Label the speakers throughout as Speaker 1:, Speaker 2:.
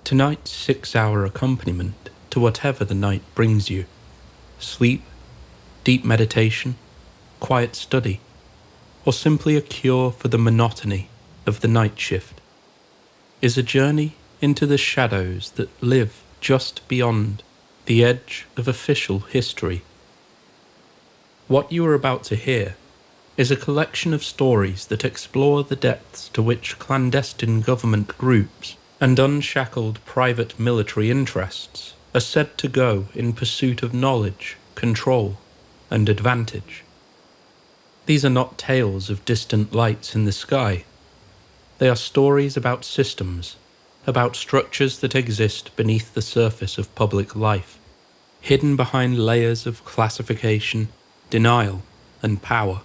Speaker 1: Tonight's 6-hour accompaniment to whatever the night brings you. Sleep, deep meditation, quiet study, or simply a cure for the monotony of the night shift, is a journey into the shadows that live just beyond the edge of official history. What you are about to hear is a collection of stories that explore the depths to which clandestine government groups and unshackled private military interests are said to go in pursuit of knowledge, control, and advantage. These are not tales of distant lights in the sky. They are stories about systems, about structures that exist beneath the surface of public life, hidden behind layers of classification, denial, and power.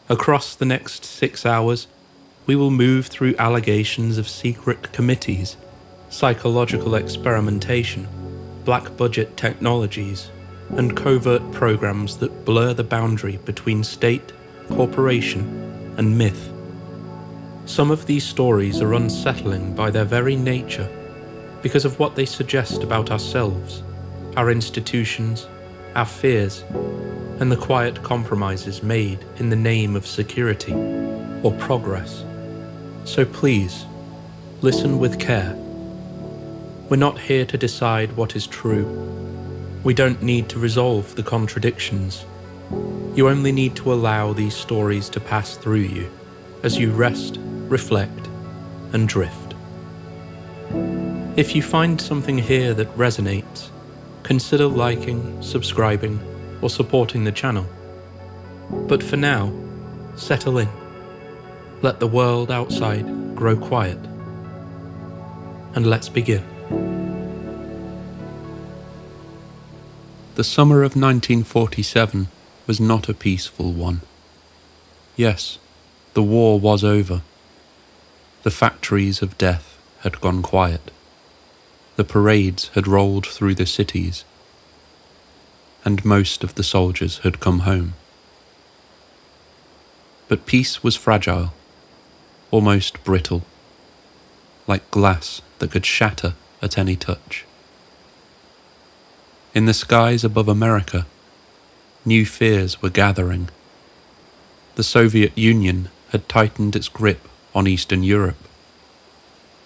Speaker 1: Across the next 6 hours, we will move through allegations of secret committees, psychological experimentation, black budget technologies, and covert programs that blur the boundary between state, corporation, and myth. Some of these stories are unsettling by their very nature because of what they suggest about ourselves, our institutions, our fears, and the quiet compromises made in the name of security or progress. So please, listen with care. We're not here to decide what is true. We don't need to resolve the contradictions. You only need to allow these stories to pass through you as you rest, reflect, and drift. If you find something here that resonates, consider liking, subscribing, or supporting the channel. But for now, settle in. Let the world outside grow quiet. And let's begin. The summer of 1947 was not a peaceful one. Yes, the war was over. The factories of death had gone quiet. The parades had rolled through the cities, and most of the soldiers had come home. But peace was fragile, almost brittle, like glass that could shatter at any touch. In the skies above America, new fears were gathering. The Soviet Union had tightened its grip on Eastern Europe.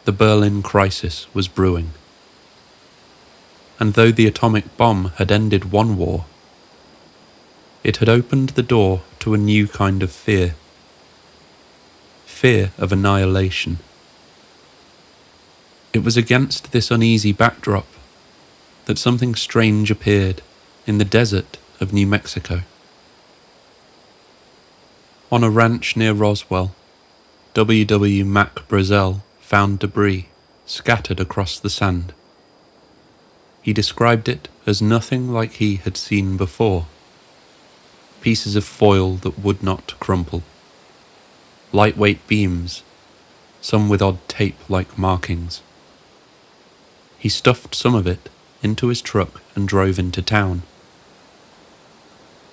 Speaker 1: The Berlin crisis was brewing. And though the atomic bomb had ended one war, it had opened the door to a new kind of fear. Fear of annihilation. It was against this uneasy backdrop that something strange appeared in the desert of New Mexico. On a ranch near Roswell, W. Mac Brazel found debris scattered across the sand. He described it as nothing like he had seen before. Pieces of foil that would not crumple. Lightweight beams, some with odd tape-like markings. He stuffed some of it into his truck and drove into town.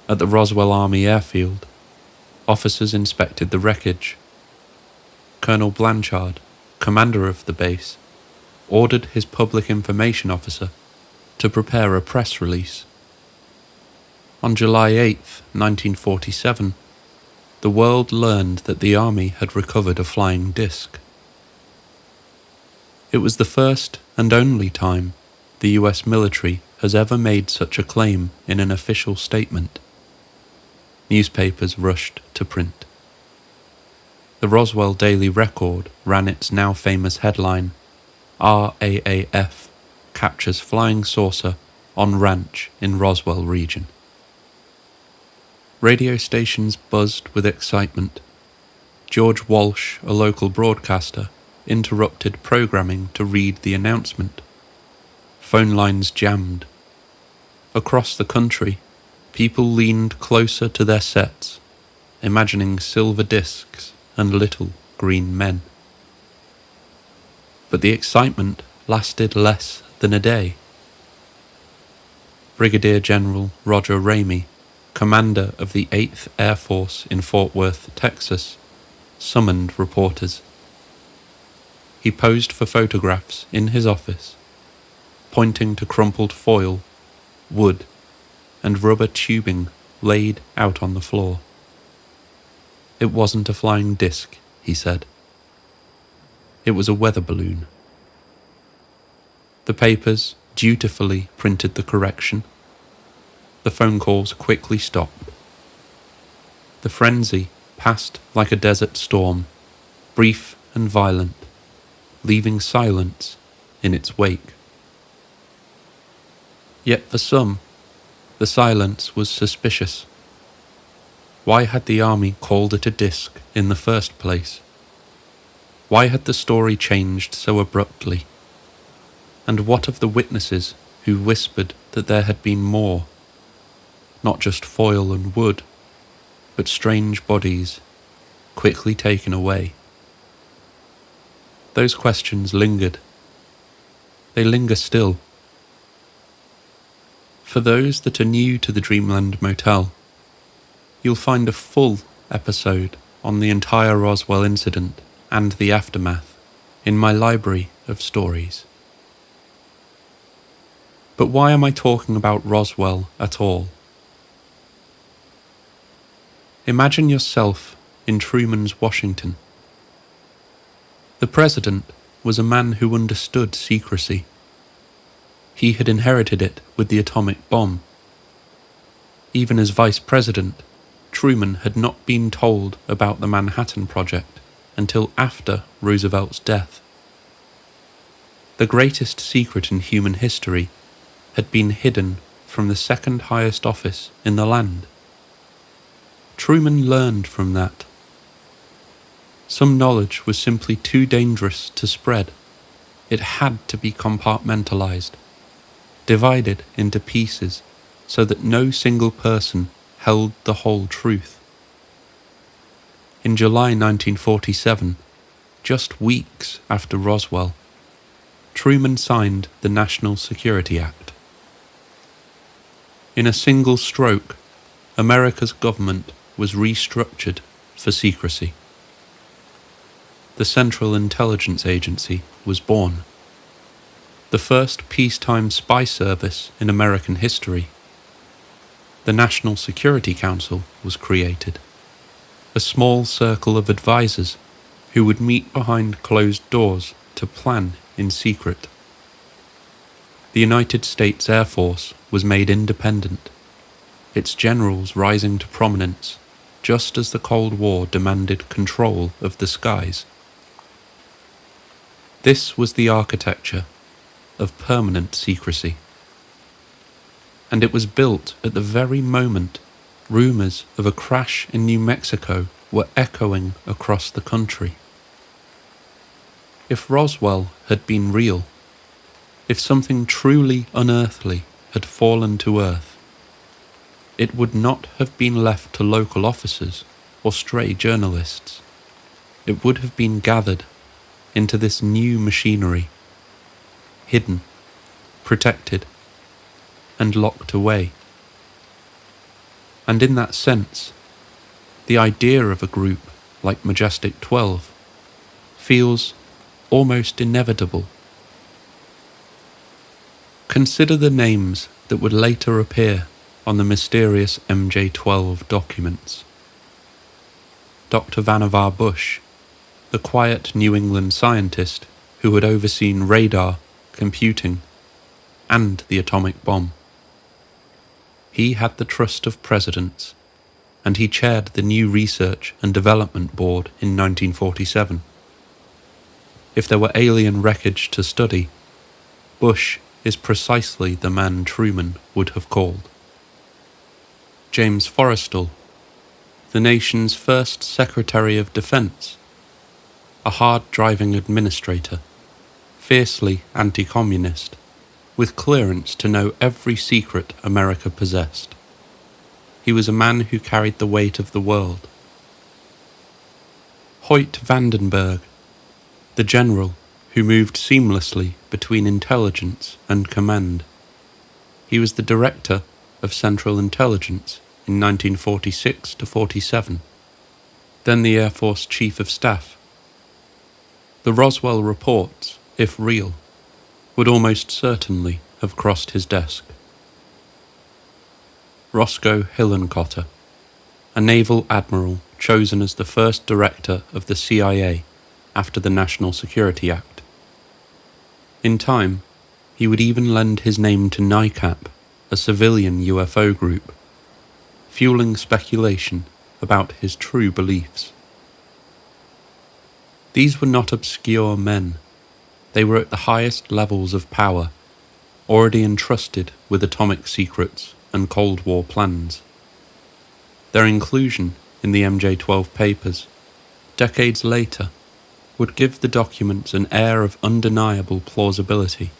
Speaker 1: At the Roswell Army Airfield, officers inspected the wreckage. Colonel Blanchard, commander of the base, ordered his public information officer to prepare a press release. On July 8, 1947, the world learned that the Army had recovered a flying disc. It was the first and only time the US military has ever made such a claim in an official statement. Newspapers rushed to print. The Roswell Daily Record ran its now famous headline, RAAF captures flying saucer on ranch in Roswell region. Radio stations buzzed with excitement. George Walsh, a local broadcaster, interrupted programming to read the announcement. Phone lines jammed. Across the country, people leaned closer to their sets, imagining silver discs and little green men. But the excitement lasted less than a day. Brigadier General Roger Ramey, commander of the 8th Air Force in Fort Worth, Texas, summoned reporters. he posed for photographs in his office, pointing to crumpled foil, wood, and rubber tubing laid out on the floor. It wasn't a flying disc, he said. It was a weather balloon. The papers dutifully printed the correction. The phone calls quickly stopped. The frenzy passed like a desert storm, brief and violent, leaving silence in its wake. Yet for some, the silence was suspicious. Why had the army called it a disc in the first place? Why had the story changed so abruptly? And what of the witnesses who whispered that there had been more? Not just foil and wood, but strange bodies, quickly taken away. Those questions lingered. They linger still. For those that are new to the Dreamland Motel, you'll find a full episode on the entire Roswell incident and the aftermath in my library of stories. But why am I talking about Roswell at all? Imagine yourself in Truman's Washington. The president was a man who understood secrecy. He had inherited it with the atomic bomb. Even as vice president, Truman had not been told about the Manhattan Project until after Roosevelt's death. The greatest secret in human history had been hidden from the second highest office in the land. Truman learned from that. Some knowledge was simply too dangerous to spread. It had to be compartmentalized, divided into pieces so that no single person held the whole truth. In July 1947, just weeks after Roswell, Truman signed the National Security Act. In a single stroke, America's government was restructured for secrecy. The Central Intelligence Agency was born. The first peacetime spy service in American history. The National Security Council was created, a small circle of advisors who would meet behind closed doors to plan in secret. The United States Air Force was made independent, its generals rising to prominence just as the Cold War demanded control of the skies. This was the architecture of permanent secrecy. And it was built at the very moment rumours of a crash in New Mexico were echoing across the country. If Roswell had been real, if something truly unearthly had fallen to Earth, it would not have been left to local officers or stray journalists. It would have been gathered into this new machinery, hidden, protected, and locked away. And in that sense, the idea of a group like Majestic 12 feels almost inevitable. Consider the names that would later appear on the mysterious MJ-12 documents. Dr. Vannevar Bush, the quiet New England scientist who had overseen radar, computing, and the atomic bomb. He had the trust of presidents, and he chaired the new Research and Development Board in 1947. If there were alien wreckage to study, Bush is precisely the man Truman would have called. James Forrestal, the nation's first Secretary of Defense, a hard-driving administrator, fiercely anti-communist, with clearance to know every secret America possessed. He was a man who carried the weight of the world. Hoyt Vandenberg, the general who moved seamlessly between intelligence and command. He was the director of Central Intelligence in 1946 to 47, then the Air Force Chief of Staff. The Roswell reports, if real, would almost certainly have crossed his desk. Roscoe Hillenkotter, a naval admiral chosen as the first director of the CIA after the National Security Act. In time, he would even lend his name to NICAP, a civilian UFO group, fueling speculation about his true beliefs. These were not obscure men. They were at the highest levels of power, already entrusted with atomic secrets and Cold War plans. Their inclusion in the MJ-12 papers, decades later, would give the documents an air of undeniable plausibility.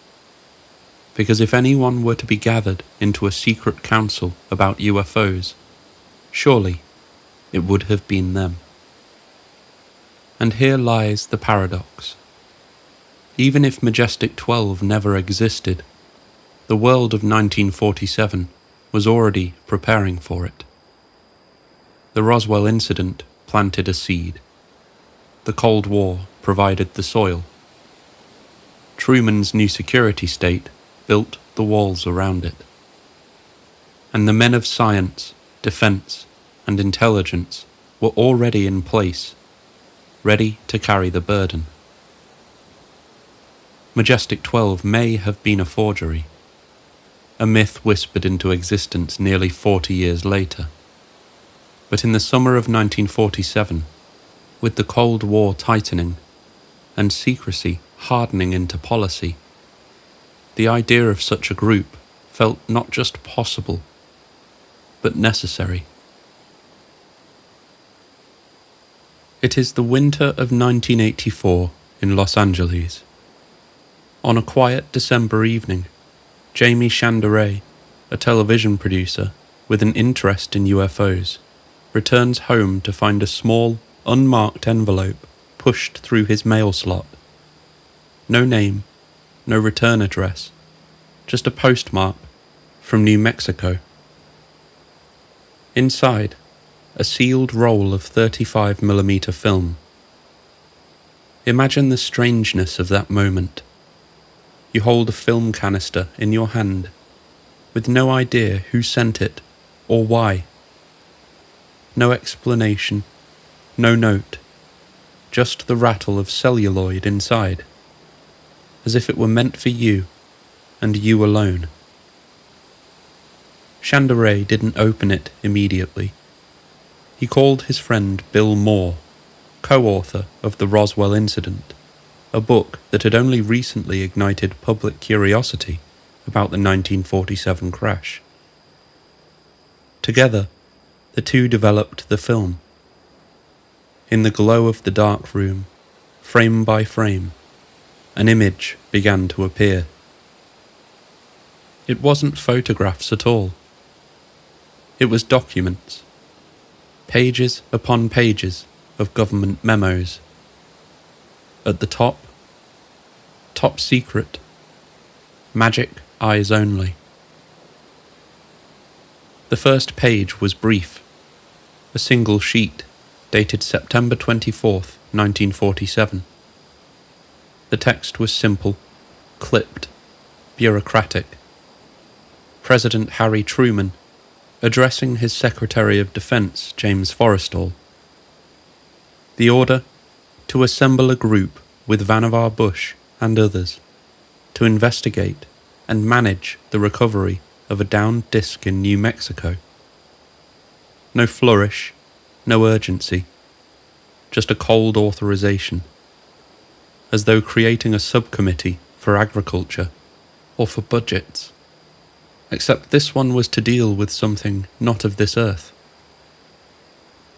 Speaker 1: Because if anyone were to be gathered into a secret council about UFOs, surely it would have been them. And here lies the paradox. Even if Majestic 12 never existed, the world of 1947 was already preparing for it. The Roswell incident planted a seed. The Cold War provided the soil. Truman's new security state built the walls around it. And the men of science, defense, and intelligence were already in place, ready to carry the burden. Majestic 12 may have been a forgery, a myth whispered into existence nearly 40 years later. But in the summer of 1947, with the Cold War tightening and secrecy hardening into policy, the idea of such a group felt not just possible, but necessary. It is the winter of 1984 in Los Angeles. On a quiet December evening, Jamie Chandaray, a television producer with an interest in UFOs, returns home to find a small, unmarked envelope pushed through his mail slot. No name, no return address, just a postmark from New Mexico. Inside, a sealed roll of 35mm film. Imagine the strangeness of that moment. You hold a film canister in your hand, with no idea who sent it or why. No explanation, no note, just the rattle of celluloid inside, as if it were meant for you, and you alone. Chandaray didn't open it immediately. He called his friend Bill Moore, co-author of The Roswell Incident, a book that had only recently ignited public curiosity about the 1947 crash. Together, the two developed the film. In the glow of the dark room, frame by frame, an image began to appear. It wasn't photographs at all. It was documents. Pages upon pages of government memos. At the top secret, magic eyes only. The first page was brief, a single sheet dated September 24th, 1947. The text was simple, clipped, bureaucratic. President Harry Truman, addressing his Secretary of Defense, James Forrestal. The order: to assemble a group with Vannevar Bush and others to investigate and manage the recovery of a downed disc in New Mexico. No flourish, no urgency, just a cold authorization, as though creating a subcommittee for agriculture or for budgets. Except this one was to deal with something not of this earth.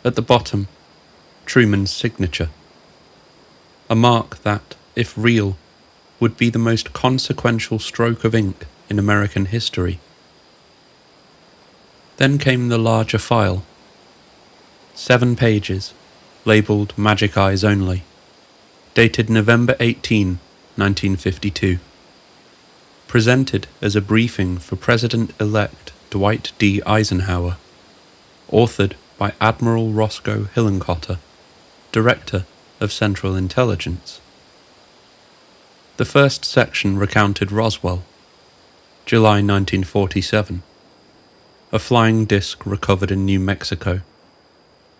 Speaker 1: At the bottom, Truman's signature. A mark that, if real, would be the most consequential stroke of ink in American history. Then came the larger file. 7 pages, labelled Magic Eyes Only, dated November 18, 1952. Presented as a briefing for President-elect Dwight D. Eisenhower, authored by Admiral Roscoe Hillenkotter, Director of Central Intelligence, The first section recounted Roswell, July 1947. A flying disc recovered in New Mexico.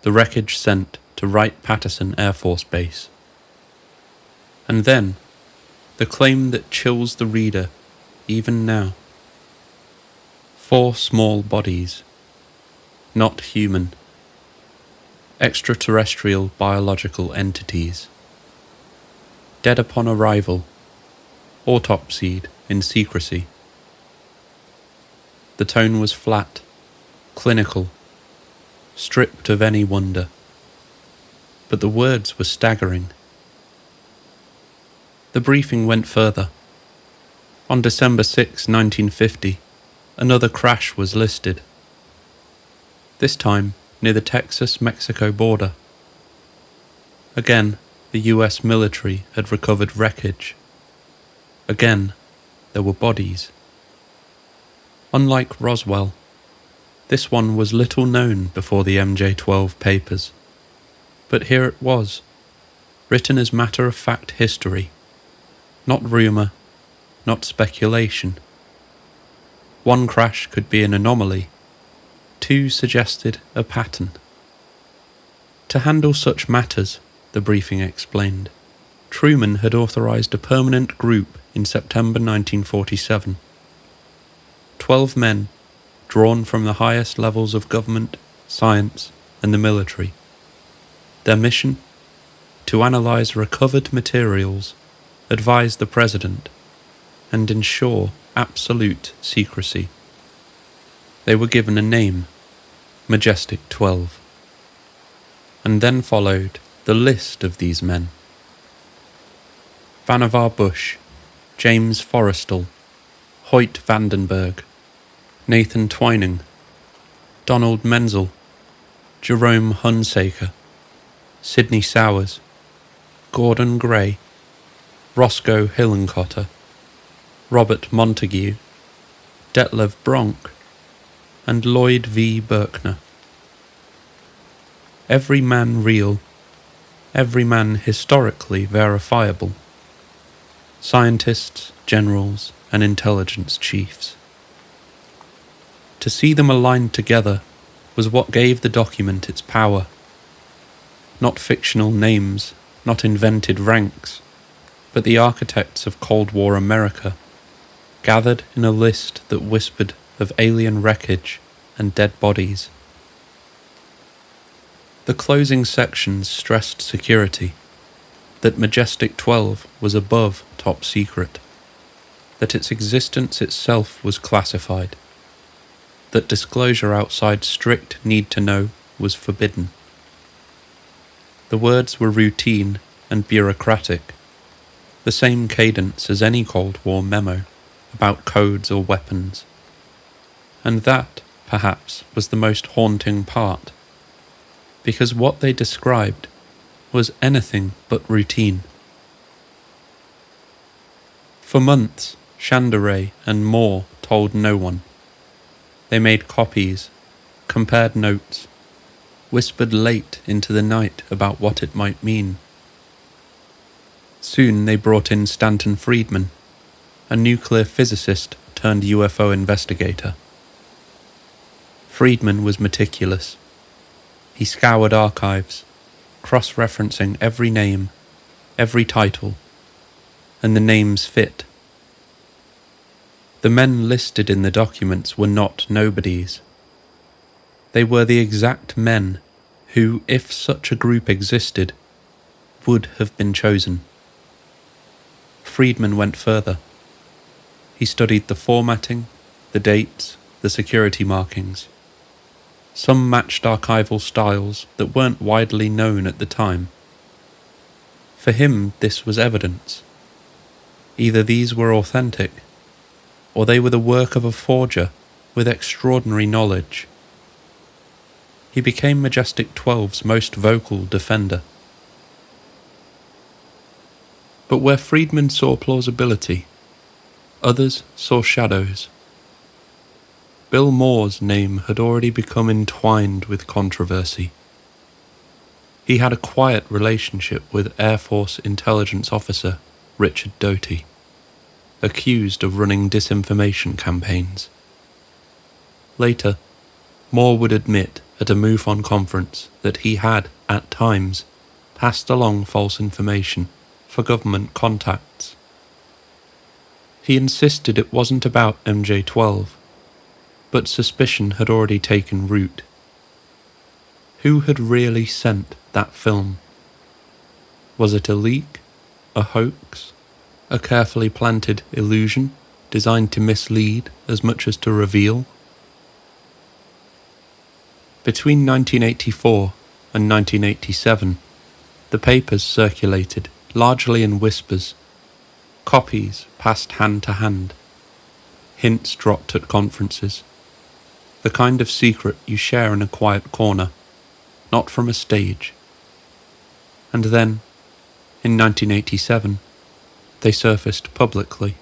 Speaker 1: The wreckage sent to Wright-Patterson Air Force Base. And then, the claim that chills the reader even now. 4 small bodies, not human, extraterrestrial biological entities. Dead upon arrival, autopsied in secrecy. The tone was flat, clinical, stripped of any wonder. But the words were staggering. The briefing went further. On December 6, 1950, another crash was listed. This time near the Texas-Mexico border. Again, the US military had recovered wreckage. Again, there were bodies. Unlike Roswell, this one was little known before the MJ-12 papers. But here it was, written as matter-of-fact history, not rumour, not speculation. 1 crash could be an anomaly, 2 suggested a pattern. To handle such matters, the briefing explained, Truman had authorized a permanent group in September 1947. 12 men, drawn from the highest levels of government, science, and the military. Their mission? To analyze recovered materials, advise the President, and ensure absolute secrecy. They were given a name, Majestic 12. And then followed the list of these men. Vannevar Bush, James Forrestal, Hoyt Vandenberg, Nathan Twining, Donald Menzel, Jerome Hunsaker, Sidney Sowers, Gordon Gray, Roscoe Hillencotter, Robert Montague, Detlev Bronk, and Lloyd V. Berkner. Every man real, every man historically verifiable. Scientists, generals, and intelligence chiefs. To see them aligned together was what gave the document its power. Not fictional names, not invented ranks, but the architects of Cold War America, gathered in a list that whispered of alien wreckage and dead bodies. The closing sections stressed security, that Majestic 12 was above top secret, that its existence itself was classified, that disclosure outside strict need to know was forbidden. The words were routine and bureaucratic, the same cadence as any Cold War memo about codes or weapons. And that, perhaps, was the most haunting part, because what they described was anything but routine. For months, Chandray and Moore told no one. They made copies, compared notes, whispered late into the night about what it might mean. Soon they brought in Stanton Friedman, a nuclear physicist turned UFO investigator. Friedman was meticulous. He scoured archives, cross-referencing every name, every title, and the names fit. The men listed in the documents were not nobodies. They were the exact men who, if such a group existed, would have been chosen. Friedman went further. He studied the formatting, the dates, the security markings. Some matched archival styles that weren't widely known at the time. For him, this was evidence. Either these were authentic, or they were the work of a forger with extraordinary knowledge. He became Majestic 12's most vocal defender. But where Friedman saw plausibility, others saw shadows. Bill Moore's name had already become entwined with controversy. He had a quiet relationship with Air Force intelligence officer Richard Doty. accused of running disinformation campaigns. Later, Moore would admit at a MUFON conference that he had, at times, passed along false information for government contacts. He insisted it wasn't about MJ-12, but suspicion had already taken root. Who had really sent that film? Was it a leak? A hoax? A carefully planted illusion designed to mislead as much as to reveal? Between 1984 and 1987, the papers circulated largely in whispers, copies passed hand to hand, hints dropped at conferences, the kind of secret you share in a quiet corner, not from a stage. And then, in 1987, they surfaced publicly.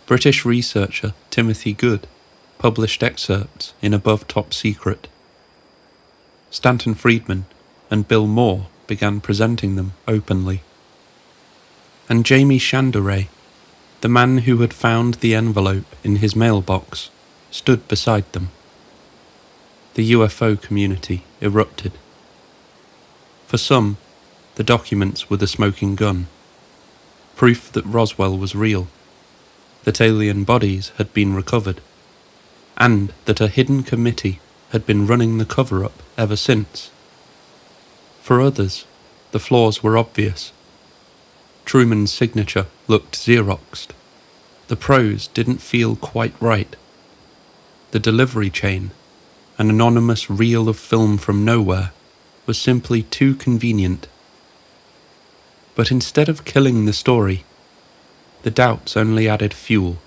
Speaker 1: British researcher Timothy Good published excerpts in Above Top Secret. Stanton Friedman and Bill Moore began presenting them openly. And Jamie Chandoray, the man who had found the envelope in his mailbox, stood beside them. The UFO community erupted. For some, the documents were the smoking gun, proof that Roswell was real, that alien bodies had been recovered, and that a hidden committee had been running the cover-up ever since. For others, the flaws were obvious. Truman's signature looked Xeroxed. The prose didn't feel quite right. The delivery chain, an anonymous reel of film from nowhere, was simply too convenient. But instead of killing the story, the doubts only added fuel.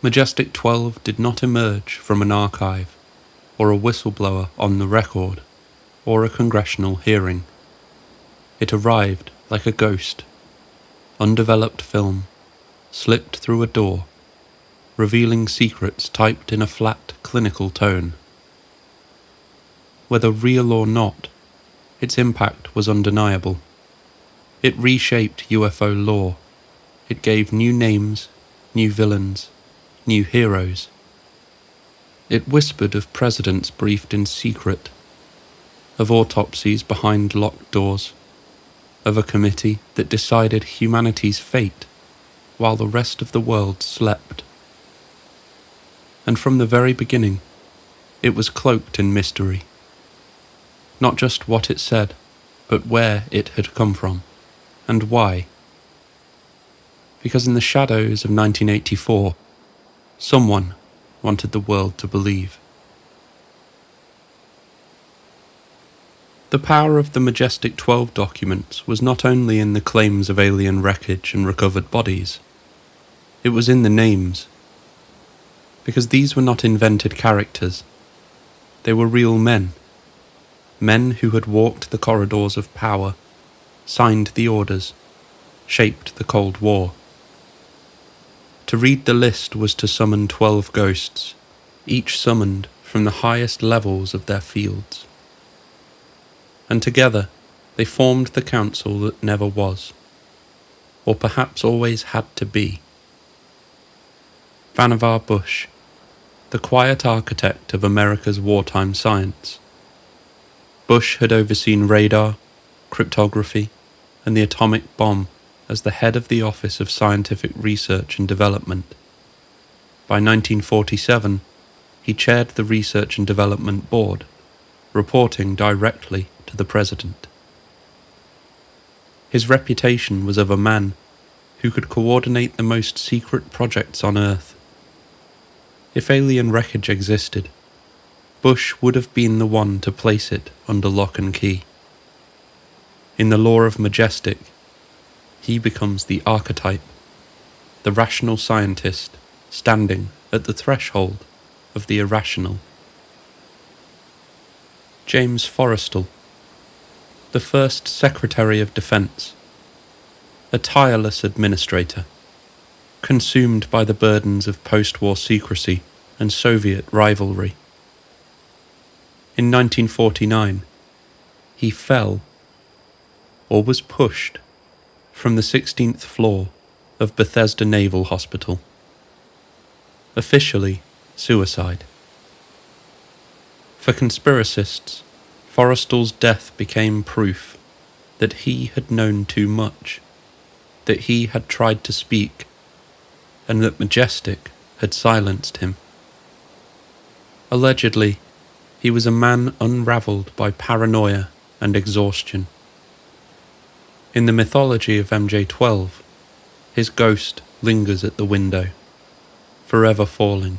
Speaker 1: Majestic 12 did not emerge from an archive, or a whistleblower on the record, or a congressional hearing. It arrived like a ghost, undeveloped film, slipped through a door, revealing secrets typed in a flat, clinical tone. Whether real or not, its impact was undeniable. It reshaped UFO lore. It gave new names, new villains, new heroes. It whispered of presidents briefed in secret, of autopsies behind locked doors, of a committee that decided humanity's fate while the rest of the world slept. And from the very beginning, it was cloaked in mystery. Not just what it said, but where it had come from, and why. Because in the shadows of 1984, someone wanted the world to believe. The power of the Majestic 12 documents was not only in the claims of alien wreckage and recovered bodies, it was in the names. Because these were not invented characters, they were real men. Men who had walked the corridors of power, signed the orders, shaped the Cold War. To read the list was to summon 12 ghosts, each summoned from the highest levels of their fields. And together they formed the council that never was, or perhaps always had to be. Vannevar Bush, the quiet architect of America's wartime science. Bush had overseen radar, cryptography, and the atomic bomb as the head of the Office of Scientific Research and Development. By 1947, he chaired the Research and Development Board, reporting directly to the President. His reputation was of a man who could coordinate the most secret projects on Earth. If alien wreckage existed, Bush would have been the one to place it under lock and key. In the lore of Majestic, he becomes the archetype, the rational scientist standing at the threshold of the irrational. James Forrestal, the first Secretary of Defense, a tireless administrator, consumed by the burdens of post-war secrecy and Soviet rivalry. In 1949, he fell, or was pushed, from the 16th floor of Bethesda Naval Hospital. Officially, suicide. For conspiracists, Forrestal's death became proof that he had known too much, that he had tried to speak, and that Majestic had silenced him. Allegedly, he was a man unravelled by paranoia and exhaustion. In the mythology of MJ-12, his ghost lingers at the window, forever falling.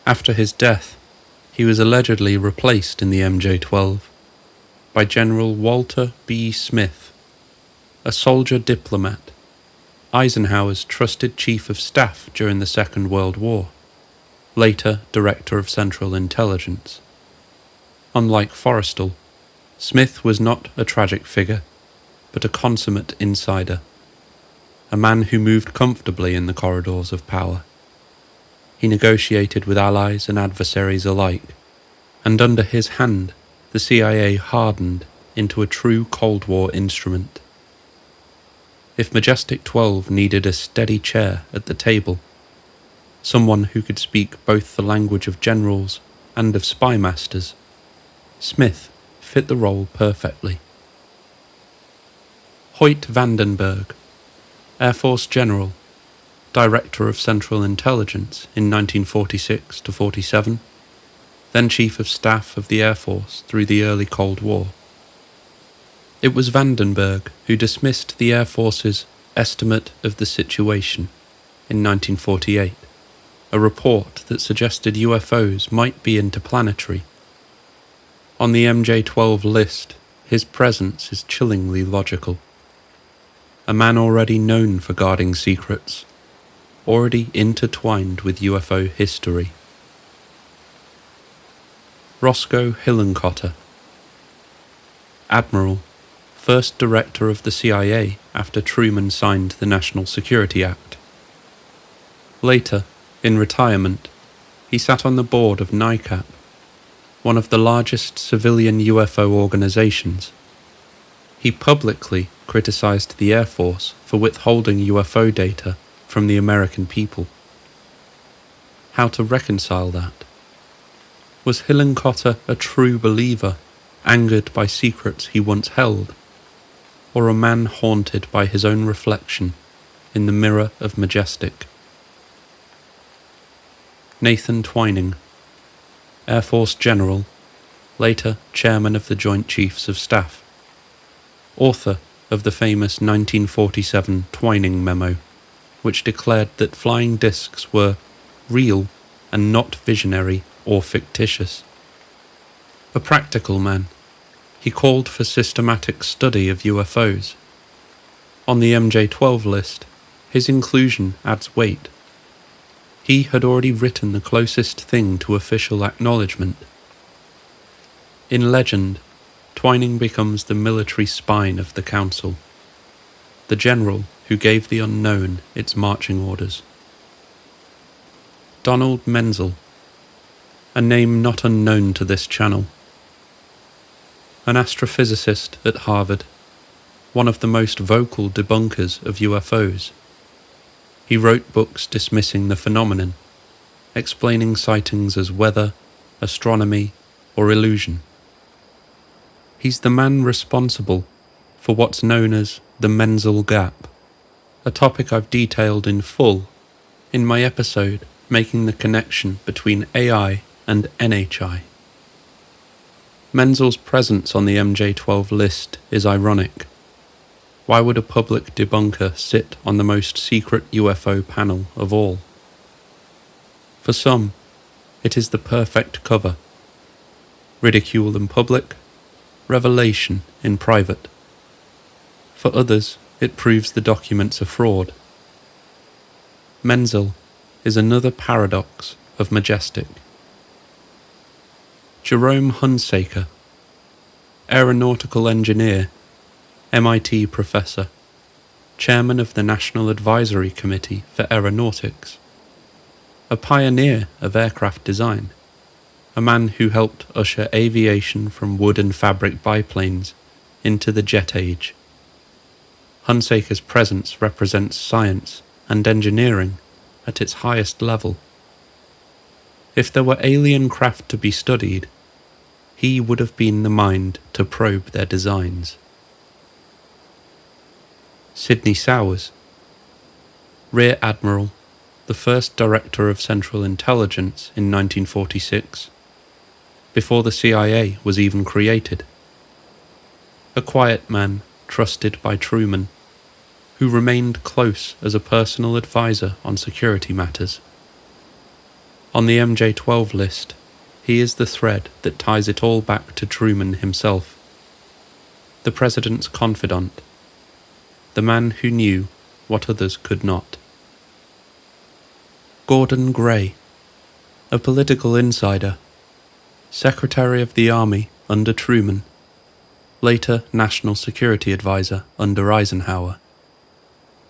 Speaker 1: After his death, he was allegedly replaced in the MJ-12 by General Walter B. Smith, a soldier diplomat, Eisenhower's trusted chief of staff during the Second World War, later Director of Central Intelligence. Unlike Forrestal, Smith was not a tragic figure, but a consummate insider, a man who moved comfortably in the corridors of power. He negotiated with allies and adversaries alike, and under his hand the CIA hardened into a true Cold War instrument. If Majestic 12 needed a steady chair at the table, someone who could speak both the language of generals and of spy masters, Smith fit the role perfectly. Hoyt Vandenberg, Air Force General, Director of Central Intelligence in 1946-47, then Chief of Staff of the Air Force through the early Cold War. It was Vandenberg who dismissed the Air Force's estimate of the situation in 1948, a report that suggested UFOs might be interplanetary. On the MJ-12 list, his presence is chillingly logical. A man already known for guarding secrets, already intertwined with UFO history. Roscoe Hillenkotter, Admiral, first Director of the CIA after Truman signed the National Security Act. Later, in retirement, he sat on the board of NICAP, one of the largest civilian UFO organizations. He publicly criticized the Air Force for withholding UFO data from the American people. How to reconcile that? Was Hillenkotter a true believer, angered by secrets he once held, or a man haunted by his own reflection in the mirror of Majestic? Nathan Twining, Air Force General, later Chairman of the Joint Chiefs of Staff, author of the famous 1947 Twining Memo, which declared that flying discs were real and not visionary or fictitious. A practical man, he called for systematic study of UFOs. On the MJ-12 list, his inclusion adds weight. He had already written the closest thing to official acknowledgement. In legend, Twining becomes the military spine of the council, the general who gave the unknown its marching orders. Donald Menzel, a name not unknown to this channel. An astrophysicist at Harvard, one of the most vocal debunkers of UFOs. He wrote books dismissing the phenomenon, explaining sightings as weather, astronomy, or illusion. He's the man responsible for what's known as the Menzel Gap, a topic I've detailed in full in my episode making the connection between AI and NHI. Menzel's presence on the MJ-12 list is ironic. Why would a public debunker sit on the most secret UFO panel of all? For some, it is the perfect cover. Ridicule in public, revelation in private. For others, it proves the documents are fraud. Menzel is another paradox of Majestic. Jerome Hunsaker, aeronautical engineer, MIT professor, chairman of the National Advisory Committee for Aeronautics, a pioneer of aircraft design, a man who helped usher aviation from wood and fabric biplanes into the jet age. Hunsaker's presence represents science and engineering at its highest level. If there were alien craft to be studied, he would have been the mind to probe their designs. Sidney Sowers, Rear Admiral, the first Director of Central Intelligence in 1946, before the CIA was even created. A quiet man trusted by Truman, who remained close as a personal advisor on security matters. On the MJ-12 list, he is the thread that ties it all back to Truman himself, the president's confidant, the man who knew what others could not. Gordon Gray, a political insider, Secretary of the Army under Truman, later National Security Advisor under Eisenhower,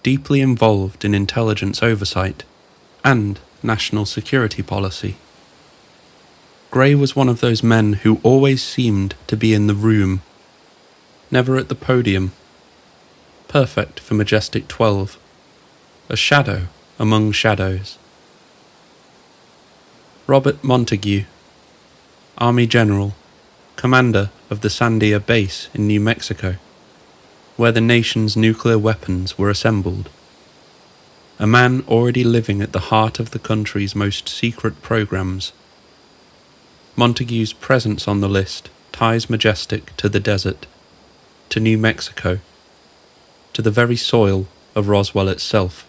Speaker 1: deeply involved in intelligence oversight and national security policy. Gray was one of those men who always seemed to be in the room, never at the podium, perfect for Majestic 12, a shadow among shadows. Robert Montague, Army General, commander of the Sandia Base in New Mexico, where the nation's nuclear weapons were assembled. A man already living at the heart of the country's most secret programs. Montague's presence on the list ties Majestic to the desert, to New Mexico, to the very soil of Roswell itself.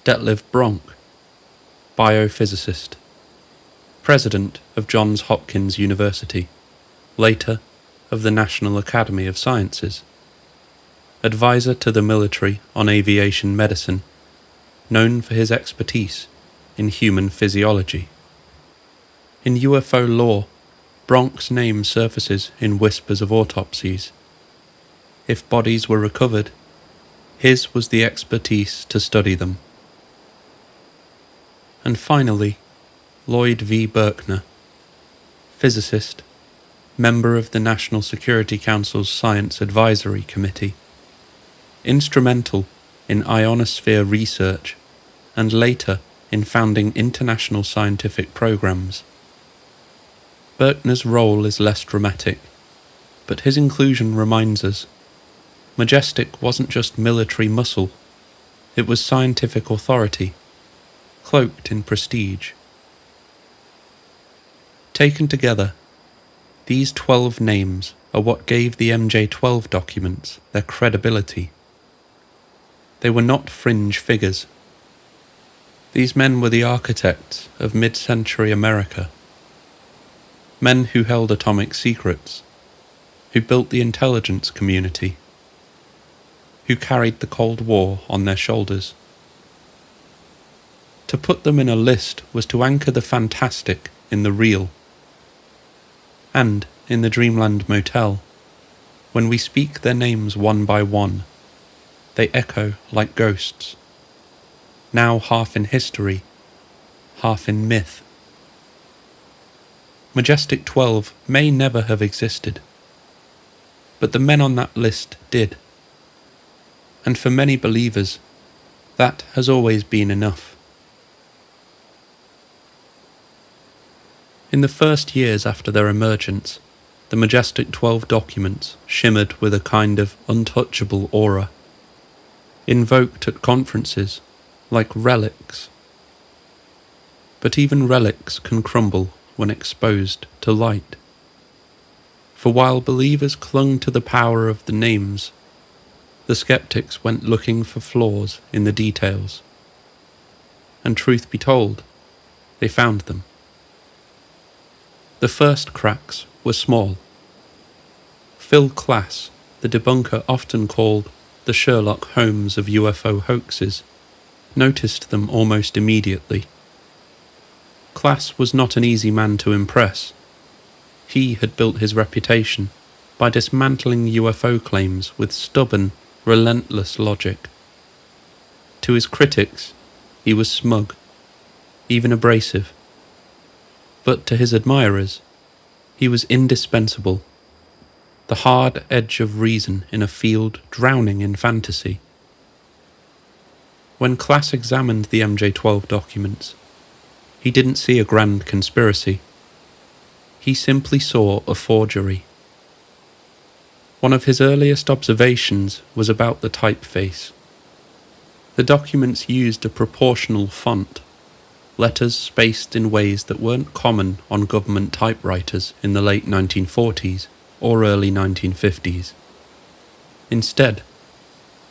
Speaker 1: Detlev Bronk, biophysicist, President of Johns Hopkins University, later of the National Academy of Sciences, advisor to the military on aviation medicine, known for his expertise in human physiology. In UFO lore, Bronk's name surfaces in whispers of autopsies. If bodies were recovered, his was the expertise to study them. And finally, Lloyd V. Berkner, physicist, member of the National Security Council's Science Advisory Committee, instrumental in ionosphere research and later in founding international scientific programs. Berkner's role is less dramatic, but his inclusion reminds us Majestic wasn't just military muscle, it was scientific authority, cloaked in prestige. Taken together, these 12 names are what gave the MJ-12 documents their credibility. They were not fringe figures. These men were the architects of mid-century America. Men who held atomic secrets, who built the intelligence community, who carried the Cold War on their shoulders. To put them in a list was to anchor the fantastic in the real. And in the Dreamland Motel, when we speak their names one by one, they echo like ghosts, now half in history, half in myth. Majestic 12 may never have existed, but the men on that list did. And for many believers, that has always been enough. In the first years after their emergence, the Majestic 12 documents shimmered with a kind of untouchable aura, invoked at conferences like relics. But even relics can crumble when exposed to light. For while believers clung to the power of the names, the skeptics went looking for flaws in the details. And truth be told, they found them. The first cracks were small. Phil Klass, the debunker often called the Sherlock Holmes of UFO hoaxes, noticed them almost immediately. Klass was not an easy man to impress. He had built his reputation by dismantling UFO claims with stubborn, relentless logic. To his critics, he was smug, even abrasive. But to his admirers, he was indispensable. the hard edge of reason in a field drowning in fantasy. When Class examined the MJ-12 documents, he didn't see a grand conspiracy. He simply saw a forgery. One of his earliest observations was about the typeface. The documents used a proportional font, letters spaced in ways that weren't common on government typewriters in the late 1940s or early 1950s. Instead,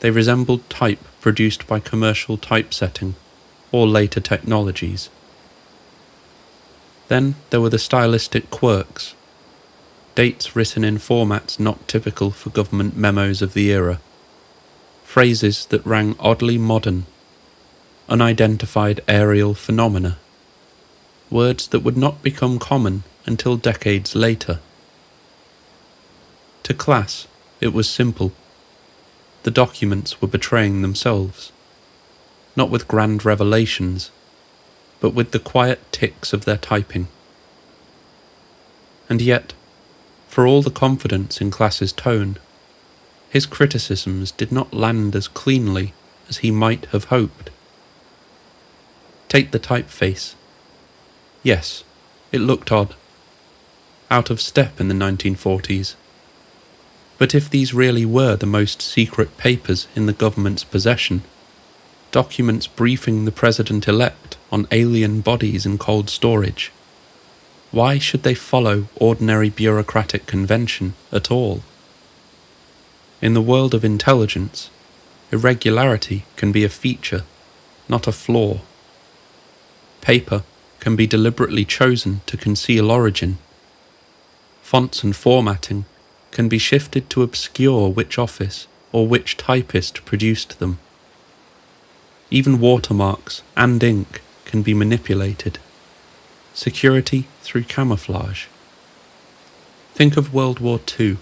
Speaker 1: they resembled type produced by commercial typesetting or later technologies. Then there were the stylistic quirks, dates written in formats not typical for government memos of the era, phrases that rang oddly modern, unidentified aerial phenomena, words that would not become common until decades later. To Class, it was simple. The documents were betraying themselves, not with grand revelations, but with the quiet ticks of their typing. And yet, for all the confidence in Class's tone, his criticisms did not land as cleanly as he might have hoped. Take the typeface. Yes, it looked odd, out of step in the 1940s. But if these really were the most secret papers in the government's possession, documents briefing the president-elect on alien bodies in cold storage, why should they follow ordinary bureaucratic convention at all? In the world of intelligence, irregularity can be a feature, not a flaw. Paper can be deliberately chosen to conceal origin. Fonts and formatting can be shifted to obscure which office or which typist produced them. Even watermarks and ink can be manipulated. Security through camouflage. Think of World War II,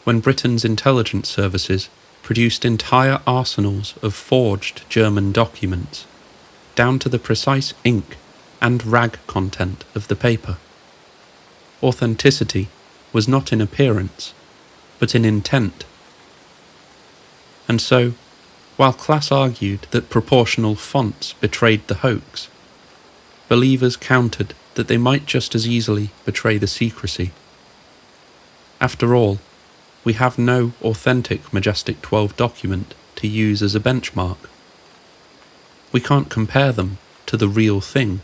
Speaker 1: when Britain's intelligence services produced entire arsenals of forged German documents, down to the precise ink and rag content of the paper. Authenticity was not in appearance, but in intent. And so, while Class argued that proportional fonts betrayed the hoax, believers countered that they might just as easily betray the secrecy. After all, we have no authentic Majestic 12 document to use as a benchmark. We can't compare them to the real thing,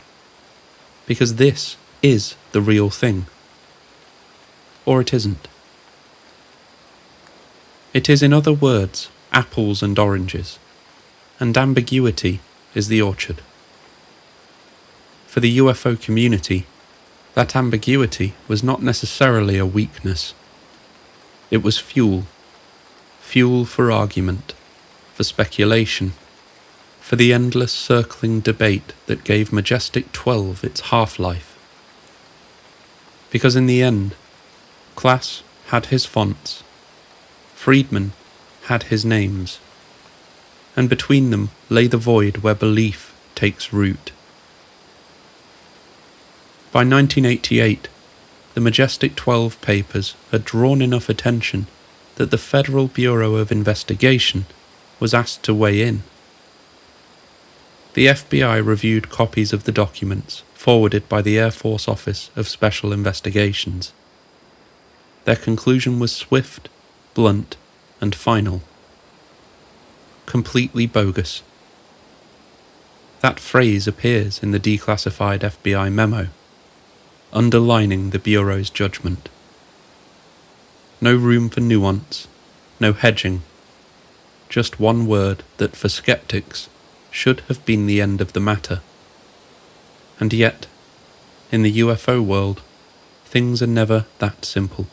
Speaker 1: because this is the real thing. Or it isn't. It is, in other words, apples and oranges, and ambiguity is the orchard. For the UFO community, that ambiguity was not necessarily a weakness. It was fuel for argument, for speculation, for the endless circling debate that gave Majestic 12 its half-life. Because in the end, Class had his fonts, Friedman had his names, and between them lay the void where belief takes root. By 1988, the Majestic 12 papers had drawn enough attention that the Federal Bureau of Investigation was asked to weigh in. The FBI reviewed copies of the documents forwarded by the Air Force Office of Special Investigations. Their conclusion was swift, blunt, and final. Completely bogus. That phrase appears in the declassified FBI memo, underlining the Bureau's judgment. No room for nuance, no hedging, just one word that for skeptics should have been the end of the matter. And yet, in the UFO world, things are never that simple.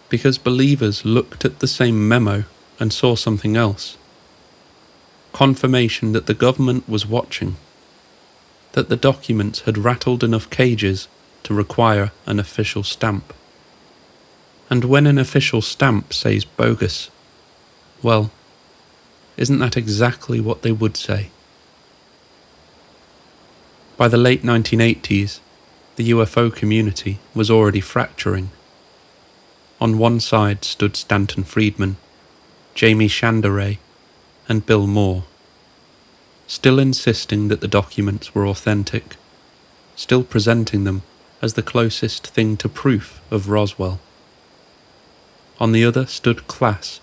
Speaker 1: Because believers looked at the same memo and saw something else. Confirmation that the government was watching, that the documents had rattled enough cages to require an official stamp. And when an official stamp says bogus, well, isn't that exactly what they would say? By the late 1980s, the UFO community was already fracturing. On one side stood Stanton Friedman, Jamie Chandaray, and Bill Moore, still insisting that the documents were authentic, still presenting them as the closest thing to proof of Roswell. On the other stood Class,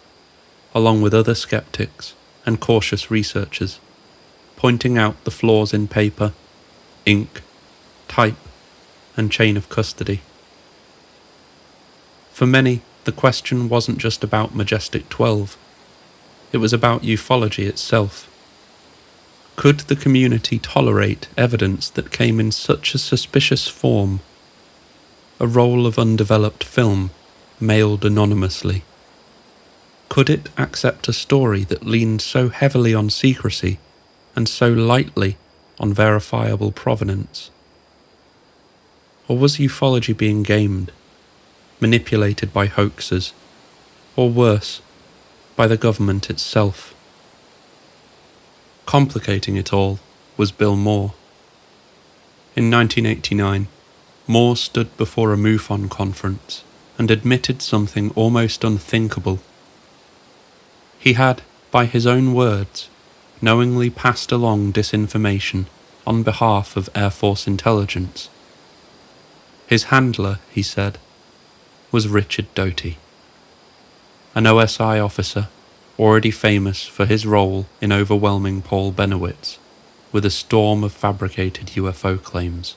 Speaker 1: along with other skeptics and cautious researchers, pointing out the flaws in paper, ink, type, and chain of custody. For many, the question wasn't just about Majestic 12, it was about ufology itself. Could the community tolerate evidence that came in such a suspicious form? A roll of undeveloped film, mailed anonymously. Could it accept a story that leaned so heavily on secrecy and so lightly on verifiable provenance? Or was ufology being gamed, manipulated by hoaxers, or worse, by the government itself? Complicating it all was Bill Moore. In 1989, Moore stood before a MUFON conference and admitted something almost unthinkable. He had, by his own words, knowingly passed along disinformation on behalf of Air Force intelligence. His handler, he said, was Richard Doty, an OSI officer already famous for his role in overwhelming Paul Bennewitz with a storm of fabricated UFO claims.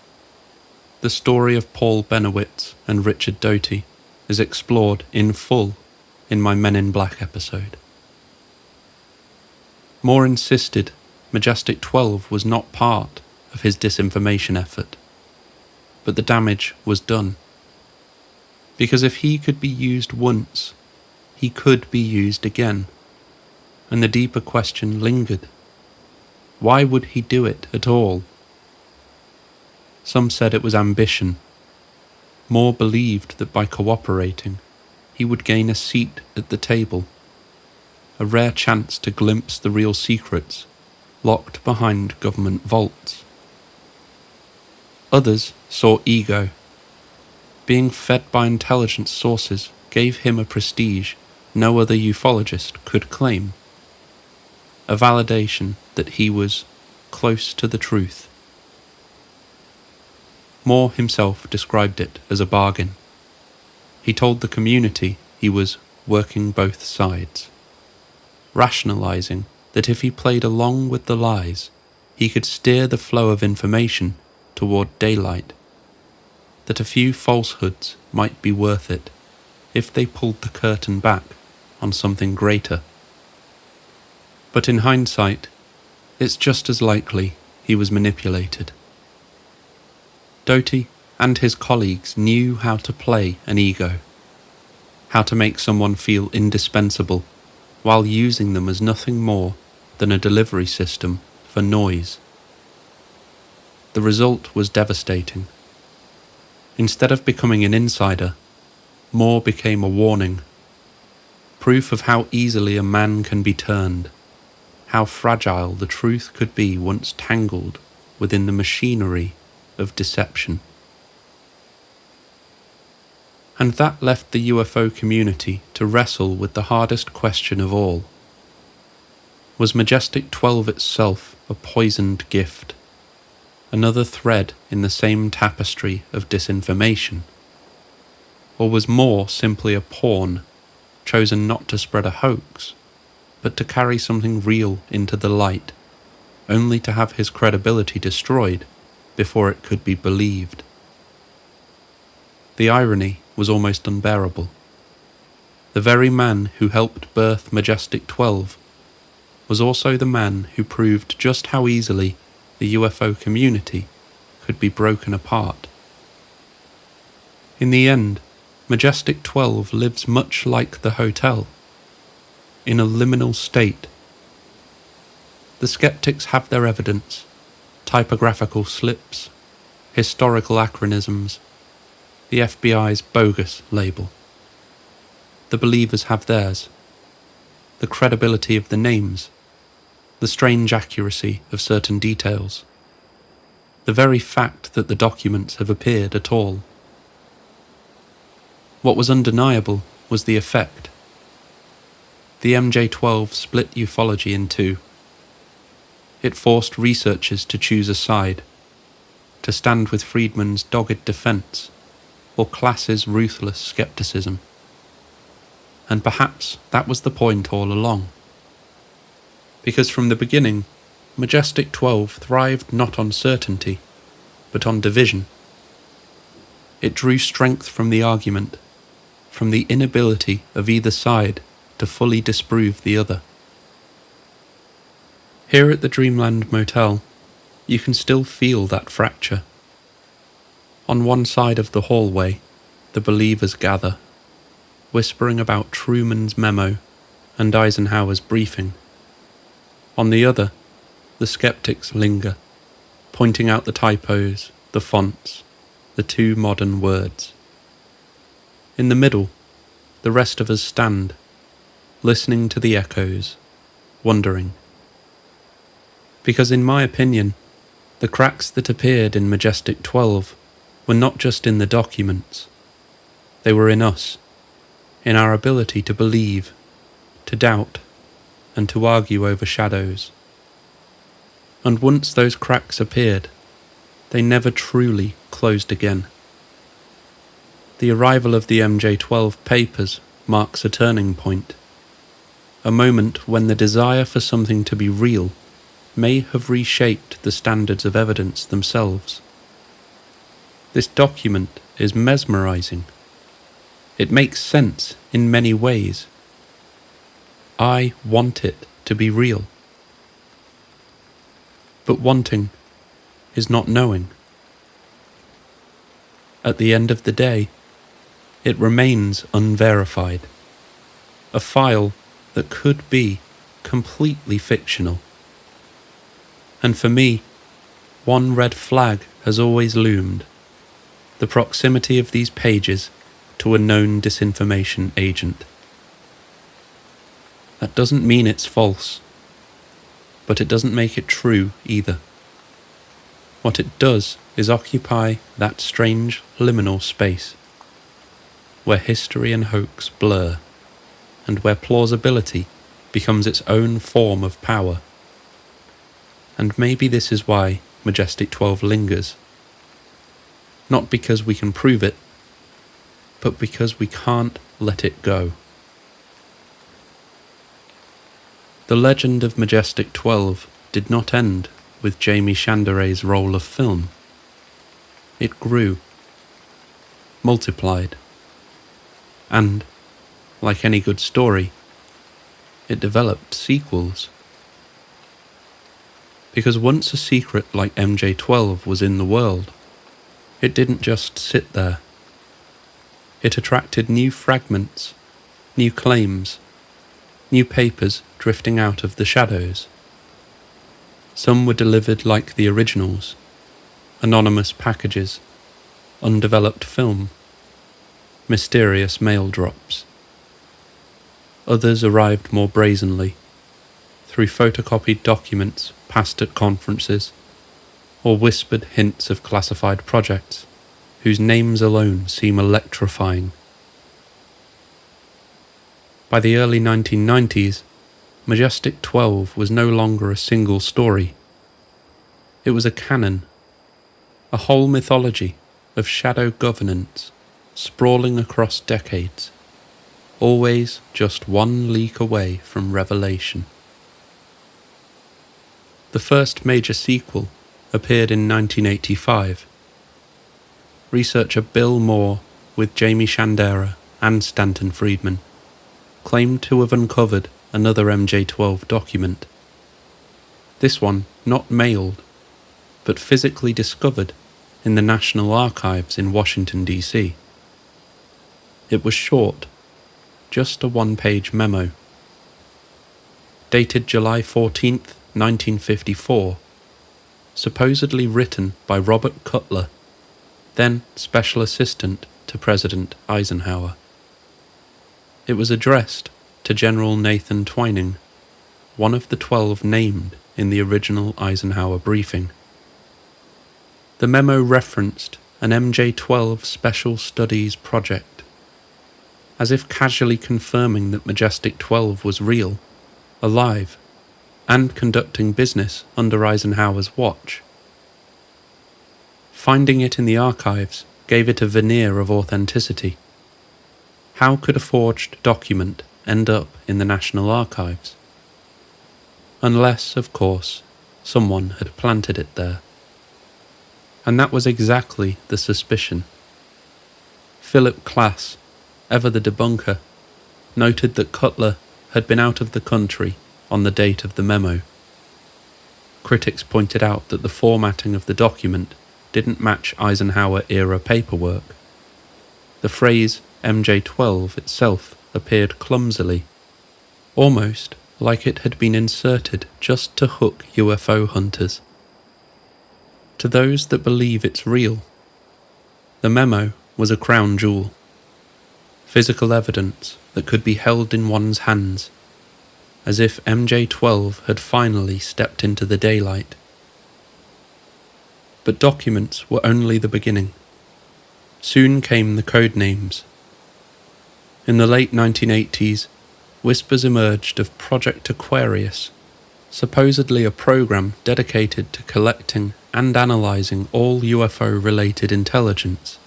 Speaker 1: The story of Paul Bennewitz and Richard Doty is explored in full in my Men in Black episode. Moore insisted Majestic 12 was not part of his disinformation effort, but the damage was done. Because if he could be used once, he could be used again. And the deeper question lingered. Why would he do it at all? Some said it was ambition. Moore believed that by cooperating, he would gain a seat at the table, a rare chance to glimpse the real secrets locked behind government vaults. Others saw ego. Being fed by intelligence sources gave him a prestige no other ufologist could claim. A validation that he was close to the truth. Moore himself described it as a bargain. He told the community he was working both sides, rationalizing that if he played along with the lies, he could steer the flow of information toward daylight, that a few falsehoods might be worth it if they pulled the curtain back on something greater. But in hindsight, it's just as likely he was manipulated. Doty and his colleagues knew how to play an ego, how to make someone feel indispensable while using them as nothing more than a delivery system for noise. The result was devastating. Instead of becoming an insider, Moore became a warning, proof of how easily a man can be turned, how fragile the truth could be once tangled within the machinery of deception. And that left the UFO community to wrestle with the hardest question of all. Was Majestic 12 itself a poisoned gift? Another thread in the same tapestry of disinformation? Or was Moore simply a pawn, chosen not to spread a hoax, but to carry something real into the light, only to have his credibility destroyed before it could be believed? The irony was almost unbearable. The very man who helped birth Majestic 12 was also the man who proved just how easily the UFO community could be broken apart. In the end, Majestic 12 lives much like the hotel, in a liminal state. The skeptics have their evidence, typographical slips, historical acronyms, the FBI's bogus label. The believers have theirs, the credibility of the names, the strange accuracy of certain details, the very fact that the documents have appeared at all. What was undeniable was the effect. The MJ-12 split ufology in two. It forced researchers to choose a side, to stand with Friedman's dogged defence, or Klass's ruthless scepticism. And perhaps that was the point all along. Because from the beginning, Majestic 12 thrived not on certainty, but on division. It drew strength from the argument, from the inability of either side to fully disprove the other. Here at the Dreamland Motel, you can still feel that fracture. On one side of the hallway, the believers gather, whispering about Truman's memo and Eisenhower's briefing. On the other, the skeptics linger, pointing out the typos, the fonts, the too modern words. In the middle, the rest of us stand, listening to the echoes, wondering. Because in my opinion, the cracks that appeared in Majestic 12 were not just in the documents. They were in us, in our ability to believe, to doubt, and to argue over shadows. And once those cracks appeared, they never truly closed again. The arrival of the MJ-12 papers marks a turning point, a moment when the desire for something to be real may have reshaped the standards of evidence themselves. This document is mesmerizing. It makes sense in many ways. I want it to be real. But wanting is not knowing. At the end of the day, it remains unverified, a file that could be completely fictional. And for me, one red flag has always loomed: the proximity of these pages to a known disinformation agent. That doesn't mean it's false, but it doesn't make it true either. What it does is occupy that strange liminal space, where history and hoax blur, and where plausibility becomes its own form of power. And maybe this is why Majestic 12 lingers. Not because we can prove it, but because we can't let it go. The legend of Majestic 12 did not end with Jamie Chanderay's roll of film. It grew, multiplied, and, like any good story, it developed sequels. Because once a secret like MJ-12 was in the world, it didn't just sit there. It attracted new fragments, new claims, new papers drifting out of the shadows. Some were delivered like the originals, anonymous packages, undeveloped film, mysterious mail drops. Others arrived more brazenly, through photocopied documents passed at conferences, or whispered hints of classified projects whose names alone seem electrifying. By the early 1990s, Majestic 12 was no longer a single story. It was a canon, a whole mythology of shadow governance sprawling across decades, always just one leak away from revelation. The first major sequel appeared in 1985. Researcher Bill Moore, with Jamie Chandera and Stanton Friedman, claimed to have uncovered another MJ-12 document. This one not mailed, but physically discovered in the National Archives in Washington, D.C. It was short, just a one-page memo. Dated July 14th, 1954, supposedly written by Robert Cutler, then Special Assistant to President Eisenhower. It was addressed to General Nathan Twining, one of the 12 named in the original Eisenhower briefing. The memo referenced an MJ-12 Special Studies project, as if casually confirming that Majestic 12 was real, alive, and conducting business under Eisenhower's watch. Finding it in the archives gave it a veneer of authenticity. How could a forged document end up in the National Archives? Unless, of course, someone had planted it there. And that was exactly the suspicion. Philip Klass, ever the debunker, noted that Cutler had been out of the country on the date of the memo. Critics pointed out that the formatting of the document didn't match Eisenhower-era paperwork. The phrase MJ-12 itself appeared clumsily, almost like it had been inserted just to hook UFO hunters. To those that believe it's real, the memo was a crown jewel, physical evidence that could be held in one's hands, as if MJ-12 had finally stepped into the daylight. But documents were only the beginning. Soon came the code names. In the late 1980s, whispers emerged of Project Aquarius, supposedly a program dedicated to collecting and analysing all UFO-related intelligence.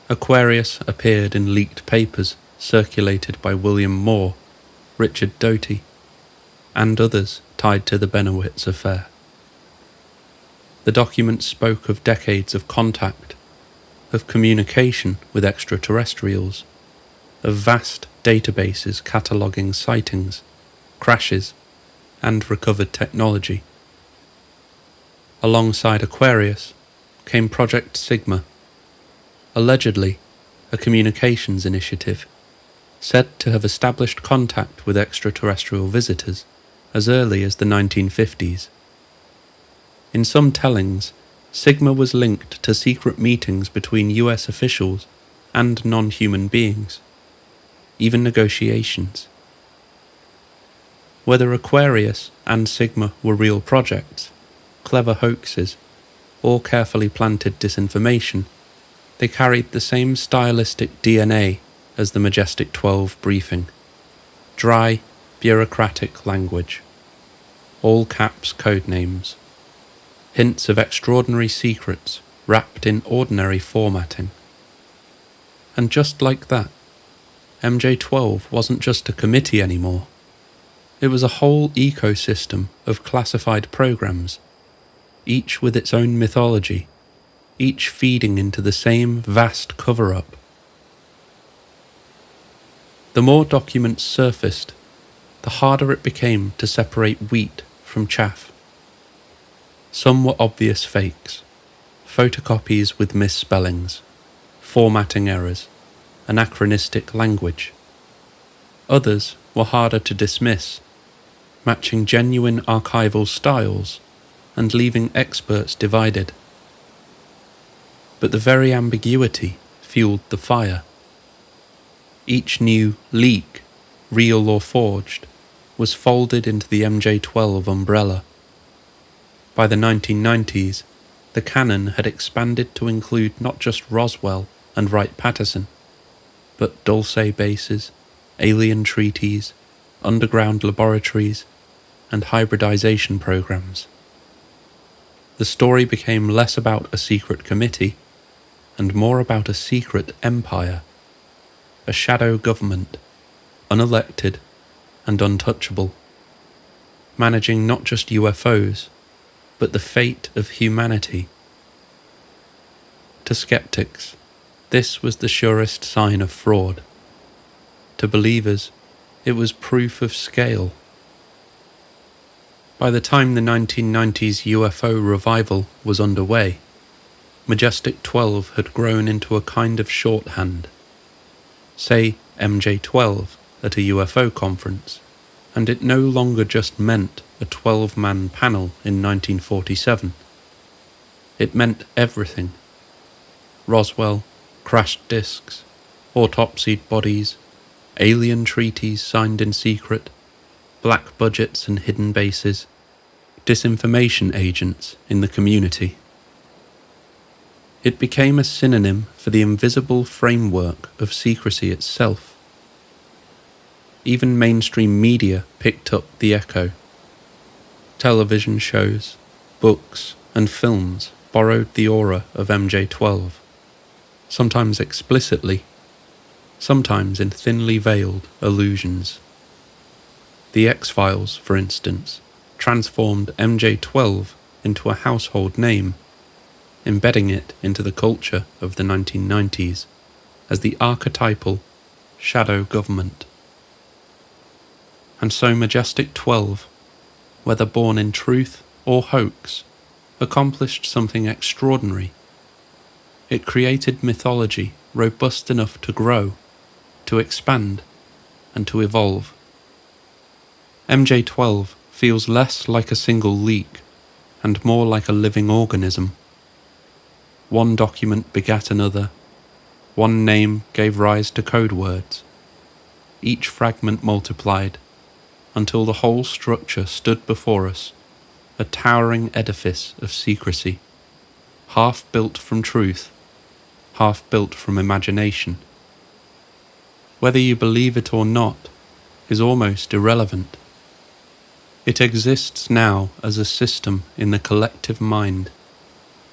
Speaker 1: Aquarius appeared in leaked papers circulated by William Moore, Richard Doty, and others tied to the Bennewitz affair. The document spoke of decades of contact, of communication with extraterrestrials, of vast databases cataloguing sightings, crashes, and recovered technology. Alongside Aquarius came Project Sigma, allegedly a communications initiative, said to have established contact with extraterrestrial visitors as early as the 1950s. In some tellings, Sigma was linked to secret meetings between US officials and non-human beings, even negotiations. Whether Aquarius and Sigma were real projects, clever hoaxes, or carefully planted disinformation, they carried the same stylistic DNA as the Majestic 12 briefing. Dry, bureaucratic language. All caps code names. Hints of extraordinary secrets wrapped in ordinary formatting. And just like that, MJ-12 wasn't just a committee anymore. It was a whole ecosystem of classified programs, each with its own mythology, each feeding into the same vast cover-up. The more documents surfaced, the harder it became to separate wheat from chaff. Some were obvious fakes, photocopies with misspellings, formatting errors, anachronistic language. Others were harder to dismiss, matching genuine archival styles and leaving experts divided. But the very ambiguity fueled the fire. Each new leak, real or forged, was folded into the MJ-12 umbrella. By the 1990s, the canon had expanded to include not just Roswell and Wright-Patterson, but Dulce bases, alien treaties, underground laboratories, and hybridization programs. The story became less about a secret committee and more about a secret empire, a shadow government, unelected and untouchable, managing not just UFOs, but the fate of humanity. To skeptics, this was the surest sign of fraud. To believers, it was proof of scale. By the time the 1990s UFO revival was underway, Majestic 12 had grown into a kind of shorthand. Say MJ-12 at a UFO conference, and it no longer just meant a 12-man panel in 1947. It meant everything. Roswell, crashed discs, autopsied bodies, alien treaties signed in secret, black budgets and hidden bases, disinformation agents in the community. It became a synonym for the invisible framework of secrecy itself. Even mainstream media picked up the echo. Television shows, books, and films borrowed the aura of MJ12, sometimes explicitly, sometimes in thinly veiled allusions. The X-Files, for instance, transformed MJ12 into a household name, embedding it into the culture of the 1990s as the archetypal shadow government. And so Majestic 12, whether born in truth or hoax, accomplished something extraordinary. It created mythology robust enough to grow, to expand, and to evolve. MJ12 feels less like a single leak and more like a living organism. One document begat another. One name gave rise to code words. Each fragment multiplied, until the whole structure stood before us, a towering edifice of secrecy, half built from truth, half built from imagination. Whether you believe it or not is almost irrelevant. It exists now as a system in the collective mind,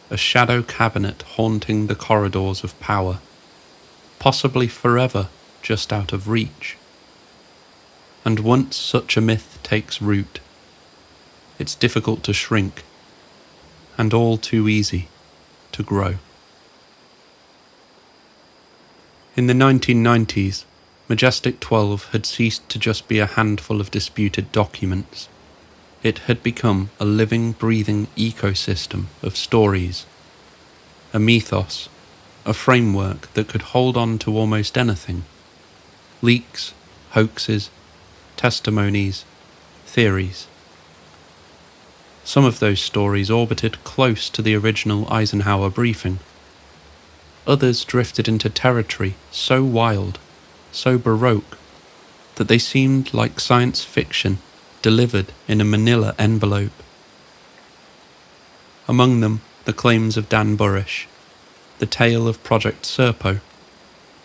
Speaker 1: a shadow cabinet haunting the corridors of power, possibly forever just out of reach. And once such a myth takes root, it's difficult to shrink, and all too easy to grow. In the 1990s, Majestic 12 had ceased to just be a handful of disputed documents. It had become a living, breathing ecosystem of stories, a mythos, a framework that could hold on to almost anything. Leaks, hoaxes, testimonies, theories. Some of those stories orbited close to the original Eisenhower briefing. Others drifted into territory so wild, so baroque, that they seemed like science fiction delivered in a manila envelope. Among them, the claims of Dan Burisch, the tale of Project Serpo,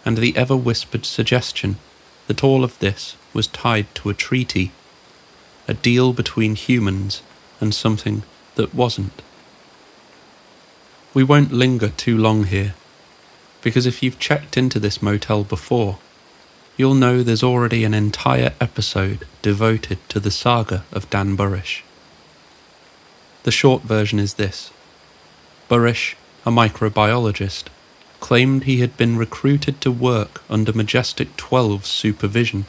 Speaker 1: and the ever-whispered suggestion that all of this was tied to a treaty, a deal between humans and something that wasn't. We won't linger too long here, because if you've checked into this motel before, you'll know there's already an entire episode devoted to the saga of Dan Burisch. The short version is this. Burisch, a microbiologist, claimed he had been recruited to work under Majestic 12's supervision.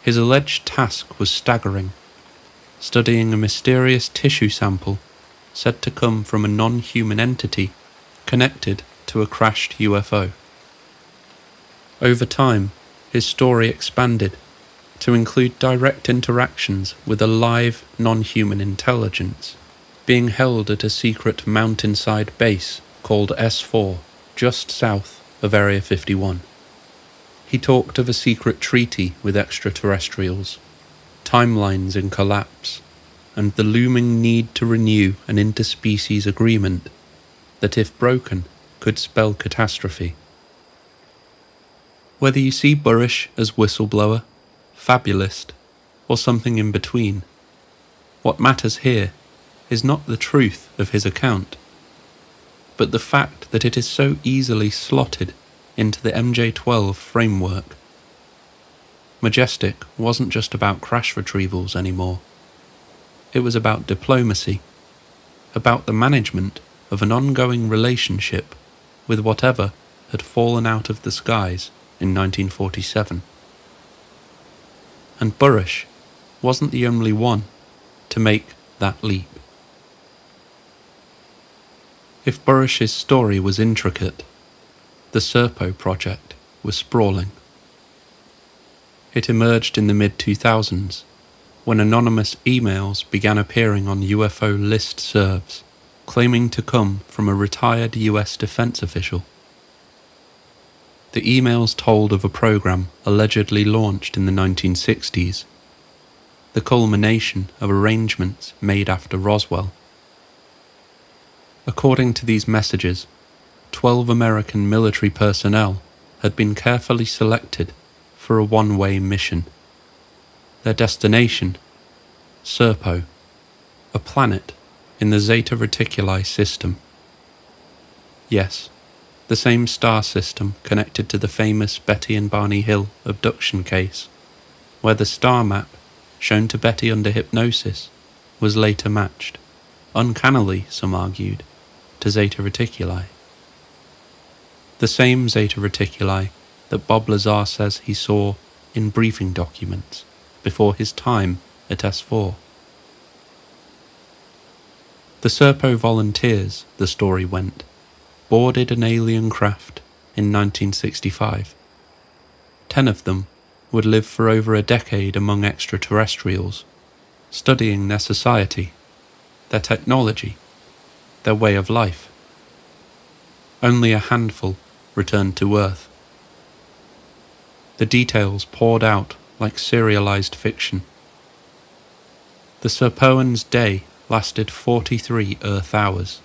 Speaker 1: His alleged task was staggering, studying a mysterious tissue sample said to come from a non-human entity connected to a crashed UFO. Over time, his story expanded to include direct interactions with a live, non-human intelligence being held at a secret mountainside base called S4, just south of Area 51. He talked of a secret treaty with extraterrestrials, timelines in collapse, and the looming need to renew an interspecies agreement that, if broken, could spell catastrophe. Whether you see Burisch as whistleblower, fabulist, or something in between, what matters here is not the truth of his account, but the fact that it is so easily slotted into the MJ12 framework. Majestic wasn't just about crash retrievals anymore. It was about diplomacy, about the management of an ongoing relationship with whatever had fallen out of the skies in 1947. And Burisch wasn't the only one to make that leap. If Burisch's story was intricate, the Serpo project was sprawling. It emerged in the mid-2000s, when anonymous emails began appearing on UFO listservs, claiming to come from a retired US defense official. The emails told of a program allegedly launched in the 1960s, the culmination of arrangements made after Roswell. According to these messages, 12 American military personnel had been carefully selected for a one-way mission. Their destination, Serpo, a planet in the Zeta Reticuli system. Yes, the same star system connected to the famous Betty and Barney Hill abduction case, where the star map shown to Betty under hypnosis was later matched, uncannily, some argued, to Zeta Reticuli. The same Zeta Reticuli that Bob Lazar says he saw in briefing documents before his time at S4. The Serpo volunteers, the story went, boarded an alien craft in 1965. 10 of them would live for over a decade among extraterrestrials, studying their society, their technology, their way of life. Only a handful returned to Earth. The details poured out like serialized fiction. The Serpoans' day lasted 43 Earth hours.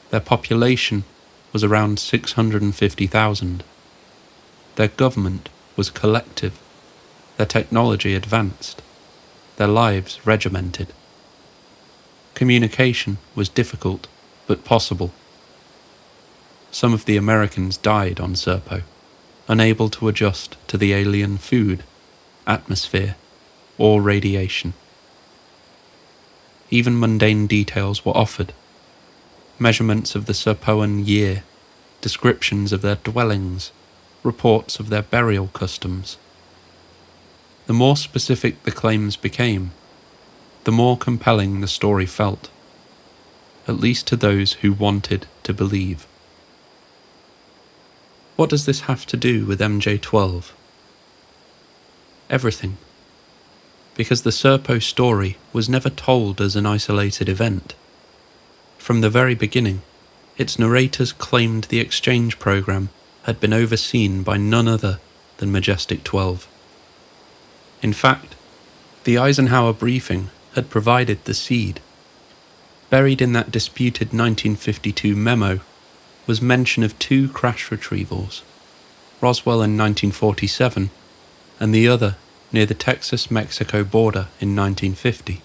Speaker 1: Their population was around 650,000. Their government was collective, their technology advanced, their lives regimented. Communication was difficult, but possible. Some of the Americans died on Serpo, unable to adjust to the alien food, atmosphere, or radiation. Even mundane details were offered. Measurements of the Serpoan year, descriptions of their dwellings, reports of their burial customs. The more specific the claims became, the more compelling the story felt, at least to those who wanted to believe. What does this have to do with MJ12? Everything. Because the Serpo story was never told as an isolated event. From the very beginning, its narrators claimed the exchange program had been overseen by none other than Majestic 12. In fact, the Eisenhower briefing had provided the seed. Buried in that disputed 1952 memo was mention of 2 crash retrievals, Roswell in 1947 and the other near the Texas-Mexico border in 1950.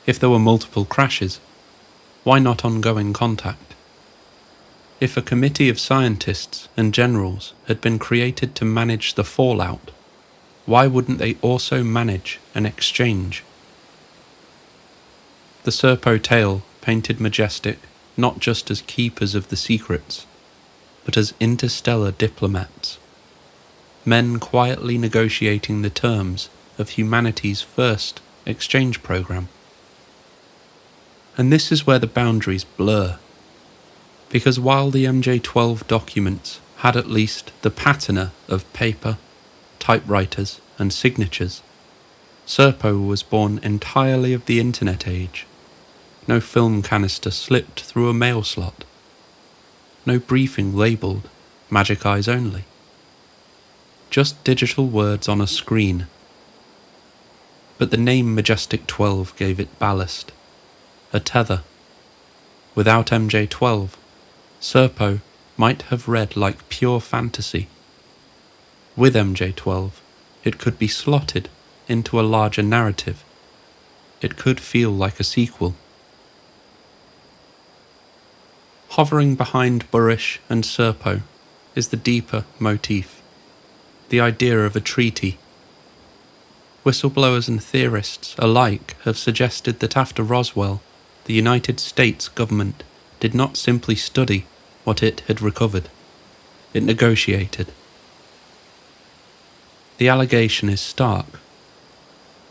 Speaker 1: If there were multiple crashes, why not ongoing contact? If a committee of scientists and generals had been created to manage the fallout, why wouldn't they also manage an exchange? The Serpo tale painted Majestic not just as keepers of the secrets, but as interstellar diplomats, men quietly negotiating the terms of humanity's first exchange program. And this is where the boundaries blur, because while the MJ12 documents had at least the patina of paper, typewriters and signatures, Serpo was born entirely of the internet age. No film canister slipped through a mail slot. No briefing labelled Magic Eyes Only. Just digital words on a screen. But the name Majestic 12 gave it ballast, a tether. Without MJ12, Serpo might have read like pure fantasy. With MJ12, it could be slotted into a larger narrative. It could feel like a sequel. Hovering behind Burisch and Serpo is the deeper motif, the idea of a treaty. Whistleblowers and theorists alike have suggested that after Roswell, the United States government did not simply study what it had recovered, it negotiated. The allegation is stark.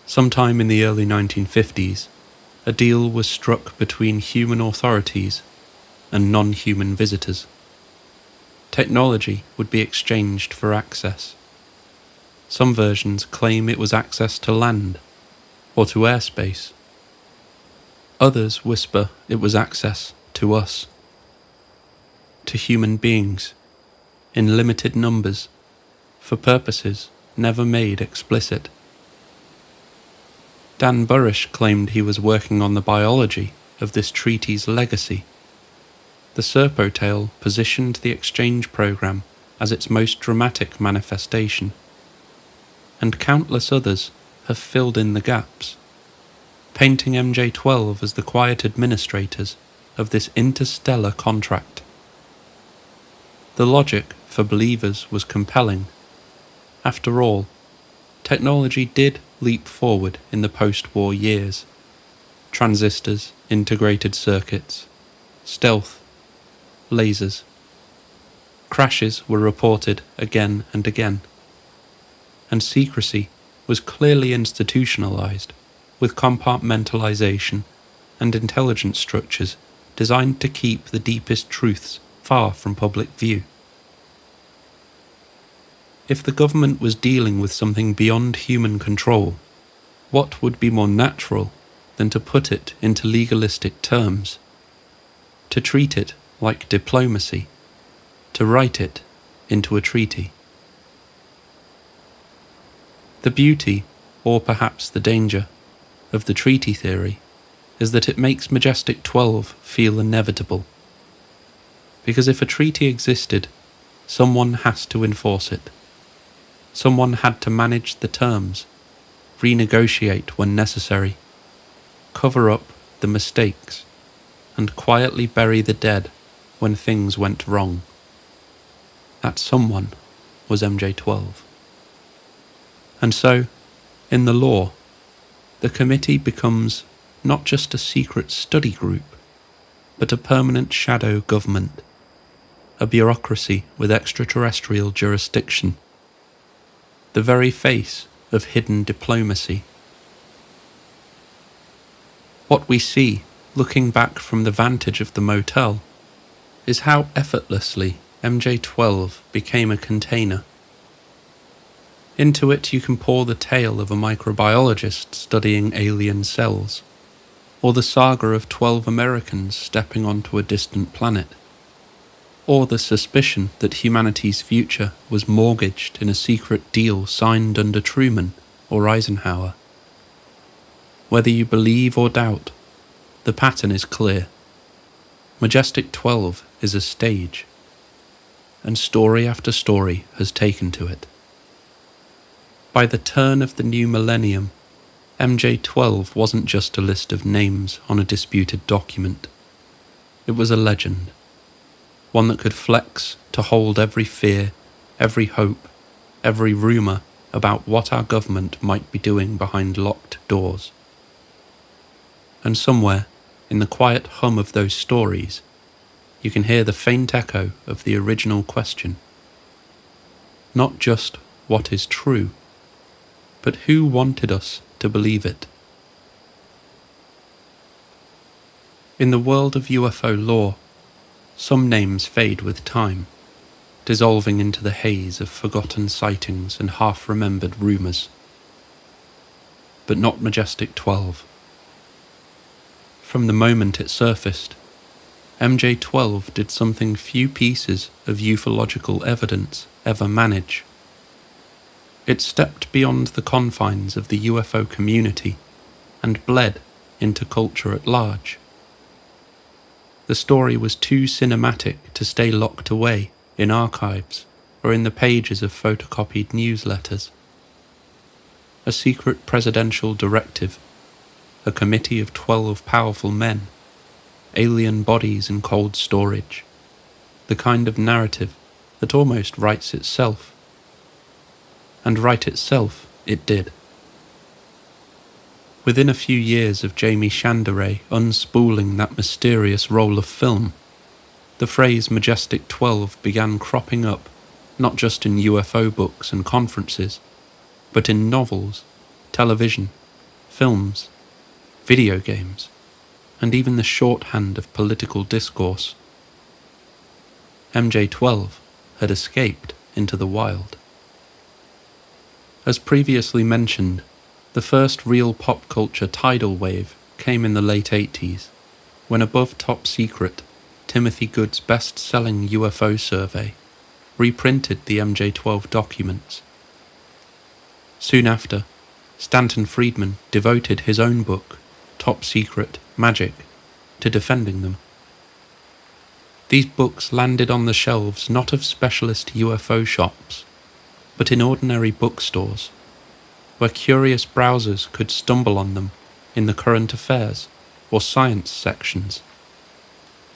Speaker 1: Sometime in the early 1950s, a deal was struck between human authorities and non-human visitors. Technology would be exchanged for access. Some versions claim it was access to land, or to airspace. Others whisper it was access to us, to human beings, in limited numbers, for purposes never made explicit. Dan Burisch claimed he was working on the biology of this treaty's legacy. The Serpo tale positioned the exchange program as its most dramatic manifestation, and countless others have filled in the gaps, painting MJ-12 as the quiet administrators of this interstellar contract. The logic for believers was compelling. After all, technology did leap forward in the post-war years. Transistors, integrated circuits, stealth, lasers. Crashes were reported again and again, and secrecy was clearly institutionalized, with compartmentalization and intelligence structures designed to keep the deepest truths far from public view. If the government was dealing with something beyond human control, what would be more natural than to put it into legalistic terms, to treat it like diplomacy, to write it into a treaty? The beauty, or perhaps the danger, of the treaty theory is that it makes Majestic 12 feel inevitable. Because if a treaty existed, someone has to enforce it. Someone had to manage the terms, renegotiate when necessary, cover up the mistakes, and quietly bury the dead when things went wrong. That someone was MJ-12. And so, in the law, the committee becomes not just a secret study group, but a permanent shadow government, a bureaucracy with extraterrestrial jurisdiction, the very face of hidden diplomacy. What we see, looking back from the vantage of the motel, is how effortlessly MJ-12 became a container. Into it you can pour the tale of a microbiologist studying alien cells, or the saga of 12 Americans stepping onto a distant planet, or the suspicion that humanity's future was mortgaged in a secret deal signed under Truman or Eisenhower. Whether you believe or doubt, the pattern is clear. Majestic 12 is a stage, and story after story has taken to it. By the turn of the new millennium, MJ-12 wasn't just a list of names on a disputed document. It was a legend, one that could flex to hold every fear, every hope, every rumour about what our government might be doing behind locked doors. And somewhere, in the quiet hum of those stories, you can hear the faint echo of the original question. Not just what is true, but who wanted us to believe it? In the world of UFO lore, some names fade with time, dissolving into the haze of forgotten sightings and half-remembered rumours. But not Majestic 12. From the moment it surfaced, MJ-12 did something few pieces of ufological evidence ever manage. It stepped beyond the confines of the UFO community and bled into culture at large. The story was too cinematic to stay locked away in archives or in the pages of photocopied newsletters. A secret presidential directive, a committee of 12 powerful men, alien bodies in cold storage, the kind of narrative that almost writes itself. And write itself it did. Within a few years of Jamie Chanderay unspooling that mysterious roll of film, the phrase Majestic 12 began cropping up not just in UFO books and conferences, but in novels, television, films, video games, and even the shorthand of political discourse. MJ-12 had escaped into the wild. As previously mentioned, the first real pop culture tidal wave came in the late 80s, when above Top Secret, Timothy Good's best-selling UFO survey reprinted the MJ-12 documents. Soon after, Stanton Friedman devoted his own book, Top Secret Magic, to defending them. These books landed on the shelves not of specialist UFO shops, but in ordinary bookstores, where curious browsers could stumble on them in the current affairs or science sections.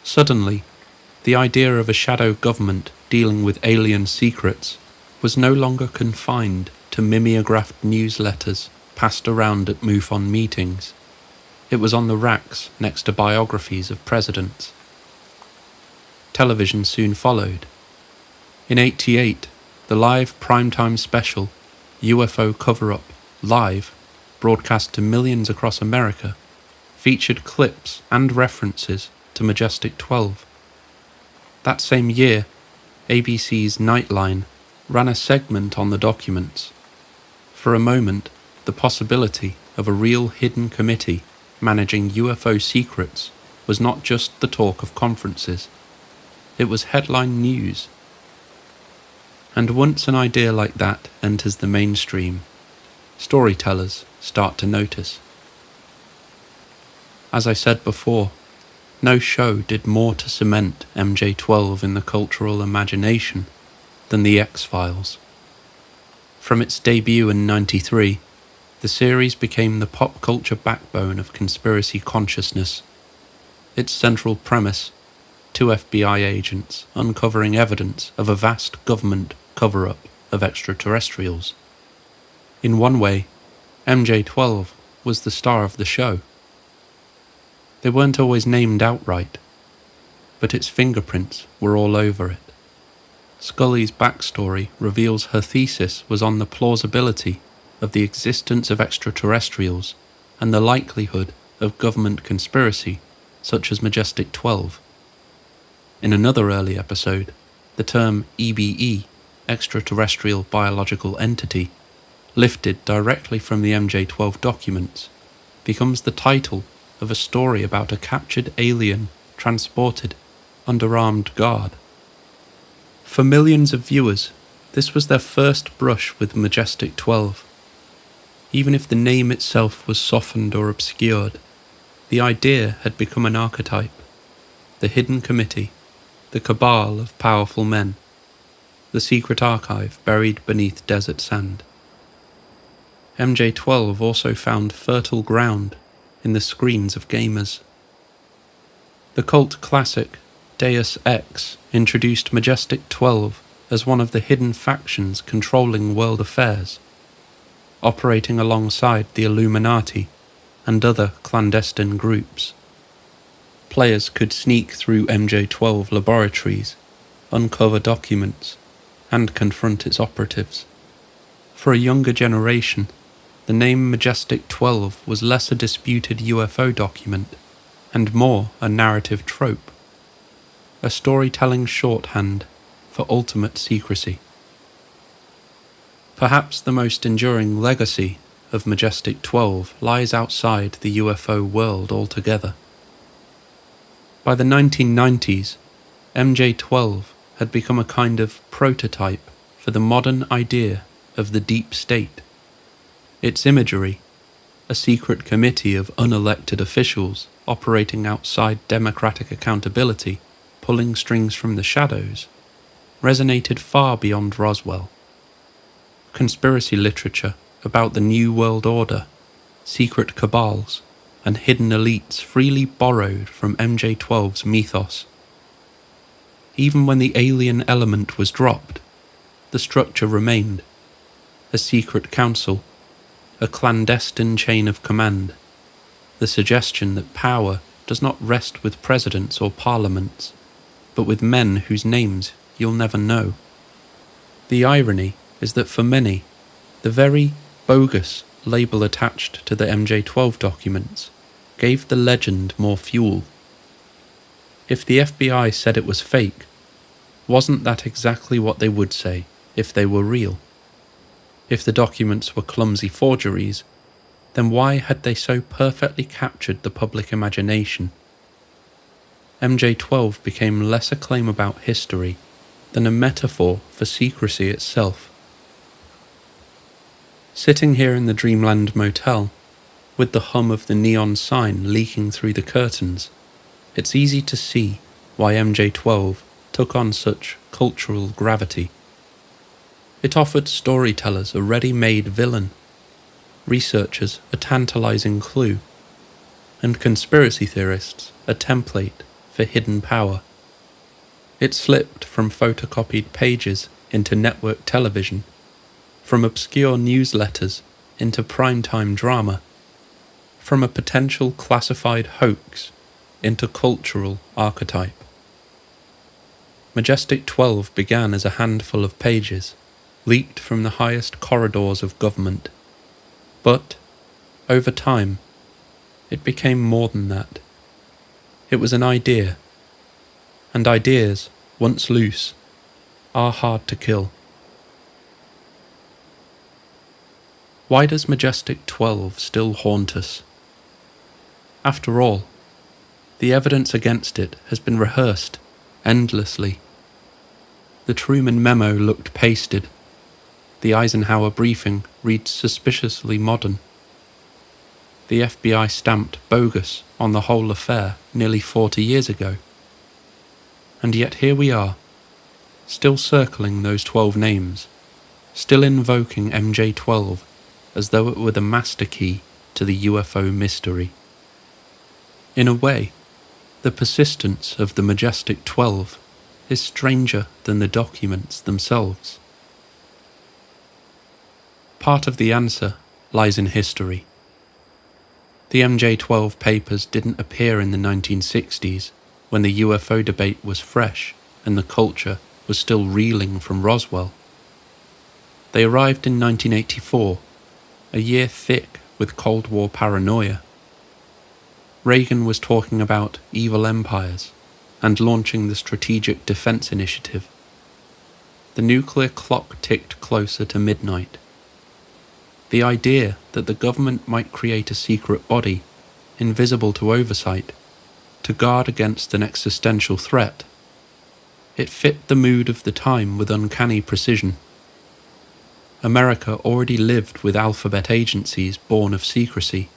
Speaker 1: Suddenly, the idea of a shadow government dealing with alien secrets was no longer confined to mimeographed newsletters passed around at MUFON meetings. It was on the racks next to biographies of presidents. Television soon followed. In '88, the live primetime special, UFO Cover-Up Live, broadcast to millions across America, featured clips and references to Majestic 12. That same year, ABC's Nightline ran a segment on the documents. For a moment, the possibility of a real hidden committee managing UFO secrets was not just the talk of conferences. It was headline news. And once an idea like that enters the mainstream, storytellers start to notice. As I said before, no show did more to cement MJ12 in the cultural imagination than The X-Files. From its debut in '93, the series became the pop culture backbone of conspiracy consciousness. Its central premise: two FBI agents uncovering evidence of a vast government cover-up of extraterrestrials. In one way, MJ12 was the star of the show. They weren't always named outright, but its fingerprints were all over it. Scully's backstory reveals her thesis was on the plausibility of the existence of extraterrestrials and the likelihood of government conspiracy, such as Majestic 12. In another early episode, the term EBE, extraterrestrial biological entity, lifted directly from the MJ12 documents, becomes the title of a story about a captured alien transported under armed guard. For millions of viewers, this was their first brush with Majestic 12. Even if the name itself was softened or obscured, the idea had become an archetype: the hidden committee, the cabal of powerful men, the secret archive buried beneath desert sand. MJ12 also found fertile ground in the screens of gamers. The cult classic Deus Ex introduced Majestic 12 as one of the hidden factions controlling world affairs, operating alongside the Illuminati and other clandestine groups. Players could sneak through MJ12 laboratories, uncover documents, and confront its operatives. For a younger generation, the name Majestic 12 was less a disputed UFO document and more a narrative trope, a storytelling shorthand for ultimate secrecy. Perhaps the most enduring legacy of Majestic 12 lies outside the UFO world altogether. By the 1990s, MJ12 had become a kind of prototype for the modern idea of the deep state. Its imagery, a secret committee of unelected officials operating outside democratic accountability, pulling strings from the shadows, resonated far beyond Roswell. Conspiracy literature about the New World Order, secret cabals, and hidden elites freely borrowed from MJ12's mythos. Even when the alien element was dropped, the structure remained: a secret council, a clandestine chain of command, the suggestion that power does not rest with presidents or parliaments, but with men whose names you'll never know. The irony is that for many, the very bogus label attached to the MJ12 documents gave the legend more fuel. If the FBI said it was fake, wasn't that exactly what they would say if they were real? If the documents were clumsy forgeries, then why had they so perfectly captured the public imagination? MJ12 became less a claim about history than a metaphor for secrecy itself. Sitting here in the Dreamland Motel, with the hum of the neon sign leaking through the curtains, it's easy to see why MJ12 took on such cultural gravity. It offered storytellers a ready-made villain, researchers a tantalizing clue, and conspiracy theorists a template for hidden power. It slipped from photocopied pages into network television, from obscure newsletters into primetime drama, from a potential classified hoax into cultural archetype. Majestic 12 began as a handful of pages, leaked from the highest corridors of government. But, over time, it became more than that. It was an idea, and ideas, once loose, are hard to kill. Why does Majestic 12 still haunt us? After all, the evidence against it has been rehearsed endlessly. The Truman Memo looked pasted. The Eisenhower briefing reads suspiciously modern. The FBI stamped bogus on the whole affair nearly 40 years ago. And yet here we are, still circling those 12 names, still invoking MJ12 as though it were the master key to the UFO mystery. In a way, the persistence of the Majestic 12 is stranger than the documents themselves. Part of the answer lies in history. The MJ12 papers didn't appear in the 1960s, when the UFO debate was fresh and the culture was still reeling from Roswell. They arrived in 1984, a year thick with Cold War paranoia. Reagan was talking about evil empires and launching the Strategic Defense Initiative. The nuclear clock ticked closer to midnight. The idea that the government might create a secret body, invisible to oversight, to guard against an existential threat, it fit the mood of the time with uncanny precision. America already lived with alphabet agencies born of secrecy.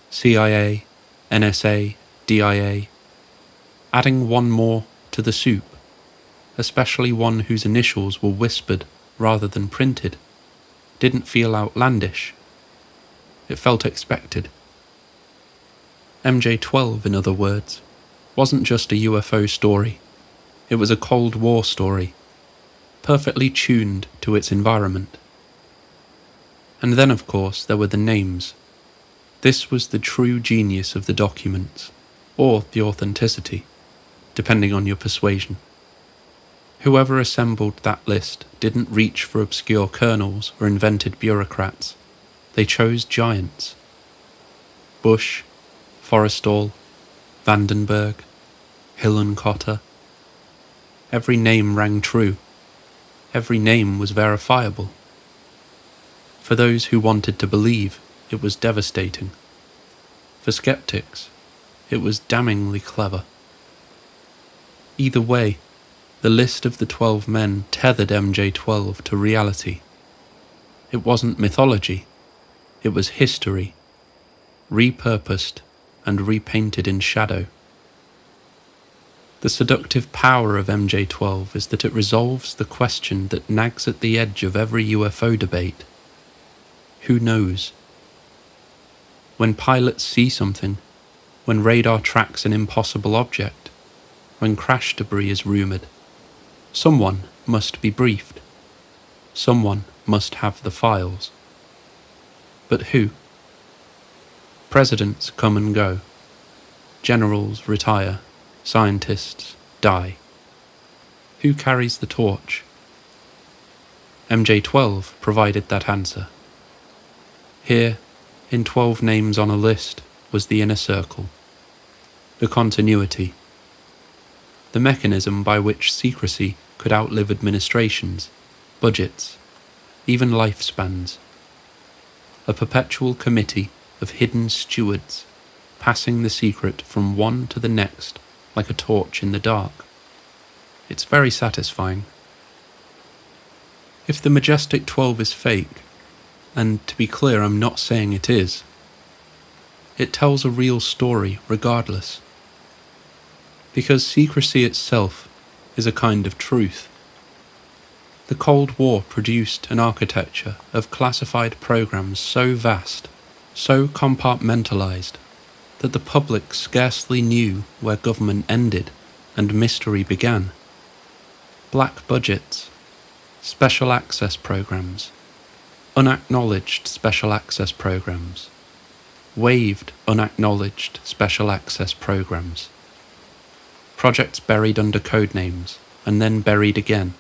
Speaker 1: CIA, NSA, DIA. Adding one more to the soup, especially one whose initials were whispered rather than printed, didn't feel outlandish. It felt expected. MJ12, in other words, wasn't just a UFO story. It was a Cold War story, perfectly tuned to its environment. And then, of course, there were the names. This was the true genius of the documents, or the authenticity, depending on your persuasion. Whoever assembled that list didn't reach for obscure colonels or invented bureaucrats. They chose giants. Bush, Forrestal, Vandenberg, Hillenkotter. Every name rang true. Every name was verifiable. For those who wanted to believe, it was devastating. For skeptics, it was damningly clever. Either way, the list of the 12 men tethered MJ12 to reality. It wasn't mythology, it was history, repurposed and repainted in shadow. The seductive power of MJ12 is that it resolves the question that nags at the edge of every UFO debate. Who knows? When pilots see something, when radar tracks an impossible object, when crash debris is rumoured, someone must be briefed. Someone must have the files. But who? Presidents come and go. Generals retire. Scientists die. Who carries the torch? MJ12 provided that answer. Here, in 12 names on a list, was the inner circle, the continuity, the mechanism by which secrecy could outlive administrations, budgets, even lifespans, a perpetual committee of hidden stewards, passing the secret from one to the next like a torch in the dark. It's very satisfying. If the Majestic 12 is fake, and to be clear, I'm not saying it is, it tells a real story regardless. Because secrecy itself is a kind of truth. The Cold War produced an architecture of classified programs so vast, so compartmentalized, that the public scarcely knew where government ended and mystery began. Black budgets, special access programs, unacknowledged special access programs, waived unacknowledged special access programs, projects buried under code names and then buried again.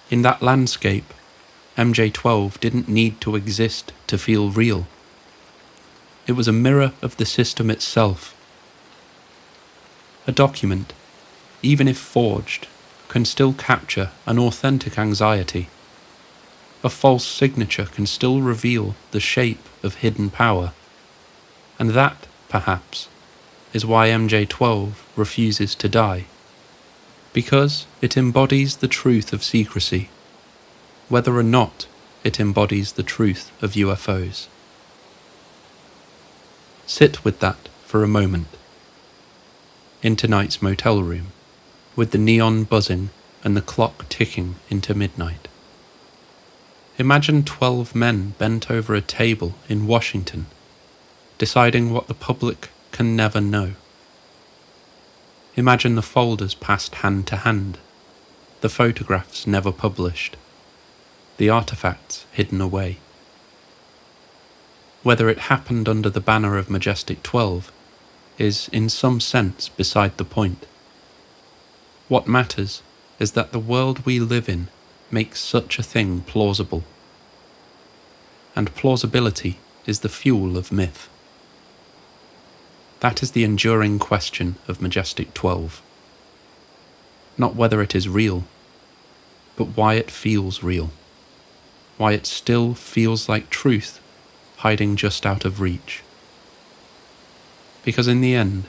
Speaker 1: In that landscape, MJ12 didn't need to exist to feel real. It was a mirror of the system itself. A document, even if forged, can still capture an authentic anxiety. A false signature can still reveal the shape of hidden power. And that, perhaps, is why MJ12 refuses to die. Because it embodies the truth of secrecy, whether or not it embodies the truth of UFOs. Sit with that for a moment. In tonight's motel room, with the neon buzzing and the clock ticking into midnight. Imagine 12 men bent over a table in Washington, deciding what the public can never know. Imagine the folders passed hand to hand, the photographs never published, the artifacts hidden away. Whether it happened under the banner of Majestic 12 is in some sense beside the point. What matters is that the world we live in makes such a thing plausible. And plausibility is the fuel of myth. That is the enduring question of Majestic 12. Not whether it is real, but why it feels real. Why it still feels like truth hiding just out of reach. Because in the end,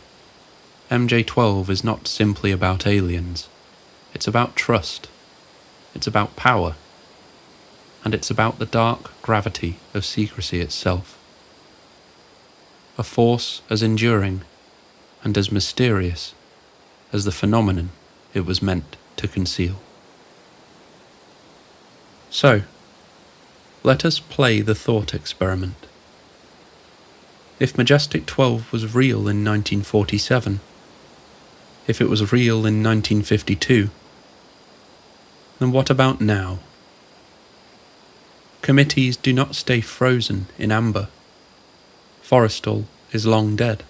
Speaker 1: MJ12 is not simply about aliens. It's about trust. It's about power. And it's about the dark gravity of secrecy itself. A force as enduring and as mysterious as the phenomenon it was meant to conceal. So, let us play the thought experiment. If Majestic 12 was real in 1947, if it was real in 1952, then what about now? Committees do not stay frozen in amber. Forrestal is long dead.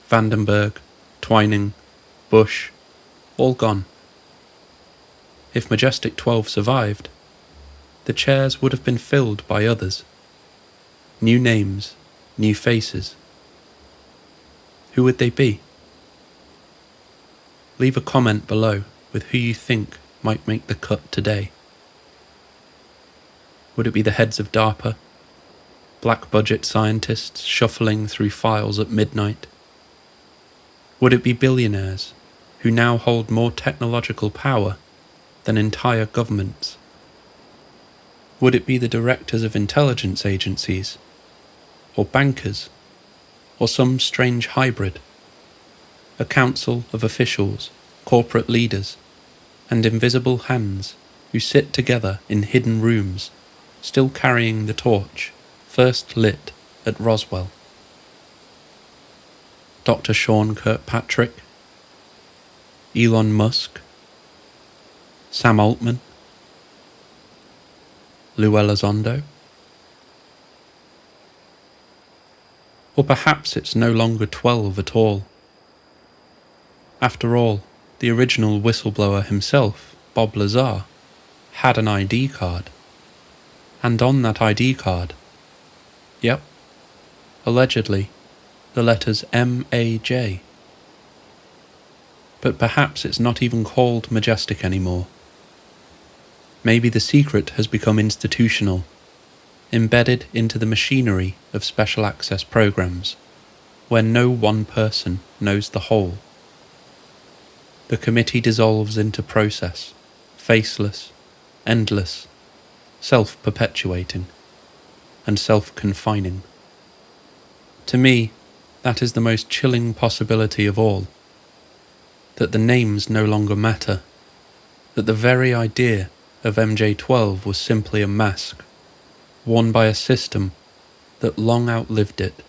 Speaker 1: Vandenberg, Twining, Bush, all gone. If Majestic 12 survived, the chairs would have been filled by others. New names, new faces. Who would they be? Leave a comment below with who you think might make the cut today. Would it be the heads of DARPA? Black budget scientists shuffling through files at midnight? Would it be billionaires who now hold more technological power than entire governments? Would it be the directors of intelligence agencies, or bankers, or some strange hybrid? A council of officials, corporate leaders, and invisible hands who sit together in hidden rooms, still carrying the torch first lit at Roswell. Dr. Sean Kirkpatrick, Elon Musk, Sam Altman, Lou Elizondo? Or perhaps it's no longer 12 at all. After all, the original whistleblower himself, Bob Lazar, had an ID card. And on that ID card, yep, allegedly, the letters MAJ. But perhaps it's not even called Majestic anymore. Maybe the secret has become institutional, embedded into the machinery of special access programs, where no one person knows the whole. The committee dissolves into process, faceless, endless, self-perpetuating, and self-confining. To me, That is the most chilling possibility of all. That the names no longer matter. That the very idea of MJ12 was simply a mask, worn by a system that long outlived it,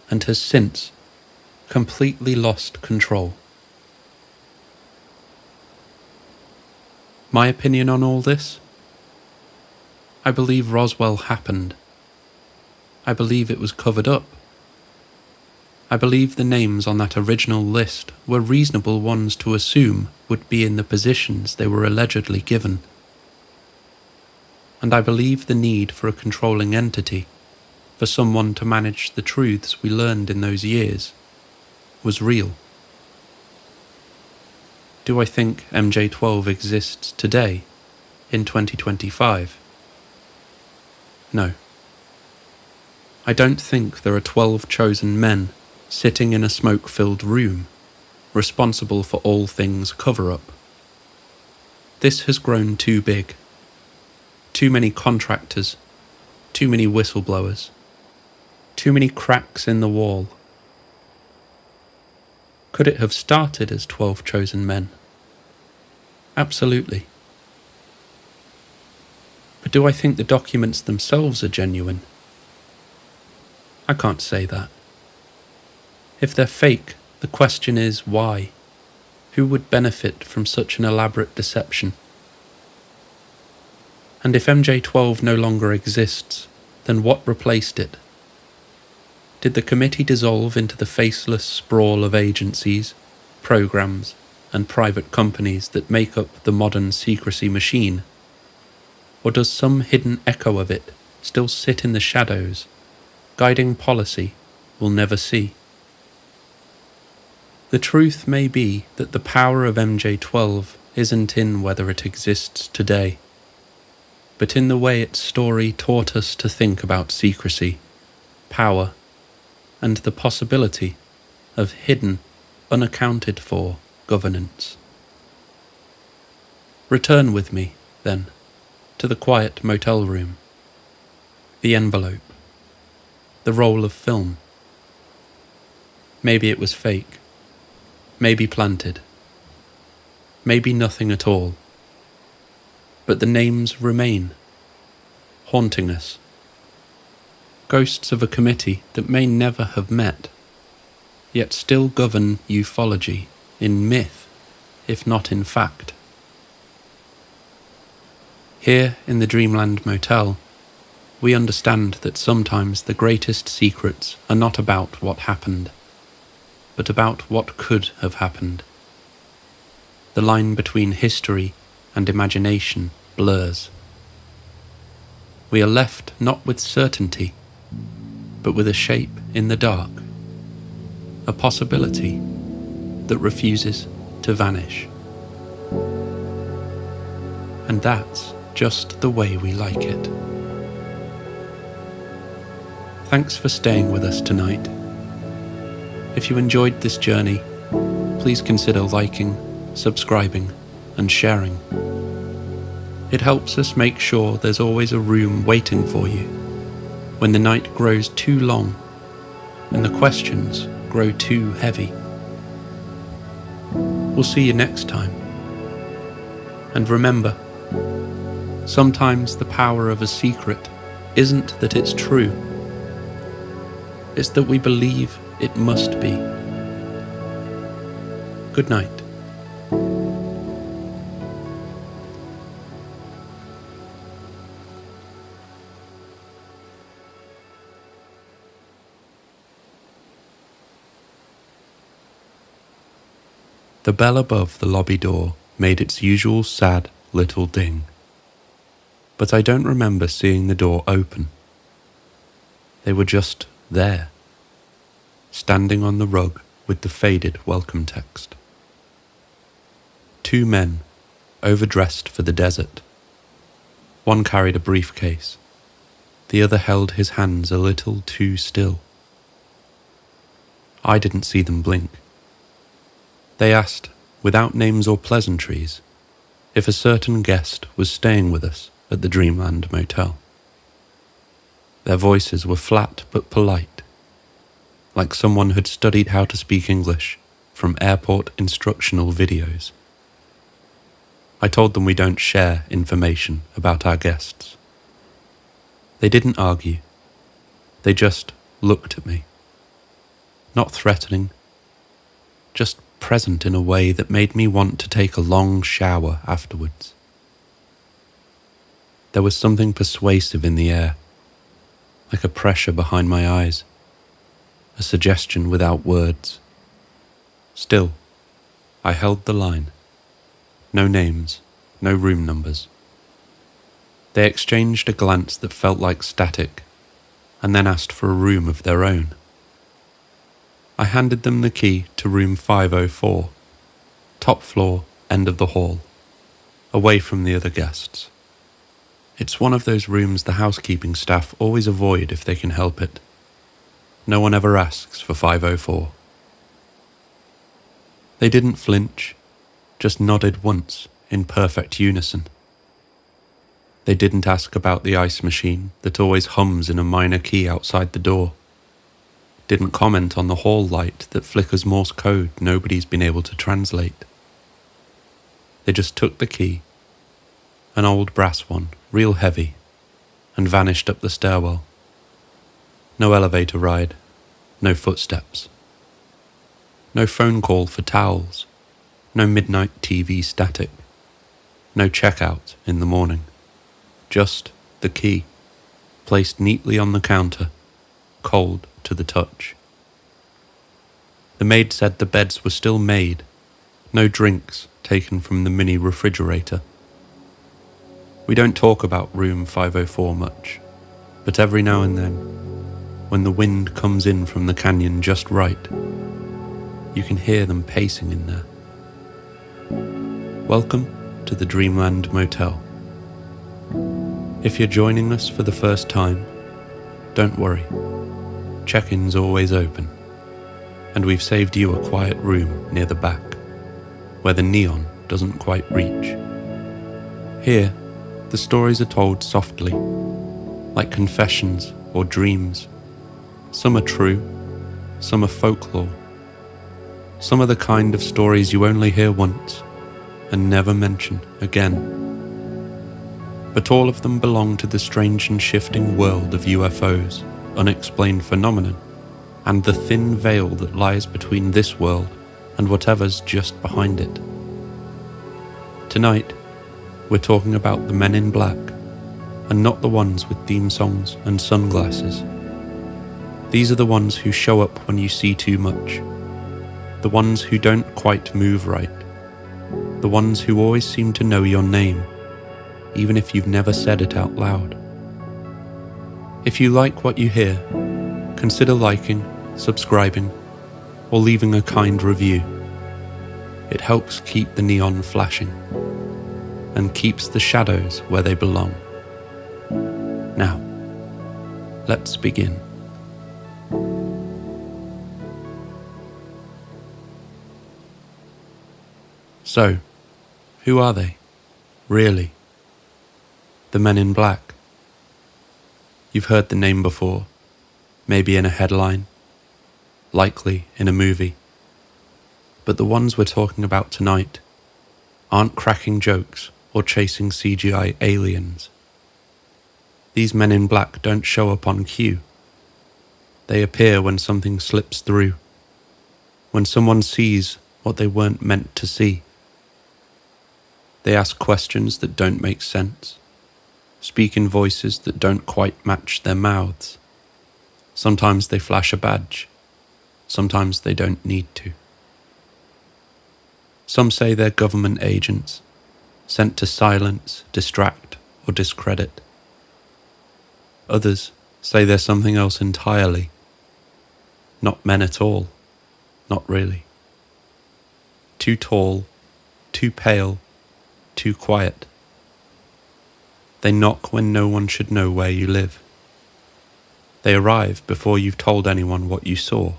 Speaker 1: and has since completely lost control. My opinion on all this? I believe Roswell happened. I believe it was covered up. I believe the names on that original list were reasonable ones to assume would be in the positions they were allegedly given. And I believe the need for a controlling entity, for someone to manage the truths we learned in those years, was real. Do I think MJ12 exists today, in 2025? No. I don't think there are 12 chosen men sitting in a smoke-filled room, responsible for all things cover-up. This has grown too big. Too many contractors, too many whistleblowers, too many cracks in the wall. Could it have started as 12 chosen men? Absolutely. But do I think the documents themselves are genuine? I can't say that. If they're fake, the question is why? Who would benefit from such an elaborate deception? And if MJ12 no longer exists, then what replaced it? Did the committee dissolve into the faceless sprawl of agencies, programs, and private companies that make up the modern secrecy machine? Or does some hidden echo of it still sit in the shadows, guiding policy we'll never see? The truth may be that the power of MJ12 isn't in whether it exists today, but in the way its story taught us to think about secrecy, power, and the possibility of hidden, unaccounted for governance. Return with me, then, to the quiet motel room, the envelope, the roll of film. Maybe it was fake, maybe planted, maybe nothing at all, but the names remain, haunting us. Ghosts of a committee that may never have met, yet still govern ufology in myth, if not in fact. Here in the Dreamland Motel, we understand that sometimes the greatest secrets are not about what happened, but about what could have happened. The line between history and imagination blurs. We are left not with certainty, but with a shape in the dark, a possibility that refuses to vanish. And that's just the way we like it. Thanks for staying with us tonight. If you enjoyed this journey, please consider liking, subscribing, and sharing. It helps us make sure there's always a room waiting for you when the night grows too long and the questions grow too heavy. We'll see you next time. And remember, sometimes the power of a secret isn't that it's true. It's that we believe it must be. Good night. The bell above the lobby door made its usual sad little ding, but I don't remember seeing the door open. They were just there, standing on the rug with the faded welcome text. Two men, overdressed for the desert. One carried a briefcase, the other held his hands a little too still. I didn't see them blink. They asked, without names or pleasantries, if a certain guest was staying with us at the Dreamland Motel. Their voices were flat but polite, like someone had studied how to speak English from airport instructional videos. I told them we don't share information about our guests. They didn't argue. They just looked at me. Not threatening, just present in a way that made me want to take a long shower afterwards. There was something persuasive in the air, like a pressure behind my eyes, a suggestion without words. Still, I held the line. No names, no room numbers. They exchanged a glance that felt like static, and then asked for a room of their own. I handed them the key to room 504, top floor, end of the hall, away from the other guests. It's one of those rooms the housekeeping staff always avoid if they can help it. No one ever asks for 504. They didn't flinch, just nodded once in perfect unison. They didn't ask about the ice machine that always hums in a minor key outside the door. Didn't comment on the hall light that flickers Morse code nobody's been able to translate. They just took the key, an old brass one, real heavy, and vanished up the stairwell. No elevator ride, no footsteps. No phone call for towels, no midnight TV static, no checkout in the morning. Just the key, placed neatly on the counter, cold to the touch. The maid said the beds were still made, no drinks taken from the mini refrigerator. We don't talk about room 504 much, but every now and then, when the wind comes in from the canyon just right, you can hear them pacing in there. Welcome to the Dreamland Motel. If you're joining us for the first time, don't worry. Check-in's always open, and we've saved you a quiet room near the back, where the neon doesn't quite reach. Here, the stories are told softly, like confessions or dreams. Some are true, some are folklore. Some are the kind of stories you only hear once and never mention again. But all of them belong to the strange and shifting world of UFOs, unexplained phenomenon, and the thin veil that lies between this world and whatever's just behind it. Tonight, we're talking about the men in black, and not the ones with theme songs and sunglasses. These are the ones who show up when you see too much, the ones who don't quite move right, the ones who always seem to know your name, even if you've never said it out loud. If you like what you hear, consider liking, subscribing, or leaving a kind review. It helps keep the neon flashing and keeps the shadows where they belong. Now, let's begin. So, who are they, really? The men in black. You've heard the name before, maybe in a headline, likely in a movie. But the ones we're talking about tonight aren't cracking jokes or chasing CGI aliens. These men in black don't show up on cue. They appear when something slips through, when someone sees what they weren't meant to see. They ask questions that don't make sense, speak in voices that don't quite match their mouths. Sometimes they flash a badge, sometimes they don't need to. Some say they're government agents, sent to silence, distract, or discredit. Others say they're something else entirely. Not men at all, not really. Too tall, too pale, too quiet. They knock when no one should know where you live. They arrive before you've told anyone what you saw.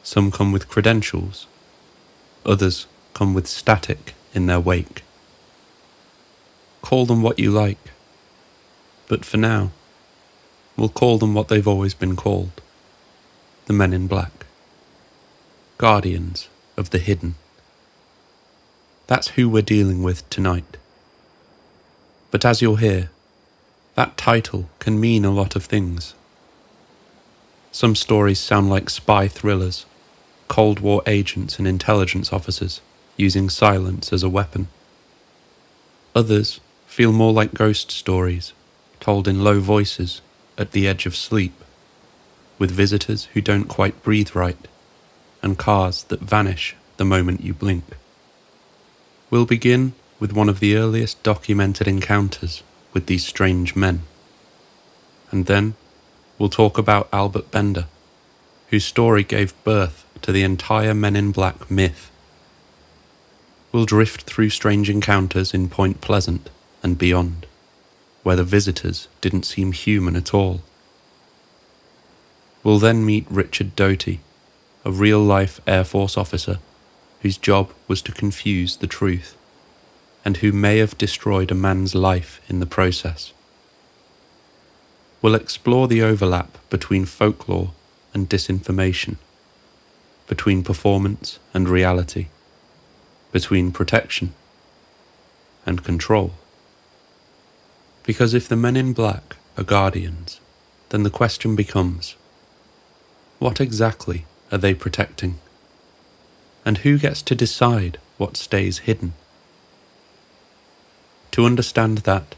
Speaker 1: Some come with credentials, others come with static in their wake. Call them what you like, but for now, we'll call them what they've always been called: the men in black. Guardians of the hidden. That's who we're dealing with tonight. But as you'll hear, that title can mean a lot of things. Some stories sound like spy thrillers, Cold War agents and intelligence officers using silence as a weapon. Others feel more like ghost stories, told in low voices at the edge of sleep, with visitors who don't quite breathe right, and cars that vanish the moment you blink. We'll begin with one of the earliest documented encounters with these strange men. And then we'll talk about Albert Bender, whose story gave birth to the entire Men in Black myth. We'll drift through strange encounters in Point Pleasant and beyond, where the visitors didn't seem human at all. We'll then meet Richard Doty, a real-life Air Force officer whose job was to confuse the truth, and who may have destroyed a man's life in the process. We'll explore the overlap between folklore and disinformation, between performance and reality, between protection and control. Because if the men in black are guardians, then the question becomes, what exactly are they protecting? And who gets to decide what stays hidden? To understand that,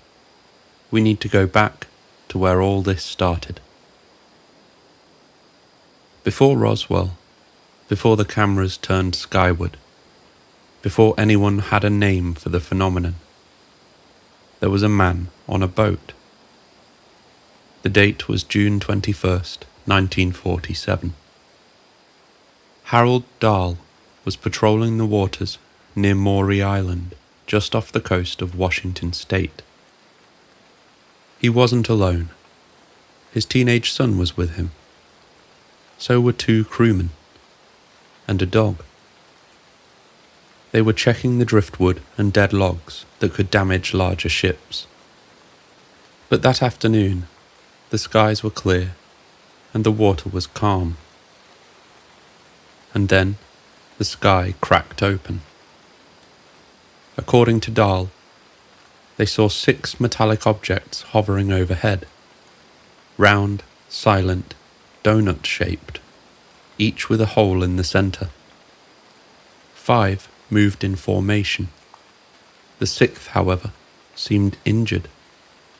Speaker 1: we need to go back to where all this started. Before Roswell, before the cameras turned skyward, before anyone had a name for the phenomenon, there was a man on a boat. The date was June 21st, 1947. Harold Dahl was patrolling the waters near Maury Island, just off the coast of Washington State. He wasn't alone. His teenage son was with him. So were 2 crewmen and a dog. They were checking the driftwood and dead logs that could damage larger ships. But that afternoon, the skies were clear and the water was calm. And then the sky cracked open. According to Dahl, they saw 6 metallic objects hovering overhead, round, silent, donut-shaped, each with a hole in the centre. 5 moved in formation. The 6th, however, seemed injured,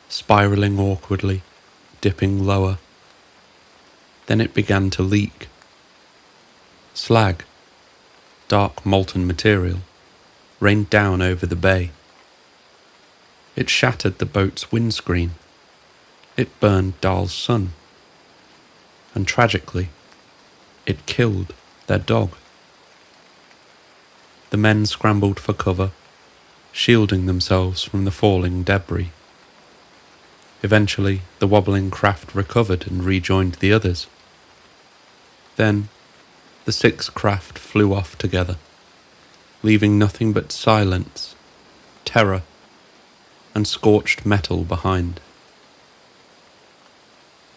Speaker 1: spiralling awkwardly, dipping lower. Then it began to leak. Slag, dark molten material, rained down over the bay. It shattered the boat's windscreen. It burned Dahl's son. And tragically, it killed their dog. The men scrambled for cover, shielding themselves from the falling debris. Eventually, the wobbling craft recovered and rejoined the others. Then, the 6 craft flew off together, leaving nothing but silence, terror, and scorched metal behind.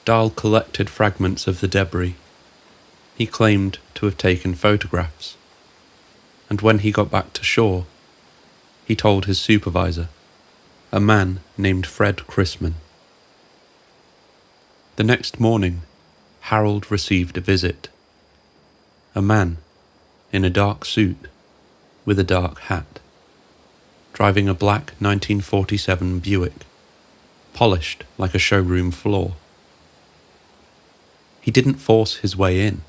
Speaker 1: Dahl collected fragments of the debris. He claimed to have taken photographs, and when he got back to shore, he told his supervisor, a man named Fred Chrisman. The next morning, Harold received a visit. A man in a dark suit with a dark hat, driving a black 1947 Buick, polished like a showroom floor. He didn't force his way in.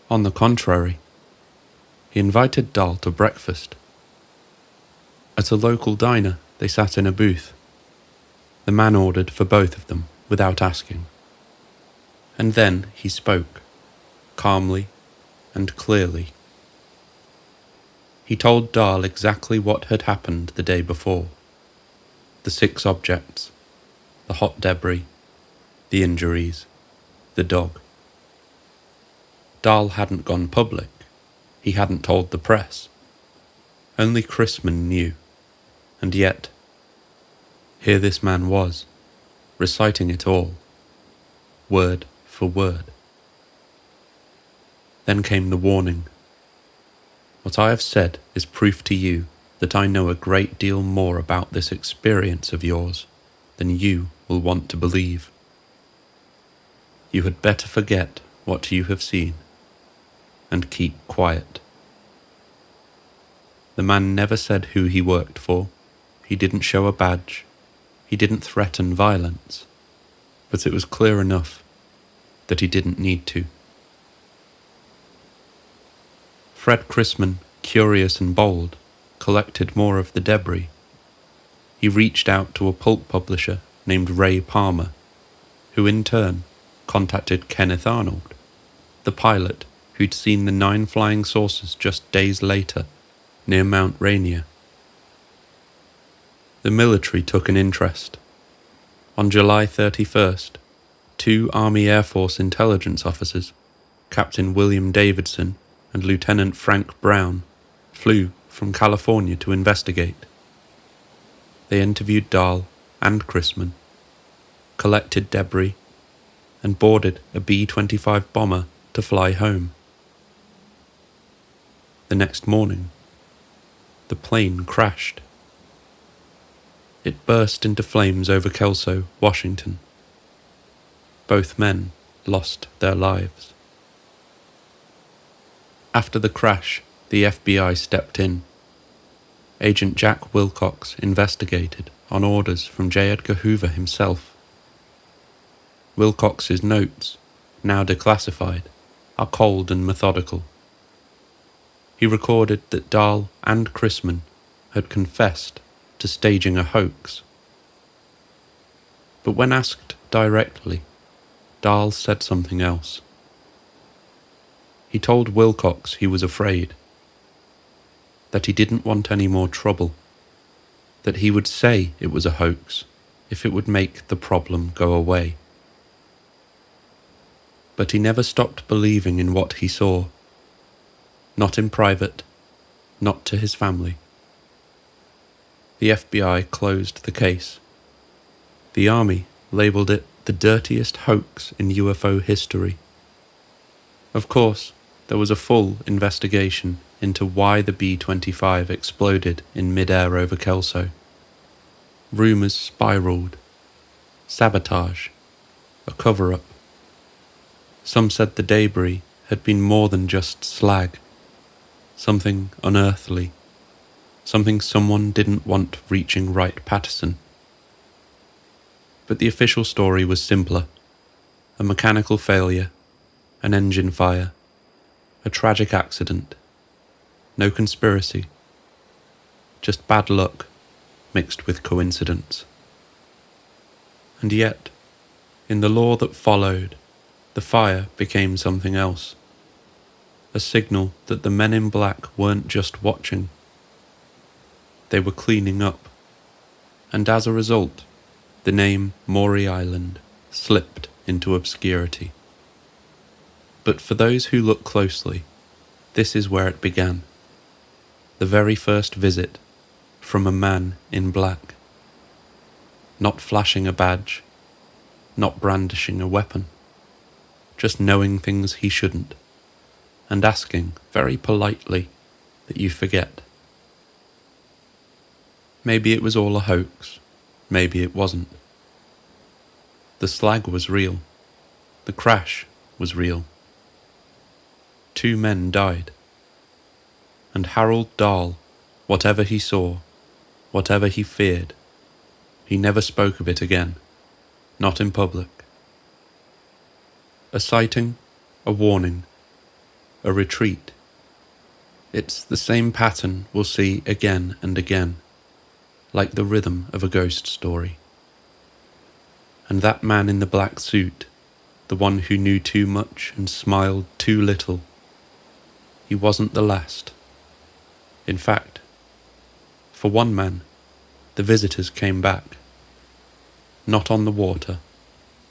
Speaker 1: On the contrary, he invited Dahl to breakfast. At a local diner, they sat in a booth. The man ordered for both of them without asking. And then he spoke, calmly and clearly. He told Dahl exactly what had happened the day before. The 6 objects, the hot debris, the injuries, the dog. Dahl hadn't gone public. He hadn't told the press. Only Chrisman knew. And yet, here this man was, reciting it all, word for word. Then came the warning. What I have said is proof to you that I know a great deal more about this experience of yours than you will want to believe. You had better forget what you have seen and keep quiet. The man never said who he worked for. He didn't show a badge. He didn't threaten violence. But it was clear enough that he didn't need to. Fred Chrisman, curious and bold, collected more of the debris. He reached out to a pulp publisher named Ray Palmer, who in turn contacted Kenneth Arnold, the pilot who'd seen the 9 flying saucers just days later near Mount Rainier. The military took an interest. On July 31st, 2 Army Air Force intelligence officers, Captain William Davidson and Lieutenant Frank Brown, flew from California to investigate. They interviewed Dahl and Chrisman, collected debris, and boarded a B-25 bomber to fly home. The next morning, the plane crashed. It burst into flames over Kelso, Washington. Both men lost their lives. After the crash, the FBI stepped in. Agent Jack Wilcox investigated on orders from J. Edgar Hoover himself. Wilcox's notes, now declassified, are cold and methodical. He recorded that Dahl and Chrisman had confessed to staging a hoax. But when asked directly, Dahl said something else. He told Wilcox he was afraid, that he didn't want any more trouble, that he would say it was a hoax if it would make the problem go away. But he never stopped believing in what he saw, not in private, not to his family. The FBI closed the case. The Army labelled it the dirtiest hoax in UFO history. Of course, there was a full investigation into why the B-25 exploded in mid-air over Kelso. Rumours spiralled. Sabotage. A cover-up. Some said the debris had been more than just slag. Something unearthly. Something someone didn't want reaching Wright-Patterson. But the official story was simpler. A mechanical failure, an engine fire, a tragic accident. No conspiracy. Just bad luck mixed with coincidence. And yet, in the law that followed, the fire became something else. A signal that the men in black weren't just watching. They were cleaning up. And as a result, the name Maury Island slipped into obscurity. But for those who look closely, this is where it began. The very first visit from a man in black. Not flashing a badge, not brandishing a weapon, just knowing things he shouldn't, and asking very politely that you forget. Maybe it was all a hoax, maybe it wasn't. The slag was real. The crash was real. 2 men died. And Harold Dahl, whatever he saw, whatever he feared, he never spoke of it again, not in public. A sighting, a warning, a retreat. It's the same pattern we'll see again and again, like the rhythm of a ghost story. And that man in the black suit, the one who knew too much and smiled too little, he wasn't the last. In fact, for one man, the visitors came back. Not on the water,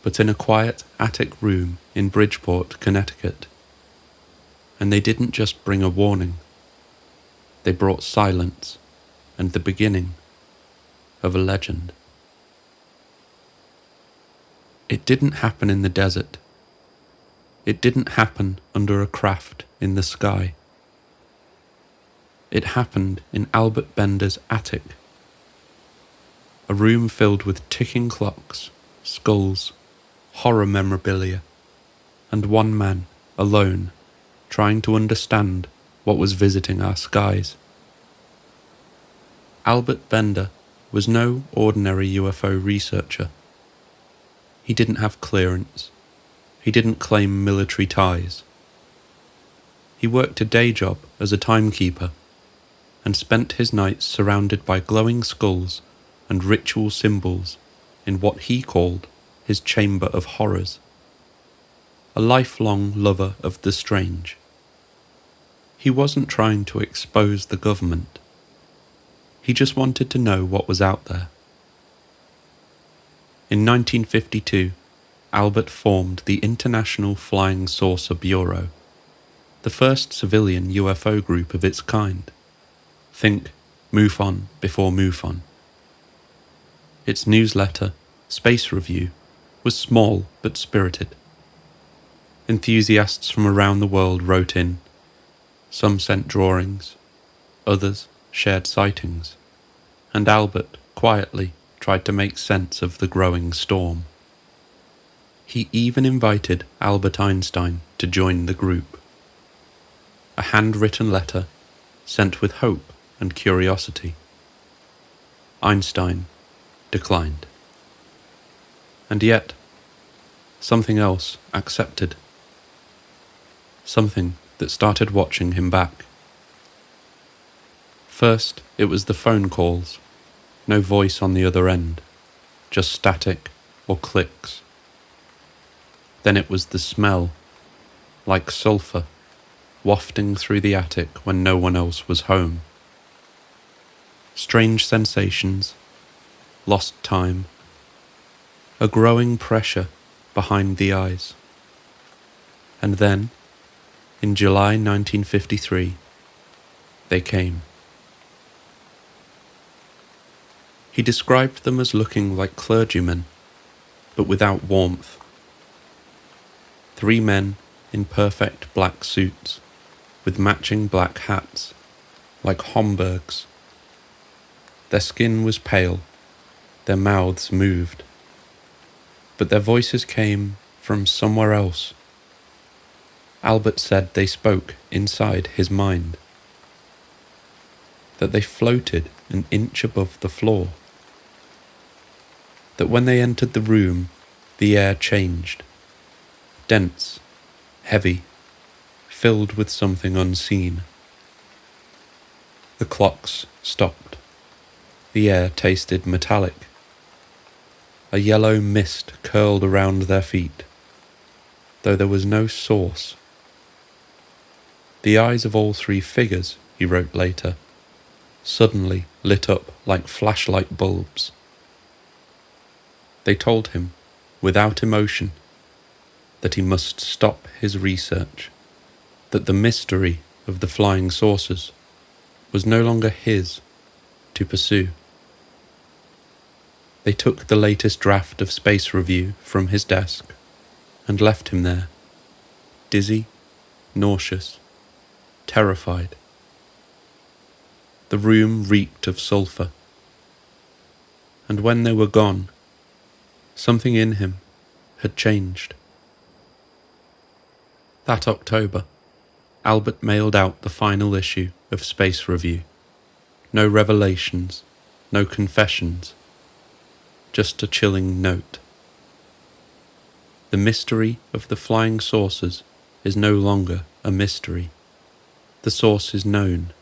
Speaker 1: but in a quiet attic room in Bridgeport, Connecticut. And they didn't just bring a warning. They brought silence and the beginning of a legend. It didn't happen in the desert. It didn't happen under a craft in the sky. It happened in Albert Bender's attic. A room filled with ticking clocks, skulls, horror memorabilia, and one man, alone, trying to understand what was visiting our skies. Albert Bender was no ordinary UFO researcher. He didn't have clearance. He didn't claim military ties. He worked a day job as a timekeeper and spent his nights surrounded by glowing skulls and ritual symbols in what he called his chamber of horrors. A lifelong lover of the strange. He wasn't trying to expose the government. He just wanted to know what was out there. In 1952, Albert formed the International Flying Saucer Bureau, the first civilian UFO group of its kind. Think MUFON before MUFON. Its newsletter, Space Review, was small but spirited. Enthusiasts from around the world wrote in. Some sent drawings, others shared sightings, and Albert quietly tried to make sense of the growing storm. He even invited Albert Einstein to join the group. A handwritten letter sent with hope and curiosity. Einstein declined. And yet, something else accepted. Something that started watching him back. First, it was the phone calls. No voice on the other end, just static or clicks. Then it was the smell, like sulphur, wafting through the attic when no one else was home. Strange sensations, lost time, a growing pressure behind the eyes. And then, in July 1953, they came. He described them as looking like clergymen, but without warmth. 3 men in perfect black suits, with matching black hats, like Homburgs. Their skin was pale, their mouths moved, but their voices came from somewhere else. Albert said they spoke inside his mind, that they floated an inch above the floor, that when they entered the room, the air changed, dense, heavy, filled with something unseen. The clocks stopped. The air tasted metallic. A yellow mist curled around their feet, though there was no source. The eyes of all 3 figures, he wrote later, suddenly lit up like flashlight bulbs. They told him, without emotion, that he must stop his research, that the mystery of the flying saucers was no longer his to pursue. They took the latest draft of Space Review from his desk and left him there, dizzy, nauseous, terrified. The room reeked of sulphur, and when they were gone, something in him had changed. That October, Albert mailed out the final issue of Space Review. No revelations, no confessions, just a chilling note. The mystery of the flying saucers is no longer a mystery. The source is known,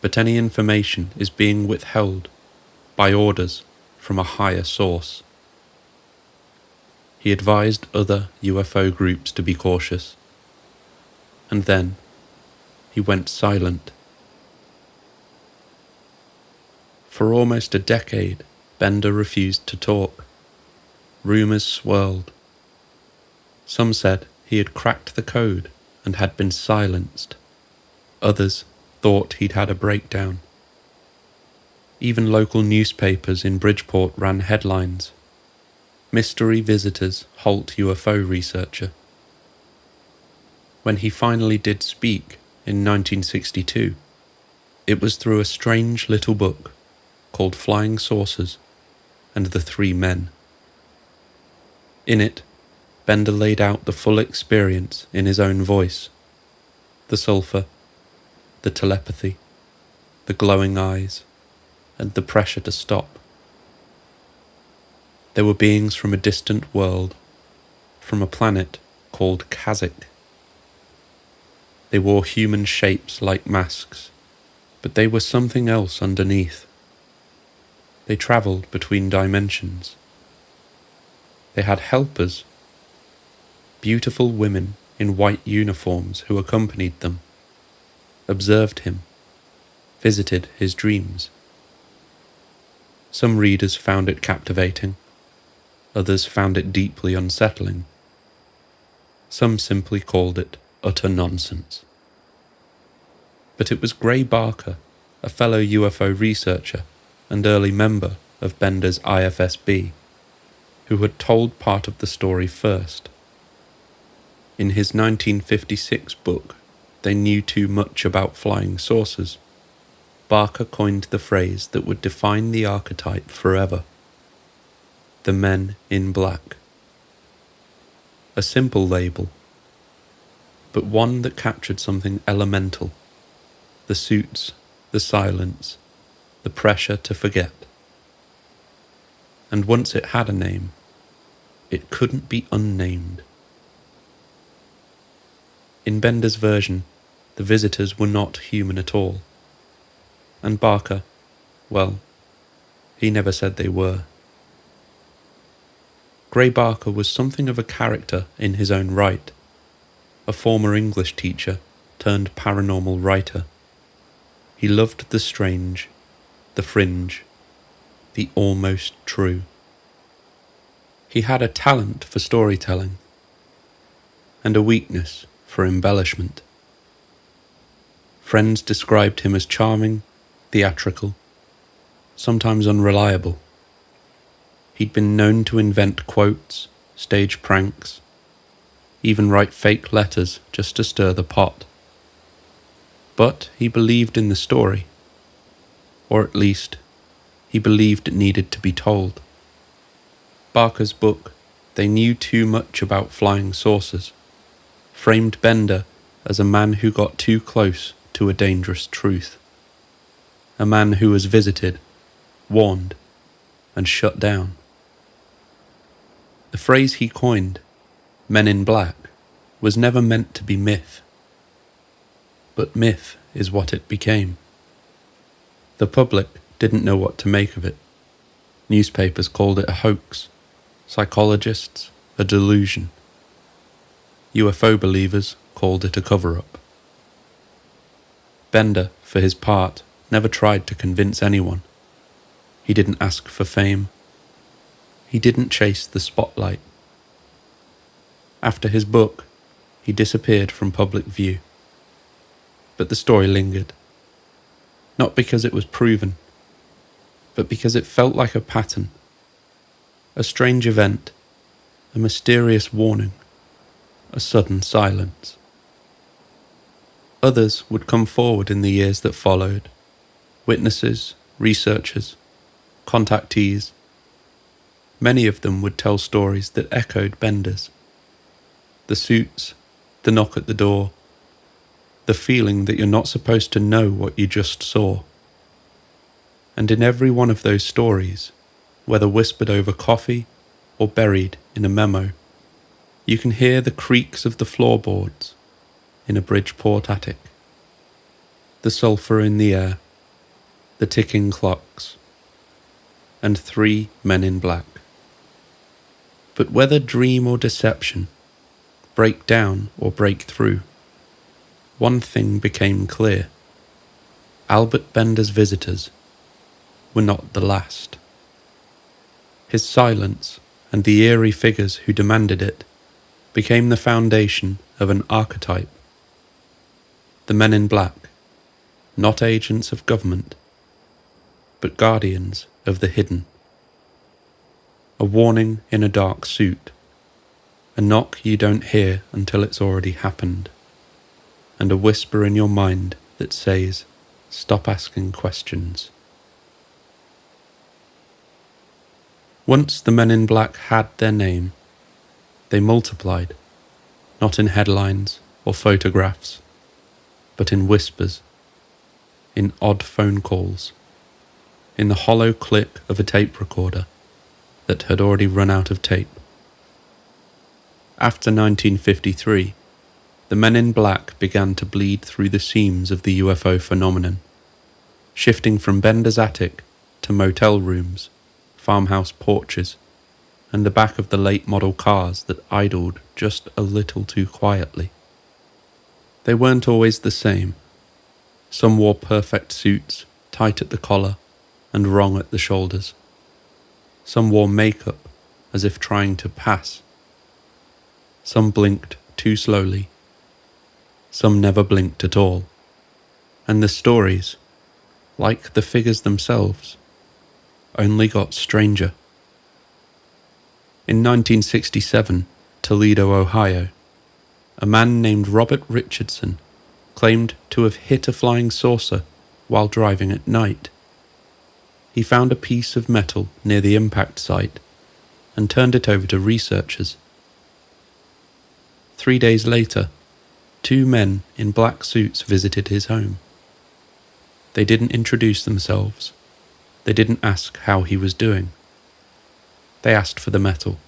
Speaker 1: but any information is being withheld by orders from a higher source. He advised other UFO groups to be cautious, and then he went silent. For almost a decade, Bender refused to talk. Rumours swirled. Some said he had cracked the code and had been silenced. Others thought he'd had a breakdown. Even local newspapers in Bridgeport ran headlines. Mystery visitors halt UFO researcher. When he finally did speak in 1962, it was through a strange little book called Flying Saucers and the Three Men. In it, Bender laid out the full experience in his own voice: the sulfur, the telepathy, the glowing eyes, and the pressure to stop. There were beings from a distant world, from a planet called Kasich. They wore human shapes like masks, but they were something else underneath. They travelled between dimensions. They had helpers, beautiful women in white uniforms who accompanied them, observed him, visited his dreams. Some readers found it captivating, others found it deeply unsettling. Some simply called it utter nonsense. But it was Gray Barker, a fellow UFO researcher and early member of Bender's IFSB, who had told part of the story first. In his 1956 book, They Knew Too Much About Flying Saucers, Barker coined the phrase that would define the archetype forever: the men in black. A simple label, but one that captured something elemental: the suits, the silence, the pressure to forget. And once it had a name, it couldn't be unnamed. In Bender's version, the visitors were not human at all. And Barker, well, he never said they were. Gray Barker was something of a character in his own right, a former English teacher turned paranormal writer. He loved the strange, the fringe, the almost true. He had a talent for storytelling and a weakness for embellishment. Friends described him as charming, theatrical, sometimes unreliable. He'd been known to invent quotes, stage pranks, even write fake letters just to stir the pot. But he believed in the story, or at least, he believed it needed to be told. Barker's book, They Knew Too Much About Flying Saucers, framed Bender as a man who got too close to a dangerous truth. A man who was visited, warned, and shut down. The phrase he coined, men in black, was never meant to be myth. But myth is what it became. The public didn't know what to make of it. Newspapers called it a hoax, psychologists a delusion. UFO believers called it a cover-up. Bender, for his part, never tried to convince anyone. He didn't ask for fame. He didn't chase the spotlight. After his book, he disappeared from public view. But the story lingered. Not because it was proven, but because it felt like a pattern. A strange event, a mysterious warning, a sudden silence. Others would come forward in the years that followed. Witnesses, researchers, contactees. Many of them would tell stories that echoed Bender's. The suits, the knock at the door, the feeling that you're not supposed to know what you just saw. And in every one of those stories, whether whispered over coffee or buried in a memo, you can hear the creaks of the floorboards in a Bridgeport attic, the sulphur in the air, the ticking clocks, and 3 men in black. But whether dream or deception, break down or break through, one thing became clear: Albert Bender's visitors were not the last. His silence and the eerie figures who demanded it became the foundation of an archetype. The men in black, not agents of government, but guardians of the hidden. A warning in a dark suit, a knock you don't hear until it's already happened. and a whisper in your mind that says, "Stop asking questions." Once the men in black had their name, they multiplied, not in headlines or photographs, but in whispers, in odd phone calls, in the hollow click of a tape recorder that had already run out of tape. After 1953, the men in black began to bleed through the seams of the UFO phenomenon, shifting from Bender's attic to motel rooms, farmhouse porches, and the back of the late model cars that idled just a little too quietly. They weren't always the same. Some wore perfect suits, tight at the collar and wrong at the shoulders. Some wore makeup as if trying to pass. Some blinked too slowly. Some never blinked at all. And the stories, like the figures themselves, only got stranger. In 1967, Toledo, Ohio, a man named Robert Richardson claimed to have hit a flying saucer while driving at night. He found a piece of metal near the impact site and turned it over to researchers. 3 days later, 2 men in black suits visited his home. They didn't introduce themselves. They didn't ask how he was doing. They asked for the metal.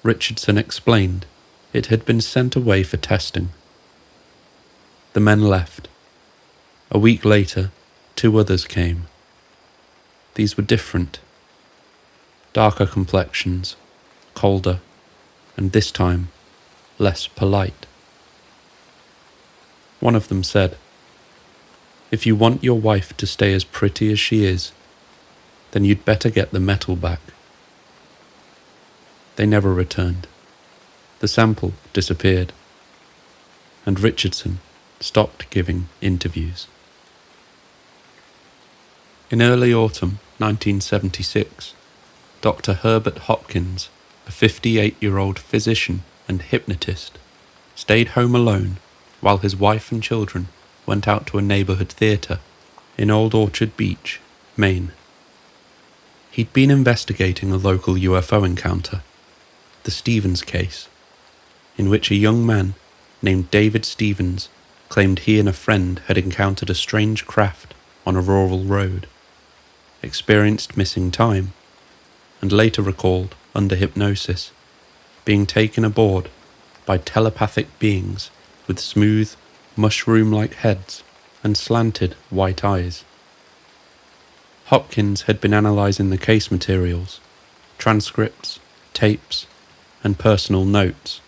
Speaker 1: Richardson explained it had been sent away for testing. The men left. A week later, 2 others came. These were different. Darker complexions, colder, and this time, less polite. One of them said, "If you want your wife to stay as pretty as she is, then you'd better get the metal back." They never returned. The sample disappeared, and Richardson stopped giving interviews. In early autumn 1976, Dr. Herbert Hopkins, a 58-year-old physician and hypnotist, stayed home alone while his wife and children went out to a neighborhood theater in Old Orchard Beach, Maine. He'd been investigating a local UFO encounter, the Stevens case, in which a young man named David Stevens claimed he and a friend had encountered a strange craft on a rural road, experienced missing time, and later recalled, under hypnosis, being taken aboard by telepathic beings with smooth, mushroom-like heads and slanted white eyes. Hopkins had been analysing the case materials, transcripts, tapes, and personal notes,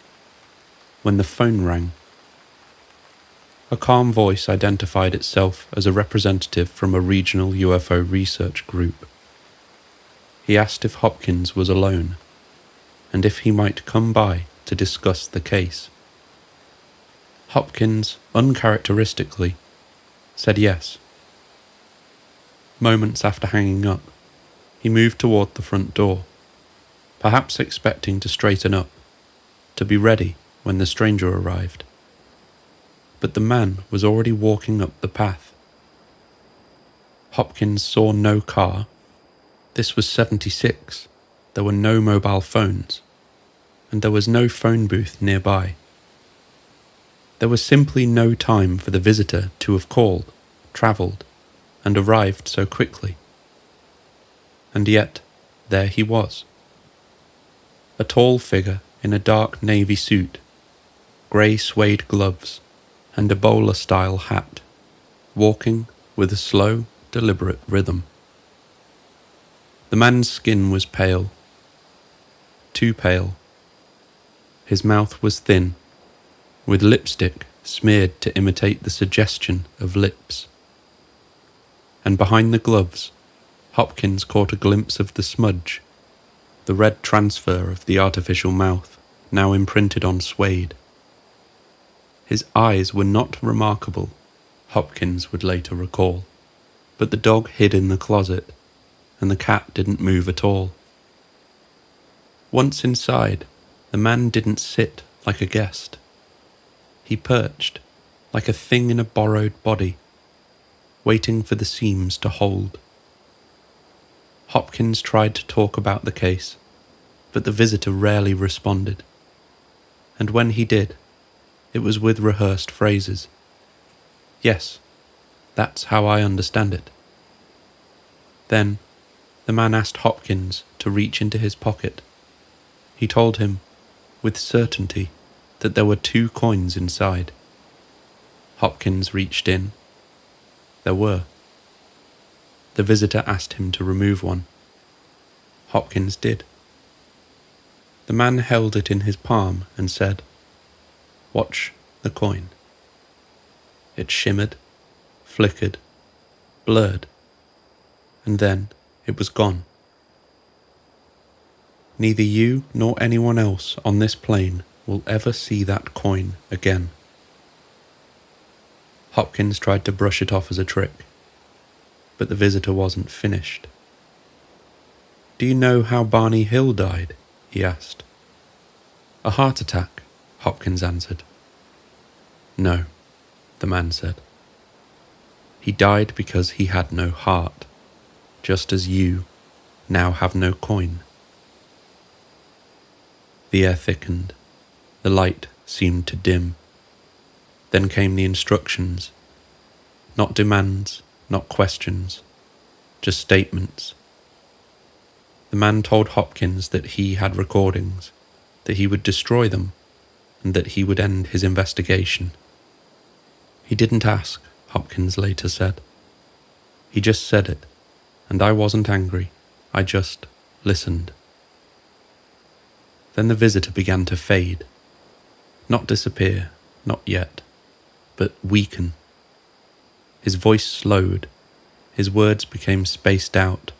Speaker 1: when the phone rang. A calm voice identified itself as a representative from a regional UFO research group. He asked if Hopkins was alone, and if he might come by to discuss the case. Hopkins, uncharacteristically, said yes. Moments after hanging up, he moved toward the front door, perhaps expecting to straighten up, to be ready when the stranger arrived. But the man was already walking up the path. Hopkins saw no car. This was 76. There were no mobile phones, and there was no phone booth nearby. There was simply no time for the visitor to have called, travelled, and arrived so quickly. And yet, there he was. A tall figure in a dark navy suit, grey suede gloves, and a bowler-style hat, walking with a slow, deliberate rhythm. The man's skin was pale, too pale. His mouth was thin, with lipstick smeared to imitate the suggestion of lips. And behind the gloves, Hopkins caught a glimpse of the smudge, the red transfer of the artificial mouth, now imprinted on suede. His eyes were not remarkable, Hopkins would later recall, but the dog hid in the closet, and the cat didn't move at all. Once inside, the man didn't sit like a guest. He perched, like a thing in a borrowed body, waiting for the seams to hold. Hopkins tried to talk about the case, but the visitor rarely responded, and when he did, it was with rehearsed phrases. "Yes, that's how I understand it." Then, the man asked Hopkins to reach into his pocket. He told him, with certainty, that there were 2 coins inside. Hopkins reached in. There were. The visitor asked him to remove one. Hopkins did. The man held it in his palm and said, "Watch the coin." It shimmered, flickered, blurred, and then it was gone. Neither you nor anyone else on this plane will ever see that coin again. Hopkins tried to brush it off as a trick, but the visitor wasn't finished. "Do you know how Barney Hill died?" he asked. "A heart attack," Hopkins answered. "No," the man said. "He died because he had no heart, just as you now have no coin." The air thickened. The light seemed to dim. Then came the instructions. Not demands, not questions, just statements. The man told Hopkins that he had recordings, that he would destroy them, and that he would end his investigation. He didn't ask, Hopkins later said. He just said it, and I wasn't angry. I just listened. Then the visitor began to fade. Not disappear, not yet, but weaken. His voice slowed. His words became spaced out,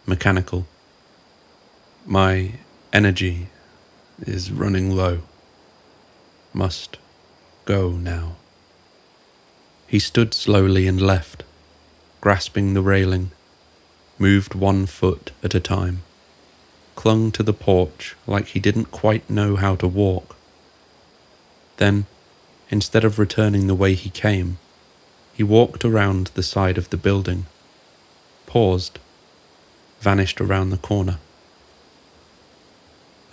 Speaker 1: mechanical. "My energy is running low. Must go now." He stood slowly and left, grasping the railing, moved 1 foot at a time, clung to the porch like he didn't quite know how to walk. Then, instead of returning the way he came, he walked around the side of the building, paused, vanished around the corner.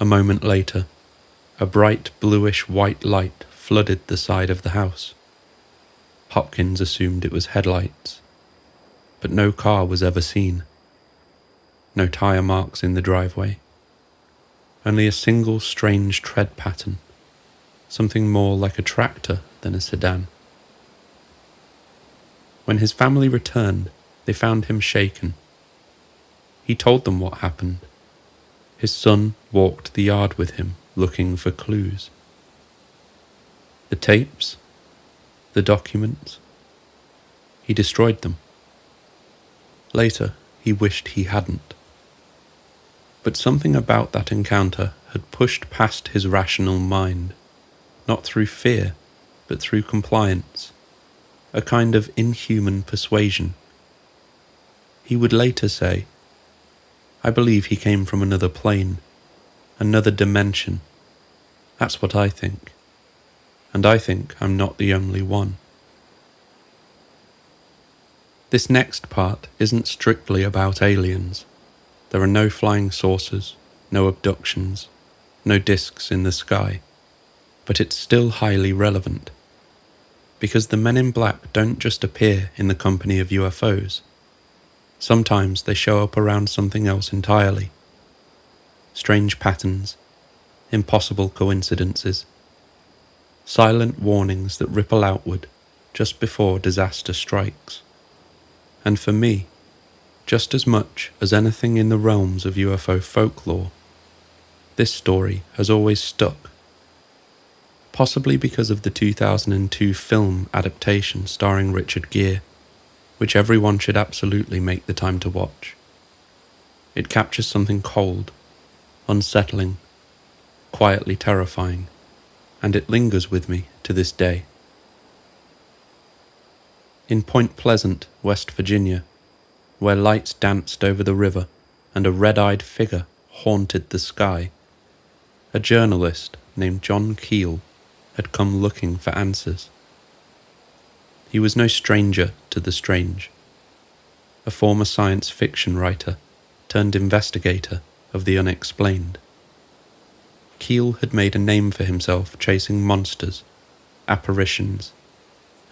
Speaker 1: A moment later, a bright bluish-white light flooded the side of the house. Hopkins assumed it was headlights, but no car was ever seen. No tire marks in the driveway. Only a single strange tread pattern, something more like a tractor than a sedan. When his family returned, they found him shaken. He told them what happened. His son walked the yard with him, looking for clues. The tapes, the documents, he destroyed them. Later, he wished he hadn't. But something about that encounter had pushed past his rational mind, not through fear, but through compliance, a kind of inhuman persuasion. He would later say, "I believe he came from another plane, another dimension. That's what I think. And I think I'm not the only one." This next part isn't strictly about aliens. There are no flying saucers, no abductions, no discs in the sky. But it's still highly relevant. Because the men in black don't just appear in the company of UFOs. Sometimes they show up around something else entirely. Strange patterns, impossible coincidences, silent warnings that ripple outward just before disaster strikes. And for me, just as much as anything in the realms of UFO folklore, this story has always stuck. Possibly because of the 2002 film adaptation starring Richard Gere, which everyone should absolutely make the time to watch. It captures something cold, unsettling, quietly terrifying, and it lingers with me to this day. In Point Pleasant, West Virginia, where lights danced over the river and a red-eyed figure haunted the sky, a journalist named John Keel had come looking for answers. He was no stranger to the strange. A former science fiction writer turned investigator of the unexplained. Keel had made a name for himself chasing monsters, apparitions,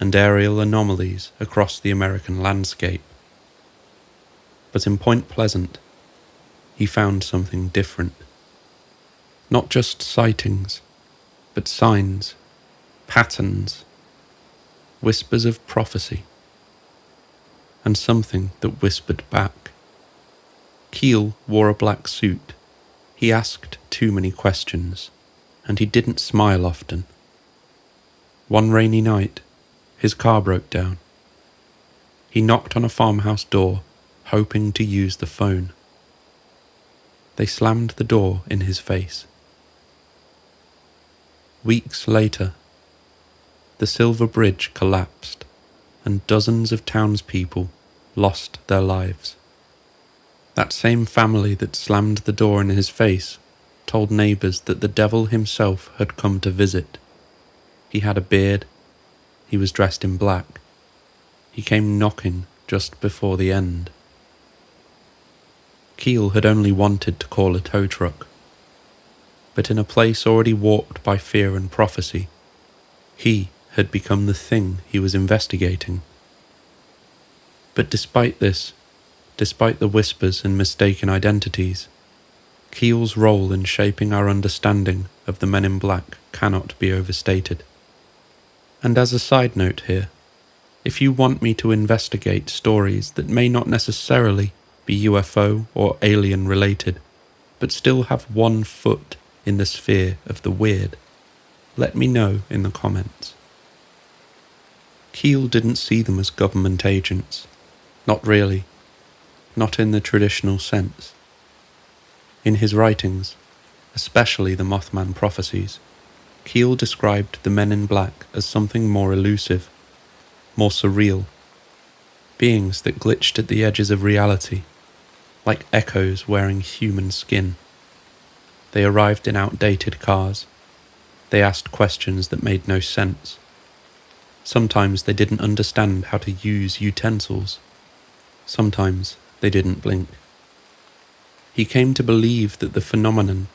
Speaker 1: and aerial anomalies across the American landscape. But in Point Pleasant, he found something different. Not just sightings, but signs, patterns, whispers of prophecy, and something that whispered back. Keel wore a black suit. He asked too many questions, and he didn't smile often. One rainy night, his car broke down. He knocked on a farmhouse door, hoping to use the phone. They slammed the door in his face. Weeks later, the Silver Bridge collapsed, and dozens of townspeople lost their lives. That same family that slammed the door in his face told neighbours that the devil himself had come to visit. He had a beard. He was dressed in black. He came knocking just before the end. Keel had only wanted to call a tow truck. But in a place already warped by fear and prophecy, he had become the thing he was investigating. But despite this, despite the whispers and mistaken identities, Keel's role in shaping our understanding of the Men in Black cannot be overstated. And as a side note here, if you want me to investigate stories that may not necessarily be UFO or alien related, but still have one foot in the sphere of the weird, let me know in the comments. Keel didn't see them as government agents. Not really. Not in the traditional sense. In his writings, especially the Mothman prophecies, Keel described the Men in Black as something more elusive, more surreal, beings that glitched at the edges of reality, like echoes wearing human skin. They arrived in outdated cars. They asked questions that made no sense. Sometimes they didn't understand how to use utensils. Sometimes they didn't blink. He came to believe that the phenomenon,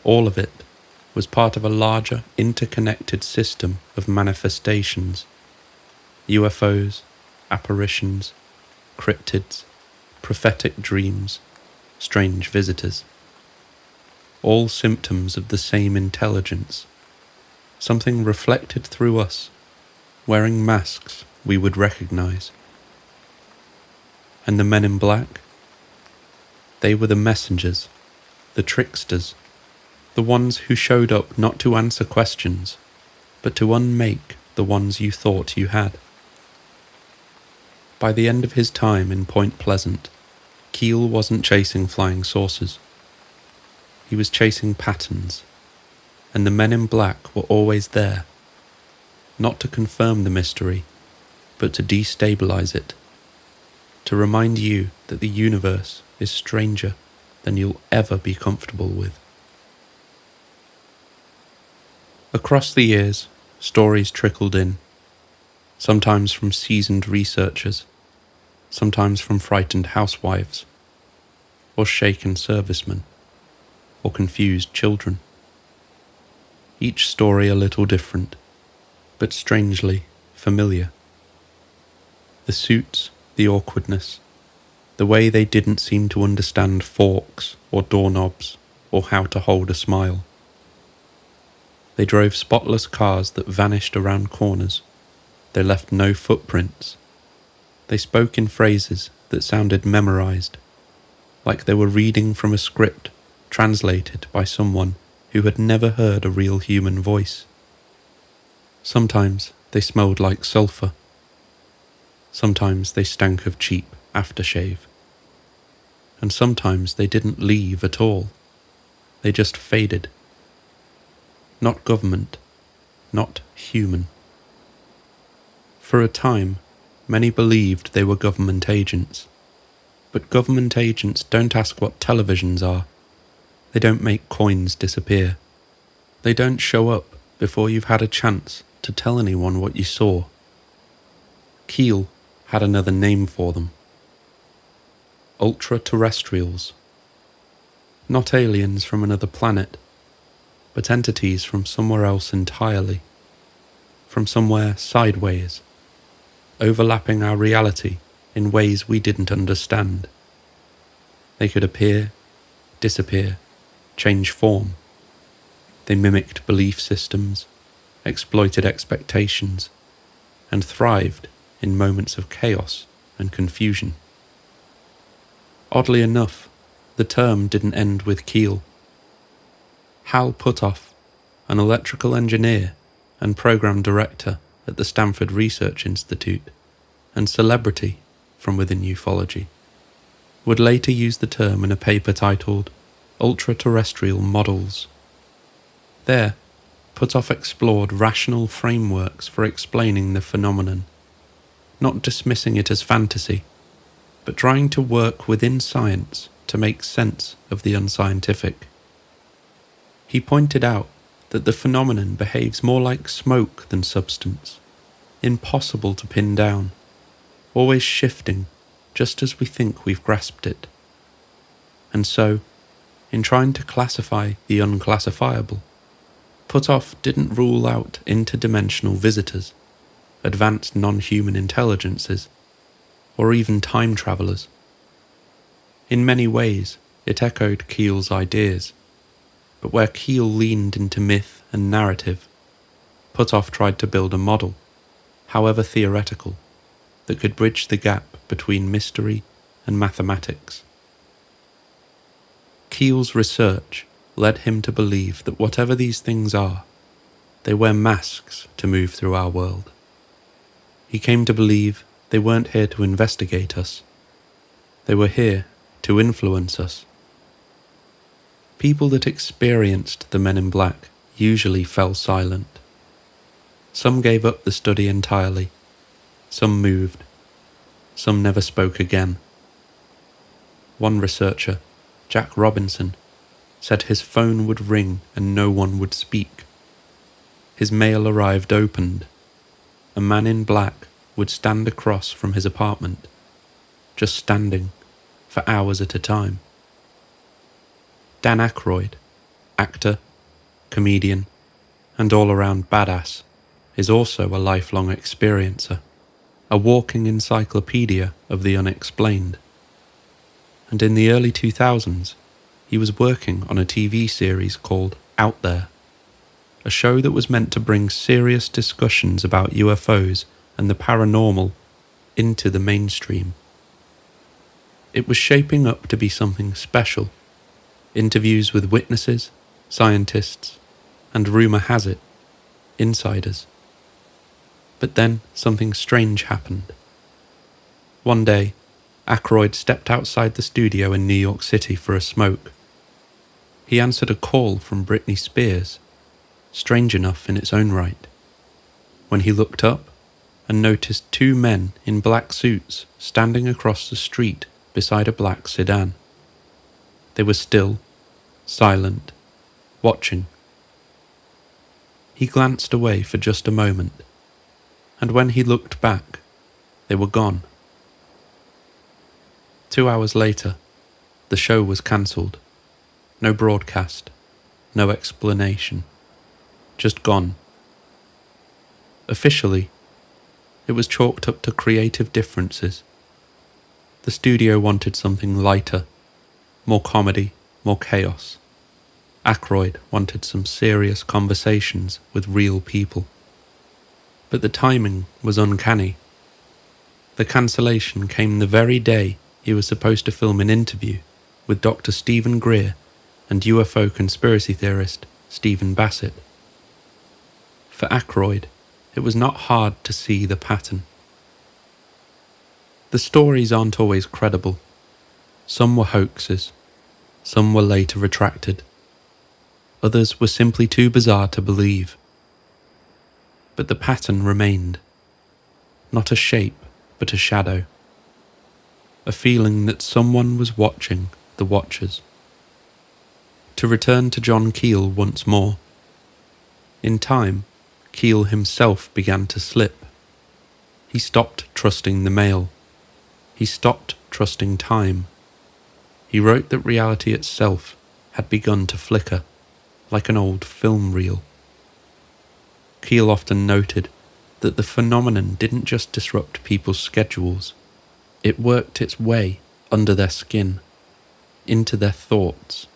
Speaker 1: all of it, was part of a larger, interconnected system of manifestations. UFOs, apparitions, cryptids, prophetic dreams, strange visitors. All symptoms of the same intelligence, something reflected through us, wearing masks we would recognize. And the Men in Black? They were the messengers, the tricksters, the ones who showed up not to answer questions, but to unmake the ones you thought you had. By the end of his time in Point Pleasant, Keel wasn't chasing flying saucers. He was chasing patterns, and the Men in Black were always there, not to confirm the mystery, but to destabilize it, to remind you that the universe is stranger than you'll ever be comfortable with. Across the years, stories trickled in, sometimes from seasoned researchers, sometimes from frightened housewives, or shaken servicemen, or confused children. Each story a little different, but strangely familiar. The suits, the awkwardness, the way they didn't seem to understand forks or doorknobs or how to hold a smile. They drove spotless cars that vanished around corners. They left no footprints. They spoke in phrases that sounded memorized, like they were reading from a script translated by someone who had never heard a real human voice. Sometimes they smelled like sulphur. Sometimes they stank of cheap aftershave. And sometimes they didn't leave at all. They just faded. Not government, not human. For a time, many believed they were government agents. But government agents don't ask what televisions are. They don't make coins disappear. They don't show up before you've had a chance to tell anyone what you saw. Keel had another name for them. Ultra-terrestrials. Not aliens from another planet, but entities from somewhere else entirely, from somewhere sideways, overlapping our reality in ways we didn't understand. They could appear, disappear, change form. They mimicked belief systems, exploited expectations, and thrived in moments of chaos and confusion. Oddly enough, the term didn't end with Keel. Hal Puthoff, an electrical engineer and program director at the Stanford Research Institute, and celebrity from within ufology, would later use the term in a paper titled Ultra-Terrestrial Models. There, Puthoff explored rational frameworks for explaining the phenomenon, not dismissing it as fantasy, but trying to work within science to make sense of the unscientific. He pointed out that the phenomenon behaves more like smoke than substance, impossible to pin down, always shifting just as we think we've grasped it. And so, in trying to classify the unclassifiable, Puthoff didn't rule out interdimensional visitors, advanced non-human intelligences, or even time travelers. In many ways, it echoed Keel's ideas, but where Keel leaned into myth and narrative, Puthoff tried to build a model, however theoretical, that could bridge the gap between mystery and mathematics. Keel's research led him to believe that whatever these things are, they wear masks to move through our world. He came to believe they weren't here to investigate us. They were here to influence us. People that experienced the Men in Black usually fell silent. Some gave up the study entirely. Some moved. Some never spoke again. One researcher, Jack Robinson, said his phone would ring and no one would speak. His mail arrived opened. A man in black would stand across from his apartment, just standing, for hours at a time. Dan Aykroyd, actor, comedian, and all-around badass, is also a lifelong experiencer, a walking encyclopedia of the unexplained. And in the early 2000s, he was working on a TV series called Out There, a show that was meant to bring serious discussions about UFOs and the paranormal into the mainstream. It was shaping up to be something special. Interviews with witnesses, scientists, and rumour has it, insiders. But then something strange happened. One day, Aykroyd stepped outside the studio in New York City for a smoke. He answered a call from Britney Spears, strange enough in its own right, when he looked up and noticed two men in black suits standing across the street beside a black sedan. They were still, silent, watching. He glanced away for just a moment, and when he looked back, they were gone. 2 hours later, the show was cancelled. No broadcast, no explanation, just gone. Officially, it was chalked up to creative differences. The studio wanted something lighter, more comedy, more chaos. Aykroyd wanted some serious conversations with real people. But the timing was uncanny. The cancellation came the very day he was supposed to film an interview with Dr. Stephen Greer and UFO conspiracy theorist Stephen Bassett. For Aykroyd, it was not hard to see the pattern. The stories aren't always credible. Some were hoaxes. Some were later retracted. Others were simply too bizarre to believe. But the pattern remained. Not a shape, but a shadow. A feeling that someone was watching the watchers. To return to John Keel once more. In time, Keel himself began to slip. He stopped trusting the mail. He stopped trusting time. He wrote that reality itself had begun to flicker, like an old film reel. Keel often noted that the phenomenon didn't just disrupt people's schedules, it worked its way under their skin, into their thoughts.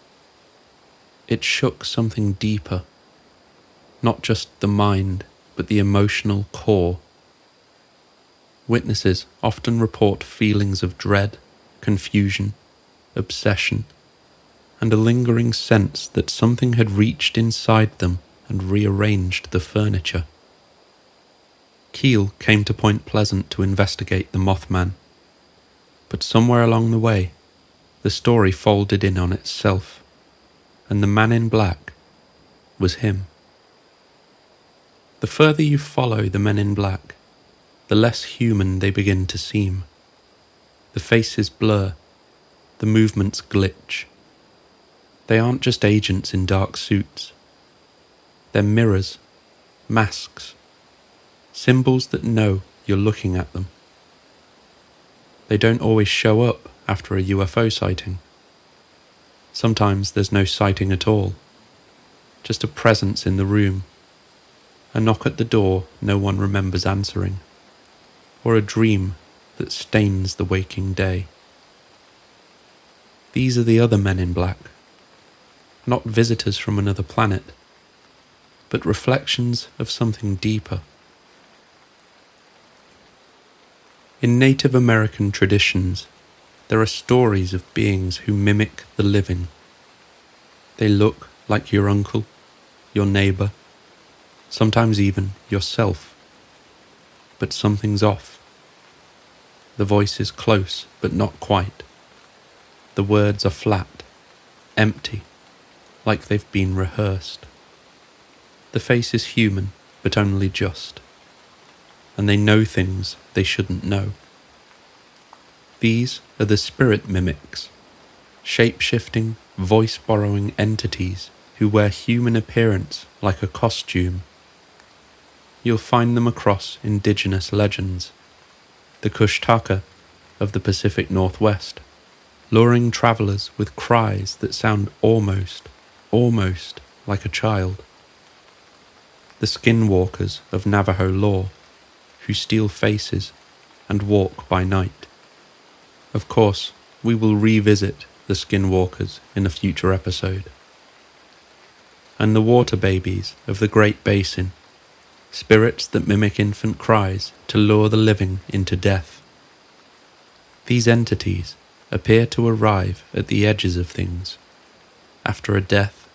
Speaker 1: It shook something deeper, not just the mind, but the emotional core. Witnesses often report feelings of dread, confusion, obsession, and a lingering sense that something had reached inside them and rearranged the furniture. Keel came to Point Pleasant to investigate the Mothman, but somewhere along the way, the story folded in on itself, and the man in black was him. The further you follow the men in black, the less human they begin to seem. The faces blur, the movements glitch. They aren't just agents in dark suits. They're mirrors, masks, symbols that know you're looking at them. They don't always show up after a UFO sighting. Sometimes there's no sighting at all, just a presence in the room, a knock at the door no one remembers answering, or a dream that stains the waking day. These are the other men in black, not visitors from another planet, but reflections of something deeper. In Native American traditions, there are stories of beings who mimic the living. They look like your uncle, your neighbour, sometimes even yourself. But something's off. The voice is close, but not quite. The words are flat, empty, like they've been rehearsed. The face is human, but only just. And they know things they shouldn't know. These are the spirit mimics, shape-shifting, voice-borrowing entities who wear human appearance like a costume. You'll find them across indigenous legends, the Kushtaka of the Pacific Northwest, luring travellers with cries that sound almost like a child. The skinwalkers of Navajo lore, who steal faces and walk by night. Of course, we will revisit the skinwalkers in a future episode. And the water babies of the Great Basin, spirits that mimic infant cries to lure the living into death. These entities appear to arrive at the edges of things, after a death,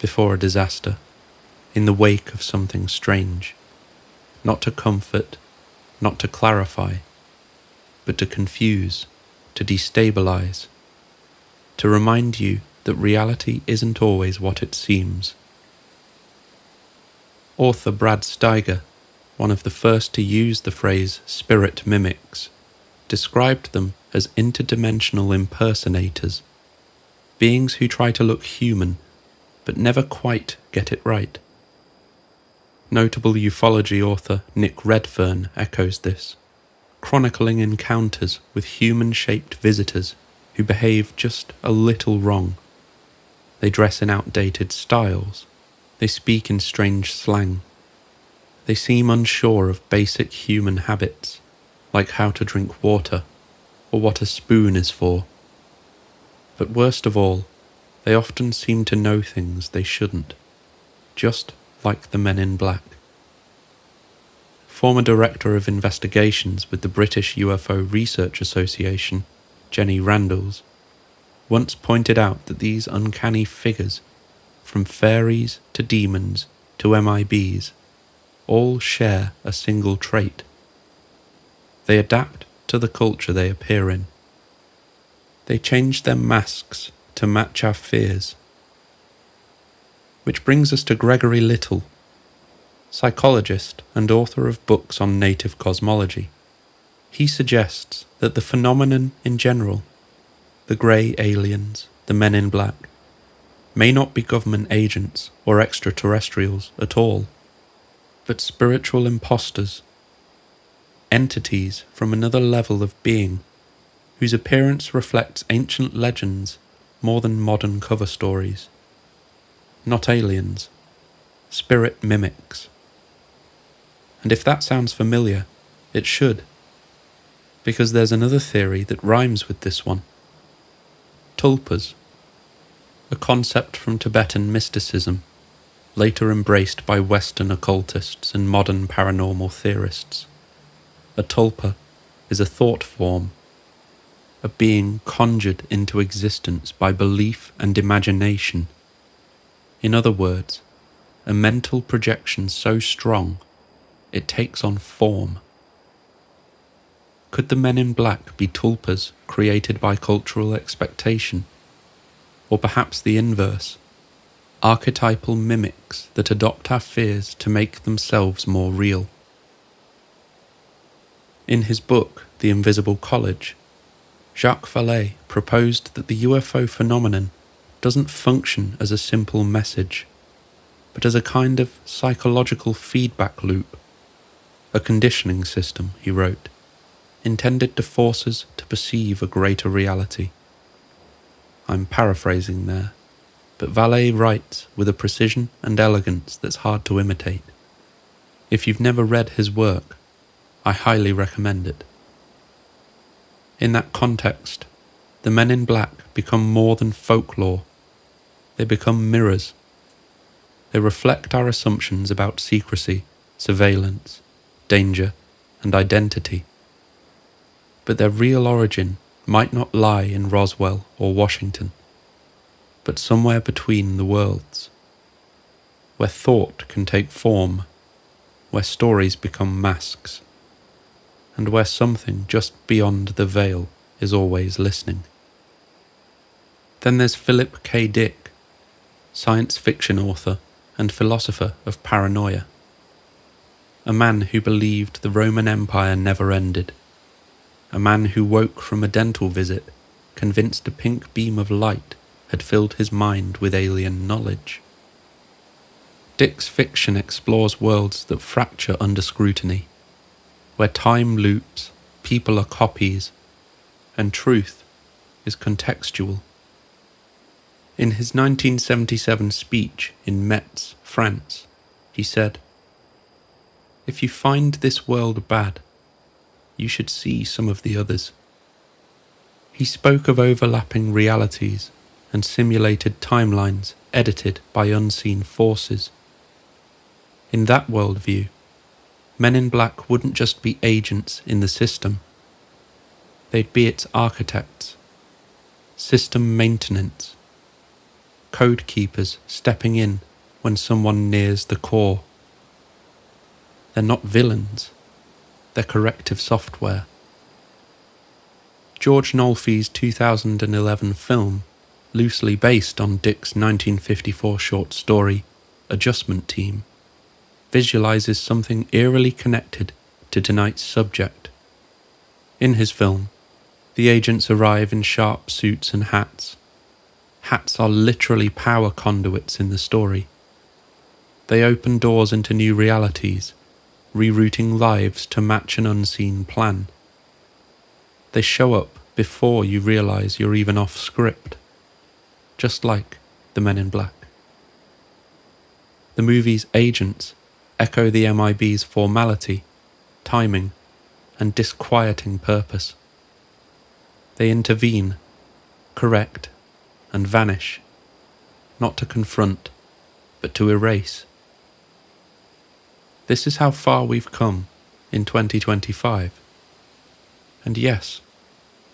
Speaker 1: before a disaster, in the wake of something strange, not to comfort, not to clarify, but to confuse, to destabilize, to remind you that reality isn't always what it seems. Author Brad Steiger, one of the first to use the phrase spirit mimics, described them as interdimensional impersonators, beings who try to look human but never quite get it right. Notable ufology author Nick Redfern echoes this, chronicling encounters with human-shaped visitors who behave just a little wrong. They dress in outdated styles. They speak in strange slang. They seem unsure of basic human habits, like how to drink water or what a spoon is for. But worst of all, they often seem to know things they shouldn't, just like the men in black. Former Director of Investigations with the British UFO Research Association, Jenny Randalls, once pointed out that these uncanny figures, from fairies to demons to MIBs, all share a single trait. They adapt to the culture they appear in. They change their masks to match our fears. Which brings us to Gregory Little, psychologist and author of books on native cosmology. He suggests that the phenomenon in general, the grey aliens, the men in black, may not be government agents or extraterrestrials at all, but spiritual imposters. entities from another level of being, whose appearance reflects ancient legends more than modern cover stories. Not aliens, spirit mimics. And if that sounds familiar, it should, because there's another theory that rhymes with this one. Tulpas, a concept from Tibetan mysticism, later embraced by Western occultists and modern paranormal theorists. A tulpa is a thought form, a being conjured into existence by belief and imagination. In other words, a mental projection so strong it takes on form. Could the men in black be tulpas created by cultural expectation? Or perhaps the inverse, archetypal mimics that adopt our fears to make themselves more real? In his book, The Invisible College, Jacques Vallée proposed that the UFO phenomenon doesn't function as a simple message, but as a kind of psychological feedback loop, a conditioning system, he wrote, intended to force us to perceive a greater reality. I'm paraphrasing there, but Vallée writes with a precision and elegance that's hard to imitate. If you've never read his work, I highly recommend it. In that context, the men in black become more than folklore. They become mirrors. They reflect our assumptions about secrecy, surveillance, danger, and identity. But their real origin might not lie in Roswell or Washington, but somewhere between the worlds, where thought can take form, where stories become masks, and where something just beyond the veil is always listening. Then there's Philip K. Dick, science fiction author and philosopher of paranoia, a man who believed the Roman Empire never ended, a man who woke from a dental visit convinced a pink beam of light had filled his mind with alien knowledge. Dick's fiction explores worlds that fracture under scrutiny, where time loops, people are copies, and truth is contextual. In his 1977 speech in Metz, France, he said, "If you find this world bad, you should see some of the others." He spoke of overlapping realities and simulated timelines edited by unseen forces. In that worldview, Men in Black wouldn't just be agents in the system. They'd be its architects, system maintenance, code keepers stepping in when someone nears the core. They're not villains, they're corrective software. George Nolfi's 2011 film, loosely based on Dick's 1954 short story, Adjustment Team, visualizes something eerily connected to tonight's subject. In his film, the agents arrive in sharp suits and hats. Hats are literally power conduits in the story. They open doors into new realities, rerouting lives to match an unseen plan. They show up before you realize you're even off script, just like the Men in Black. The movie's agents echo the MIB's formality, timing, and disquieting purpose. They intervene, correct, and vanish, not to confront, but to erase. This is how far we've come in 2025. And yes,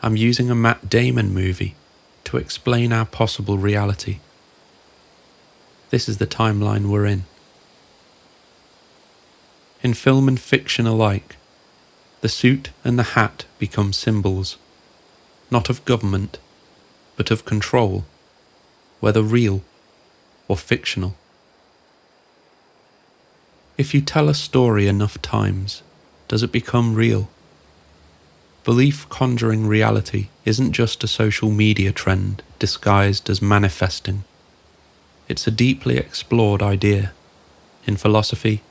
Speaker 1: I'm using a Matt Damon movie to explain our possible reality. This is the timeline we're in. In film and fiction alike, the suit and the hat become symbols, not of government, but of control, whether real or fictional. If you tell a story enough times, does it become real? Belief conjuring reality isn't just a social media trend disguised as manifesting. It's a deeply explored idea in philosophy,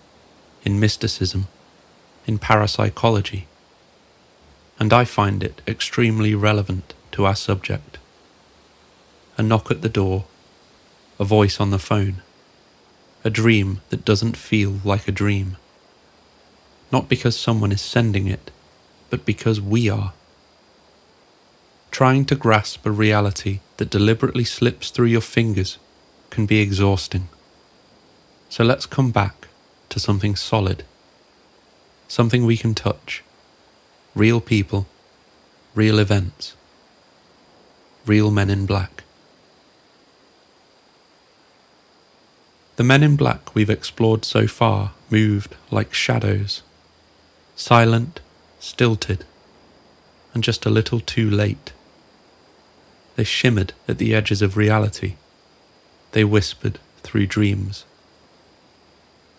Speaker 1: in mysticism, in parapsychology, and I find it extremely relevant to our subject. A knock at the door, a voice on the phone, a dream that doesn't feel like a dream. Not because someone is sending it, but because we are. Trying to grasp a reality that deliberately slips through your fingers can be exhausting. So let's come back to something solid, something we can touch, real people, real events, real men in black. The men in black we've explored so far moved like shadows, silent, stilted, and just a little too late. They shimmered at the edges of reality. They whispered through dreams.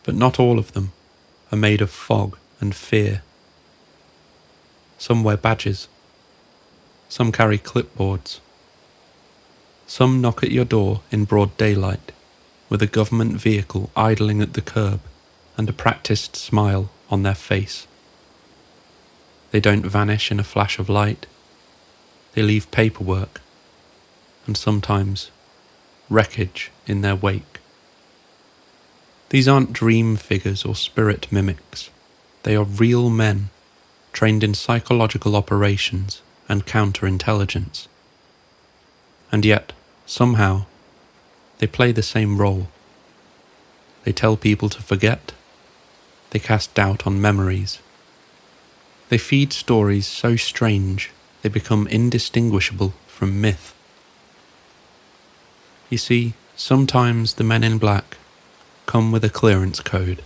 Speaker 1: But not all of them are made of fog and fear. Some wear badges. Some carry clipboards. Some knock at your door in broad daylight, with a government vehicle idling at the curb and a practiced smile on their face. They don't vanish in a flash of light. They leave paperwork, and sometimes wreckage in their wake. These aren't dream figures or spirit mimics. They are real men, trained in psychological operations and counterintelligence. And yet, somehow, they play the same role. They tell people to forget. They cast doubt on memories. They feed stories so strange they become indistinguishable from myth. You see, sometimes the men in black come with a clearance code,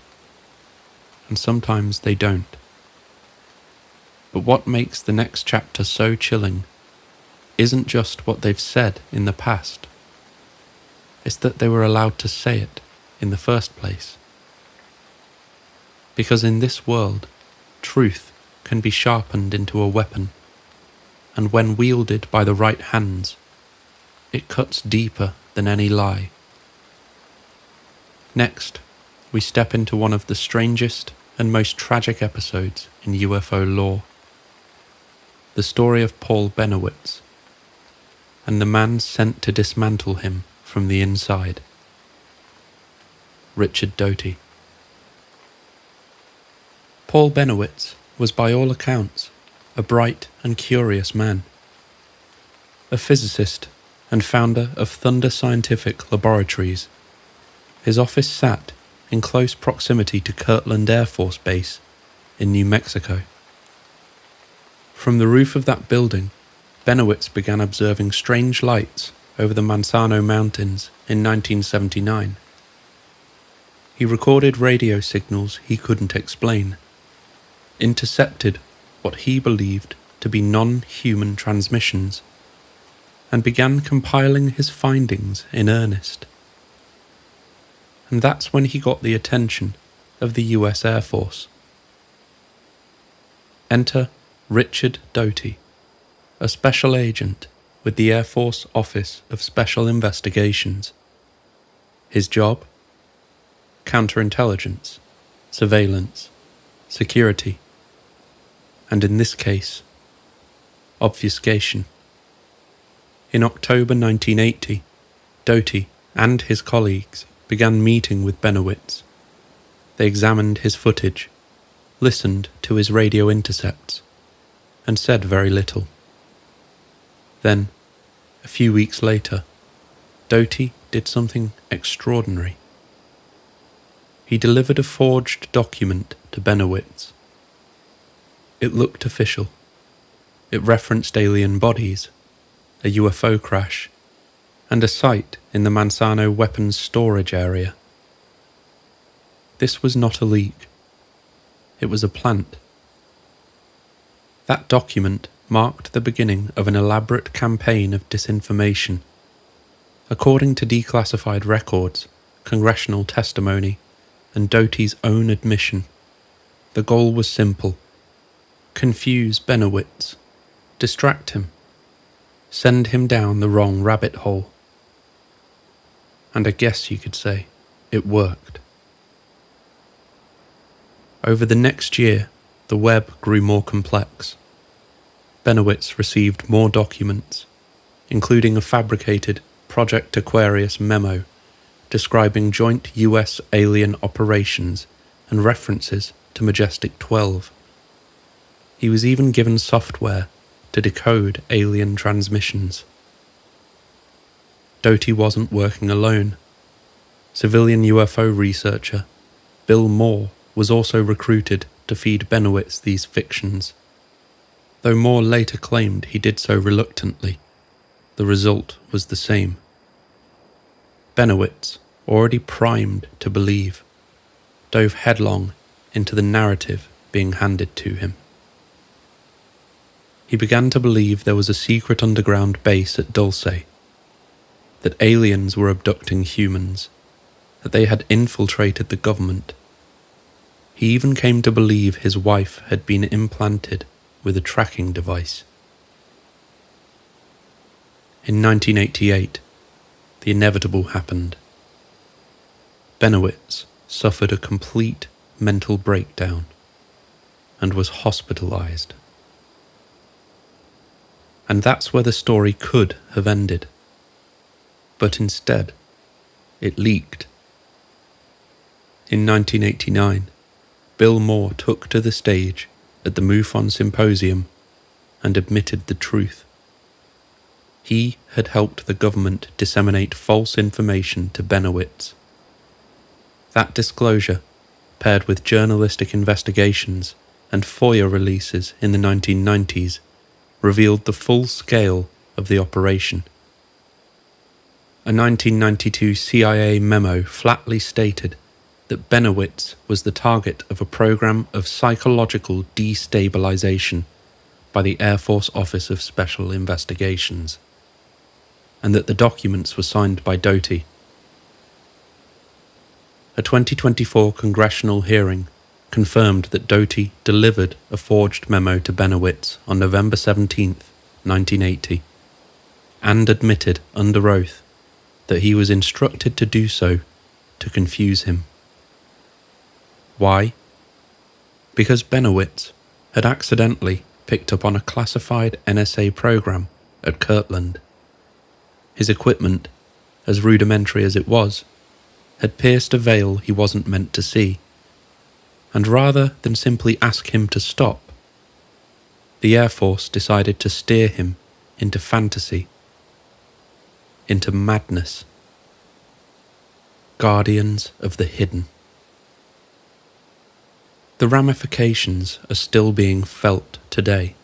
Speaker 1: and sometimes they don't. But what makes the next chapter so chilling isn't just what they've said in the past. It's that they were allowed to say it in the first place. Because in this world, truth can be sharpened into a weapon, and when wielded by the right hands, it cuts deeper than any lie. Next, we step into one of the strangest and most tragic episodes in UFO lore. The story of Paul Bennewitz, and the man sent to dismantle him from the inside. Richard Doty. Paul Bennewitz was by all accounts a bright and curious man. A physicist and founder of Thunder Scientific Laboratories. His office sat in close proximity to Kirtland Air Force Base in New Mexico. From the roof of that building, Bennewitz began observing strange lights over the Manzano Mountains in 1979. He recorded radio signals he couldn't explain, intercepted what he believed to be non-human transmissions, and began compiling his findings in earnest. And that's when he got the attention of the US Air Force. Enter Richard Doty, a special agent with the Air Force Office of Special Investigations. His job? Counterintelligence, surveillance, security, and in this case, obfuscation. In October 1980, Doty and his colleagues began meeting with Bennewitz. They examined his footage, listened to his radio intercepts, and said very little. Then, a few weeks later, Doty did something extraordinary. He delivered a forged document to Bennewitz. It looked official. It referenced alien bodies, a UFO crash, and a site in the Manzano weapons storage area. This was not a leak. It was a plant. That document marked the beginning of an elaborate campaign of disinformation. According to declassified records, congressional testimony, and Doty's own admission, the goal was simple: confuse Bennewitz, distract him, send him down the wrong rabbit hole. And I guess you could say it worked. Over the next year, the web grew more complex. Bennewitz received more documents, including a fabricated Project Aquarius memo describing joint US alien operations and references to Majestic 12. He was even given software to decode alien transmissions. Doty wasn't working alone. Civilian UFO researcher Bill Moore was also recruited to feed Bennewitz these fictions. Though Moore later claimed he did so reluctantly, the result was the same. Bennewitz, already primed to believe, dove headlong into the narrative being handed to him. He began to believe there was a secret underground base at Dulce, that aliens were abducting humans, that they had infiltrated the government. He even came to believe his wife had been implanted with a tracking device. In 1988, the inevitable happened. Bennewitz suffered a complete mental breakdown and was hospitalized. And that's where the story could have ended. But instead, it leaked. In 1989, Bill Moore took to the stage at the MUFON Symposium and admitted the truth. He had helped the government disseminate false information to Bennewitz. That disclosure, paired with journalistic investigations and FOIA releases in the 1990s, revealed the full scale of the operation. A 1992 CIA memo flatly stated that Bennewitz was the target of a program of psychological destabilization by the Air Force Office of Special Investigations, and that the documents were signed by Doty. A 2024 congressional hearing confirmed that Doty delivered a forged memo to Bennewitz on November 17, 1980, and admitted under oath that he was instructed to do so to confuse him. Why? Because Bennewitz had accidentally picked up on a classified NSA program at Kirtland. His equipment, as rudimentary as it was, had pierced a veil he wasn't meant to see, and rather than simply ask him to stop, the Air Force decided to steer him into fantasy, into madness. Guardians of the hidden. The ramifications are still being felt today.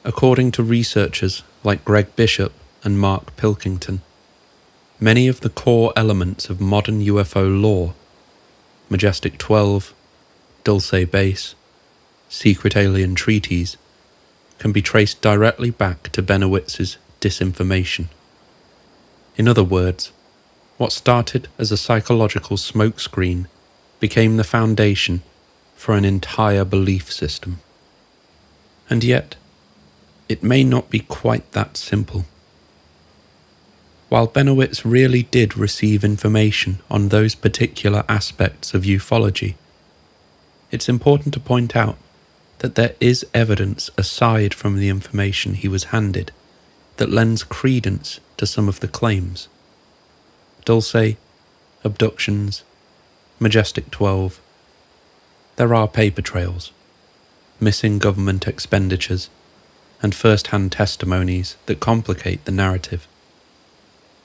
Speaker 1: According to researchers like Greg Bishop and Mark Pilkington, many of the core elements of modern UFO lore, Majestic 12, Dulce Base, secret alien treaties, can be traced directly back to Bennewitz's disinformation. In other words, what started as a psychological smokescreen became the foundation for an entire belief system. And yet, it may not be quite that simple. While Bennewitz really did receive information on those particular aspects of ufology, it's important to point out that there is evidence aside from the information he was handed that lends credence to some of the claims. Dulce, abductions, Majestic 12. There are paper trails, missing government expenditures, and first-hand testimonies that complicate the narrative.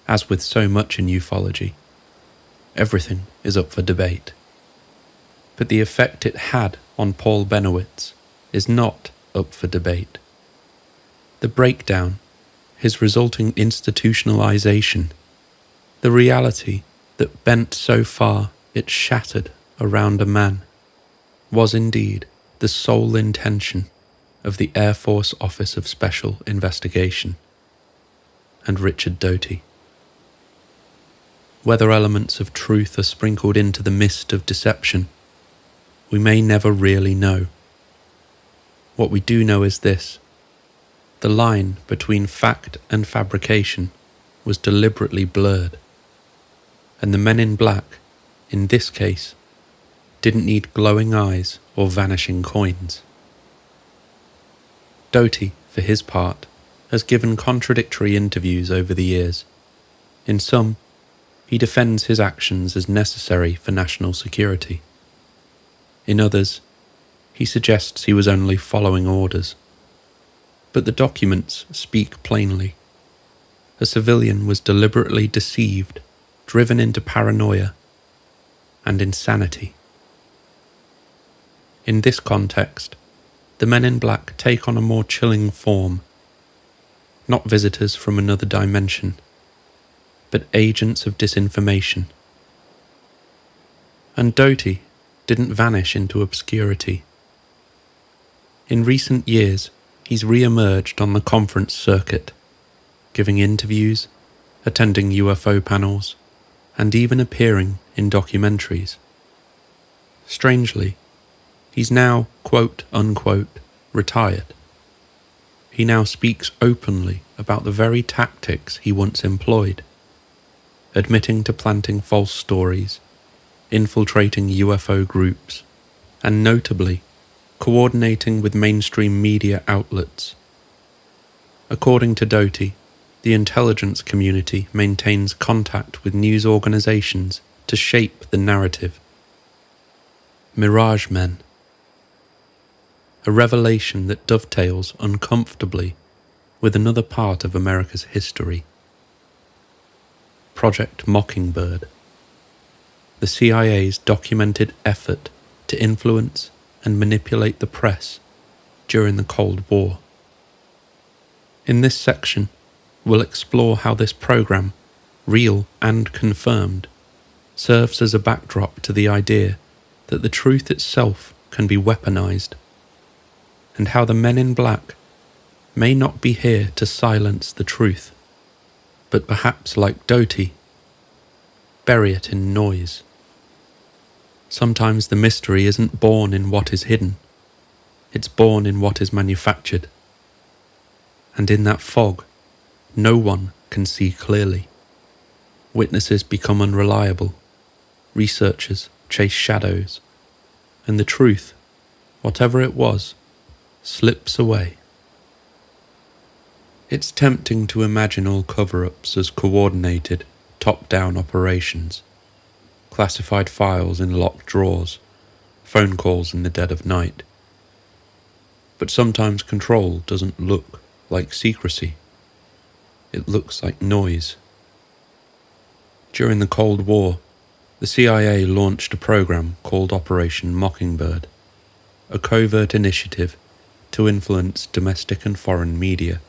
Speaker 1: As with so much in ufology, everything is up for debate. But the effect it had on Paul Bennewitz is not up for debate. The breakdown, his resulting institutionalization, the reality that bent so far it shattered around a man, was indeed the sole intention of the Air Force Office of Special Investigation and Richard Doty. Whether elements of truth are sprinkled into the mist of deception, we may never really know. What we do know is this: the line between fact and fabrication was deliberately blurred, and the men in black, in this case, didn't need glowing eyes or vanishing coins. Doty, for his part, has given contradictory interviews over the years. In some, he defends his actions as necessary for national security. In others, he suggests he was only following orders. But the documents speak plainly. A civilian was deliberately deceived, driven into paranoia and insanity. In this context, the men in black take on a more chilling form, not visitors from another dimension, but agents of disinformation. And Doty didn't vanish into obscurity. In recent years, he's re-emerged on the conference circuit, giving interviews, attending UFO panels, and even appearing in documentaries. Strangely, he's now, quote-unquote, retired. He now speaks openly about the very tactics he once employed, admitting to planting false stories, infiltrating UFO groups, and notably, coordinating with mainstream media outlets. According to Doty, the intelligence community maintains contact with news organizations to shape the narrative. Mirage Men. A revelation that dovetails uncomfortably with another part of America's history. Project Mockingbird. The CIA's documented effort to influence and manipulate the press during the Cold War. In this section, we'll explore how this program, real and confirmed, serves as a backdrop to the idea that the truth itself can be weaponized, and how the men in black may not be here to silence the truth, but perhaps like Doty, bury it in noise. Sometimes the mystery isn't born in what is hidden, it's born in what is manufactured. And in that fog, no one can see clearly. Witnesses become unreliable, researchers chase shadows, and the truth, whatever it was, slips away. It's tempting to imagine all cover-ups as coordinated, top-down operations. Classified files in locked drawers, phone calls in the dead of night. But sometimes control doesn't look like secrecy. It looks like noise. During the Cold War, the CIA launched a program called Operation Mockingbird, a covert initiative to influence domestic and foreign media.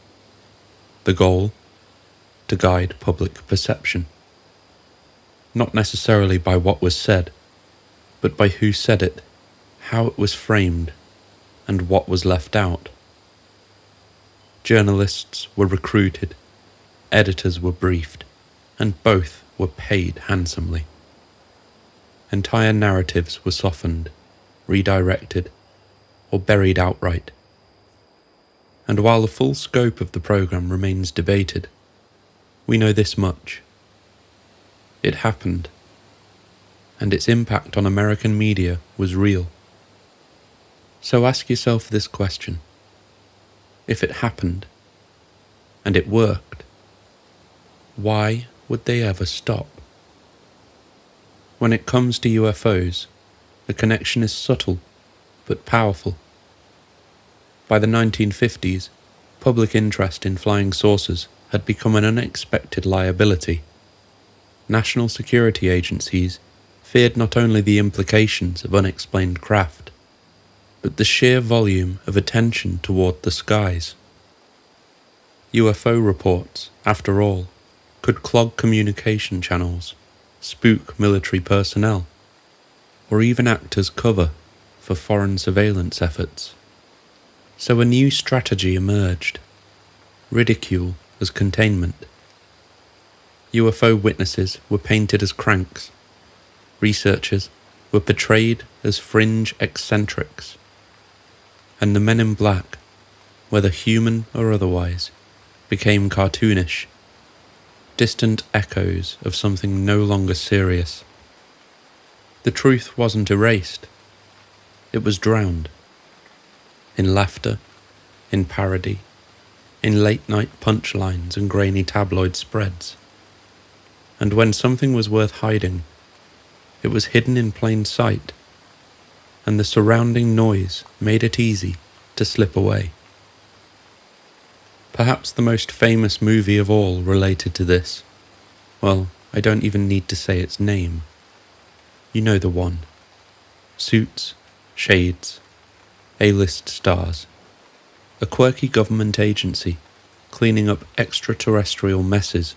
Speaker 1: The goal? To guide public perception. Not necessarily by what was said, but by who said it, how it was framed, and what was left out. Journalists were recruited, editors were briefed, and both were paid handsomely. Entire narratives were softened, redirected, or buried outright. And while the full scope of the program remains debated, we know this much. It happened, and its impact on American media was real. So ask yourself this question. If it happened, and it worked, why would they ever stop? When it comes to UFOs, the connection is subtle, but powerful. By the 1950s, public interest in flying saucers had become an unexpected liability. National security agencies feared not only the implications of unexplained craft, but the sheer volume of attention toward the skies. UFO reports, after all, could clog communication channels, spook military personnel, or even act as cover for foreign surveillance efforts. So a new strategy emerged: ridicule as containment. UFO witnesses were painted as cranks. Researchers were portrayed as fringe eccentrics. And the men in black, whether human or otherwise, became cartoonish, distant echoes of something no longer serious. The truth wasn't erased. It was drowned in laughter, in parody, in late-night punchlines and grainy tabloid spreads. And when something was worth hiding, it was hidden in plain sight, and the surrounding noise made it easy to slip away. Perhaps the most famous movie of all related to this. Well, I don't even need to say its name. You know the one. Suits, shades, A-list stars. A quirky government agency cleaning up extraterrestrial messes,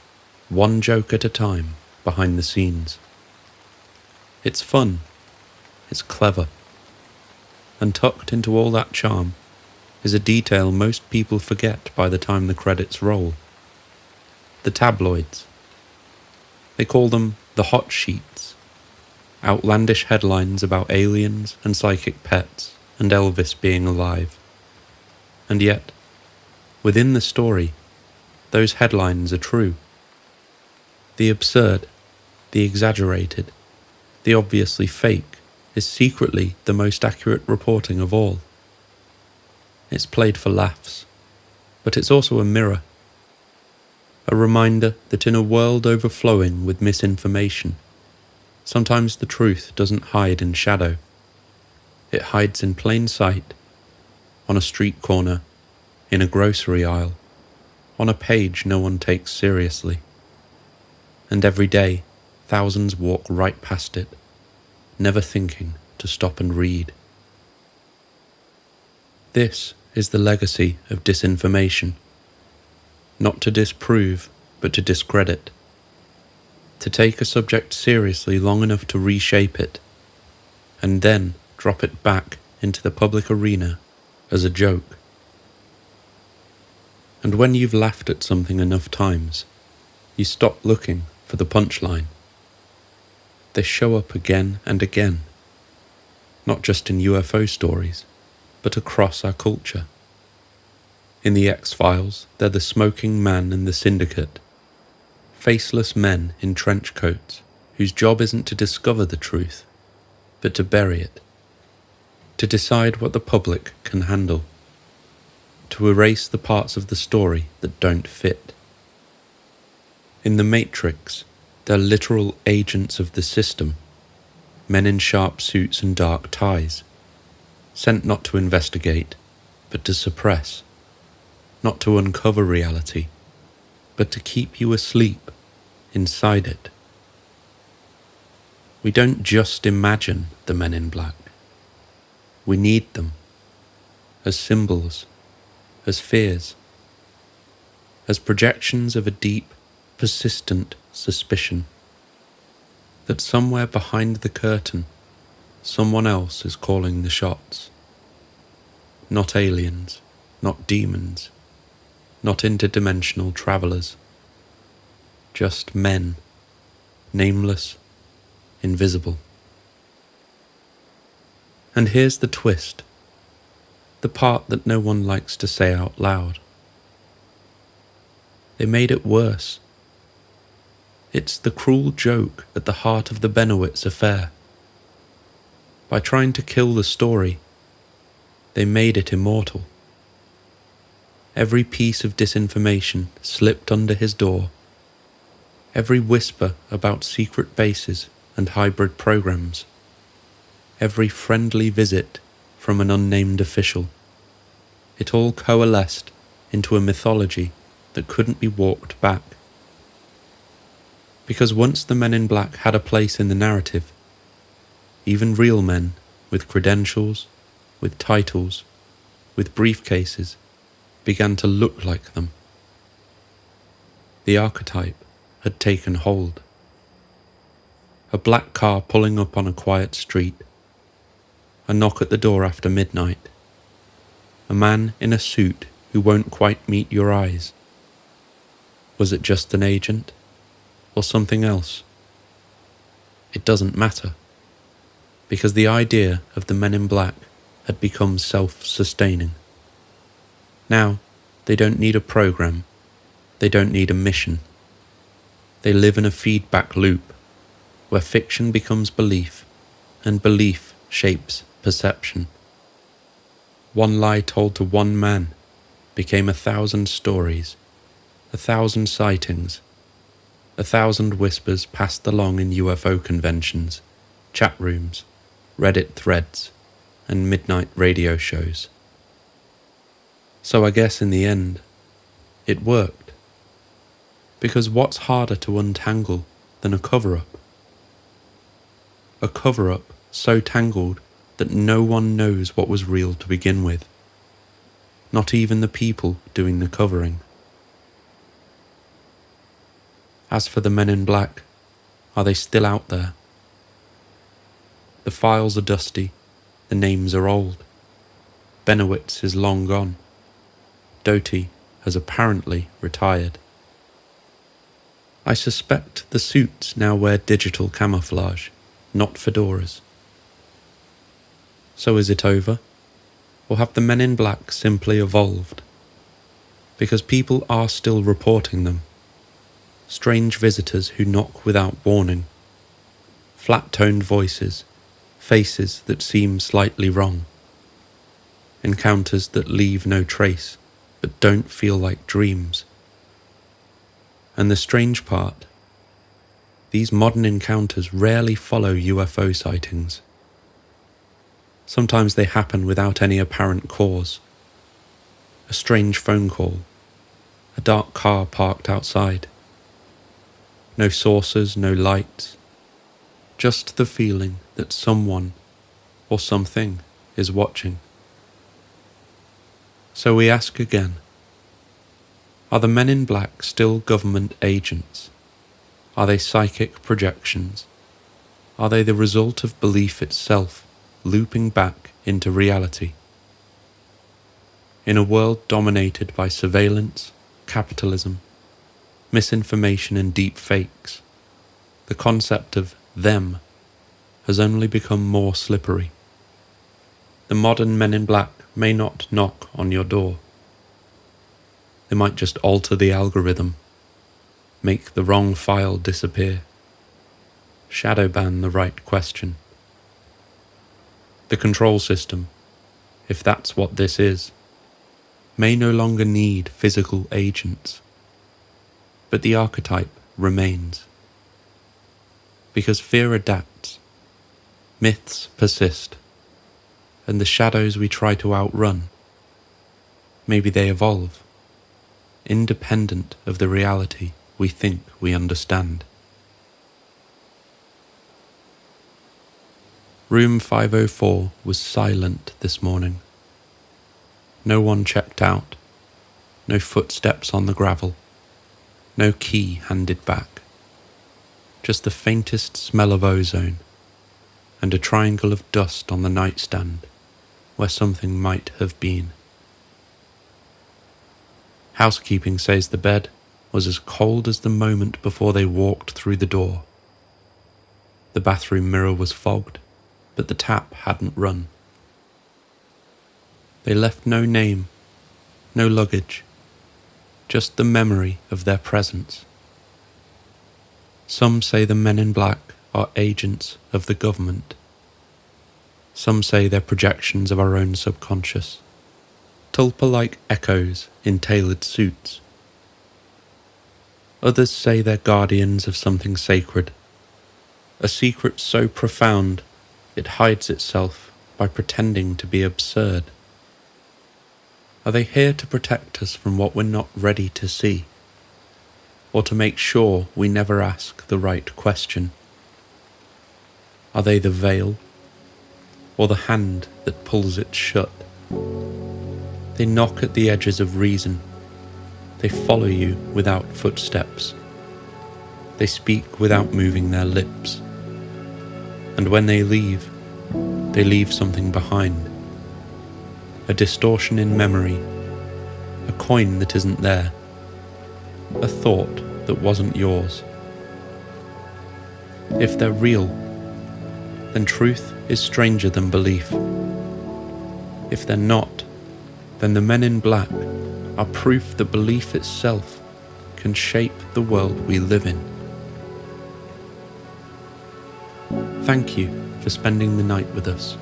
Speaker 1: one joke at a time, behind the scenes. It's fun. It's clever. And tucked into all that charm is a detail most people forget by the time the credits roll. The tabloids. They call them the hot sheets. Outlandish headlines about aliens and psychic pets and Elvis being alive. And yet, within the story, those headlines are true. The absurd, the exaggerated, the obviously fake is secretly the most accurate reporting of all. It's played for laughs, but it's also a mirror. A reminder that in a world overflowing with misinformation, sometimes the truth doesn't hide in shadow. It hides in plain sight, on a street corner, in a grocery aisle, on a page no one takes seriously. And every day, thousands walk right past it, never thinking to stop and read. This is the legacy of disinformation. Not to disprove, but to discredit. To take a subject seriously long enough to reshape it, and then drop it back into the public arena as a joke. And when you've laughed at something enough times, you stop looking for the punchline. They show up again and again, not just in UFO stories, but across our culture. In the X-Files, they're the smoking man and the syndicate, faceless men in trench coats whose job isn't to discover the truth, but to bury it, to decide what the public can handle, to erase the parts of the story that don't fit. In The Matrix, they're literal agents of the system, men in sharp suits and dark ties, sent not to investigate, but to suppress, not to uncover reality, but to keep you asleep inside it. We don't just imagine the men in black. We need them as symbols, as fears, as projections of a deep, persistent suspicion that somewhere behind the curtain, someone else is calling the shots. Not aliens, not demons, not interdimensional travelers. Just men, nameless, invisible. And here's the twist, the part that no one likes to say out loud. They made it worse. It's the cruel joke at the heart of the Bennewitz affair. By trying to kill the story, they made it immortal. Every piece of disinformation slipped under his door. Every whisper about secret bases and hybrid programs. Every friendly visit from an unnamed official. It all coalesced into a mythology that couldn't be walked back. Because once the men in black had a place in the narrative, even real men with credentials, with titles, with briefcases, began to look like them. The archetype had taken hold. A black car pulling up on a quiet street, a knock at the door after midnight, a man in a suit who won't quite meet your eyes. Was it just an agent, or something else? It doesn't matter, because the idea of the men in black had become self-sustaining. Now, they don't need a program, they don't need a mission. They live in a feedback loop, where fiction becomes belief, and belief shapes perception. One lie told to one man became 1,000 stories, 1,000 sightings, 1,000 whispers passed along in UFO conventions, chat rooms, Reddit threads, and midnight radio shows. So I guess in the end, it worked. Because what's harder to untangle than a cover-up? A cover-up so tangled that no one knows what was real to begin with. Not even the people doing the covering. As for the men in black, are they still out there? The files are dusty, the names are old. Bennewitz is long gone. Doty has apparently retired. I suspect the suits now wear digital camouflage, not fedoras. So is it over? Or have the men in black simply evolved? Because people are still reporting them. Strange visitors who knock without warning. Flat-toned voices, faces that seem slightly wrong. Encounters that leave no trace, but don't feel like dreams. And the strange part, these modern encounters rarely follow UFO sightings. Sometimes they happen without any apparent cause. A strange phone call, a dark car parked outside. No saucers, no lights, just the feeling that someone or something is watching. So we ask again, are the men in black still government agents? Are they psychic projections? Are they the result of belief itself looping back into reality? In a world dominated by surveillance, capitalism, misinformation and deep fakes, the concept of them has only become more slippery. The modern men in black may not knock on your door. They might just alter the algorithm, make the wrong file disappear, shadow ban the right question. The control system, if that's what this is, may no longer need physical agents. But the archetype remains. Because fear adapts, myths persist, and the shadows we try to outrun, maybe they evolve, independent of the reality we think we understand. Room 504 was silent this morning. No one checked out, no footsteps on the gravel. No key handed back, just the faintest smell of ozone and a triangle of dust on the nightstand where something might have been. Housekeeping says the bed was as cold as the moment before they walked through the door. The bathroom mirror was fogged, but the tap hadn't run. They left no name, no luggage, just the memory of their presence. Some say the men in black are agents of the government. Some say they're projections of our own subconscious, tulpa-like echoes in tailored suits. Others say they're guardians of something sacred, a secret so profound it hides itself by pretending to be absurd. Are they here to protect us from what we're not ready to see? Or to make sure we never ask the right question? Are they the veil? Or the hand that pulls it shut? They knock at the edges of reason. They follow you without footsteps. They speak without moving their lips. And when they leave something behind. A distortion in memory, a coin that isn't there, a thought that wasn't yours. If they're real, then truth is stranger than belief. If they're not, then the men in black are proof that belief itself can shape the world we live in. Thank you for spending the night with us.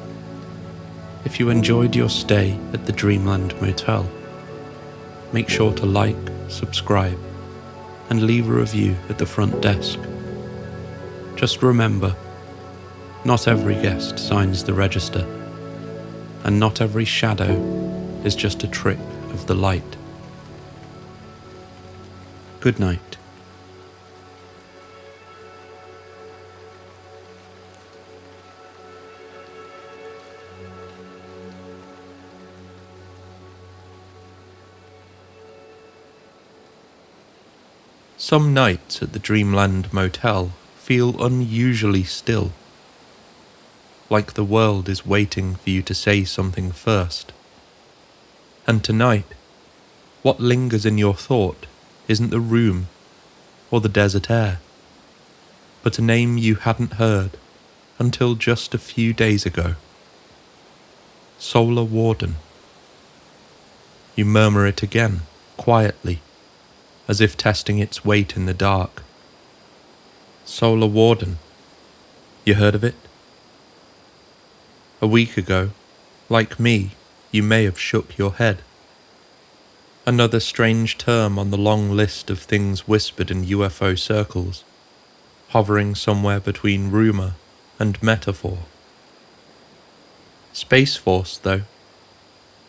Speaker 1: If you enjoyed your stay at the Dreamland Motel, make sure to like, subscribe, and leave a review at the front desk. Just remember, not every guest signs the register, and not every shadow is just a trick of the light. Good night. Some nights at the Dreamland Motel feel unusually still, like the world is waiting for you to say something first. And tonight, what lingers in your thought isn't the room or the desert air, but a name you hadn't heard until just a few days ago. Solar Warden. You murmur it again, quietly, as if testing its weight in the dark. Solar Warden. You heard of it? A week ago, like me, you may have shook your head. Another strange term on the long list of things whispered in UFO circles, hovering somewhere between rumour and metaphor. Space Force, though.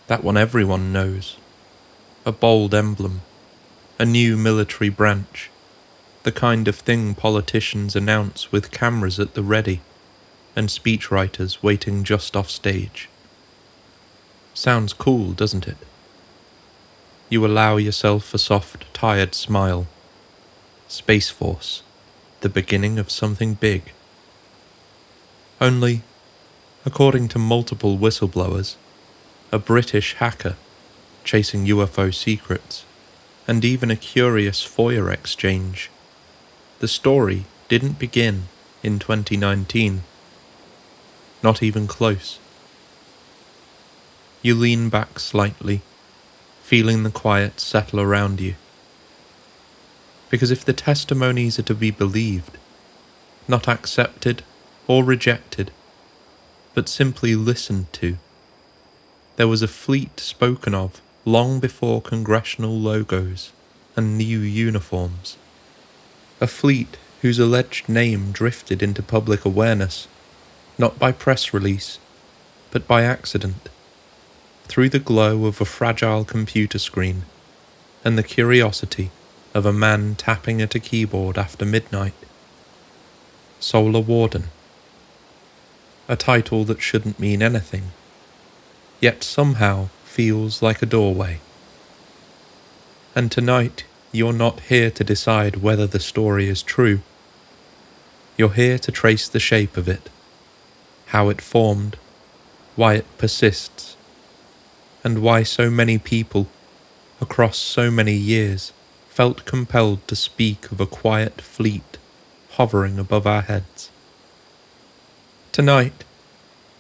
Speaker 1: That one everyone knows. A bold emblem. A new military branch, the kind of thing politicians announce with cameras at the ready and speechwriters waiting just off stage. Sounds cool, doesn't it? You allow yourself a soft, tired smile. Space Force, the beginning of something big. Only, according to multiple whistleblowers, a British hacker chasing UFO secrets, and even a curious FOIA exchange, the story didn't begin in 2019. Not even close. You lean back slightly, feeling the quiet settle around you. Because if the testimonies are to be believed, not accepted or rejected, but simply listened to, there was a fleet spoken of long before congressional logos and new uniforms. A fleet whose alleged name drifted into public awareness, not by press release, but by accident, through the glow of a fragile computer screen and the curiosity of a man tapping at a keyboard after midnight. Solar Warden. A title that shouldn't mean anything, yet somehow feels like a doorway. And tonight, you're not here to decide whether the story is true. You're here to trace the shape of it, how it formed, why it persists, and why so many people, across so many years, felt compelled to speak of a quiet fleet hovering above our heads. Tonight,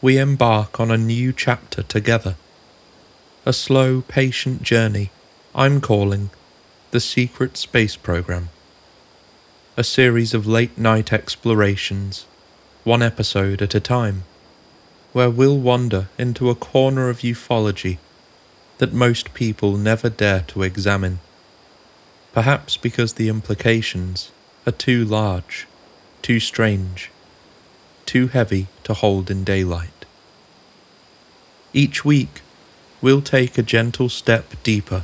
Speaker 1: we embark on a new chapter together. A slow, patient journey I'm calling the Secret Space Program. A series of late-night explorations, one episode at a time, where we'll wander into a corner of ufology that most people never dare to examine, perhaps because the implications are too large, too strange, too heavy to hold in daylight. Each week, we'll take a gentle step deeper.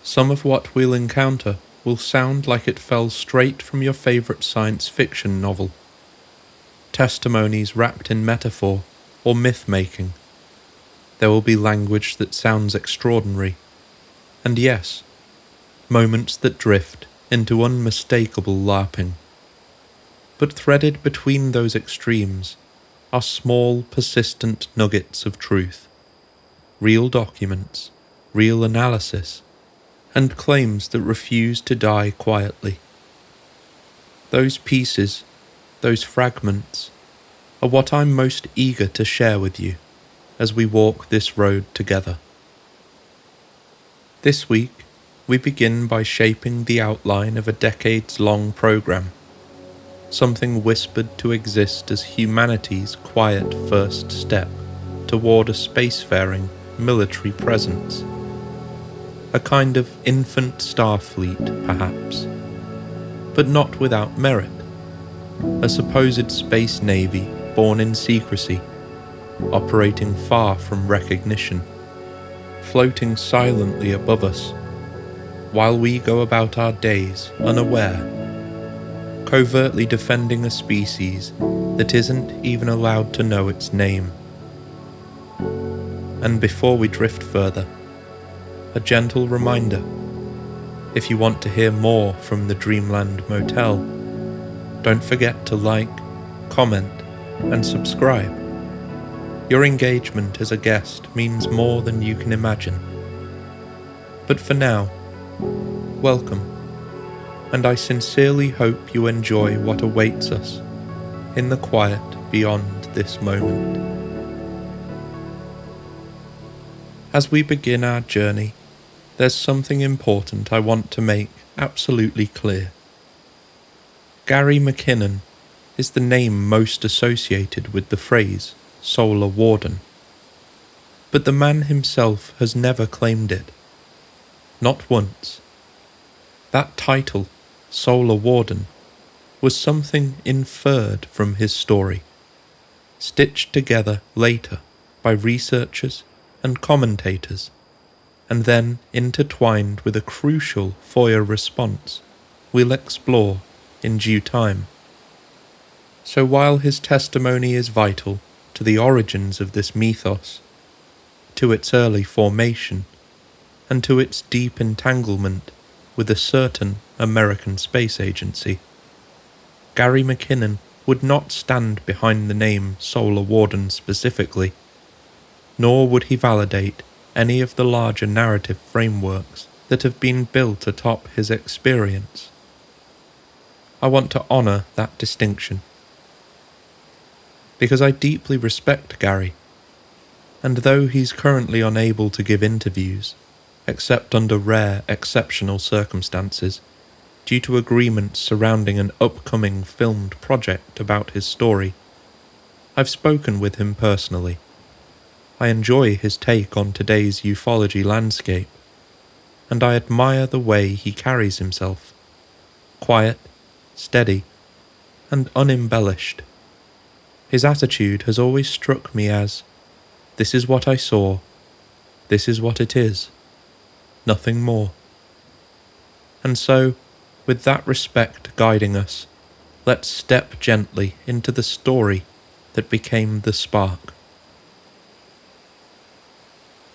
Speaker 1: Some of what we'll encounter will sound like it fell straight from your favourite science fiction novel. Testimonies wrapped in metaphor or myth-making. There will be language that sounds extraordinary. And yes, moments that drift into unmistakable LARPing. But threaded between those extremes are small, persistent nuggets of truth. Real documents, real analysis, and claims that refuse to die quietly. Those pieces, those fragments, are what I'm most eager to share with you as we walk this road together. This week, we begin by shaping the outline of a decades-long program, something whispered to exist as humanity's quiet first step toward a spacefaring military presence. a kind of infant Starfleet, perhaps, but not without merit, a supposed space navy born in secrecy, operating far from recognition, floating silently above us, while we go about our days unaware, covertly defending a species that isn't even allowed to know its name. And before we drift further, a gentle reminder: if you want to hear more from the Dreamland Motel, don't forget to like, comment, and subscribe. Your engagement as a guest means more than you can imagine. But for now, welcome, and I sincerely hope you enjoy what awaits us in the quiet beyond this moment. As we begin our journey, there's something important I want to make absolutely clear. Gary McKinnon is the name most associated with the phrase Solar Warden, but the man himself has never claimed it. Not once. That title, Solar Warden, was something inferred from his story, stitched together later by researchers and commentators, and then intertwined with a crucial FOIA response we'll explore in due time. So while his testimony is vital to the origins of this mythos, to its early formation, and to its deep entanglement with a certain American space agency, Gary McKinnon would not stand behind the name Solar Warden specifically, nor would he validate any of the larger narrative frameworks that have been built atop his experience. I want to honour that distinction, because I deeply respect Gary, and though he's currently unable to give interviews, except under rare, exceptional circumstances, due to agreements surrounding an upcoming filmed project about his story, I've spoken with him personally. I enjoy his take on today's ufology landscape, and I admire the way he carries himself. Quiet, steady, and unembellished. His attitude has always struck me as, this is what I saw, this is what it is, nothing more. And so, with that respect guiding us, let's step gently into the story that became the spark.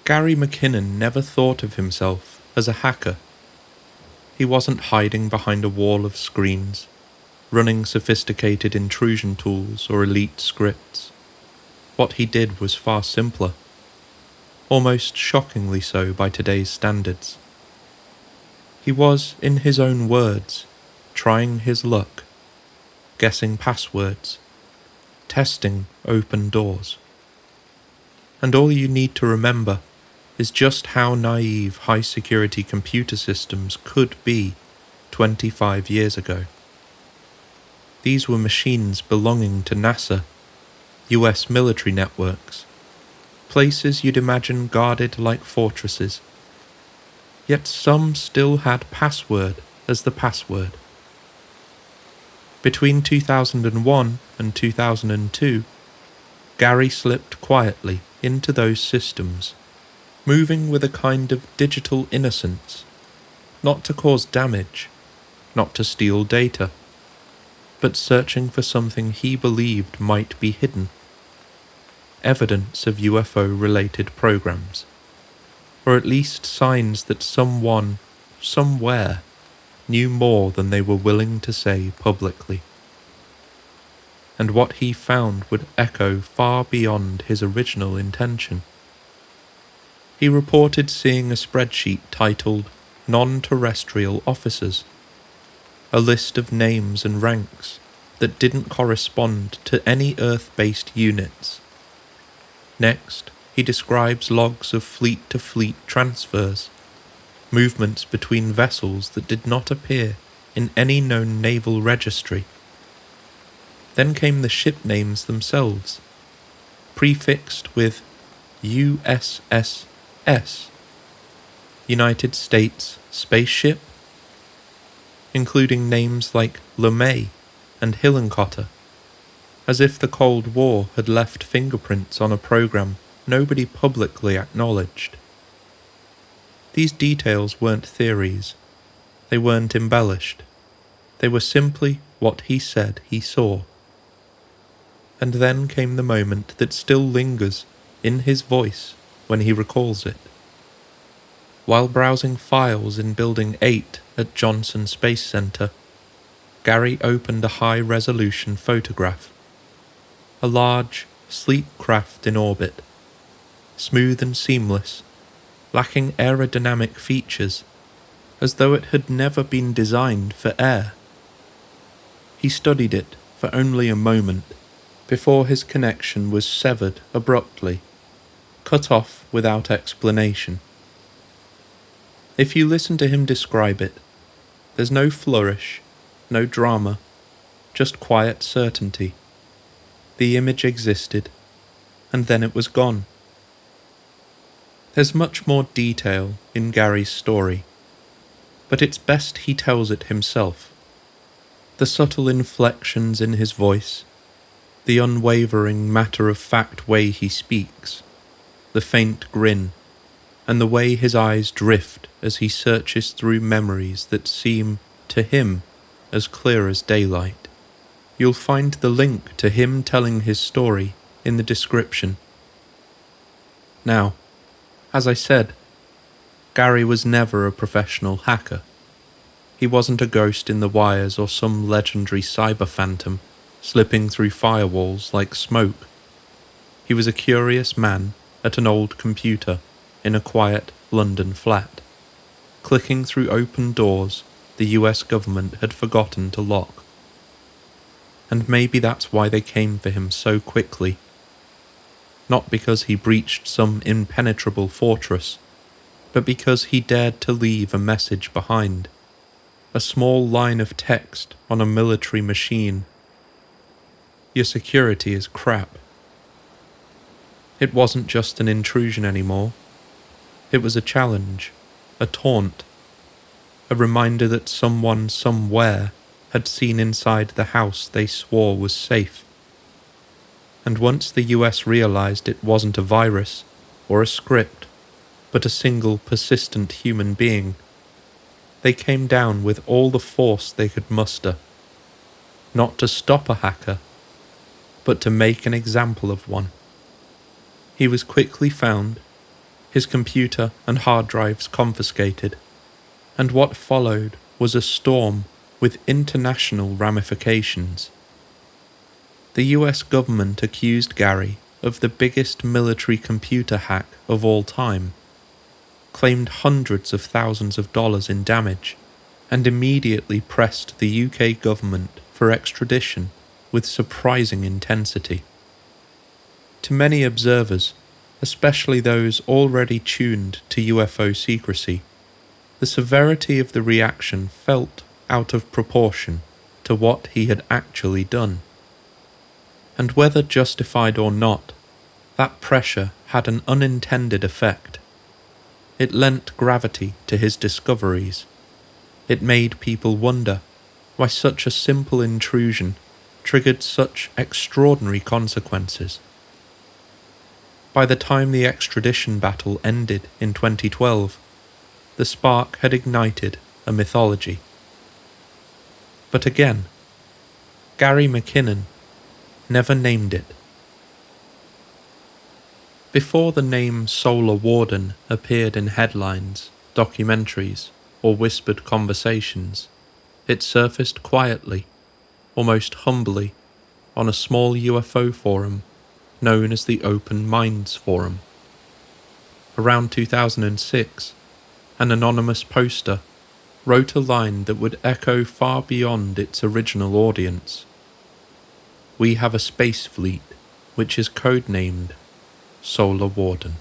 Speaker 1: Gary McKinnon never thought of himself as a hacker. He wasn't hiding behind a wall of screens, running sophisticated intrusion tools or elite scripts. What he did was far simpler, almost shockingly so by today's standards. He was, in his own words, trying his luck, guessing passwords, testing open doors. And all you need to remember is just how naive high-security computer systems could be 25 years ago. These were machines belonging to NASA, US military networks, places you'd imagine guarded like fortresses. Yet some still had password as the password. Between 2001 and 2002, Gary slipped quietly into those systems, moving with a kind of digital innocence, not to cause damage, not to steal data, but searching for something he believed might be hidden. Evidence of UFO-related programs, or at least signs that someone, somewhere, knew more than they were willing to say publicly. And what he found would echo far beyond his original intention. He reported seeing a spreadsheet titled Non-Terrestrial Officers, a list of names and ranks that didn't correspond to any Earth-based units. Next, he describes logs of fleet-to-fleet transfers, movements between vessels that did not appear in any known naval registry. Then came the ship names themselves, prefixed with USSS, United States spaceship, including names like LeMay and Hillenkotter, as if the Cold War had left fingerprints on a program nobody publicly acknowledged. These details weren't theories, they weren't embellished, they were simply what he said he saw. And then came the moment that still lingers in his voice when he recalls it. While browsing files in Building 8 at Johnson Space Center, Gary opened a high-resolution photograph. A large, sleek craft in orbit, smooth and seamless, lacking aerodynamic features, as though it had never been designed for air. He studied it for only a moment before his connection was severed abruptly, cut off without explanation. If you listen to him describe it, there's no flourish, no drama, just quiet certainty. The image existed, and then it was gone. There's much more detail in Gary's story, but it's best he tells it himself. The subtle inflections in his voice, the unwavering matter-of-fact way he speaks, the faint grin, and the way his eyes drift as he searches through memories that seem, to him, as clear as daylight. You'll find the link to him telling his story in the description. Now, as I said, Gary was never a professional hacker. He wasn't a ghost in the wires or some legendary cyber phantom slipping through firewalls like smoke. He was a curious man at an old computer in a quiet London flat, clicking through open doors the US government had forgotten to lock. And maybe that's why they came for him so quickly. Not because he breached some impenetrable fortress, but because he dared to leave a message behind. A small line of text on a military machine. Your security is crap. It wasn't just an intrusion anymore. It was a challenge, a taunt, a reminder that someone somewhere had seen inside the house they swore was safe. And once the US realized it wasn't a virus or a script, but a single persistent human being, they came down with all the force they could muster, not to stop a hacker, but to make an example of one. He was quickly found, his computer and hard drives confiscated, and what followed was a storm with international ramifications. The US government accused Gary of the biggest military computer hack of all time, claimed hundreds of thousands of dollars in damage, and immediately pressed the UK government for extradition with surprising intensity. To many observers, especially those already tuned to UFO secrecy, the severity of the reaction felt out of proportion to what he had actually done. And whether justified or not, that pressure had an unintended effect. It lent gravity to his discoveries. It made people wonder why such a simple intrusion triggered such extraordinary consequences. By the time the extradition battle ended in 2012, the spark had ignited a mythology. But again, Gary McKinnon never named it. Before the name Solar Warden appeared in headlines, documentaries, or whispered conversations, it surfaced quietly, almost humbly, on a small UFO forum known as the Open Minds Forum. Around 2006, an anonymous poster wrote a line that would echo far beyond its original audience. We have a space fleet which is codenamed Solar Warden.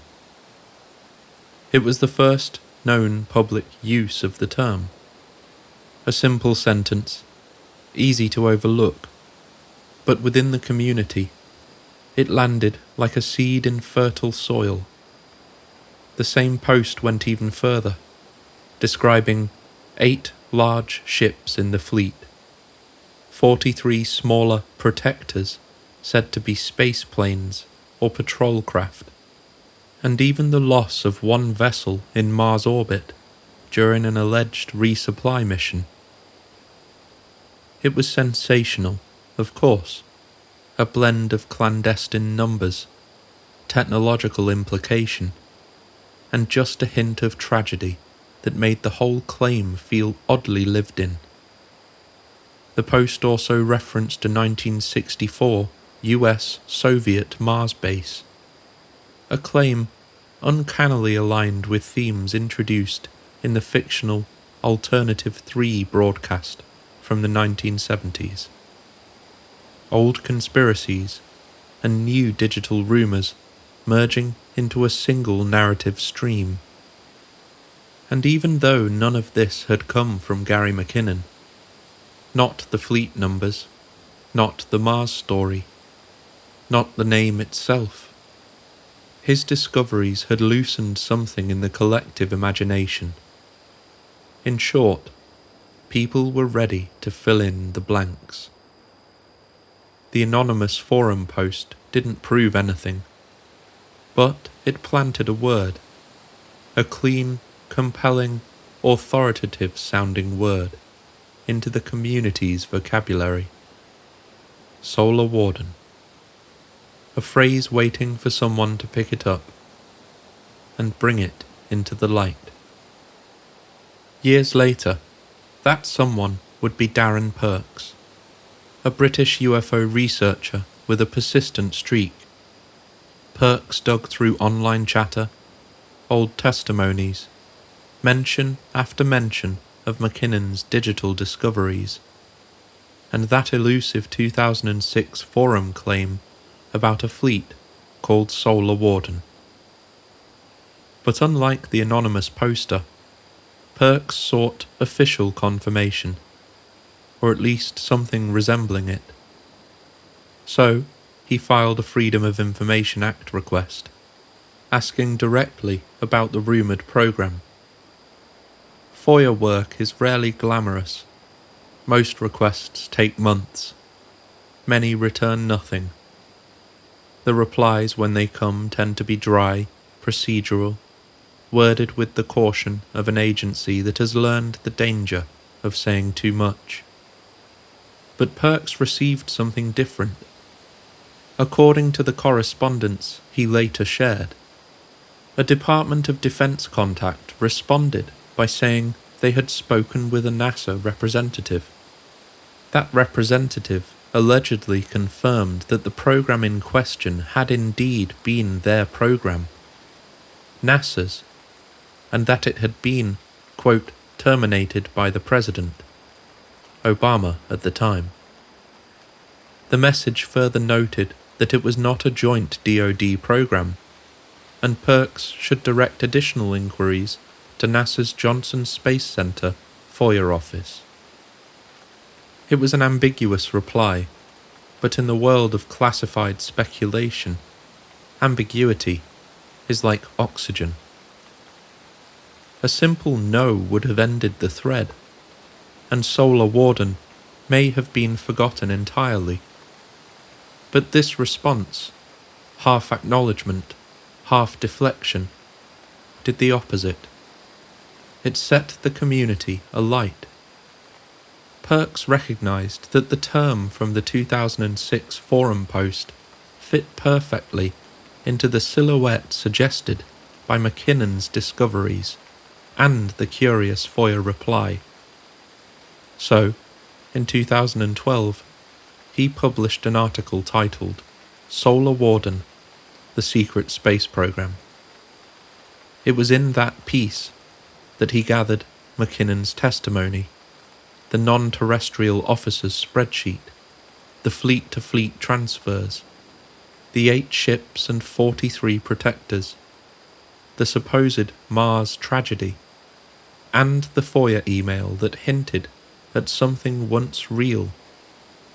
Speaker 1: It was the first known public use of the term. A simple sentence, easy to overlook, but within the community, it landed like a seed in fertile soil. The same post went even further, describing 8 large ships in the fleet, 43 smaller protectors said to be space planes or patrol craft, and even the loss of one vessel in Mars orbit during an alleged resupply mission. It was sensational, of course, a blend of clandestine numbers, technological implication, and just a hint of tragedy that made the whole claim feel oddly lived in. The Post also referenced a 1964 US Soviet Mars base, a claim uncannily aligned with themes introduced in the fictional Alternative 3 broadcast from the 1970s. Old conspiracies and new digital rumours merging into a single narrative stream. And even though none of this had come from Gary McKinnon, not the fleet numbers, not the Mars story, not the name itself, his discoveries had loosened something in the collective imagination. In short, people were ready to fill in the blanks. The anonymous forum post didn't prove anything, but it planted a word, a clean, compelling, authoritative-sounding word, into the community's vocabulary. Solar Warden. A phrase waiting for someone to pick it up and bring it into the light. Years later, that someone would be Darren Perks, a British UFO researcher with a persistent streak. Perks dug through online chatter, old testimonies, mention after mention of McKinnon's digital discoveries, and that elusive 2006 forum claim about a fleet called Solar Warden. But unlike the anonymous poster, Perks sought official confirmation, or at least something resembling it. So, he filed a Freedom of Information Act request, asking directly about the rumoured programme. FOIA work is rarely glamorous. Most requests take months. Many return nothing. The replies when they come tend to be dry, procedural, worded with the caution of an agency that has learned the danger of saying too much. But Perks received something different. According to the correspondence he later shared, a Department of Defense contact responded by saying they had spoken with a NASA representative. That representative allegedly confirmed that the program in question had indeed been their program, NASA's, and that it had been, quote, terminated by the President, Obama at the time. The message further noted that it was not a joint DoD program, and Perks should direct additional inquiries to NASA's Johnson Space Center FOIA office. It was an ambiguous reply, but in the world of classified speculation, ambiguity is like oxygen. A simple no would have ended the thread, and Solar Warden may have been forgotten entirely. But this response, half acknowledgement, half deflection, did the opposite. It set the community alight. Perks recognised that the term from the 2006 forum post fit perfectly into the silhouette suggested by McKinnon's discoveries and the curious FOIA reply. So, in 2012, he published an article titled Solar Warden, the Secret Space Program. It was in that piece that he gathered McKinnon's testimony, the non-terrestrial officer's spreadsheet, the fleet-to-fleet transfers, the 8 ships and 43 protectors, the supposed Mars tragedy, and the FOIA email that hinted at something once real,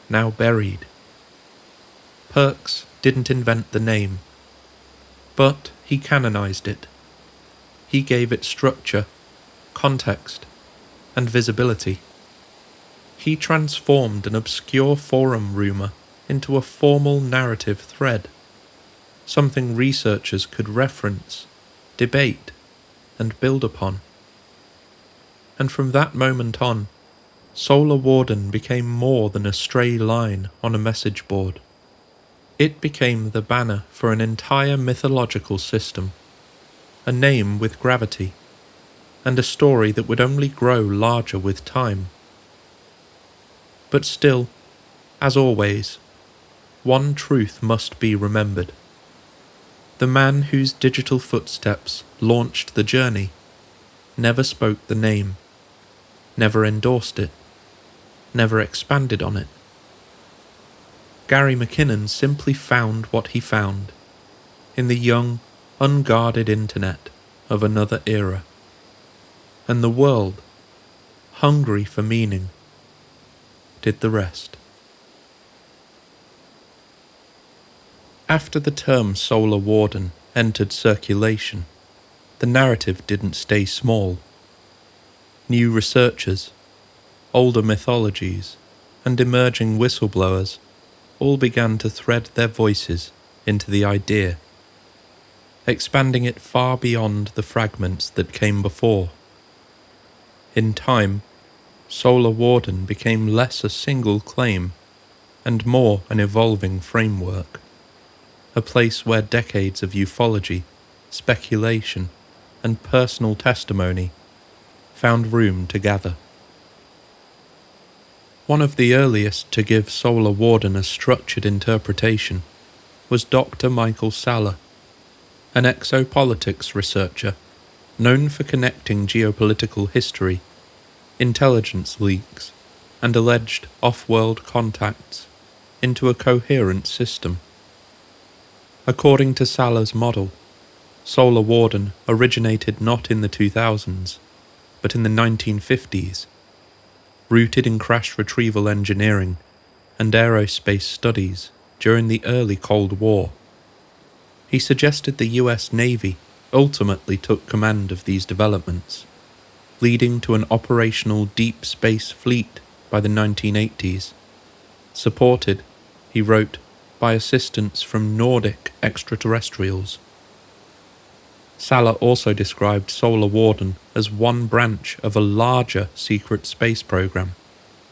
Speaker 1: now buried. Perks didn't invent the name, but he canonized it. He gave it structure, context, and visibility. He transformed an obscure forum rumour into a formal narrative thread, something researchers could reference, debate, and build upon. And from that moment on, Solar Warden became more than a stray line on a message board. It became the banner for an entire mythological system, a name with gravity, and a story that would only grow larger with time. But still, as always, one truth must be remembered. The man whose digital footsteps launched the journey never spoke the name, never endorsed it, never expanded on it. Gary McKinnon simply found what he found in the young, unguarded internet of another era. And the world, hungry for meaning, did the rest. After the term Solar Warden entered circulation, the narrative didn't stay small. New researchers, older mythologies, and emerging whistleblowers all began to thread their voices into the idea, expanding it far beyond the fragments that came before. In time, Solar Warden became less a single claim and more an evolving framework, a place where decades of ufology, speculation, and personal testimony found room to gather. One of the earliest to give Solar Warden a structured interpretation was Dr. Michael Saller, an exopolitics researcher known for connecting geopolitical history, intelligence leaks, and alleged off-world contacts into a coherent system. According to Saller's model, Solar Warden originated not in the 2000s, but in the 1950s, rooted in crash retrieval engineering and aerospace studies during the early Cold War. He suggested the US Navy ultimately took command of these developments, leading to an operational deep space fleet by the 1980s, supported, he wrote, by assistance from Nordic extraterrestrials. Saller also described Solar Warden as one branch of a larger secret space program,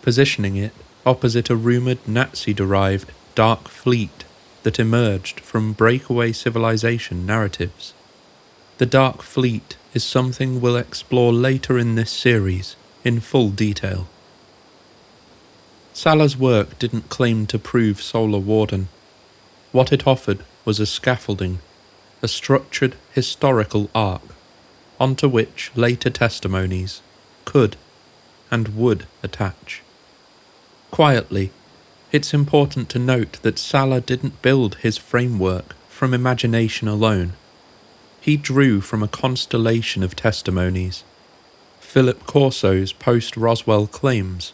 Speaker 1: positioning it opposite a rumoured Nazi-derived dark fleet that emerged from breakaway civilization narratives. The Dark Fleet is something we'll explore later in this series in full detail. Saller's work didn't claim to prove Solar Warden. What it offered was a scaffolding, a structured historical arc, onto which later testimonies could and would attach. Quietly, it's important to note that Saller didn't build his framework from imagination alone. He drew from a constellation of testimonies: Philip Corso's post-Roswell claims,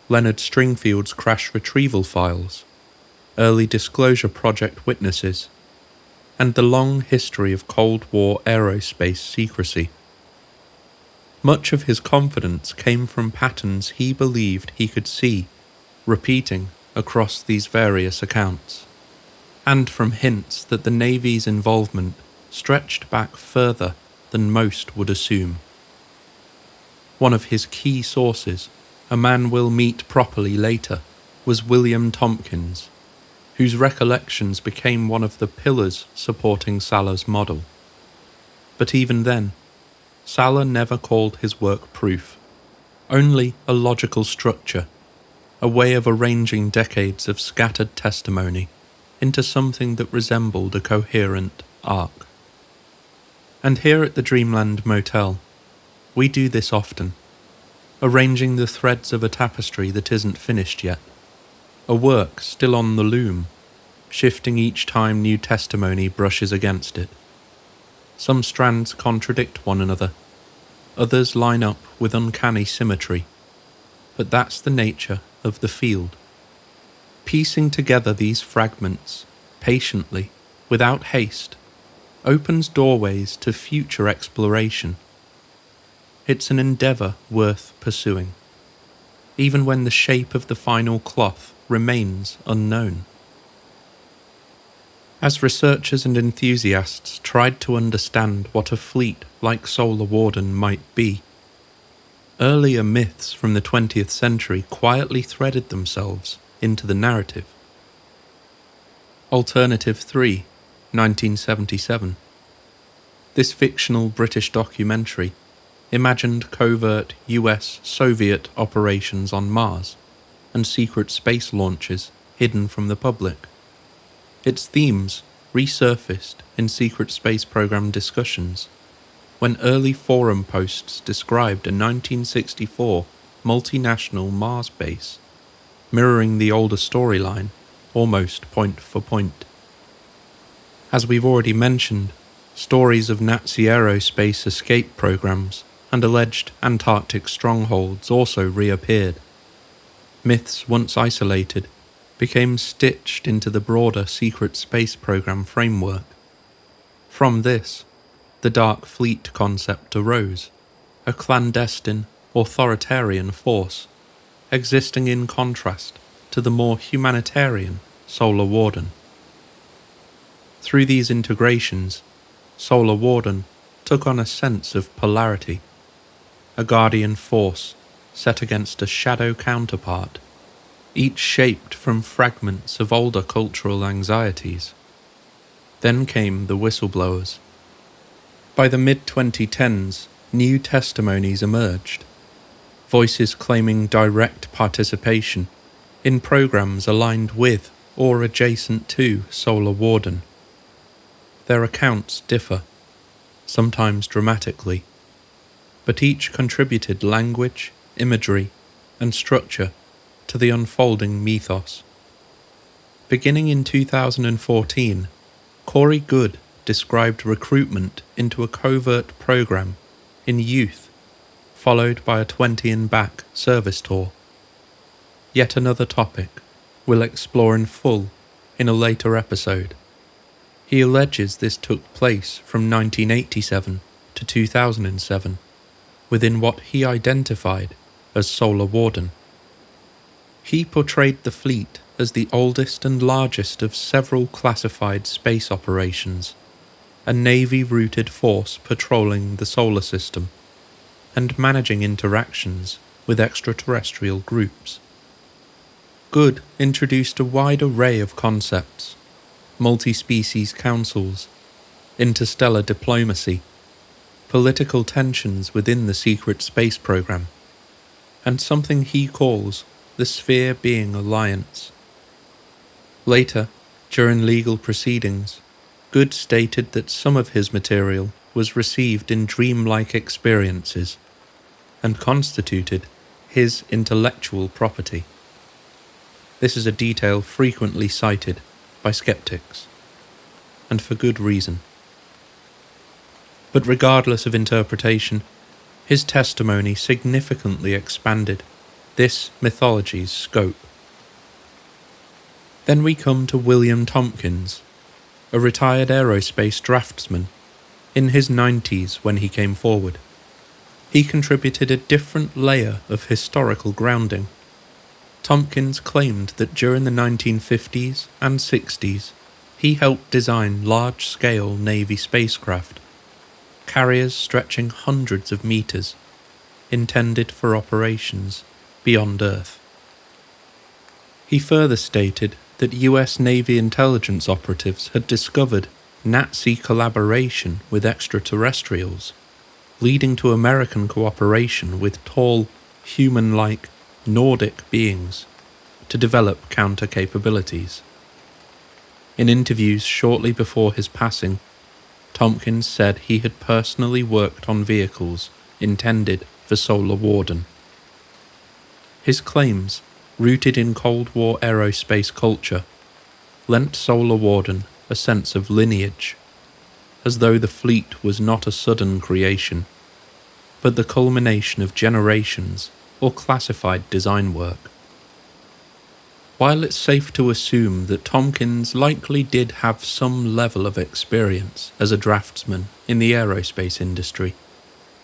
Speaker 1: Leonard Stringfield's crash retrieval files, early Disclosure Project witnesses, and the long history of Cold War aerospace secrecy. Much of his confidence came from patterns he believed he could see, repeating across these various accounts, and from hints that the Navy's involvement stretched back further than most would assume. One of his key sources, a man we'll meet properly later, was William Tompkins, whose recollections became one of the pillars supporting Saller's model. But even then, Saller never called his work proof, only a logical structure, a way of arranging decades of scattered testimony into something that resembled a coherent arc. And here at the Dreamland Motel, we do this often, arranging the threads of a tapestry that isn't finished yet, a work still on the loom, shifting each time new testimony brushes against it. Some strands contradict one another, others line up with uncanny symmetry, but that's the nature of the field. Piecing together these fragments, patiently, without haste, opens doorways to future exploration. it's an endeavour worth pursuing, even when the shape of the final cloth remains unknown. As researchers and enthusiasts tried to understand what a fleet like Solar Warden might be, earlier myths from the 20th century quietly threaded themselves into the narrative. Alternative 3, 1977. This fictional British documentary imagined covert US-Soviet operations on Mars and secret space launches hidden from the public. Its themes resurfaced in secret space program discussions when early forum posts described a 1964 multinational Mars base, mirroring the older storyline almost point for point. As we've already mentioned, stories of Nazi aerospace escape programs and alleged Antarctic strongholds also reappeared. Myths once isolated became stitched into the broader secret space program framework. From this, the Dark Fleet concept arose, a clandestine, authoritarian force, existing in contrast to the more humanitarian Solar Warden. Through these integrations, Solar Warden took on a sense of polarity, a guardian force set against a shadow counterpart, each shaped from fragments of older cultural anxieties. Then came the whistleblowers. By the mid-2010s, new testimonies emerged, voices claiming direct participation in programs aligned with or adjacent to Solar Warden. Their accounts differ, sometimes dramatically, but each contributed language, imagery, and structure to the unfolding mythos. Beginning in 2014, Corey Goode described recruitment into a covert program in youth, followed by a 20-and-back service tour. Yet another topic we'll explore in full in a later episode. He alleges this took place from 1987 to 2007, within what he identified as Solar Warden. He portrayed the fleet as the oldest and largest of several classified space operations, a Navy-rooted force patrolling the solar system and managing interactions with extraterrestrial groups. Goode introduced a wide array of concepts: multi-species councils, interstellar diplomacy, political tensions within the secret space program, and something he calls the Sphere Being Alliance. Later, during legal proceedings, Goode stated that some of his material was received in dreamlike experiences and constituted his intellectual property. This is a detail frequently cited by skeptics, and for good reason. But regardless of interpretation, his testimony significantly expanded this mythology's scope. Then we come to William Tompkins, a retired aerospace draftsman, in his 90s when he came forward. He contributed a different layer of historical grounding. Tompkins claimed that during the 1950s and 60s, he helped design large-scale Navy spacecraft, carriers stretching hundreds of meters, intended for operations beyond Earth. He further stated that US Navy intelligence operatives had discovered Nazi collaboration with extraterrestrials, leading to American cooperation with tall, human-like Nordic beings to develop counter-capabilities. In interviews shortly before his passing, Tompkins said he had personally worked on vehicles intended for Solar Warden. His claims, rooted in Cold War aerospace culture, lent Solar Warden a sense of lineage, as though the fleet was not a sudden creation, but the culmination of generations or classified design work. While it's safe to assume that Tompkins likely did have some level of experience as a draftsman in the aerospace industry,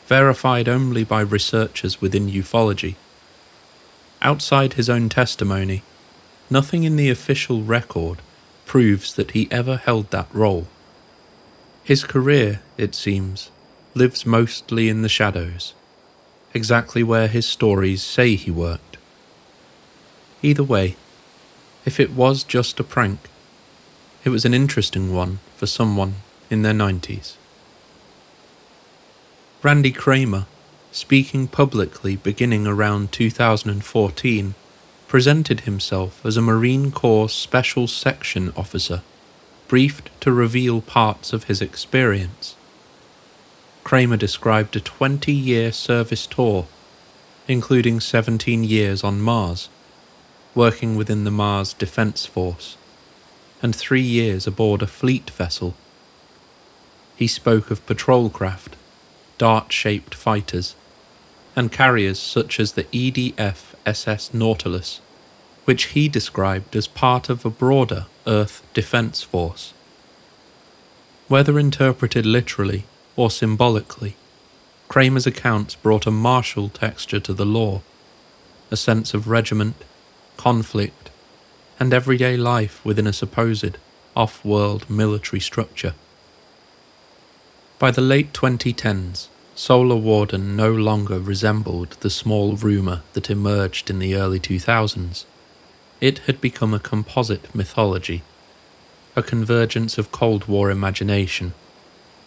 Speaker 1: verified only by researchers within ufology. Outside his own testimony, nothing in the official record proves that he ever held that role. His career, it seems, lives mostly in the shadows, exactly where his stories say he worked. Either way, if it was just a prank, it was an interesting one for someone in their 90s. Randy Kramer, speaking publicly beginning around 2014, presented himself as a Marine Corps Special Section officer, briefed to reveal parts of his experience. Kramer described a 20-year service tour, including 17 years on Mars, working within the Mars Defense Force, and 3 years aboard a fleet vessel. He spoke of patrol craft, dart-shaped fighters, and carriers such as the EDF SS Nautilus, which he described as part of a broader Earth Defense Force. Whether interpreted literally or symbolically, Kramer's accounts brought a martial texture to the lore, a sense of regiment, conflict, and everyday life within a supposed off-world military structure. By the late 2010s, Solar Warden no longer resembled the small rumour that emerged in the early 2000s. It had become a composite mythology, a convergence of Cold War imagination,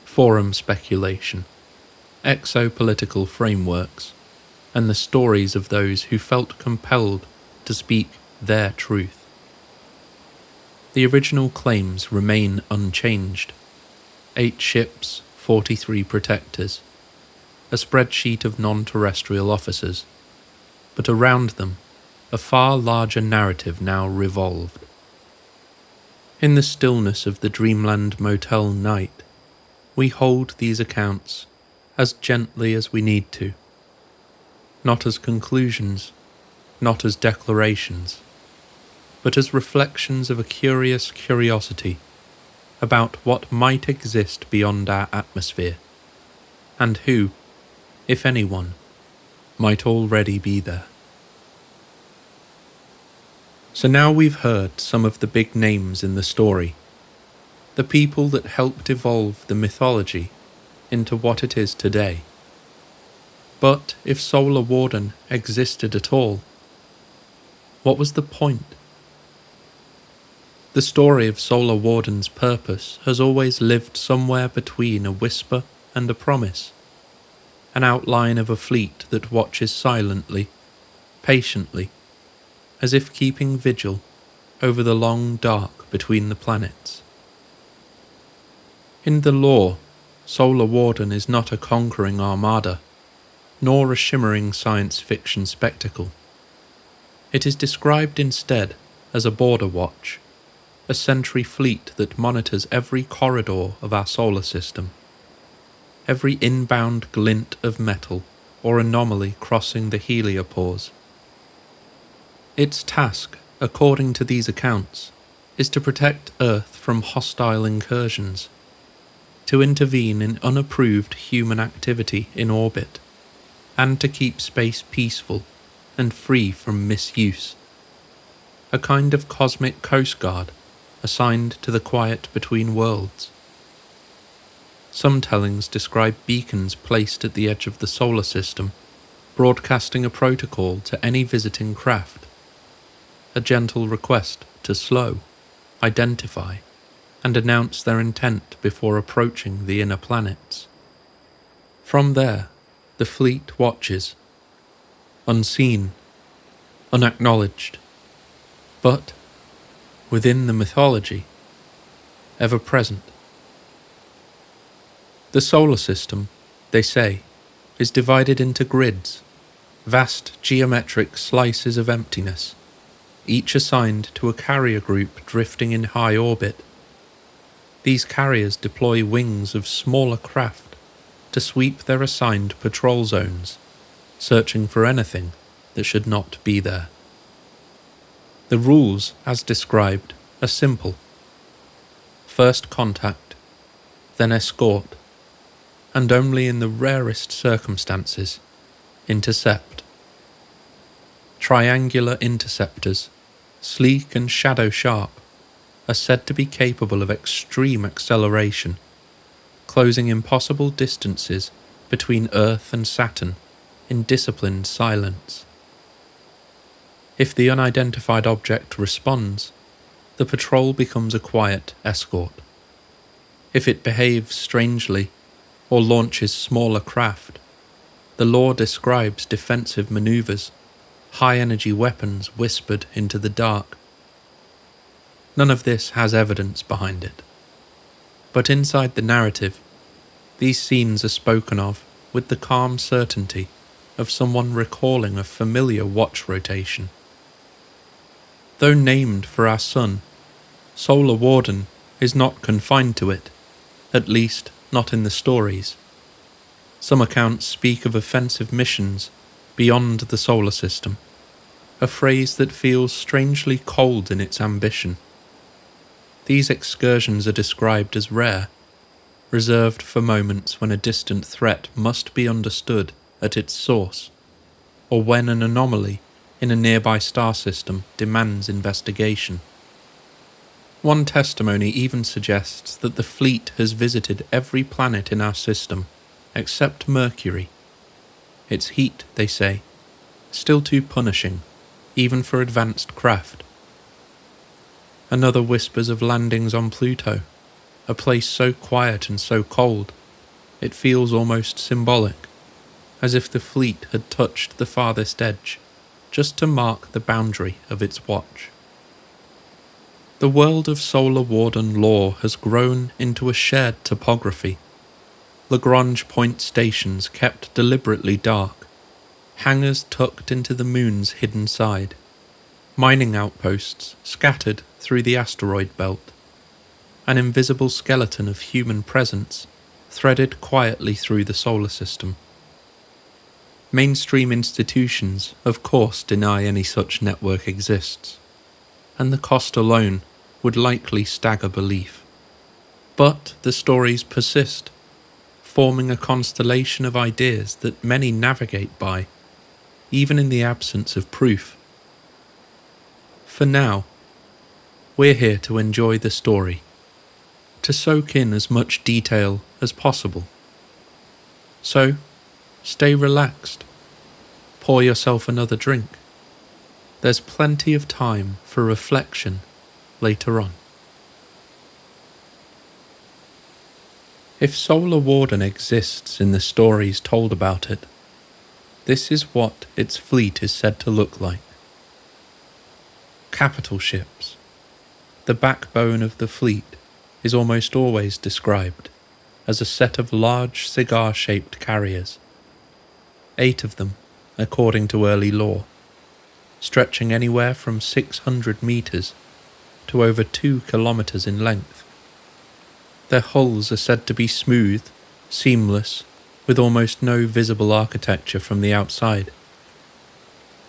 Speaker 1: forum speculation, exopolitical frameworks, and the stories of those who felt compelled to speak their truth. The original claims remain unchanged. 8 ships, 43 protectors, a spreadsheet of non-terrestrial officers, but around them a far larger narrative now revolved. In the stillness of the Dreamland Motel night, we hold these accounts as gently as we need to, not as conclusions, not as declarations, but as reflections of a curious curiosity about what might exist beyond our atmosphere, and who, if anyone, might already be there. So now we've heard some of the big names in the story, the people that helped evolve the mythology into what it is today. But if Solar Warden existed at all, what was the point? The story of Solar Warden's purpose has always lived somewhere between a whisper and a promise, an outline of a fleet that watches silently, patiently, as if keeping vigil over the long dark between the planets. In the lore, Solar Warden is not a conquering armada, nor a shimmering science fiction spectacle. It is described instead as a border watch, a sentry fleet that monitors every corridor of our solar system, every inbound glint of metal or anomaly crossing the heliopause. Its task, according to these accounts, is to protect Earth from hostile incursions, to intervene in unapproved human activity in orbit, and to keep space peaceful and free from misuse. A kind of cosmic coast guard assigned to the quiet between worlds. Some tellings describe beacons placed at the edge of the solar system, broadcasting a protocol to any visiting craft, a gentle request to slow, identify, and announce their intent before approaching the inner planets. From there, the fleet watches, unseen, unacknowledged, but, within the mythology, ever present. The solar system, they say, is divided into grids, vast geometric slices of emptiness, each assigned to a carrier group drifting in high orbit. These carriers deploy wings of smaller craft to sweep their assigned patrol zones, searching for anything that should not be there. The rules, as described, are simple. First contact, then escort, and only in the rarest circumstances, intercept. Triangular interceptors, sleek and shadow-sharp, are said to be capable of extreme acceleration, closing impossible distances between Earth and Saturn in disciplined silence. If the unidentified object responds, the patrol becomes a quiet escort. If it behaves strangely or launches smaller craft, the law describes defensive maneuvers, high-energy weapons whispered into the dark. None of this has evidence behind it. But inside the narrative, these scenes are spoken of with the calm certainty of someone recalling a familiar watch rotation. Though named for our sun, Solar Warden is not confined to it, at least not in the stories. Some accounts speak of offensive missions beyond the solar system, a phrase that feels strangely cold in its ambition. These excursions are described as rare, reserved for moments when a distant threat must be understood at its source, or when an anomaly in a nearby star system demands investigation. One testimony even suggests that the fleet has visited every planet in our system, except Mercury. Its heat, they say, still too punishing, even for advanced craft. Another whispers of landings on Pluto, a place so quiet and so cold, it feels almost symbolic, as if the fleet had touched the farthest edge, just to mark the boundary of its watch. The world of Solar Warden lore has grown into a shared topography. Lagrange point stations kept deliberately dark, hangars tucked into the moon's hidden side, mining outposts scattered through the asteroid belt, an invisible skeleton of human presence threaded quietly through the solar system. Mainstream institutions, of course, deny any such network exists, and the cost alone would likely stagger belief. But the stories persist, forming a constellation of ideas that many navigate by, even in the absence of proof. For now, we're here to enjoy the story, to soak in as much detail as possible. So, stay relaxed, pour yourself another drink. There's plenty of time for reflection later on. If Solar Warden exists in the stories told about it, this is what its fleet is said to look like. Capital ships. The backbone of the fleet is almost always described as a set of large cigar-shaped carriers. 8 of them, according to early lore, stretching anywhere from 600 meters to over 2 kilometers in length. Their hulls are said to be smooth, seamless, with almost no visible architecture from the outside.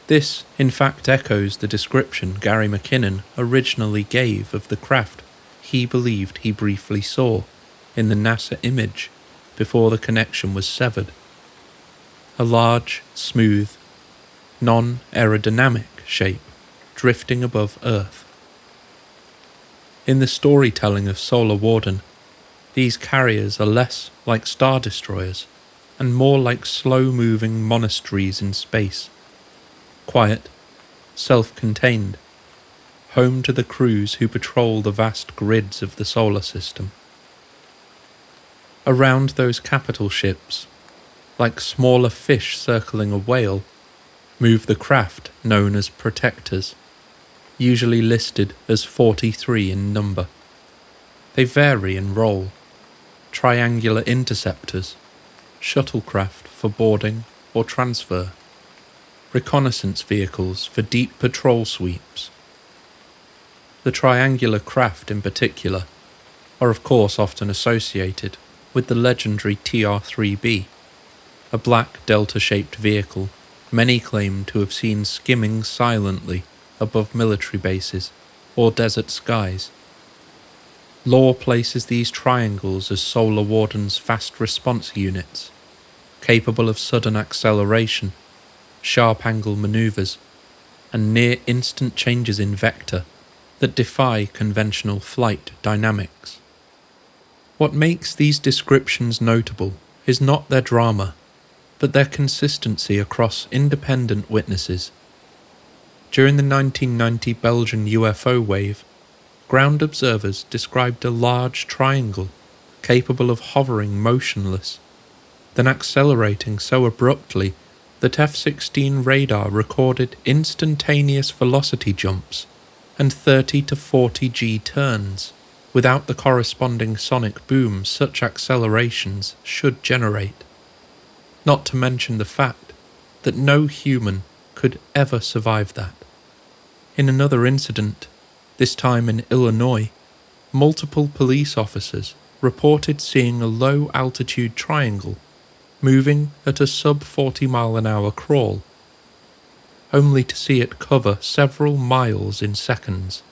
Speaker 1: This, in fact, echoes the description Gary McKinnon originally gave of the craft he believed he briefly saw in the NASA image before the connection was severed. A large, smooth, non-aerodynamic shape drifting above Earth. In the storytelling of Solar Warden, these carriers are less like star destroyers and more like slow-moving monasteries in space. Quiet, self-contained, home to the crews who patrol the vast grids of the solar system. Around those capital ships, like smaller fish circling a whale, move the craft known as protectors, usually listed as 43 in number. They vary in role: triangular interceptors, shuttlecraft for boarding or transfer, reconnaissance vehicles for deep patrol sweeps. The triangular craft in particular are of course often associated with the legendary TR-3B, a black delta-shaped vehicle many claim to have seen skimming silently above military bases or desert skies. Lore places these triangles as Solar Warden's fast response units, capable of sudden acceleration, sharp angle maneuvers, and near-instant changes in vector that defy conventional flight dynamics. What makes these descriptions notable is not their drama, but their consistency across independent witnesses. During the 1990 Belgian UFO wave, ground observers described a large triangle capable of hovering motionless, then accelerating so abruptly that F-16 radar recorded instantaneous velocity jumps and 30 to 40 G turns, without the corresponding sonic boom such accelerations should generate. Not to mention the fact that no human could ever survive that. In another incident, this time in Illinois, multiple police officers reported seeing a low-altitude triangle moving at a sub-40-mile-an-hour crawl, only to see it cover several miles in seconds.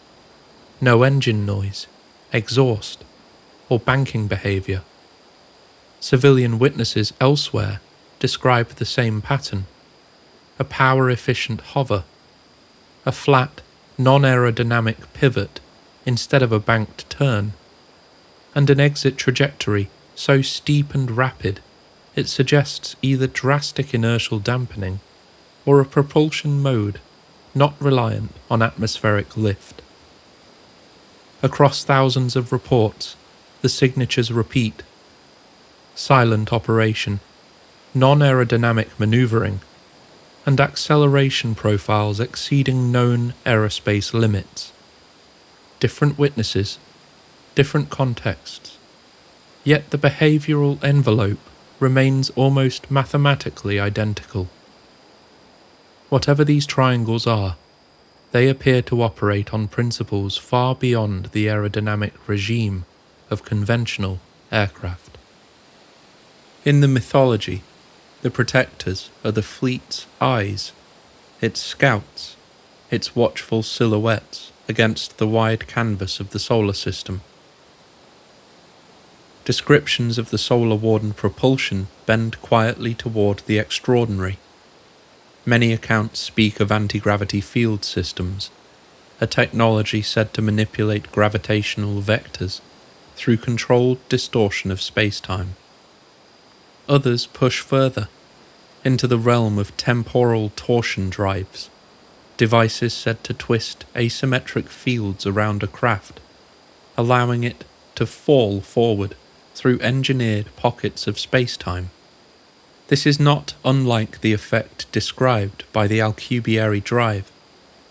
Speaker 1: No engine noise, exhaust, or banking behaviour. Civilian witnesses elsewhere describe the same pattern: a power-efficient hover, a flat, non-aerodynamic pivot instead of a banked turn, and an exit trajectory so steep and rapid it suggests either drastic inertial dampening or a propulsion mode not reliant on atmospheric lift. Across thousands of reports, the signatures repeat: silent operation, non-aerodynamic maneuvering, and acceleration profiles exceeding known aerospace limits. Different witnesses, different contexts, yet the behavioural envelope remains almost mathematically identical. Whatever these triangles are, they appear to operate on principles far beyond the aerodynamic regime of conventional aircraft. In the mythology, the protectors are the fleet's eyes, its scouts, its watchful silhouettes against the wide canvas of the solar system. Descriptions of the Solar Warden propulsion bend quietly toward the extraordinary. Many accounts speak of anti-gravity field systems, a technology said to manipulate gravitational vectors through controlled distortion of space-time. Others push further, into the realm of temporal torsion drives, devices said to twist asymmetric fields around a craft, allowing it to fall forward through engineered pockets of space-time. This is not unlike the effect described by the Alcubierre drive,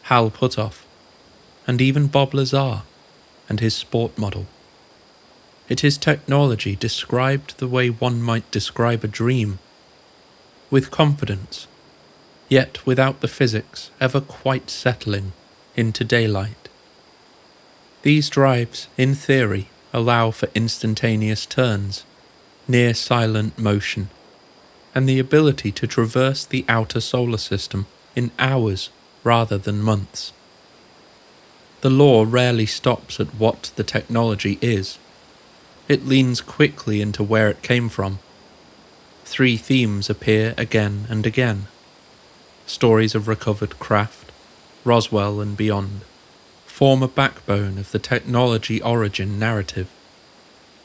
Speaker 1: Hal Puthoff, and even Bob Lazar and his sport model. It is technology described the way one might describe a dream, with confidence, yet without the physics ever quite settling into daylight. These drives, in theory, allow for instantaneous turns, near silent motion, and the ability to traverse the outer solar system in hours rather than months. The lore rarely stops at what the technology is. It leans quickly into where it came from. 3 themes appear again and again. Stories of recovered craft, Roswell and beyond, form a backbone of the technology origin narrative.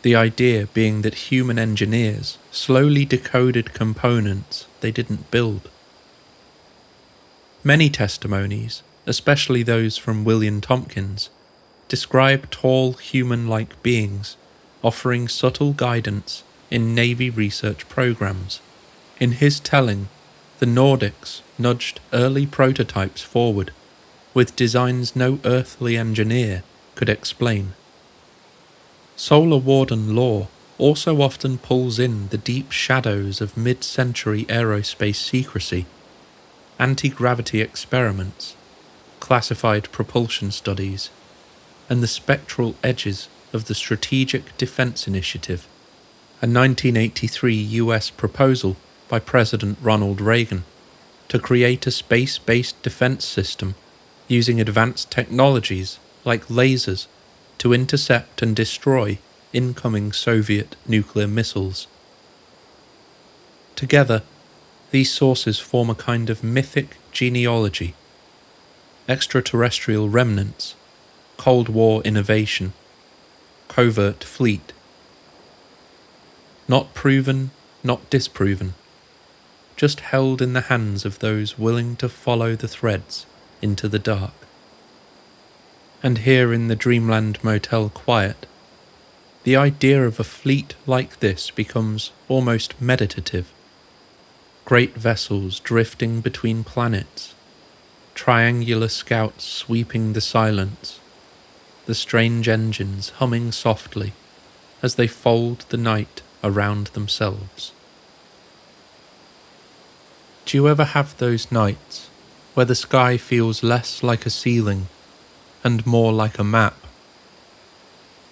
Speaker 1: The idea being that human engineers slowly decoded components they didn't build. Many testimonies, especially those from William Tompkins, describe tall human-like beings offering subtle guidance in Navy research programs. In his telling, the Nordics nudged early prototypes forward, with designs no earthly engineer could explain. Solar Warden lore also often pulls in the deep shadows of mid-century aerospace secrecy, anti-gravity experiments, classified propulsion studies, and the spectral edges of the Strategic Defense Initiative, a 1983 US proposal by President Ronald Reagan to create a space-based defense system using advanced technologies like lasers to intercept and destroy incoming Soviet nuclear missiles. Together, these sources form a kind of mythic genealogy: extraterrestrial remnants, Cold War innovation, covert fleet. Not proven, not disproven, just held in the hands of those willing to follow the threads into the dark. And here in the Dreamland Motel quiet, the idea of a fleet like this becomes almost meditative. Great vessels drifting between planets, triangular scouts sweeping the silence, the strange engines humming softly as they fold the night around themselves. Do you ever have those nights where the sky feels less like a ceiling and more like a map?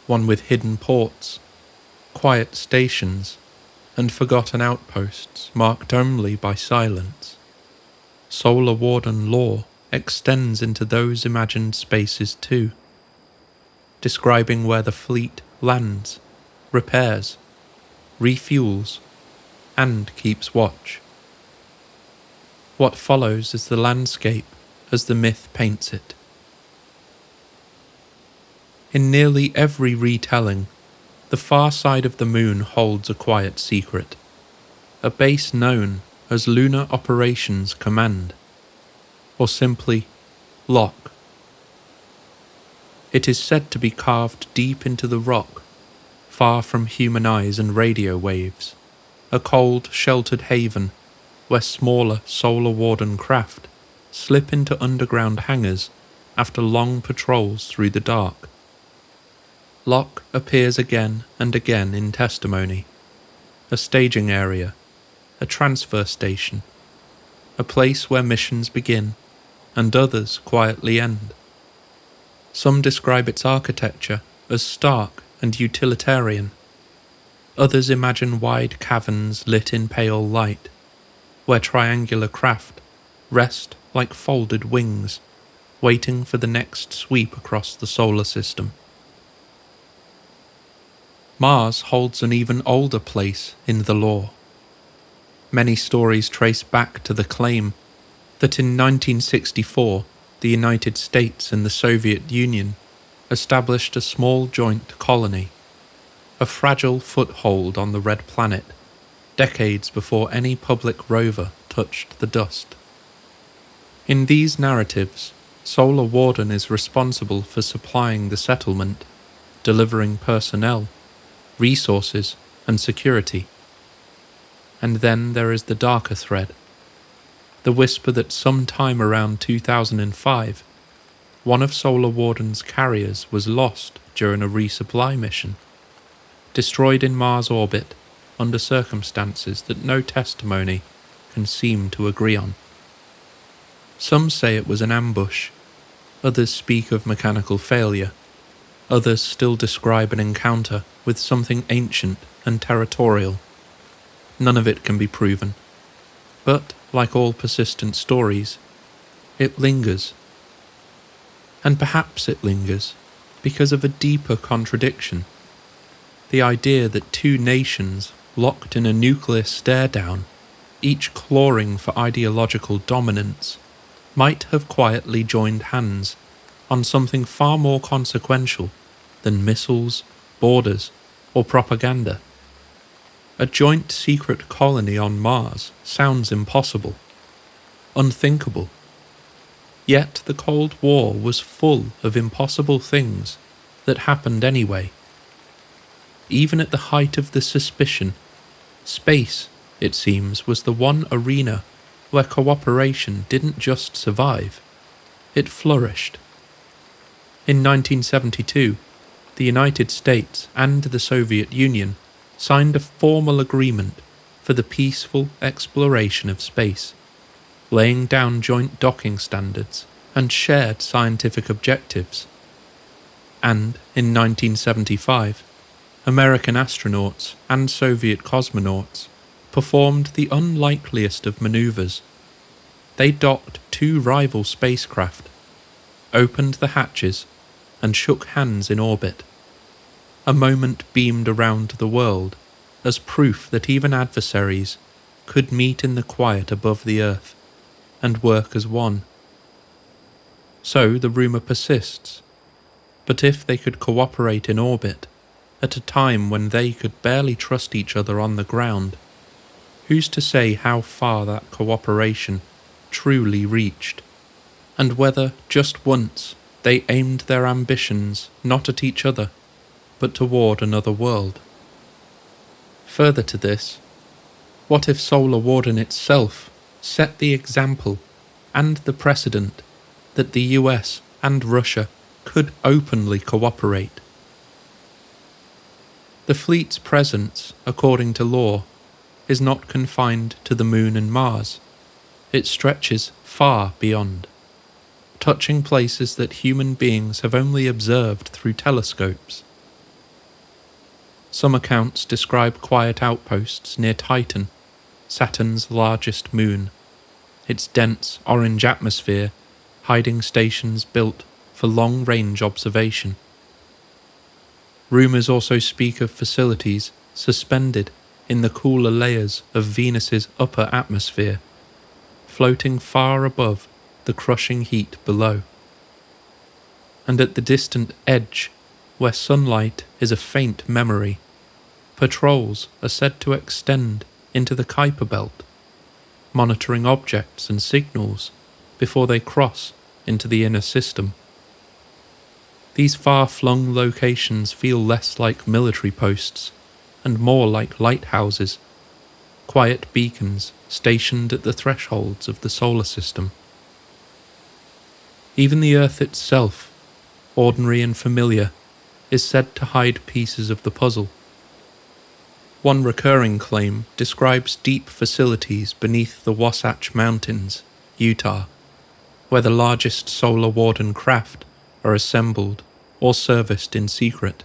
Speaker 1: One with hidden ports, quiet stations, and forgotten outposts marked only by silence. Solar Warden lore extends into those imagined spaces too, describing where the fleet lands, repairs, refuels, and keeps watch. What follows is the landscape as the myth paints it. In nearly every retelling, the far side of the moon holds a quiet secret, a base known as Lunar Operations Command, or simply Lock. It is said to be carved deep into the rock, far from human eyes and radio waves, a cold, sheltered haven where smaller Solar Warden craft slip into underground hangars after long patrols through the dark. Lock appears again and again in testimony: a staging area, a transfer station, a place where missions begin and others quietly end. Some describe its architecture as stark and utilitarian. Others imagine wide caverns lit in pale light, where triangular craft rest like folded wings, waiting for the next sweep across the solar system. Mars holds an even older place in the lore. Many stories trace back to the claim that in 1964 the United States and the Soviet Union established a small joint colony, a fragile foothold on the Red Planet, decades before any public rover touched the dust. In these narratives, Solar Warden is responsible for supplying the settlement, delivering personnel, resources, and security. And then there is the darker thread, the whisper that sometime around 2005, one of Solar Warden's carriers was lost during a resupply mission, destroyed in Mars orbit under circumstances that no testimony can seem to agree on. Some say it was an ambush, others speak of mechanical failure, others still describe an encounter with something ancient and territorial. None of it can be proven, but, like all persistent stories, it lingers. And perhaps it lingers because of a deeper contradiction: the idea that two nations locked in a nuclear stare-down, each clawing for ideological dominance, might have quietly joined hands on something far more consequential than missiles, borders, or propaganda. A joint secret colony on Mars sounds impossible, unthinkable. Yet the Cold War was full of impossible things that happened anyway. Even at the height of the suspicion, space, it seems, was the one arena where cooperation didn't just survive, it flourished. In 1972, the United States and the Soviet Union signed a formal agreement for the peaceful exploration of space, laying down joint docking standards and shared scientific objectives. And in 1975, American astronauts and Soviet cosmonauts performed the unlikeliest of maneuvers. They docked two rival spacecraft, opened the hatches, and shook hands in orbit. A moment beamed around the world as proof that even adversaries could meet in the quiet above the earth and work as one. So the rumour persists, but if they could cooperate in orbit at a time when they could barely trust each other on the ground, who's to say how far that cooperation truly reached, and whether just once they aimed their ambitions not at each other, but toward another world? Further to this, what if Solar Warden itself set the example and the precedent that the US and Russia could openly cooperate? The fleet's presence, according to law, is not confined to the Moon and Mars. It stretches far beyond, touching places that human beings have only observed through telescopes. Some accounts describe quiet outposts near Titan, Saturn's largest moon, its dense orange atmosphere hiding stations built for long-range observation. Rumours also speak of facilities suspended in the cooler layers of Venus's upper atmosphere, floating far above the crushing heat below. And at the distant edge, where sunlight is a faint memory, patrols are said to extend into the Kuiper Belt, monitoring objects and signals before they cross into the inner system. These far-flung locations feel less like military posts and more like lighthouses, quiet beacons stationed at the thresholds of the solar system. Even the Earth itself, ordinary and familiar, is said to hide pieces of the puzzle. One recurring claim describes deep facilities beneath the Wasatch Mountains, Utah, where the largest Solar Warden craft are assembled or serviced in secret.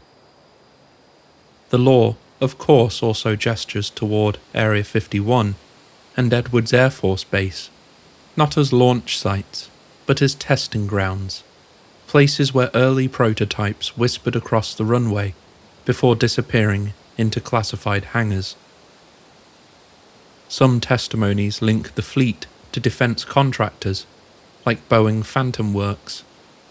Speaker 1: The law, of course, also gestures toward Area 51 and Edwards Air Force Base, not as launch sites, but as testing grounds, places where early prototypes whispered across the runway before disappearing into classified hangars. Some testimonies link the fleet to defense contractors, like Boeing Phantom Works,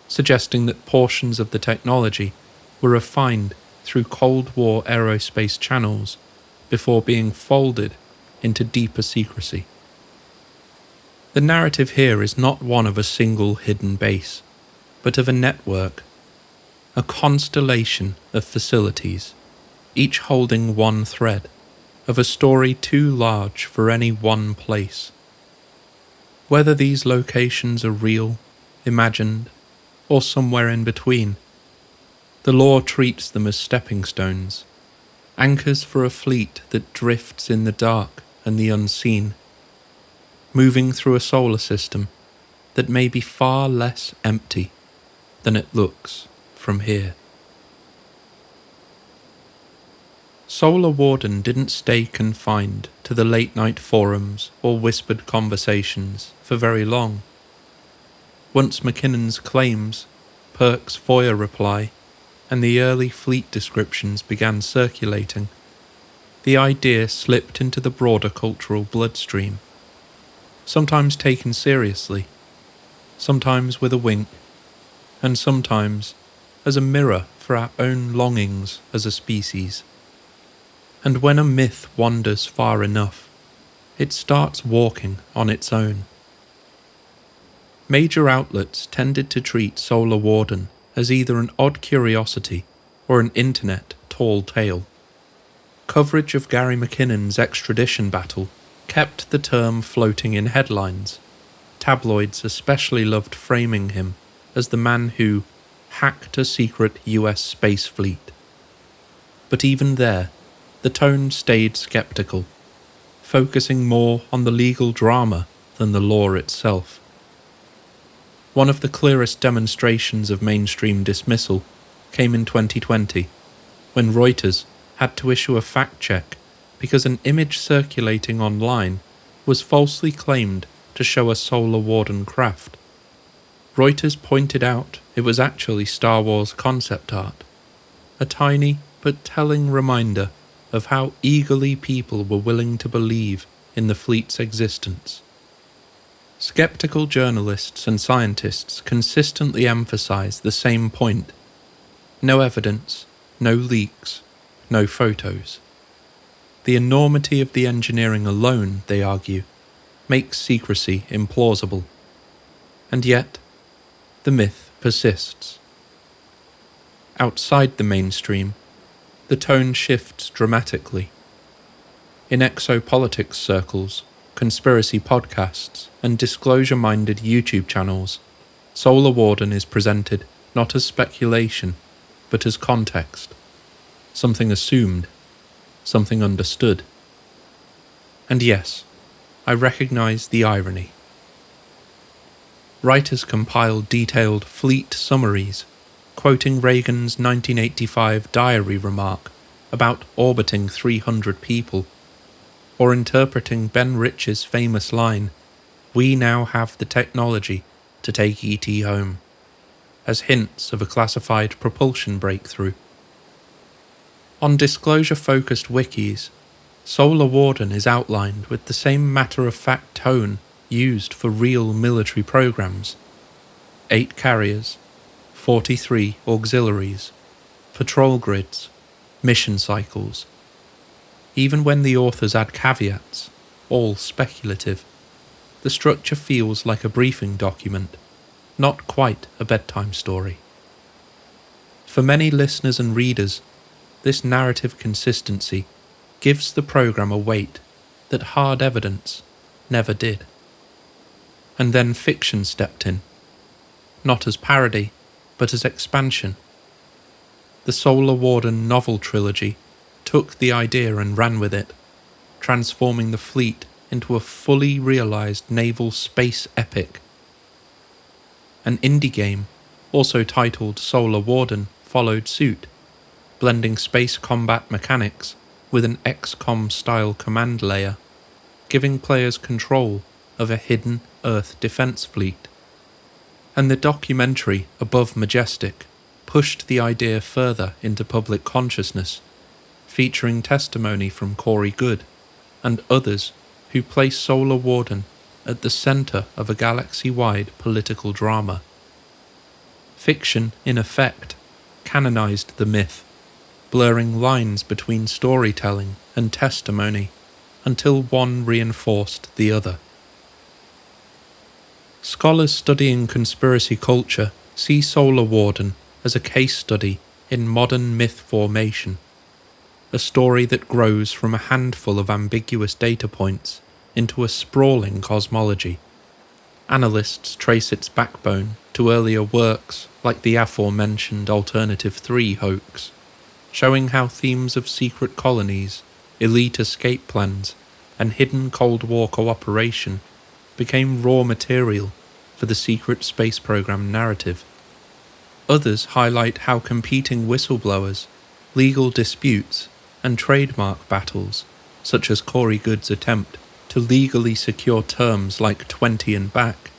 Speaker 1: suggesting that portions of the technology were refined through Cold War aerospace channels before being folded into deeper secrecy. The narrative here is not one of a single hidden base, but of a network, a constellation of facilities, each holding one thread, of a story too large for any one place. Whether these locations are real, imagined, or somewhere in between, the law treats them as stepping stones, anchors for a fleet that drifts in the dark and the unseen, moving through a solar system that may be far less empty than it looks from here. Solar Warden didn't stay confined to the late-night forums or whispered conversations for very long. Once McKinnon's claims, Perk's FOIA reply, and the early fleet descriptions began circulating, the idea slipped into the broader cultural bloodstream, sometimes taken seriously, sometimes with a wink, and sometimes as a mirror for our own longings as a species. And when a myth wanders far enough, it starts walking on its own. Major outlets tended to treat Solar Warden as either an odd curiosity or an internet tall tale. Coverage of Gary McKinnon's extradition battle kept the term floating in headlines. Tabloids especially loved framing him as the man who hacked a secret US space fleet. But even there, the tone stayed skeptical, focusing more on the legal drama than the law itself. One of the clearest demonstrations of mainstream dismissal came in 2020, when Reuters had to issue a fact check because an image circulating online was falsely claimed to show a Solar Warden craft. Reuters pointed out it was actually Star Wars concept art, a tiny but telling reminder of how eagerly people were willing to believe in the fleet's existence. Skeptical journalists and scientists consistently emphasize the same point: no evidence, no leaks, no photos. The enormity of the engineering alone, they argue, makes secrecy implausible. And yet, the myth persists. Outside the mainstream, the tone shifts dramatically. In exopolitics circles, conspiracy podcasts, and disclosure-minded YouTube channels, Solar Warden is presented not as speculation, but as context, something assumed, something understood. And yes, I recognize the irony. Writers compile detailed fleet summaries, quoting Reagan's 1985 diary remark about orbiting 300 people, or interpreting Bennewitz's famous line, "We now have the technology to take ET home," as hints of a classified propulsion breakthrough. On disclosure-focused wikis, Solar Warden is outlined with the same matter-of-fact tone used for real military programs: 8 carriers, 43 auxiliaries, patrol grids, mission cycles. Even when the authors add caveats, all speculative, the structure feels like a briefing document, not quite a bedtime story. For many listeners and readers, this narrative consistency gives the program a weight that hard evidence never did. And then fiction stepped in, not as parody, but as expansion. The Solar Warden novel trilogy took the idea and ran with it, transforming the fleet into a fully realized naval space epic. An indie game, also titled Solar Warden, followed suit, blending space combat mechanics with an XCOM-style command layer, giving players control of a hidden Earth defense fleet. And the documentary Above Majestic pushed the idea further into public consciousness, featuring testimony from Corey Goode and others who place Solar Warden at the centre of a galaxy-wide political drama. Fiction, in effect, canonized the myth, blurring lines between storytelling and testimony until one reinforced the other. Scholars studying conspiracy culture see Solar Warden as a case study in modern myth formation, a story that grows from a handful of ambiguous data points into a sprawling cosmology. Analysts trace its backbone to earlier works like the aforementioned Alternative 3 hoax, showing how themes of secret colonies, elite escape plans, and hidden Cold War cooperation became raw material for the secret space program narrative. Others highlight how competing whistleblowers, legal disputes, and trademark battles, such as Corey Goode's attempt to legally secure terms like 20 and back,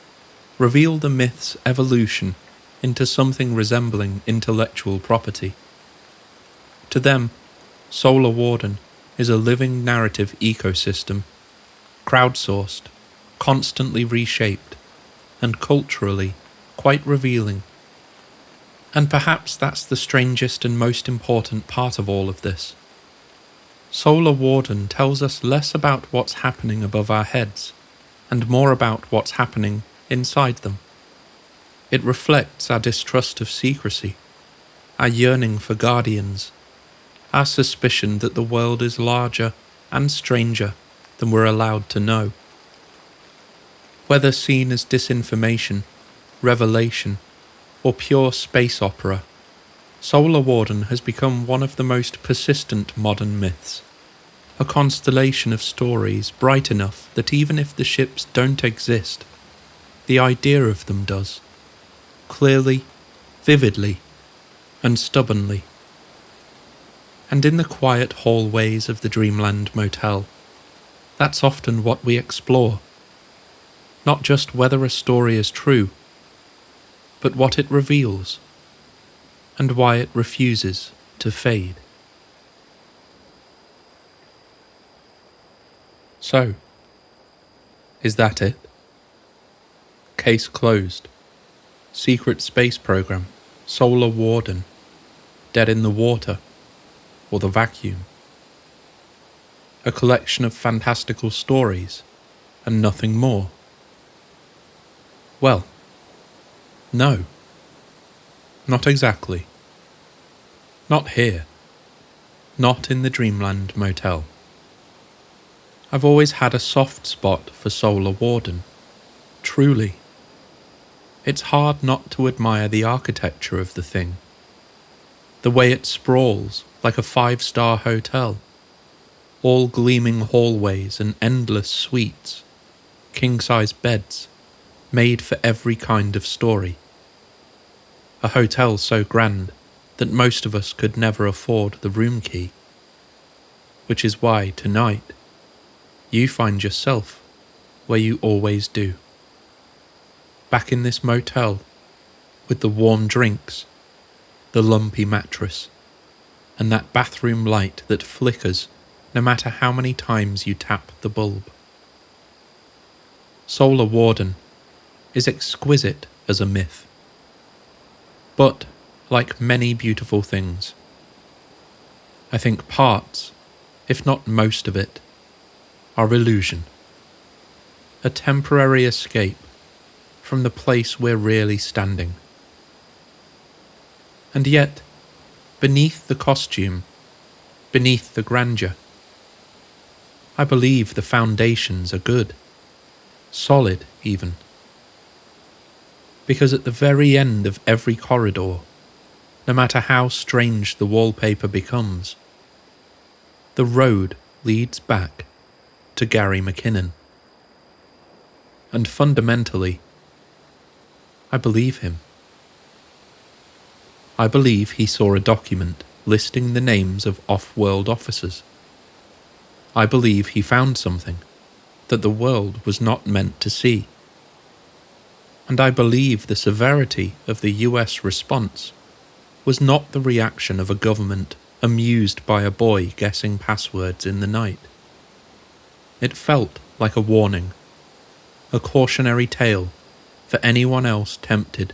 Speaker 1: reveal the myth's evolution into something resembling intellectual property. To them, Solar Warden is a living narrative ecosystem, crowdsourced, constantly reshaped, and culturally quite revealing. And perhaps that's the strangest and most important part of all of this. Solar Warden tells us less about what's happening above our heads, and more about what's happening inside them. It reflects our distrust of secrecy, our yearning for guardians, our suspicion that the world is larger and stranger than we're allowed to know. Whether seen as disinformation, revelation, or pure space opera, Solar Warden has become one of the most persistent modern myths, a constellation of stories bright enough that even if the ships don't exist, the idea of them does, clearly, vividly, and stubbornly. And in the quiet hallways of the Dreamland Motel, that's often what we explore. Not just whether a story is true, but what it reveals, and why it refuses to fade. So, is that it? Case closed. Secret space program, solar warden, dead in the water, or the vacuum. A collection of fantastical stories, and nothing more. Well, no. Not exactly. Not here. Not in the Dreamland Motel. I've always had a soft spot for Solar Warden. Truly. It's hard not to admire the architecture of the thing. The way it sprawls like a 5-star hotel. All gleaming hallways and endless suites. King-size beds, made for every kind of story. A hotel so grand that most of us could never afford the room key. Which is why, tonight, you find yourself where you always do. Back in this motel, with the warm drinks, the lumpy mattress, and that bathroom light that flickers no matter how many times you tap the bulb. Solar Warden is exquisite as a myth. But, like many beautiful things, I think parts, if not most of it, are illusion. A temporary escape from the place we're really standing. And yet, beneath the costume, beneath the grandeur, I believe the foundations are good, solid even. Because at the very end of every corridor, no matter how strange the wallpaper becomes, the road leads back to Gary McKinnon. And fundamentally, I believe him. I believe he saw a document listing the names of off-world officers. I believe he found something that the world was not meant to see. And I believe the severity of the US response was not the reaction of a government amused by a boy guessing passwords in the night. It felt like a warning, a cautionary tale for anyone else tempted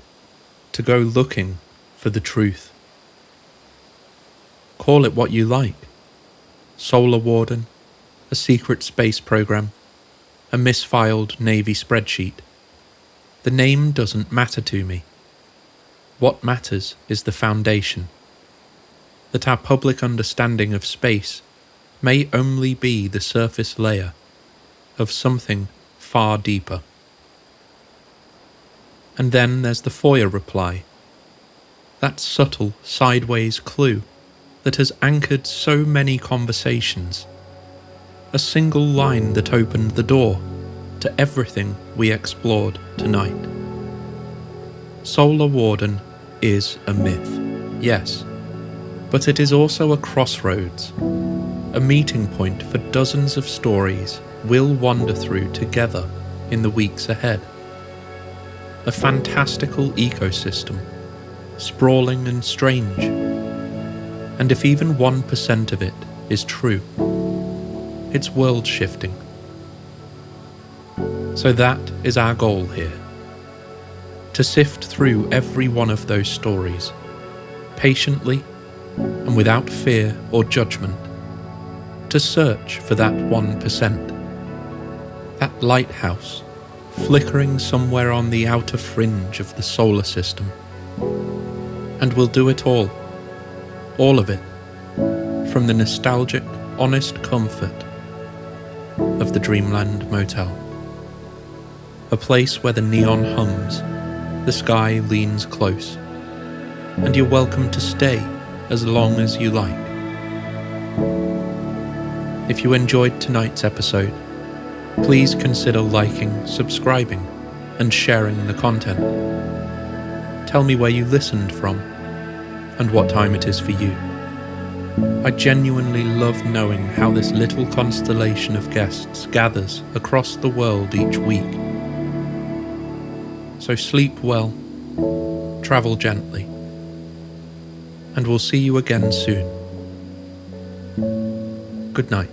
Speaker 1: to go looking for the truth. Call it what you like. Solar Warden, a secret space program, a misfiled Navy spreadsheet. The name doesn't matter to me. What matters is the foundation. That our public understanding of space may only be the surface layer of something far deeper. And then there's the FOIA reply. That subtle sideways clue that has anchored so many conversations. A single line that opened the door to everything we explored tonight. Solar Warden is a myth, yes, but it is also a crossroads, a meeting point for dozens of stories we'll wander through together in the weeks ahead. A fantastical ecosystem, sprawling and strange, and if even 1% of it is true, it's world-shifting. So that is our goal here, to sift through every one of those stories, patiently and without fear or judgment, to search for that 1%, that lighthouse flickering somewhere on the outer fringe of the solar system. And we'll do it all of it, from the nostalgic, honest comfort of the Dreamland Motel. A place where the neon hums, the sky leans close, and you're welcome to stay as long as you like. If you enjoyed tonight's episode, please consider liking, subscribing, and sharing the content. Tell me where you listened from, and what time it is for you. I genuinely love knowing how this little constellation of guests gathers across the world each week. So sleep well, travel gently, and we'll see you again soon. Good night.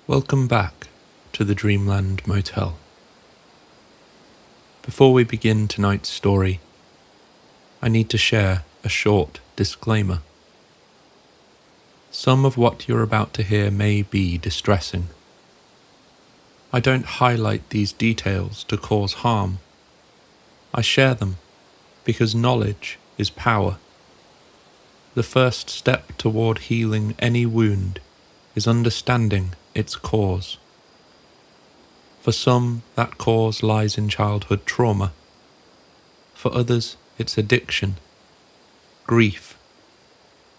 Speaker 1: Welcome back to the Dreamland Motel. Before we begin tonight's story, I need to share a short disclaimer. Some of what you're about to hear may be distressing. I don't highlight these details to cause harm. I share them because knowledge is power. The first step toward healing any wound is understanding its cause. For some, that cause lies in childhood trauma. For others, it's addiction, grief,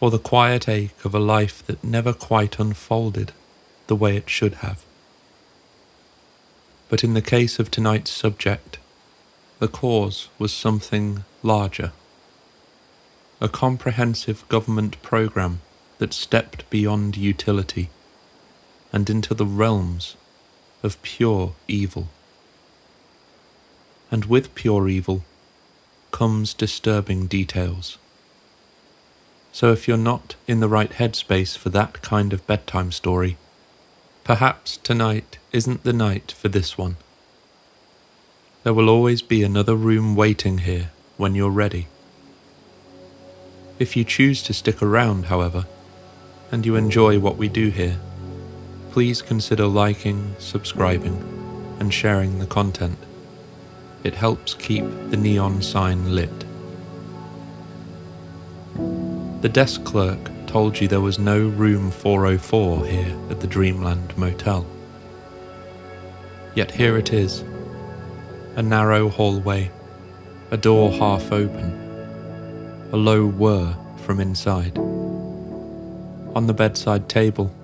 Speaker 1: or the quiet ache of a life that never quite unfolded the way it should have. But in the case of tonight's subject, the cause was something larger. A comprehensive government program that stepped beyond utility and into the realms of pure evil. And with pure evil comes disturbing details. So if you're not in the right headspace for that kind of bedtime story, perhaps tonight isn't the night for this one. There will always be another room waiting here when you're ready. If you choose to stick around, however, and you enjoy what we do here, please consider liking, subscribing, and sharing the content. It helps keep the neon sign lit. The desk clerk told you there was no room 404 here at the Dreamland Motel. Yet here it is, a narrow hallway, a door half open, a low whir from inside. On the bedside table,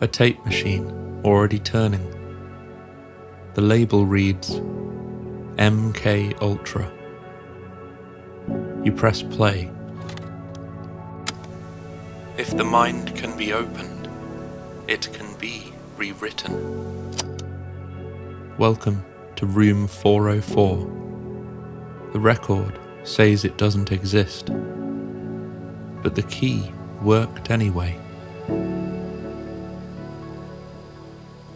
Speaker 1: a tape machine already turning. The label reads MKUltra. You press play. If the mind can be opened, it can be rewritten. Welcome to room 404. The record says it doesn't exist, but the key worked anyway.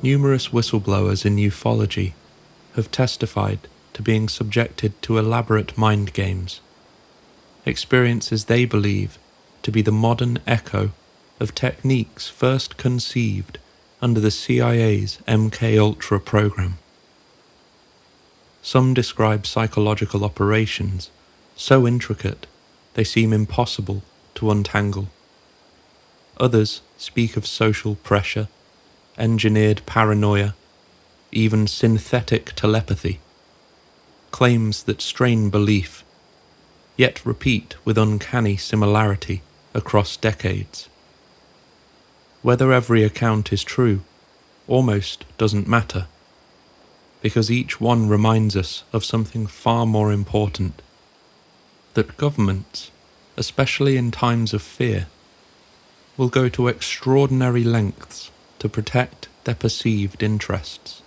Speaker 1: Numerous whistleblowers in ufology have testified to being subjected to elaborate mind games, experiences they believe to be the modern echo of techniques first conceived under the CIA's MKUltra program. Some describe psychological operations so intricate they seem impossible to untangle. Others speak of social pressure, engineered paranoia, even synthetic telepathy, claims that strain belief, yet repeat with uncanny similarity across decades. Whether every account is true almost doesn't matter, because each one reminds us of something far more important, that governments, especially in times of fear, will go to extraordinary lengths to protect their perceived interests.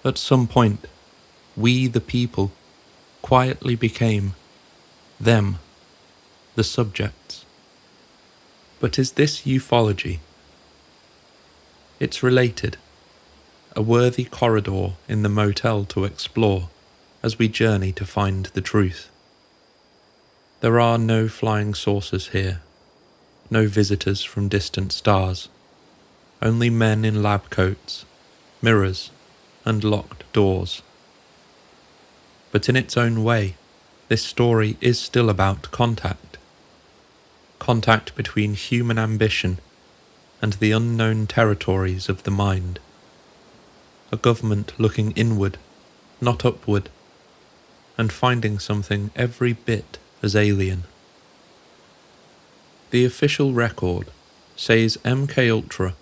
Speaker 1: At some point, we the people quietly became them, the subjects. But is this ufology? It's related, a worthy corridor in the motel to explore as we journey to find the truth. There are no flying saucers here, no visitors from distant stars, only men in lab coats, mirrors, and locked doors. But in its own way, this story is still about contact. Contact between human ambition and the unknown territories of the mind. A government looking inward, not upward, and finding something every bit as alien. The official record says MKUltra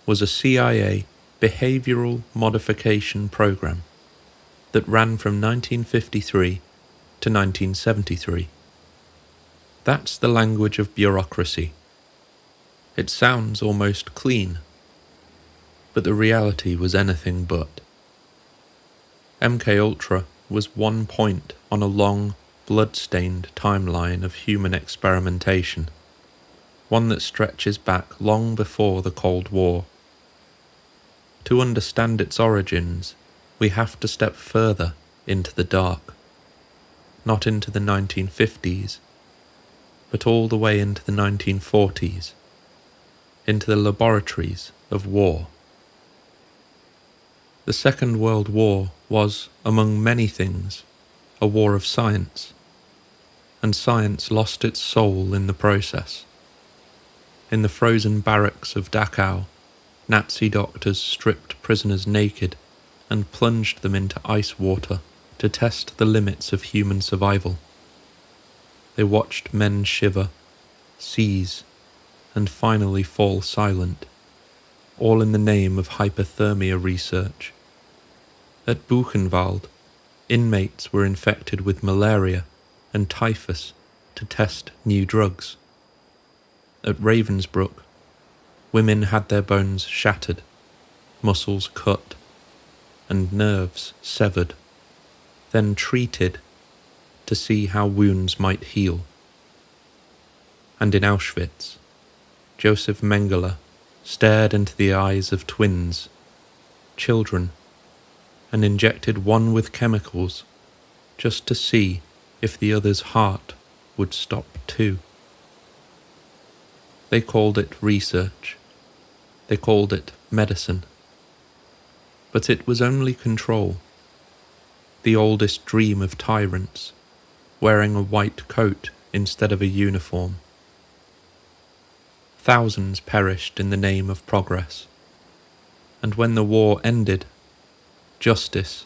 Speaker 1: was a CIA behavioral modification program that ran from 1953 to 1973. That's the language of bureaucracy. It sounds almost clean, but the reality was anything but. MKUltra was one point on a long, blood-stained timeline of human experimentation, one that stretches back long before the Cold War. To understand its origins, we have to step further into the dark, not into the 1950s, but all the way into the 1940s, into the laboratories of war. The Second World War was, among many things, a war of science, and science lost its soul in the process. In the frozen barracks of Dachau, Nazi doctors stripped prisoners naked and plunged them into ice water to test the limits of human survival. They watched men shiver, seize, and finally fall silent, all in the name of hypothermia research. At Buchenwald, inmates were infected with malaria and typhus to test new drugs. At Ravensbrück, women had their bones shattered, muscles cut, and nerves severed, then treated to see how wounds might heal. And in Auschwitz, Joseph Mengele stared into the eyes of twins, children, and injected one with chemicals just to see if the other's heart would stop too. They called it research. They called it medicine. But it was only control. The oldest dream of tyrants, wearing a white coat instead of a uniform. Thousands perished in the name of progress. And when the war ended, justice,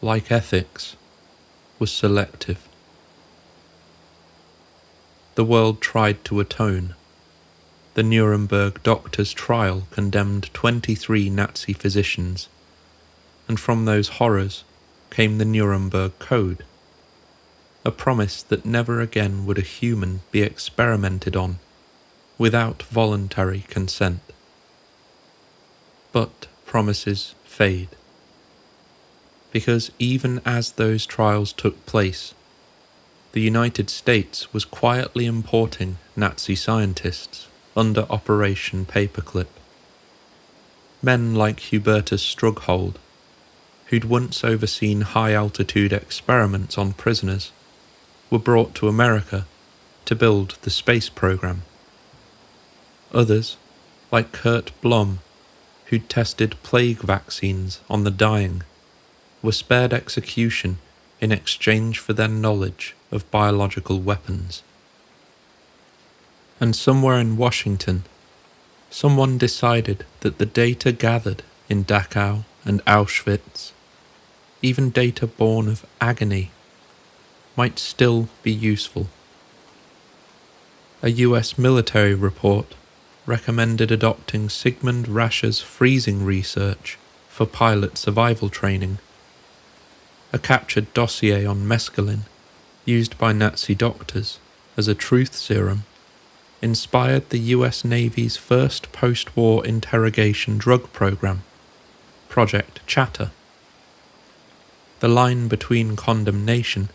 Speaker 1: like ethics, was selective. The world tried to atone. The Nuremberg doctors' trial condemned 23 Nazi physicians, and from those horrors came the Nuremberg Code, a promise that never again would a human be experimented on without voluntary consent. But promises fade, because even as those trials took place, the United States was quietly importing Nazi scientists under Operation Paperclip. Men like Hubertus Strughold, who'd once overseen high-altitude experiments on prisoners, were brought to America to build the space program. Others, like Kurt Blom, who'd tested plague vaccines on the dying, were spared execution in exchange for their knowledge of biological weapons. And somewhere in Washington, someone decided that the data gathered in Dachau and Auschwitz, even data born of agony, might still be useful. A US military report recommended adopting Sigmund Rascher's freezing research for pilot survival training. A captured dossier on mescaline, used by Nazi doctors as a truth serum, inspired the US Navy's first post-war interrogation drug program, Project Chatter. The line between condemnation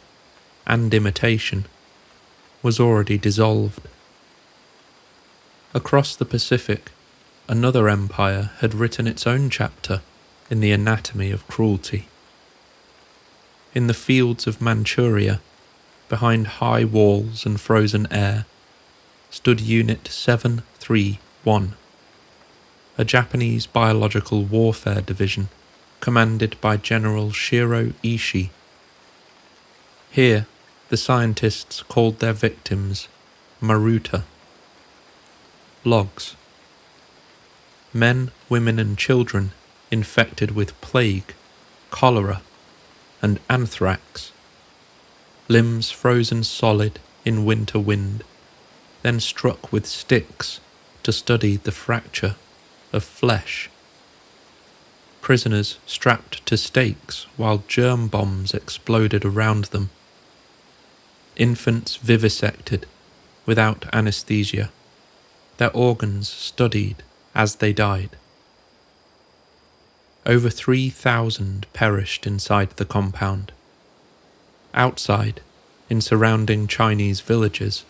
Speaker 1: and imitation was already dissolved. Across the Pacific, another empire had written its own chapter in the anatomy of cruelty. In the fields of Manchuria, behind high walls and frozen air, stood Unit 731, a Japanese biological warfare division commanded by General Shiro Ishii. Here, the scientists called their victims Maruta. Logs. Men, women and children infected with plague, cholera, and anthrax. Limbs frozen solid in winter wind, then struck with sticks to study the fracture of flesh. Prisoners strapped to stakes while germ bombs exploded around them. Infants vivisected, without anesthesia, their organs studied as they died. Over 3,000 perished inside the compound. Outside, in surrounding Chinese villages,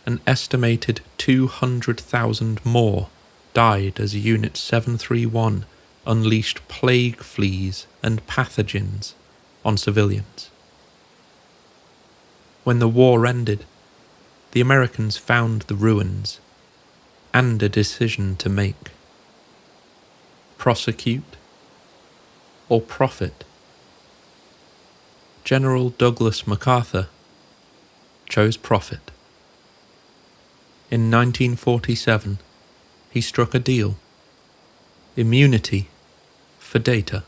Speaker 1: an estimated 200,000 more died as Unit 731 unleashed plague fleas and pathogens on civilians. When the war ended, the Americans found the ruins and a decision to make: prosecute or profit. General Douglas MacArthur chose profit. In 1947, he struck a deal: immunity for data.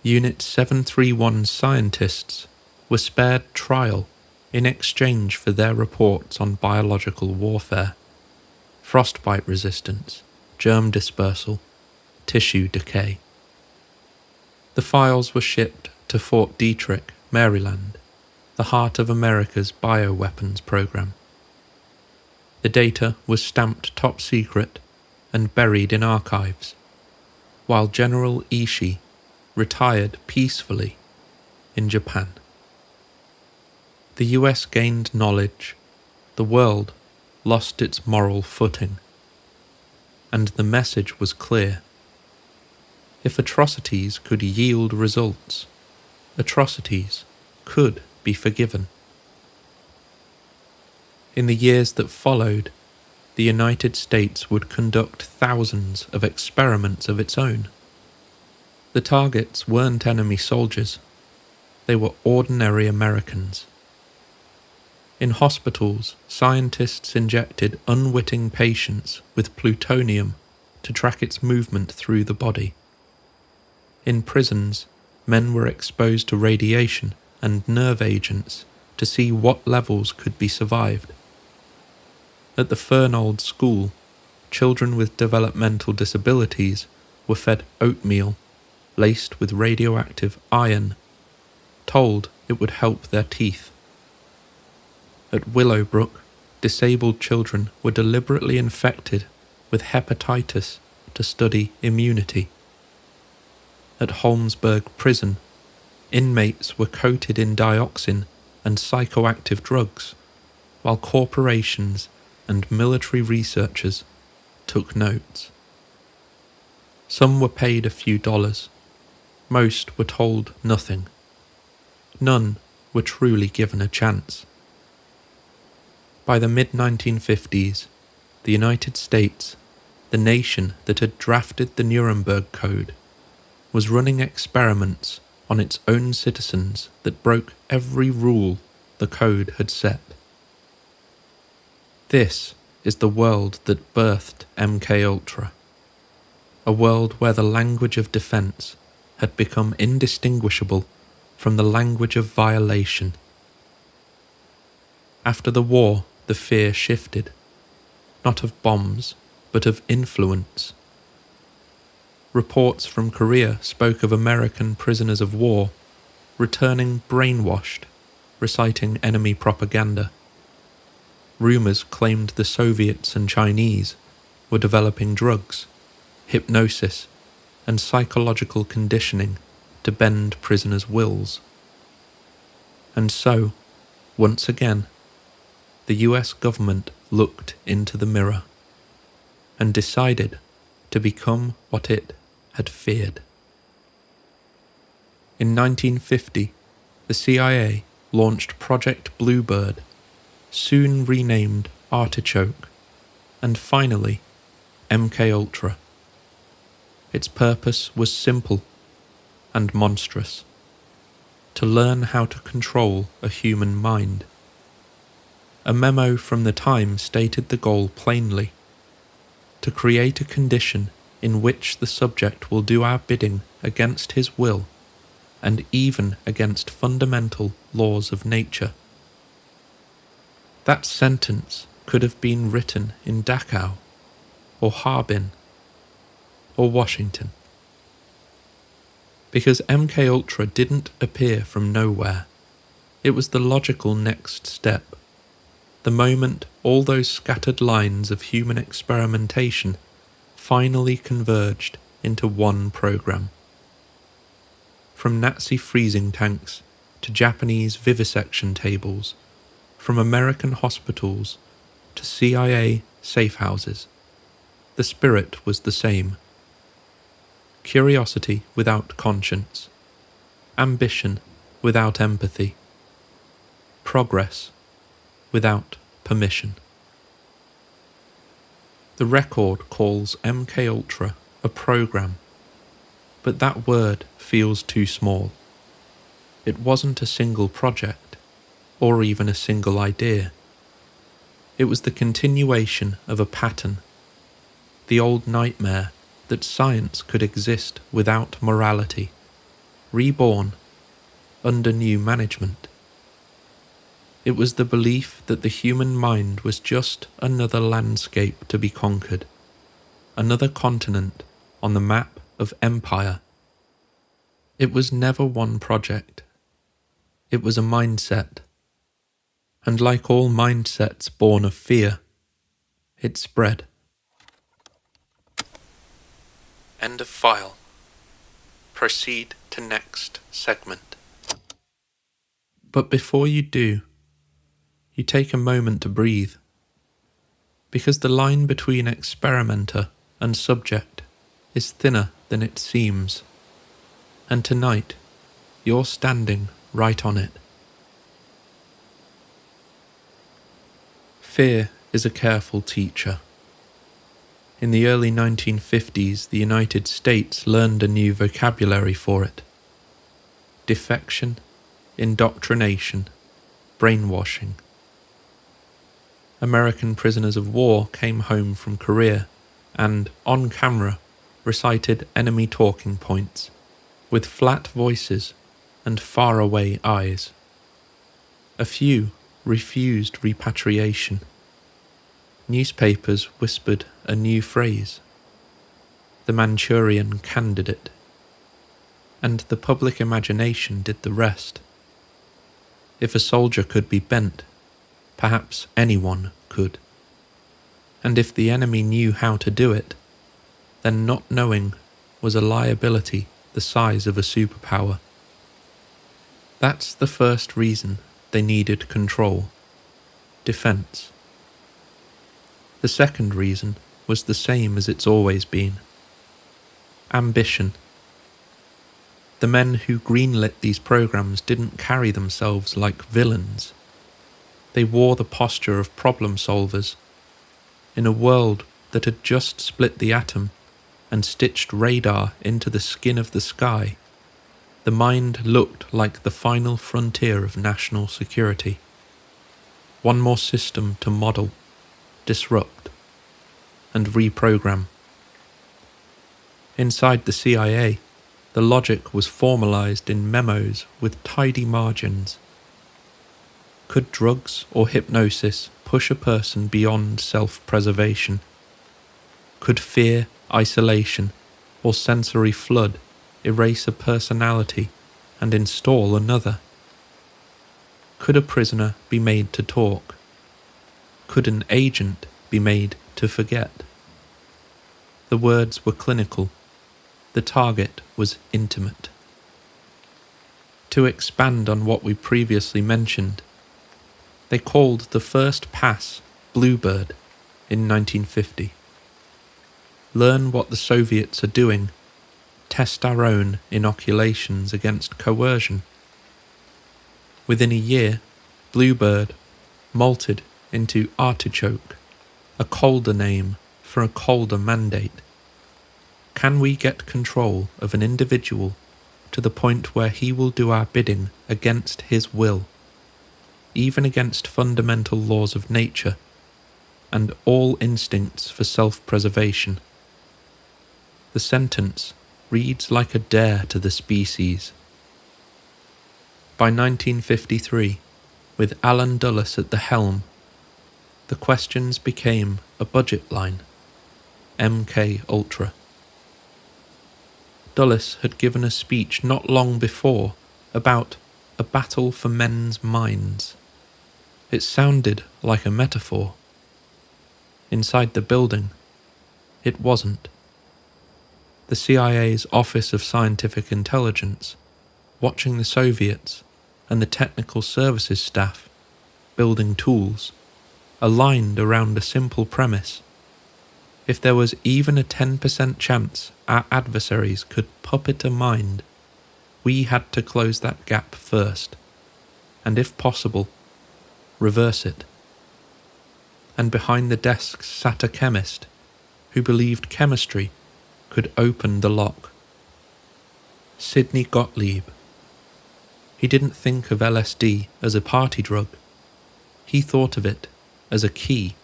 Speaker 1: Unit 731 scientists were spared trial in exchange for their reports on biological warfare, frostbite resistance, germ dispersal, tissue decay. The files were shipped to Fort Detrick, Maryland, the heart of America's bioweapons program. The data was stamped top secret and buried in archives, while General Ishii retired peacefully in Japan. The US gained knowledge, the world lost its moral footing, and the message was clear: if atrocities could yield results, atrocities could be forgiven. In the years that followed, the United States would conduct thousands of experiments of its own. The targets weren't enemy soldiers, they were ordinary Americans. In hospitals, scientists injected unwitting patients with plutonium to track its movement through the body. In prisons, men were exposed to radiation and nerve agents to see what levels could be survived. At the Fernald School, children with developmental disabilities were fed oatmeal laced with radioactive iron, told it would help their teeth. At Willowbrook, disabled children were deliberately infected with hepatitis to study immunity. At Holmesburg Prison, inmates were coated in dioxin and psychoactive drugs, while corporations and military researchers took notes. Some were paid a few dollars, most were told nothing. None were truly given a chance. By the mid-1950s, the United States, the nation that had drafted the Nuremberg Code, was running experiments on its own citizens that broke every rule the code had set. This is the world that birthed MKUltra, a world where the language of defense had become indistinguishable from the language of violation. After the war, the fear shifted, not of bombs, but of influence. Reports from Korea spoke of American prisoners of war returning brainwashed, reciting enemy propaganda. Rumors claimed the Soviets and Chinese were developing drugs, hypnosis, and psychological conditioning to bend prisoners' wills. And so, once again, the US government looked into the mirror and decided to become what it had feared. In 1950, the CIA launched Project Bluebird, soon renamed Artichoke, and finally MKUltra. Its purpose was simple and monstrous: to learn how to control a human mind. A memo from the time stated the goal plainly: to create a condition in which the subject will do our bidding against his will and even against fundamental laws of nature. That sentence could have been written in Dachau, or Harbin, or Washington. Because MKUltra didn't appear from nowhere, it was the logical next step, the moment all those scattered lines of human experimentation finally converged into one program. From Nazi freezing tanks to Japanese vivisection tables, from American hospitals to CIA safe houses, the spirit was the same. Curiosity without conscience, ambition without empathy, progress without permission. The record calls MKUltra a program, but that word feels too small. It wasn't a single project, or even a single idea. It was the continuation of a pattern, the old nightmare that science could exist without morality, reborn under new management. It was the belief that the human mind was just another landscape to be conquered, another continent on the map of empire. It was never one project. It was a mindset. And like all mindsets born of fear, it spread. End of file. Proceed to next segment. But before you do, you take a moment to breathe, because the line between experimenter and subject is thinner than it seems, and tonight you're standing right on it. Fear is a careful teacher. In the early 1950s, the United States learned a new vocabulary for it: defection, indoctrination, brainwashing. American prisoners of war came home from Korea and, on camera, recited enemy talking points, with flat voices and faraway eyes. A few refused repatriation. Newspapers whispered a new phrase: the Manchurian Candidate. And the public imagination did the rest. If a soldier could be bent, perhaps anyone could. And if the enemy knew how to do it, then not knowing was a liability the size of a superpower. That's the first reason they needed control: defense. The second reason was the same as it's always been: ambition. The men who greenlit these programs didn't carry themselves like villains. They wore the posture of problem solvers. In a world that had just split the atom and stitched radar into the skin of the sky, the mind looked like the final frontier of national security. One more system to model, disrupt, and reprogram. Inside the CIA, the logic was formalized in memos with tidy margins. Could drugs or hypnosis push a person beyond self-preservation? Could fear, isolation, or sensory flood erase a personality and install another? Could a prisoner be made to talk? Could an agent be made to forget? The words were clinical. The target was intimate. To expand on what we previously mentioned, they called the first pass Bluebird in 1950. Learn what the Soviets are doing. Test our own inoculations against coercion. Within a year, Bluebird malted into Artichoke, a colder name for a colder mandate. Can we get control of an individual to the point where he will do our bidding against his will, even against fundamental laws of nature and all instincts for self-preservation? The sentence reads like a dare to the species. By 1953, with Alan Dulles at the helm, the questions became a budget line: MKUltra. Dulles had given a speech not long before about a battle for men's minds. It sounded like a metaphor. Inside the building, it wasn't. The CIA's Office of Scientific Intelligence, watching the Soviets and the technical services staff building tools, aligned around a simple premise. If there was even a 10% chance our adversaries could puppet a mind, we had to close that gap first, and if possible, reverse it. And behind the desks sat a chemist who believed chemistry could open the lock. Sidney Gottlieb. He didn't think of LSD as a party drug. He thought of it as a key.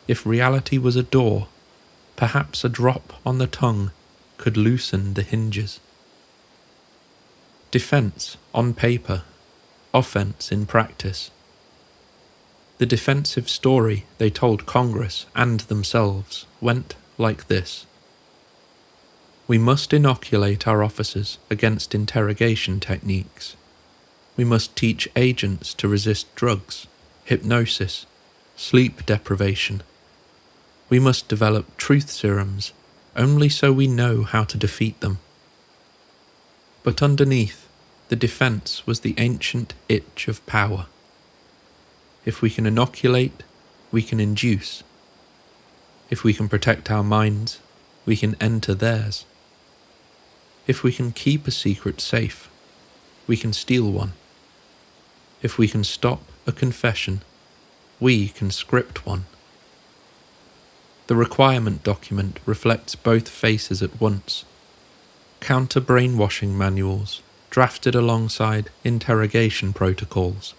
Speaker 1: If reality was a door, perhaps a drop on the tongue could loosen the hinges. Defense on paper, offense in practice. The defensive story they told Congress and themselves went like this. We must inoculate our officers against interrogation techniques. We must teach agents to resist drugs, hypnosis, sleep deprivation. We must develop truth serums only so we know how to defeat them. But underneath, the defense was the ancient itch of power. If we can inoculate, we can induce. If we can protect our minds, we can enter theirs. If we can keep a secret safe, we can steal one. If we can stop a confession, we can script one. The requirement document reflects both faces at once. Counter-brainwashing manuals drafted alongside interrogation protocols.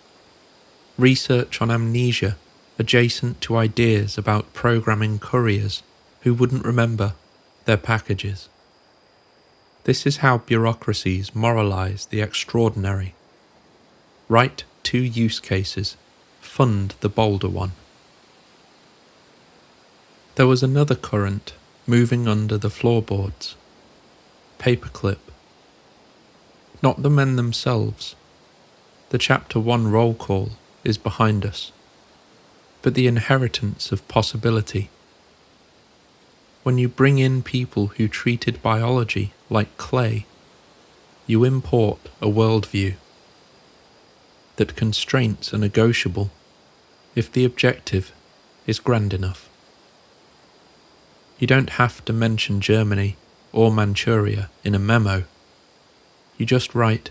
Speaker 1: Research on amnesia adjacent to ideas about programming couriers who wouldn't remember their packages. This is how bureaucracies moralize the extraordinary. Write 2 use cases, fund the bolder one. There was another current moving under the floorboards. Paperclip. Not the men themselves. The Chapter 1 roll call is behind us, but the inheritance of possibility. When you bring in people who treated biology like clay, you import a worldview. That constraints are negotiable if the objective is grand enough. You don't have to mention Germany or Manchuria in a memo. You just write,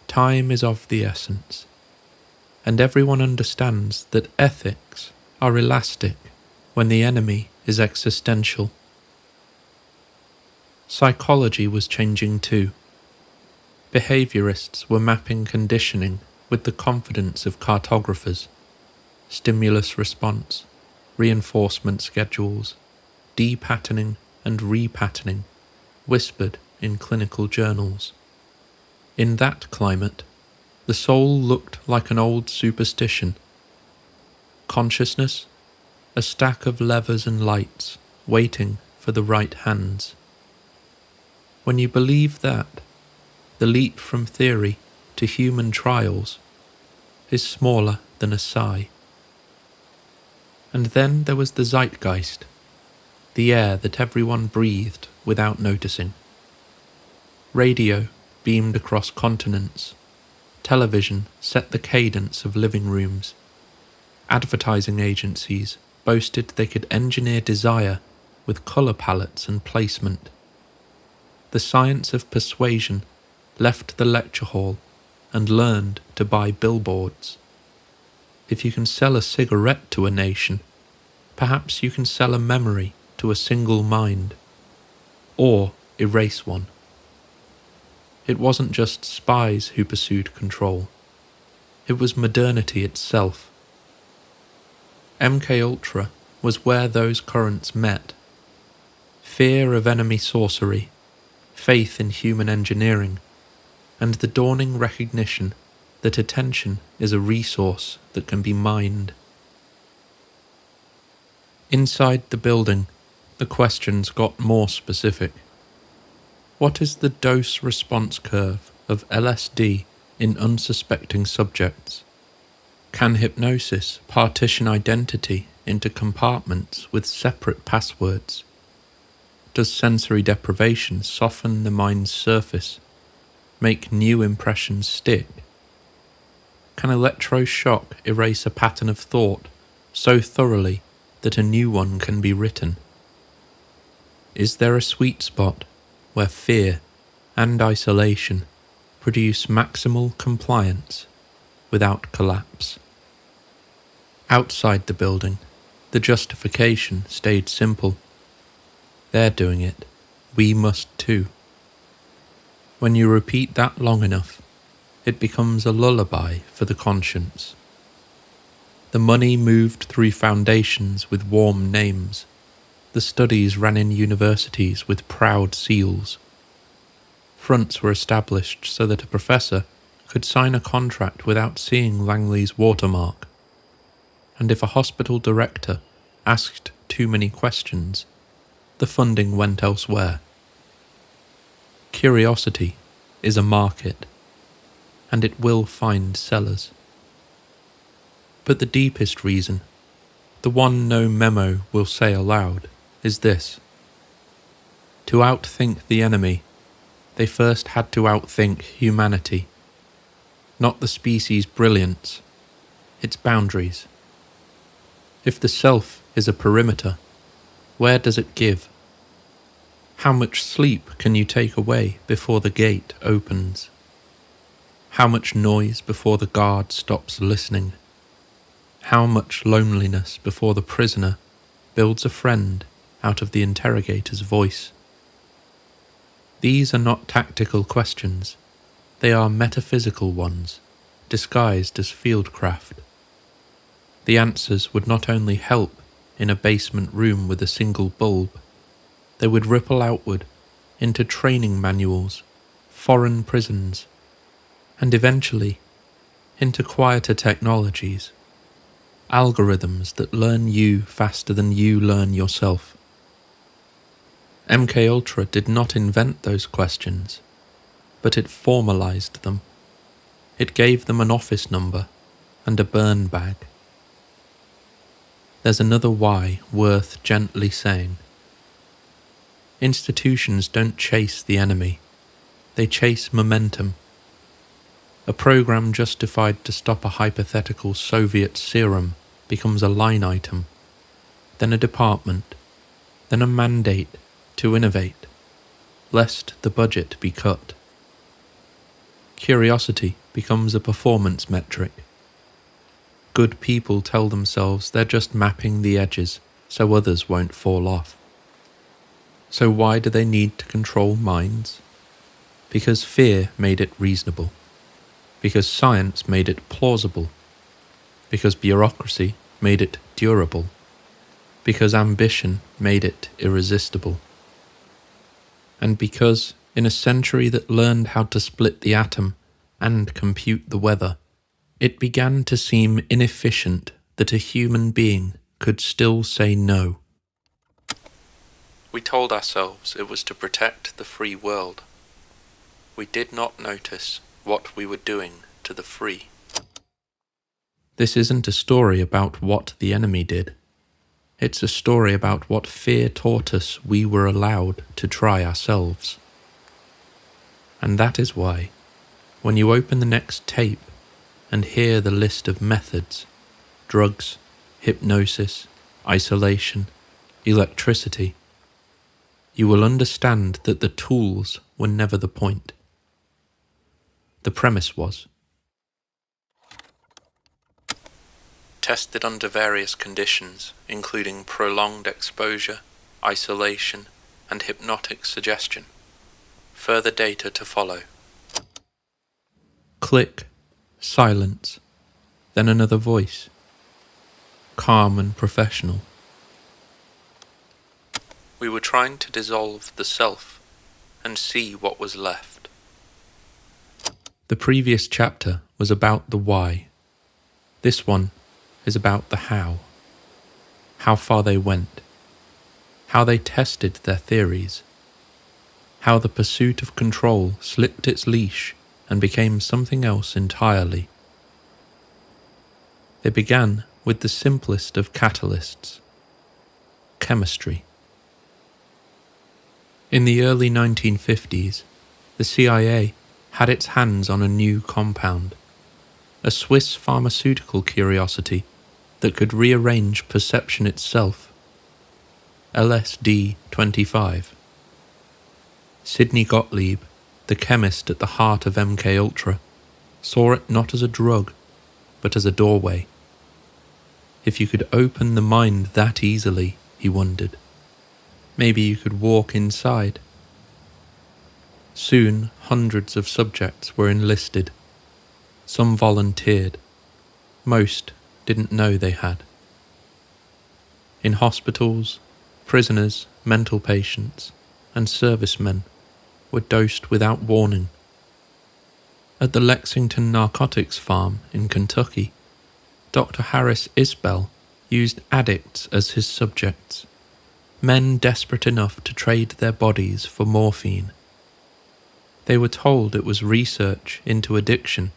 Speaker 1: time is of the essence. And everyone understands that ethics are elastic when the enemy is existential. Psychology was changing too. Behaviorists were mapping conditioning with the confidence of cartographers. Stimulus response, reinforcement schedules, de-patterning and re-patterning, whispered in clinical journals. In that climate, the soul looked like an old superstition. Consciousness, a stack of levers and lights waiting for the right hands. When you believe that, the leap from theory to human trials is smaller than a sigh. And then there was the zeitgeist, the air that everyone breathed without noticing. Radio beamed across continents. Television set the cadence of living rooms. Advertising agencies boasted they could engineer desire with colour palettes and placement. The science of persuasion left the lecture hall and learned to buy billboards. If you can sell a cigarette to a nation, perhaps you can sell a memory to a single mind, or erase one. It wasn't just spies who pursued control. It was modernity itself. MKUltra was where those currents met. Fear of enemy sorcery, faith in human engineering, and the dawning recognition that attention is a resource that can be mined. Inside the building, the questions got more specific. What is the dose-response curve of LSD in unsuspecting subjects? Can hypnosis partition identity into compartments with separate passwords? Does sensory deprivation soften the mind's surface, make new impressions stick? Can electroshock erase a pattern of thought so thoroughly that a new one can be written? Is there a sweet spot where fear and isolation produce maximal compliance without collapse? Outside the building, the justification stayed simple. They're doing it. We must too. When you repeat that long enough, it becomes a lullaby for the conscience. The money moved through foundations with warm names. The studies ran in universities with proud seals. Fronts were established so that a professor could sign a contract without seeing Langley's watermark. And if a hospital director asked too many questions, the funding went elsewhere. Curiosity is a market, and it will find sellers. But the deepest reason, the one no Memo will say aloud, is this. To outthink the enemy, they first had to outthink humanity. Not the species' brilliance, its boundaries. If the self is a perimeter, where does it give? How much sleep can you take away before the gate opens? How much noise before the guard stops listening? How much loneliness before the prisoner builds a friend out of the interrogator's voice? These are not tactical questions. They are metaphysical ones, disguised as fieldcraft. The answers would not only help in a basement room with a single bulb, they would ripple outward into training manuals, foreign prisons, and eventually into quieter technologies, algorithms that learn you faster than you learn yourself. MKUltra did not invent those questions, but it formalized them. It gave them an office number and a burn bag. There's another why worth gently saying. Institutions don't chase the enemy, they chase momentum. A program justified to stop a hypothetical Soviet serum becomes a line item, then a department, then a mandate to innovate, lest the budget be cut. Curiosity becomes a performance metric. Good people tell themselves they're just mapping the edges so others won't fall off. So why do they need to control minds? Because fear made it reasonable. Because science made it plausible. Because bureaucracy made it durable. Because ambition made it irresistible. And because, in a century that learned how to split the atom and compute the weather, it began to seem inefficient that a human being could still say no. We told ourselves it was to protect the free world. We did not notice what we were doing to the free. This isn't a story about what the enemy did. It's a story about what fear taught us we were allowed to try ourselves. And that is why, when you open the next tape and hear the list of methods, drugs, hypnosis, isolation, electricity, you will understand that the tools were never the point. The premise was. Tested under various conditions, including prolonged exposure, isolation, and hypnotic suggestion. Further data to follow. Click, silence, then another voice. Calm and professional. We were trying to dissolve the self and see what was left. The previous chapter was about the why. This one is about the how far they went, how they tested their theories, how the pursuit of control slipped its leash and became something else entirely. They began with the simplest of catalysts, chemistry. In the early 1950s, the CIA had its hands on a new compound, a Swiss pharmaceutical curiosity that could rearrange perception itself, LSD-25. Sidney Gottlieb, the chemist at the heart of MKUltra, saw it not as a drug, but as a doorway. If you could open the mind that easily, he wondered, maybe you could walk inside. Soon, hundreds of subjects were enlisted. Some volunteered. Most didn't know they had. In hospitals, prisoners, mental patients, and servicemen were dosed without warning. At the Lexington Narcotics Farm in Kentucky, Dr. Harris Isbell used addicts as his subjects, men desperate enough to trade their bodies for morphine. They were told it was research into addiction.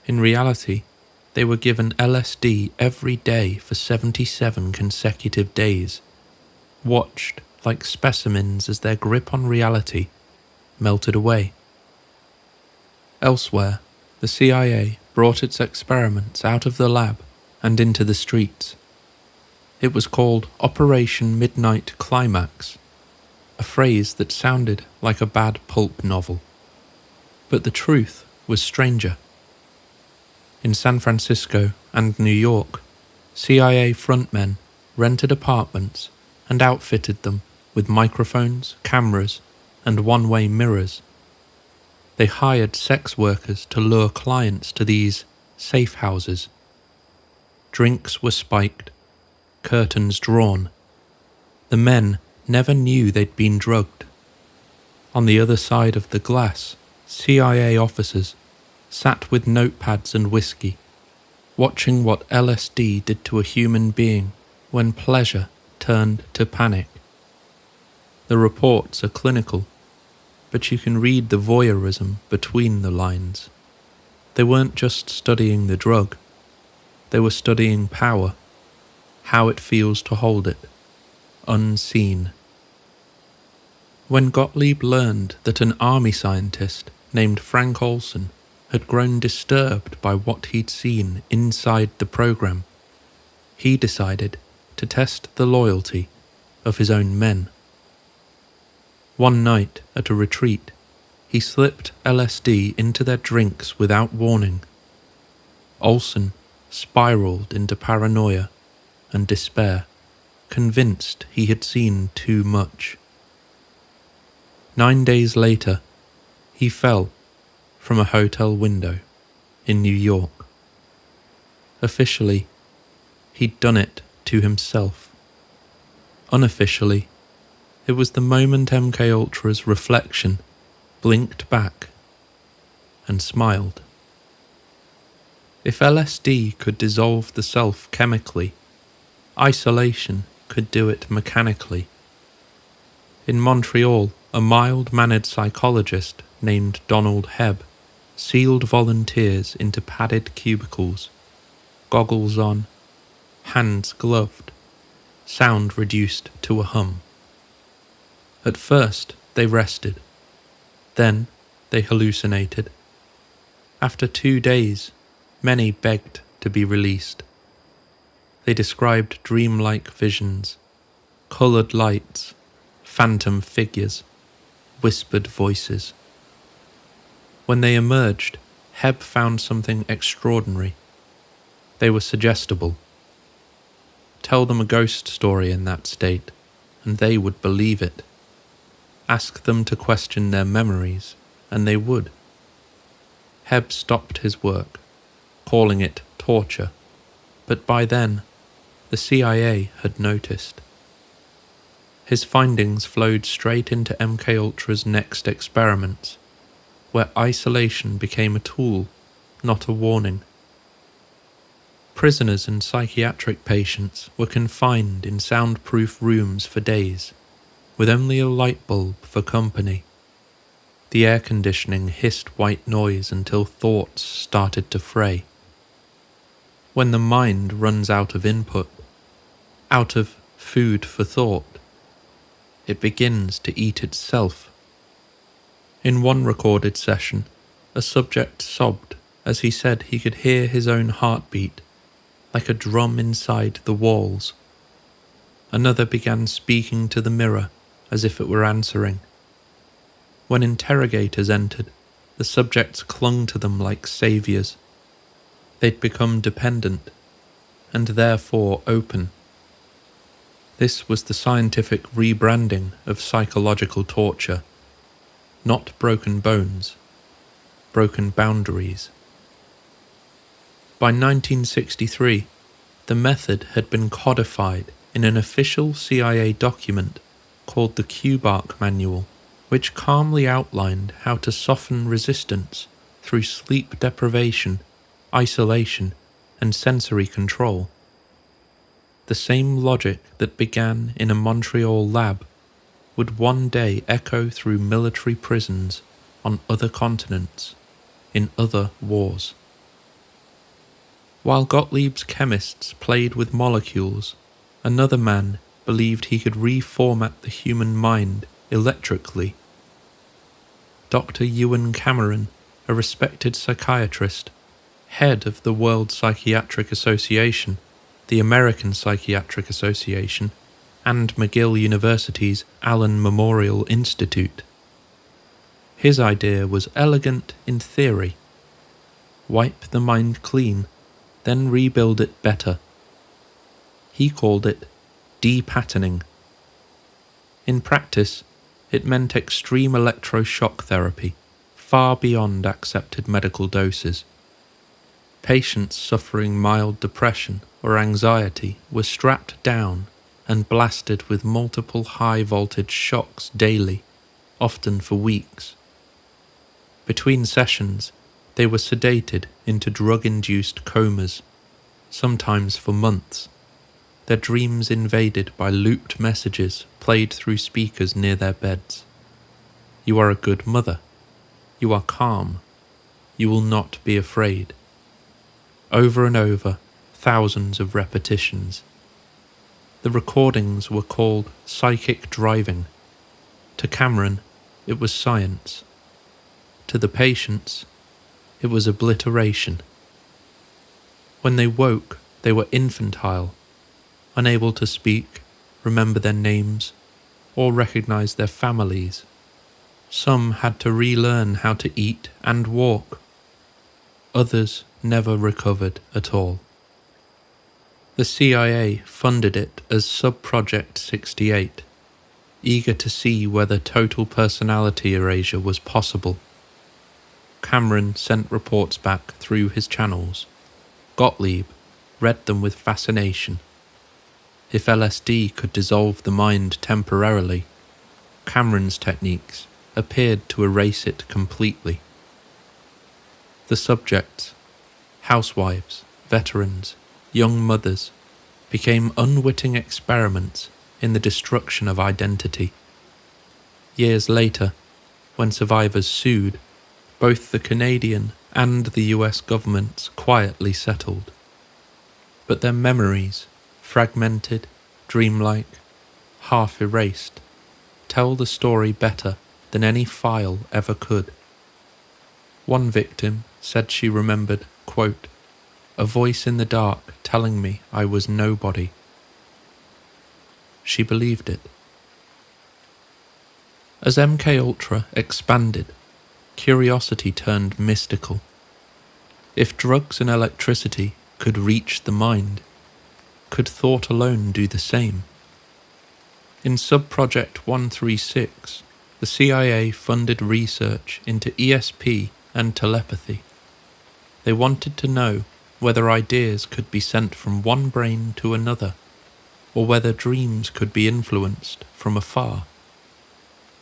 Speaker 1: In reality, they were given LSD every day for 77 consecutive days, watched like specimens as their grip on reality melted away. Elsewhere, the CIA brought its experiments out of the lab and into the streets. It was called Operation Midnight Climax, a phrase that sounded like a bad pulp novel. But the truth was stranger. In San Francisco and New York, CIA frontmen rented apartments and outfitted them with microphones, cameras, and one-way mirrors. They hired sex workers to lure clients to these safe houses. Drinks were spiked, curtains drawn. The men never knew they'd been drugged. On the other side of the glass, CIA officers sat with notepads and whiskey, watching what LSD did to a human being when pleasure turned to panic. The reports are clinical, but you can read the voyeurism between the lines. They weren't just studying the drug, they were studying power, how it feels to hold it, unseen. When Gottlieb learned that an army scientist named Frank Olson had grown disturbed by what he'd seen inside the program, he decided to test the loyalty of his own men. One night at a retreat, he slipped LSD into their drinks without warning. Olson spiraled into paranoia and despair, convinced he had seen too much. 9 days later, he fell from a hotel window in New York. Officially, he'd done it to himself. Unofficially, it was the moment MKUltra's reflection blinked back and smiled. If LSD could dissolve the self chemically, isolation could do it mechanically. In Montreal, a mild-mannered psychologist named Donald Hebb sealed volunteers into padded cubicles, goggles on, hands gloved, sound reduced to a hum. At first, they rested. Then, they hallucinated. After 2 days, many begged to be released. They described dreamlike visions, coloured lights, phantom figures, whispered voices. When they emerged, Hebb found something extraordinary. They were suggestible. Tell them a ghost story in that state, and they would believe it. Ask them to question their memories, and they would. Hebb stopped his work, calling it torture, but by then, the CIA had noticed. His findings flowed straight into MKUltra's next experiments, where isolation became a tool, not a warning. Prisoners and psychiatric patients were confined in soundproof rooms for days, with only a light bulb for company. The air conditioning hissed white noise until thoughts started to fray. When the mind runs out of input, out of food for thought, it begins to eat itself. In one recorded session, a subject sobbed as he said he could hear his own heartbeat, like a drum inside the walls. Another began speaking to the mirror as if it were answering. When interrogators entered, the subjects clung to them like saviours. They'd become dependent, and therefore open. This was the scientific rebranding of psychological torture. Not broken bones, broken boundaries. By 1963, the method had been codified in an official CIA document called the Q-Bark Manual, which calmly outlined how to soften resistance through sleep deprivation, isolation, and sensory control. The same logic that began in a Montreal lab would one day echo through military prisons on other continents, in other wars. While Gottlieb's chemists played with molecules, another man believed he could reformat the human mind electrically. Dr. Ewan Cameron, a respected psychiatrist, head of the World Psychiatric Association, the American Psychiatric Association, and McGill University's Allen Memorial Institute. His idea was elegant in theory. Wipe the mind clean, then rebuild it better. He called it de-patterning. In practice, it meant extreme electroshock therapy, far beyond accepted medical doses. Patients suffering mild depression or anxiety were strapped down and blasted with multiple high-voltage shocks daily, often for weeks. Between sessions, they were sedated into drug-induced comas, sometimes for months, their dreams invaded by looped messages played through speakers near their beds. You are a good mother. You are calm. You will not be afraid. Over and over, thousands of repetitions. The recordings were called psychic driving. To Cameron, it was science. To the patients, it was obliteration. When they woke, they were infantile, unable to speak, remember their names, or recognize their families. Some had to relearn how to eat and walk. Others never recovered at all. The CIA funded it as Sub-Project 68, eager to see whether total personality erasure was possible. Cameron sent reports back through his channels. Gottlieb read them with fascination. If LSD could dissolve the mind temporarily, Cameron's techniques appeared to erase it completely. The subjects, housewives, veterans, young mothers, became unwitting experiments in the destruction of identity. Years later, when survivors sued, both the Canadian and the US governments quietly settled. But their memories, fragmented, dreamlike, half erased, tell the story better than any file ever could. One victim said she remembered, quote, "a voice in the dark telling me I was nobody." She believed it. As MKUltra expanded, curiosity turned mystical. If drugs and electricity could reach the mind, could thought alone do the same? In Sub-Project 136, the CIA funded research into ESP and telepathy. They wanted to know whether ideas could be sent from one brain to another, or whether dreams could be influenced from afar.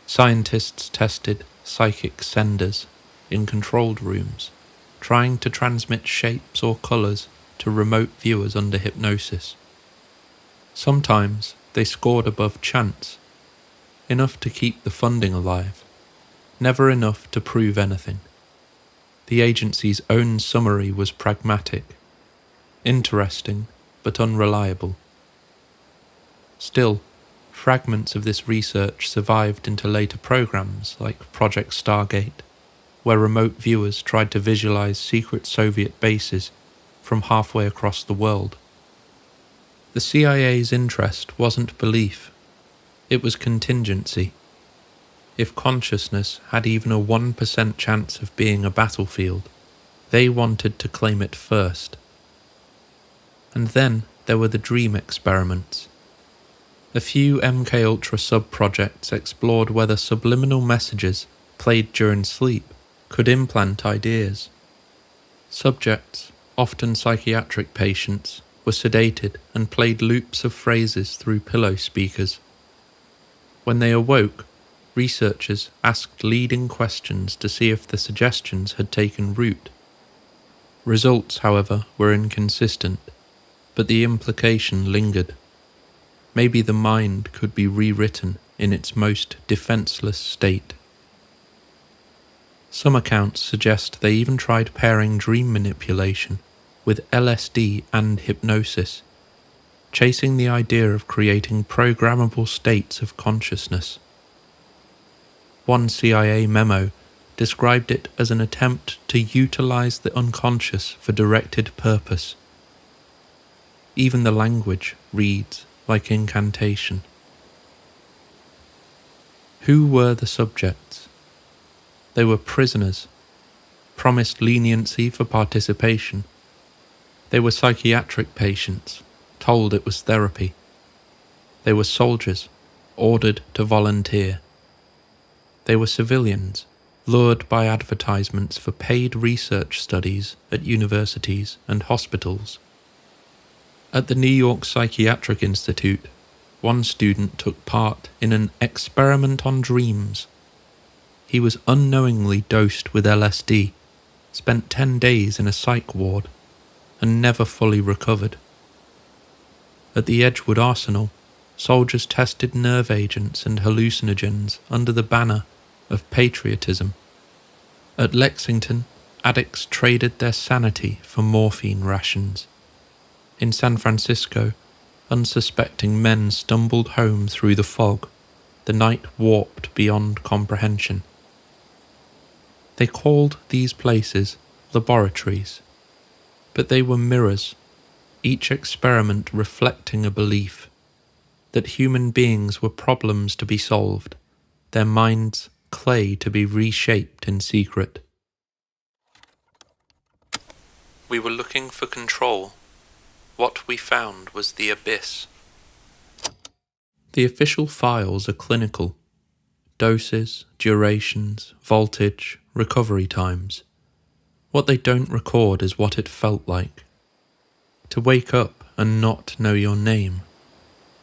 Speaker 1: Scientists tested psychic senders in controlled rooms, trying to transmit shapes or colours to remote viewers under hypnosis. Sometimes they scored above chance, enough to keep the funding alive, never enough to prove anything. The agency's own summary was pragmatic. interesting but unreliable. Still, fragments of this research survived into later programs like Project Stargate, where remote viewers tried to visualize secret Soviet bases from halfway across the world. The CIA's interest wasn't belief, it was contingency. If consciousness had even a 1% chance of being a battlefield, they wanted to claim it first. And then there were the dream experiments. A few MKUltra sub-projects explored whether subliminal messages played during sleep could implant ideas. Subjects, often psychiatric patients, were sedated and played loops of phrases through pillow speakers. When they awoke, researchers asked leading questions to see if the suggestions had taken root. Results, however, were inconsistent, but the implication lingered. Maybe the mind could be rewritten in its most defenseless state. Some accounts suggest they even tried pairing dream manipulation with LSD and hypnosis, chasing the idea of creating programmable states of consciousness. One CIA memo described it as an attempt to utilize the unconscious for directed purpose. Even the language reads like incantation. Who were the subjects? They were prisoners, promised leniency for participation. They were psychiatric patients, told it was therapy. They were soldiers, ordered to volunteer. They were civilians, lured by advertisements for paid research studies at universities and hospitals. At the New York Psychiatric Institute, one student took part in an experiment on dreams. He was unknowingly dosed with LSD, spent 10 days in a psych ward, and never fully recovered. At the Edgewood Arsenal, soldiers tested nerve agents and hallucinogens under the banner of patriotism. At Lexington, addicts traded their sanity for morphine rations. In San Francisco, unsuspecting men stumbled home through the fog, the night warped beyond comprehension. They called these places laboratories, but they were mirrors, each experiment reflecting a belief that human beings were problems to be solved, their minds clay to be reshaped in secret. We were looking for control. What we found was the abyss. The official files are clinical. Doses, durations, voltage, recovery times. What they don't record is what it felt like. To wake up and not know your name.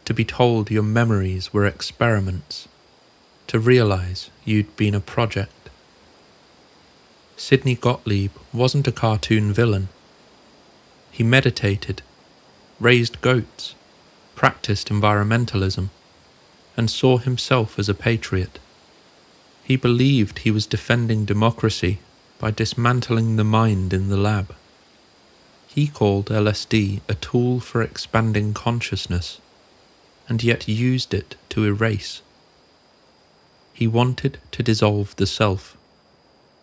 Speaker 1: To be told your memories were experiments. To realise you'd been a project. Sidney Gottlieb wasn't a cartoon villain. He meditated, raised goats, practiced environmentalism, and saw himself as a patriot. He believed he was defending democracy by dismantling the mind in the lab. He called LSD a tool for expanding consciousness, and yet used it to erase. He wanted to dissolve the self,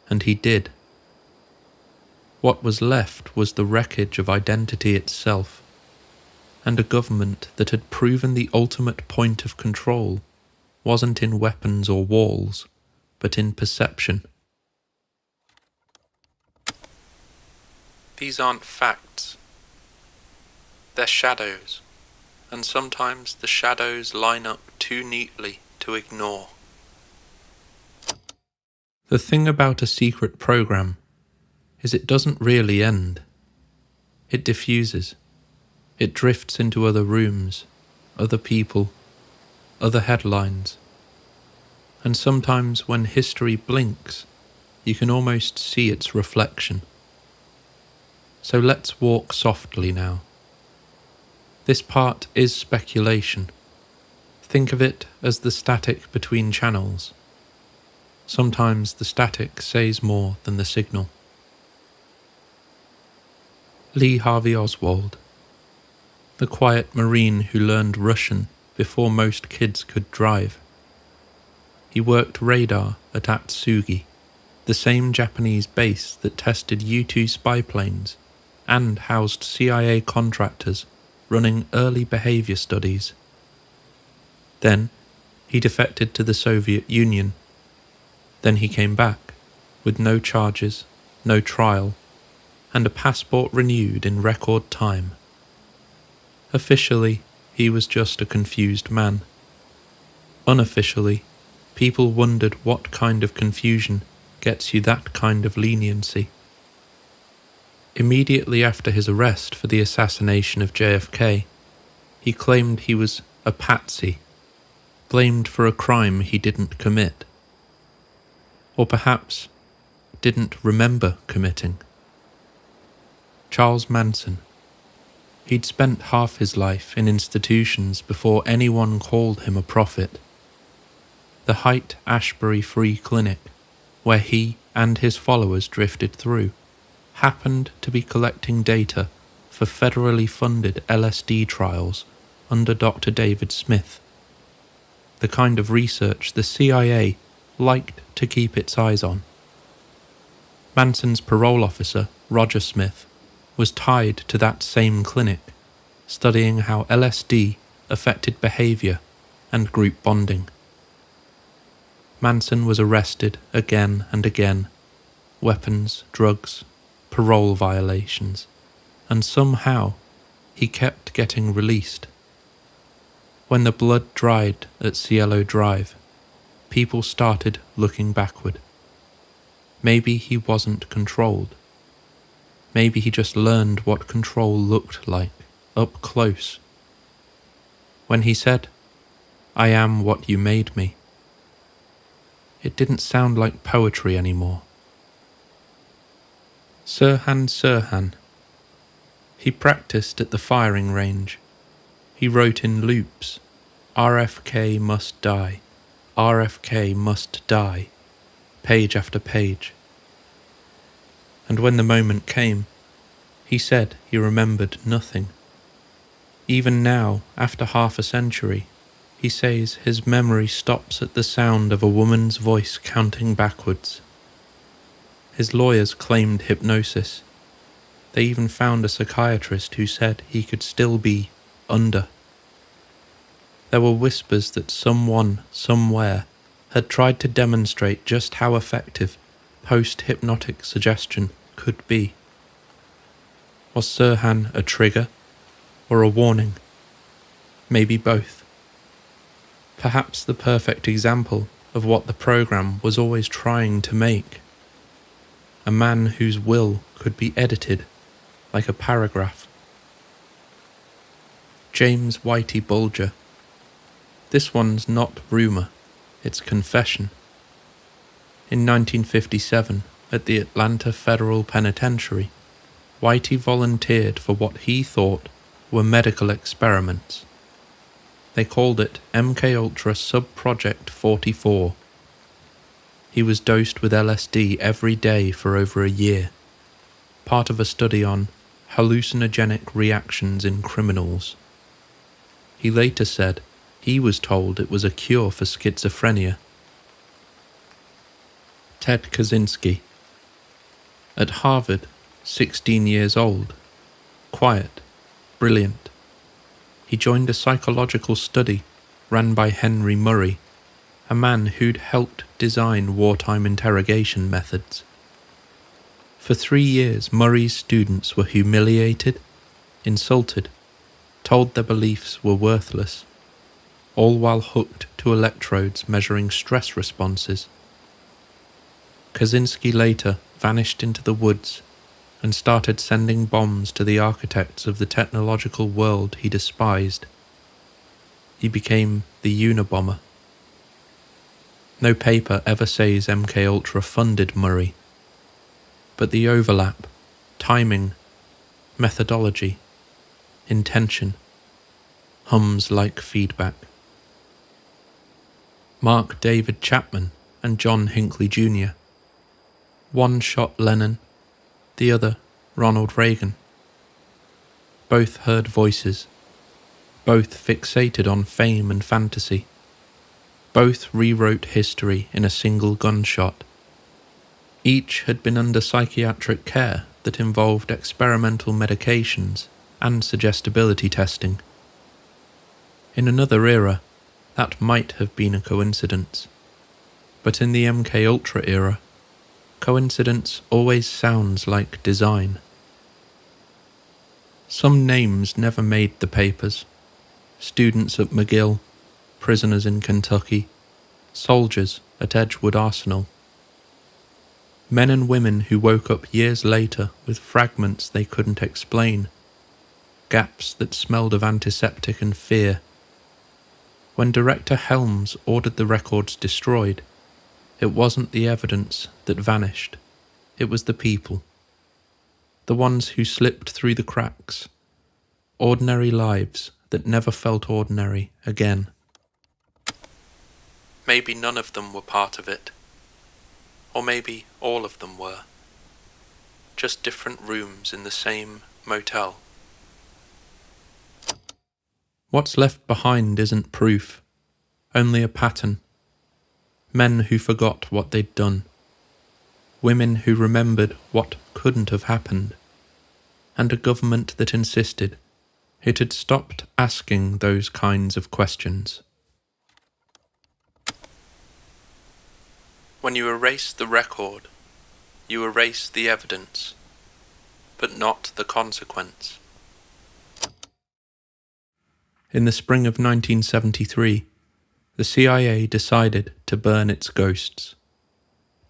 Speaker 1: and he did. What was left was the wreckage of identity itself, and a government that had proven the ultimate point of control wasn't in weapons or walls, but in perception. These aren't facts. They're shadows, and sometimes the shadows line up too neatly to ignore. The thing about a secret program is it doesn't really end. It diffuses. It drifts into other rooms, other people, other headlines. And sometimes when history blinks, you can almost see its reflection. So let's walk softly now. This part is speculation. Think of it as the static between channels. Sometimes the static says more than the signal. Lee Harvey Oswald, the quiet Marine who learned Russian before most kids could drive. He worked radar at Atsugi, the same Japanese base that tested U-2 spy planes and housed CIA contractors running early behavior studies. Then he defected to the Soviet Union. Then he came back with no charges, no trial, and a passport renewed in record time. Officially, he was just a confused man. Unofficially, people wondered what kind of confusion gets you that kind of leniency. Immediately after his arrest for the assassination of JFK, he claimed he was a patsy, blamed for a crime he didn't commit. Or perhaps didn't remember committing. Charles Manson. He'd spent half his life in institutions before anyone called him a prophet. The Haight-Ashbury Free Clinic, where he and his followers drifted through, happened to be collecting data for federally funded LSD trials under Dr. David Smith, the kind of research the CIA liked to keep its eyes on. Manson's parole officer, Roger Smith, was tied to that same clinic, studying how LSD affected behavior and group bonding. Manson was arrested again and again, weapons, drugs, parole violations, and somehow he kept getting released. When the blood dried at Cielo Drive, people started looking backward. Maybe he wasn't controlled. Maybe he just learned what control looked like, up close. When he said, "I am what you made me," it didn't sound like poetry anymore. Sirhan. He practiced at the firing range. He wrote in loops, "RFK must die, RFK must die," page after page. And when the moment came, he said he remembered nothing. Even now, after half a century, he says his memory stops at the sound of a woman's voice counting backwards. His lawyers claimed hypnosis. They even found a psychiatrist who said he could still be under. There were whispers that someone, somewhere, had tried to demonstrate just how effective post-hypnotic suggestion could be. Was Sirhan a trigger or a warning? Maybe both. Perhaps the perfect example of what the program was always trying to make. A man whose will could be edited like a paragraph. James Whitey Bulger. This one's not rumour, it's confession. In 1957, at the Atlanta Federal Penitentiary, Whitey volunteered for what he thought were medical experiments. They called it MKUltra Sub-Project 44. He was dosed with LSD every day for over a year, part of a study on hallucinogenic reactions in criminals. He later said he was told it was a cure for schizophrenia. Ted Kaczynski. At Harvard, 16 years old, quiet, brilliant. He joined a psychological study ran by Henry Murray, a man who'd helped design wartime interrogation methods. For 3 years, Murray's students were humiliated, insulted, told their beliefs were worthless, all while hooked to electrodes measuring stress responses. Kaczynski later vanished into the woods and started sending bombs to the architects of the technological world he despised. He became the Unabomber. No paper ever says MKUltra funded Murray, but the overlap, timing, methodology, intention hums like feedback. Mark David Chapman and John Hinckley Jr. One shot Lennon, the other Ronald Reagan. Both heard voices. Both fixated on fame and fantasy. Both rewrote history in a single gunshot. Each had been under psychiatric care that involved experimental medications and suggestibility testing. In another era, that might have been a coincidence. But in the MKUltra era, coincidence always sounds like design. Some names never made the papers. Students at McGill, prisoners in Kentucky, soldiers at Edgewood Arsenal. Men and women who woke up years later with fragments they couldn't explain, gaps that smelled of antiseptic and fear. When Director Helms ordered the records destroyed, it wasn't the evidence that vanished, it was the people. The ones who slipped through the cracks, ordinary lives that never felt ordinary again. Maybe none of them were part of it. Or maybe all of them were. Just different rooms in the same motel. What's left behind isn't proof, only a pattern. Men who forgot what they'd done. Women who remembered what couldn't have happened. And a government that insisted it had stopped asking those kinds of questions. When you erase the record, you erase the evidence, but not the consequence. In the spring of 1973, the CIA decided to burn its ghosts.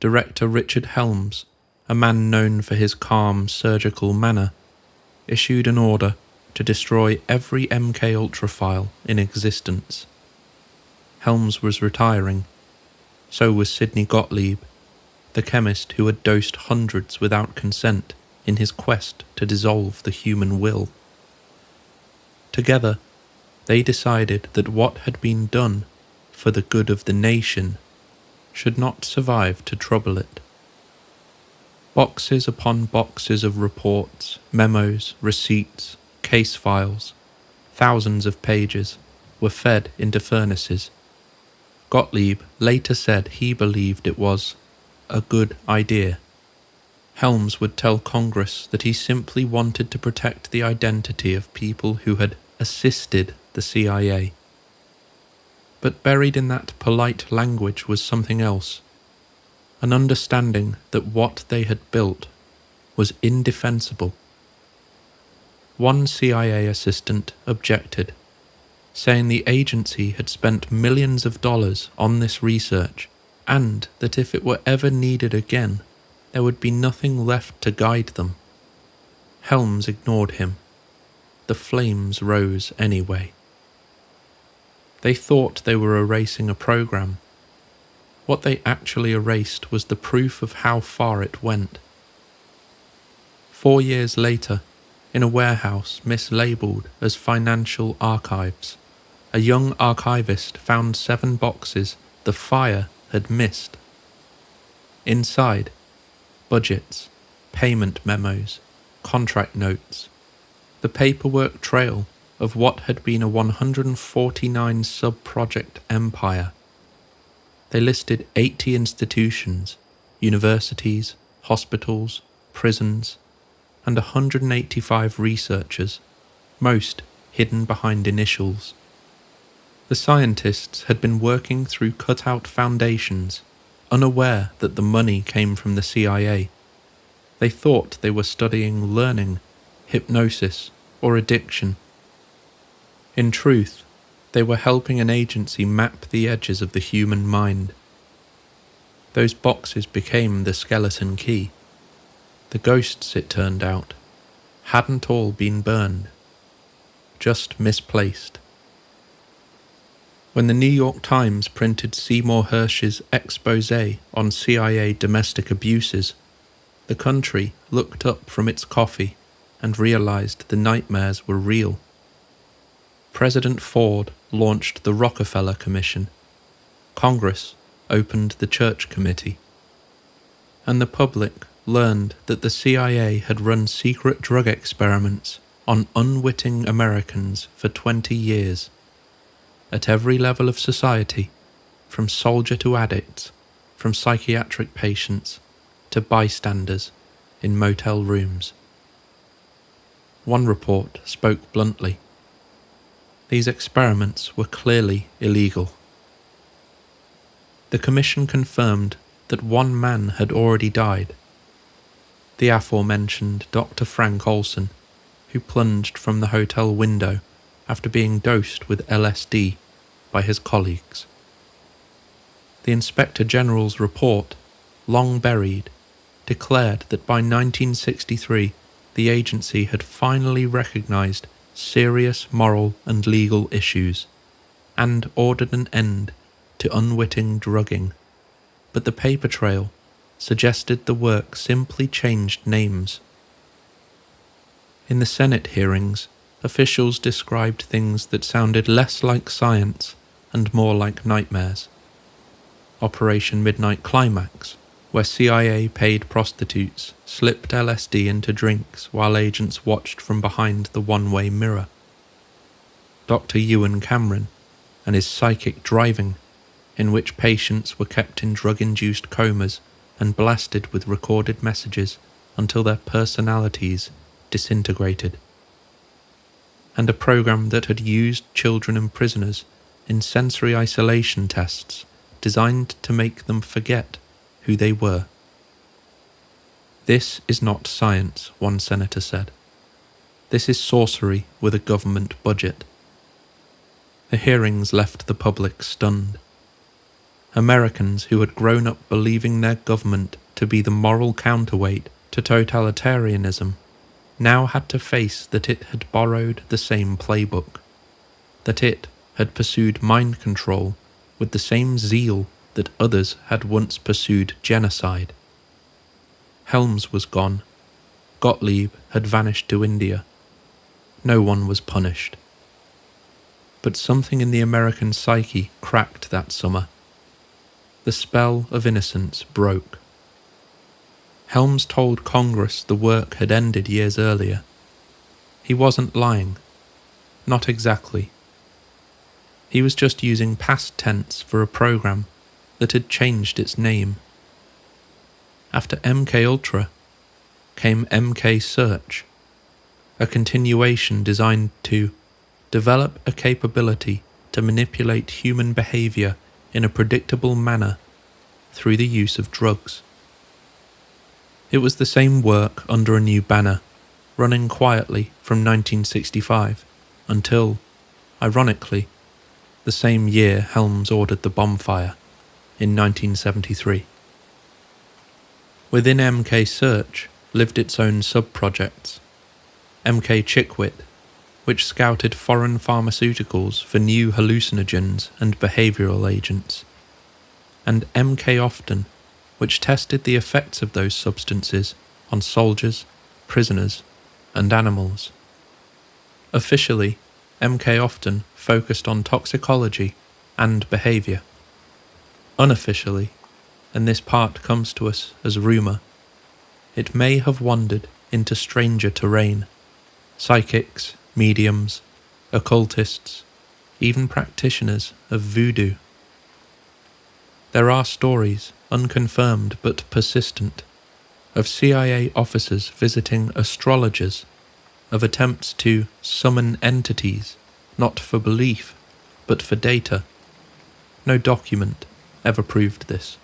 Speaker 1: Director Richard Helms, a man known for his calm, surgical manner, issued an order to destroy every MKUltra file in existence. Helms was retiring. So was Sidney Gottlieb, the chemist who had dosed hundreds without consent in his quest to dissolve the human will. Together, they decided that what had been done for the good of the nation should not survive to trouble it. Boxes upon boxes of reports, memos, receipts, case files, thousands of pages, were fed into furnaces. Gottlieb later said he believed it was a good idea. Helms would tell Congress that he simply wanted to protect the identity of people who had assisted the CIA. But buried in that polite language was something else, an understanding that what they had built was indefensible. One CIA assistant objected, saying the agency had spent millions of dollars on this research and that if it were ever needed again, there would be nothing left to guide them. Helms ignored him. The flames rose anyway. They thought they were erasing a program. What they actually erased was the proof of how far it went. 4 years later, in a warehouse mislabeled as financial archives, a young archivist found 7 boxes the fire had missed. Inside, budgets, payment memos, contract notes, the paperwork trail of what had been a 149 sub-project empire. They listed 80 institutions, universities, hospitals, prisons, and 185 researchers, most hidden behind initials. The scientists had been working through cut-out foundations, unaware that the money came from the CIA. They thought they were studying learning, hypnosis, or addiction. In truth, they were helping an agency map the edges of the human mind. Those boxes became the skeleton key. The ghosts, it turned out, hadn't all been burned, just misplaced. When the New York Times printed Seymour Hersh's exposé on CIA domestic abuses, the country looked up from its coffee and realized the nightmares were real. President Ford launched the Rockefeller Commission. Congress opened the Church Committee. And the public learned that the CIA had run secret drug experiments on unwitting Americans for 20 years, at every level of society, from soldier to addicts, from psychiatric patients to bystanders in motel rooms. One report spoke bluntly. These experiments were clearly illegal. The commission confirmed that one man had already died, the aforementioned Dr. Frank Olson, who plunged from the hotel window after being dosed with LSD by his colleagues. The Inspector General's report, long buried, declared that by 1963 the agency had finally recognized serious moral and legal issues and ordered an end to unwitting drugging, but the paper trail suggested the work simply changed names. In the Senate hearings, officials described things that sounded less like science and more like nightmares. Operation Midnight Climax, where CIA paid prostitutes slipped LSD into drinks while agents watched from behind the one-way mirror. Dr. Ewan Cameron and his psychic driving, in which patients were kept in drug-induced comas and blasted with recorded messages until their personalities disintegrated. And a program that had used children and prisoners in sensory isolation tests designed to make them forget who they were. This is not science, one senator said. This is sorcery with a government budget. The hearings left the public stunned. Americans who had grown up believing their government to be the moral counterweight to totalitarianism now had to face that it had borrowed the same playbook, that it had pursued mind control with the same zeal that others had once pursued genocide. Helms was gone. Gottlieb had vanished to India. No one was punished. But something in the American psyche cracked that summer. The spell of innocence broke. Helms told Congress the work had ended years earlier. He wasn't lying. Not exactly. He was just using past tense for a program that had changed its name. After MKUltra came MK Search, a continuation designed to develop a capability to manipulate human behavior in a predictable manner through the use of drugs. It was the same work under a new banner, running quietly from 1965 until, ironically, the same year Helms ordered the bonfire, in 1973. Within MK Search lived its own sub-projects. MK Chickwit, which scouted foreign pharmaceuticals for new hallucinogens and behavioural agents, and MK Often, which tested the effects of those substances on soldiers, prisoners, and animals. Officially, MK Often focused on toxicology and behaviour. Unofficially, and this part comes to us as rumour, it may have wandered into stranger terrain. Psychics, mediums, occultists, even practitioners of voodoo. There are stories, unconfirmed but persistent, of CIA officers visiting astrologers, of attempts to summon entities, not for belief, but for data. No document ever proved this,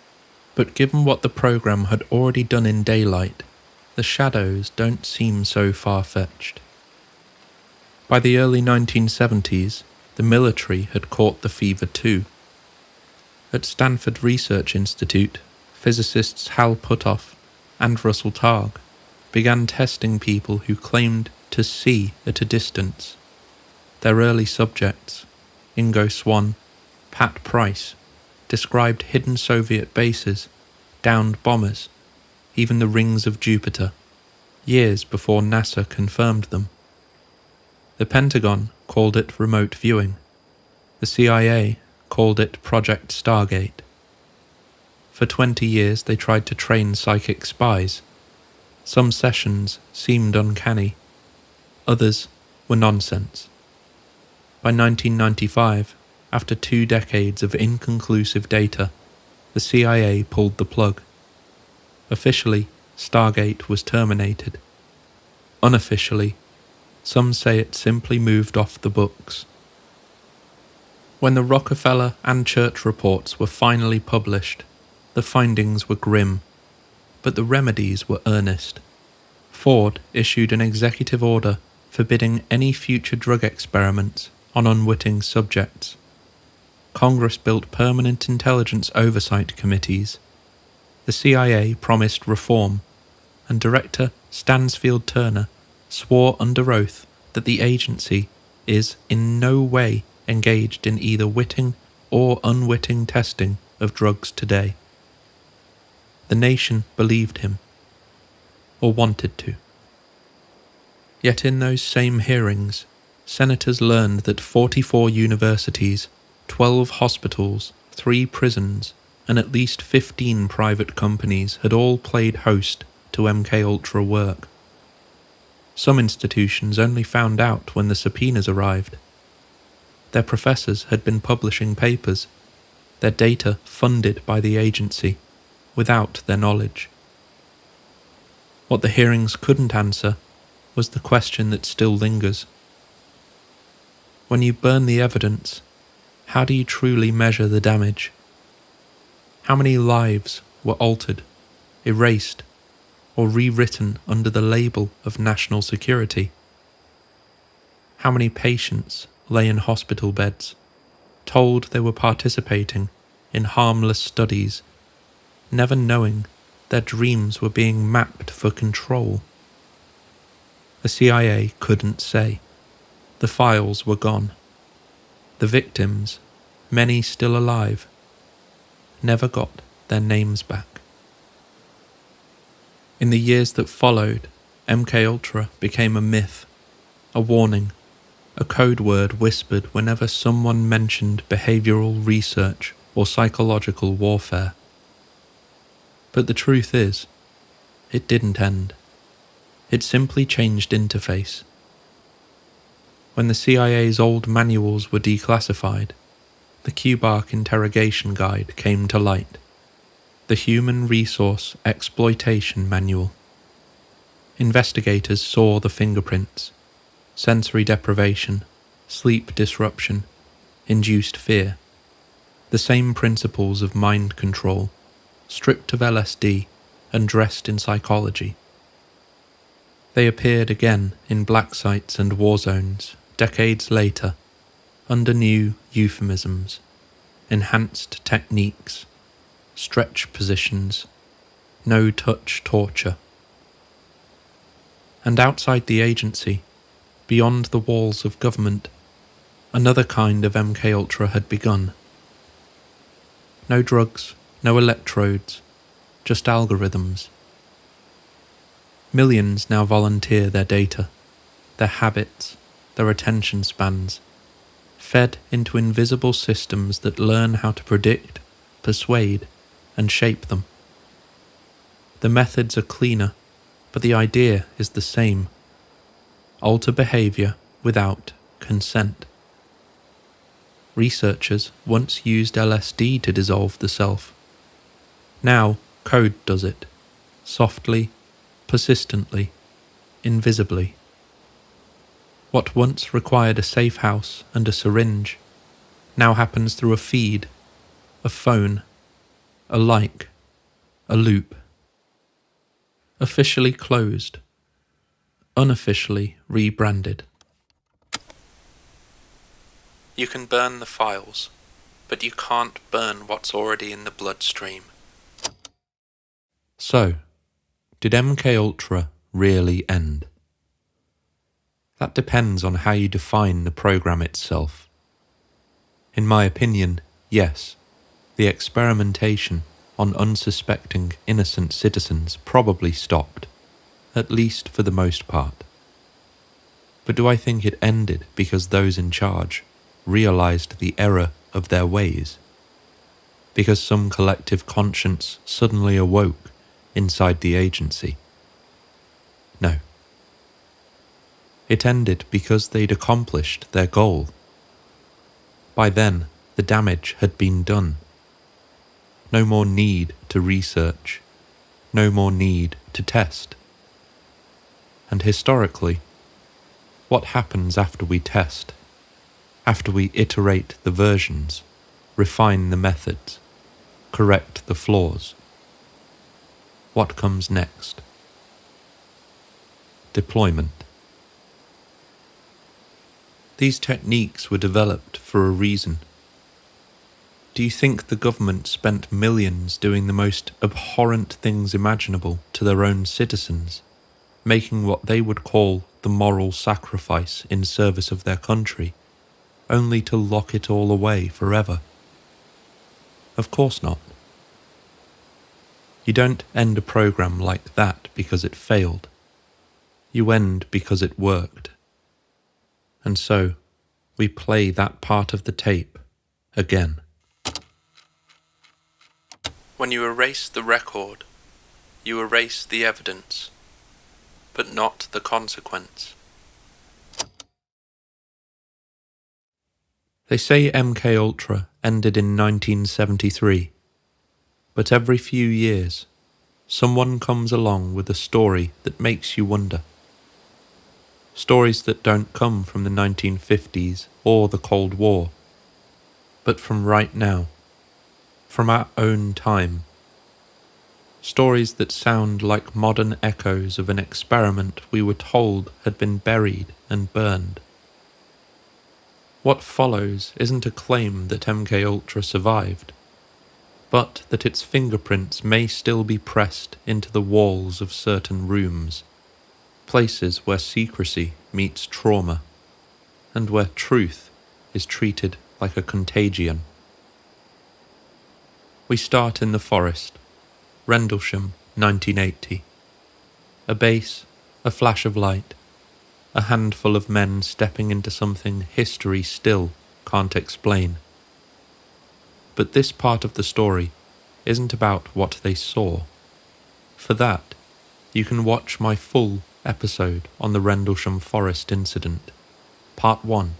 Speaker 1: but given what the program had already done in daylight, the shadows don't seem so far-fetched. By the early 1970s, the military had caught the fever too. At Stanford Research Institute, physicists Hal Puthoff and Russell Targ began testing people who claimed to see at a distance. Their early subjects, Ingo Swann, Pat Price, described hidden Soviet bases, downed bombers, even the rings of Jupiter, years before NASA confirmed them. The Pentagon called it remote viewing. The CIA called it Project Stargate. For 20 years they tried to train psychic spies. Some sessions seemed uncanny. Others were nonsense. By 1995, after 2 decades of inconclusive data, the CIA pulled the plug. Officially, Stargate was terminated. Unofficially, some say it simply moved off the books. When the Rockefeller and Church reports were finally published, the findings were grim, but the remedies were earnest. Ford issued an executive order forbidding any future drug experiments on unwitting subjects. Congress built permanent intelligence oversight committees. The CIA promised reform, and Director Stansfield Turner swore under oath that the agency is in no way engaged in either witting or unwitting testing of drugs today. The nation believed him, or wanted to. Yet in those same hearings, senators learned that 44 universities, 12 hospitals, 3 prisons, and at least 15 private companies had all played host to MKUltra work. Some institutions only found out when the subpoenas arrived. Their professors had been publishing papers, their data funded by the agency, without their knowledge. What the hearings couldn't answer was the question that still lingers. When you burn the evidence, how do you truly measure the damage? How many lives were altered, erased, or rewritten under the label of national security? How many patients lay in hospital beds, told they were participating in harmless studies, never knowing their dreams were being mapped for control? The CIA couldn't say. The files were gone. The victims, many still alive, never got their names back. In the years that followed, MKUltra became a myth, a warning, a code word whispered whenever someone mentioned behavioral research or psychological warfare. But the truth is, it didn't end. It simply changed interface. When the CIA's old manuals were declassified, the QBARC interrogation guide came to light. The Human Resource Exploitation Manual. Investigators saw the fingerprints, sensory deprivation, sleep disruption, induced fear, the same principles of mind control, stripped of LSD and dressed in psychology. They appeared again in black sites and war zones decades later, under new euphemisms, enhanced techniques, stretch positions, no-touch torture. And outside the agency, beyond the walls of government, another kind of MKUltra had begun. No drugs, no electrodes, just algorithms. Millions now volunteer their data, their habits, their attention spans, fed into invisible systems that learn how to predict, persuade, and shape them. The methods are cleaner, but the idea is the same. Alter behavior without consent. Researchers once used LSD to dissolve the self. Now code does it, softly, persistently, invisibly. What once required a safe house and a syringe now happens through a feed, a phone, a like, a loop. Officially closed, unofficially rebranded. You can burn the files, but you can't burn what's already in the bloodstream. So, did MKUltra really end? That depends on how you define the program itself. In my opinion, yes, the experimentation on unsuspecting innocent citizens probably stopped, at least for the most part. But do I think it ended because those in charge realized the error of their ways? Because some collective conscience suddenly awoke inside the agency? No. It ended because they'd accomplished their goal. By then, the damage had been done. No more need to research, no more need to test. And historically, what happens after we test? After we iterate the versions, refine the methods, correct the flaws? What comes next? Deployment. These techniques were developed for a reason. Do you think the government spent millions doing the most abhorrent things imaginable to their own citizens, making what they would call the moral sacrifice in service of their country, only to lock it all away forever? Of course not. You don't end a program like that because it failed. You end because it worked. And so, we play that part of the tape again. When you erase the record, you erase the evidence, but not the consequence. They say MKUltra ended in 1973, but every few years, someone comes along with a story that makes you wonder. Stories that don't come from the 1950s or the Cold War, but from right now, from our own time. Stories that sound like modern echoes of an experiment we were told had been buried and burned. What follows isn't a claim that MKUltra survived, but that its fingerprints may still be pressed into the walls of certain rooms, places where secrecy meets trauma, and where truth is treated like a contagion. We start in the forest, Rendlesham, 1980. A base, a flash of light, a handful of men stepping into something history still can't explain. But this part of the story isn't about what they saw. For that, you can watch my full episode on the Rendlesham Forest incident, Part 1.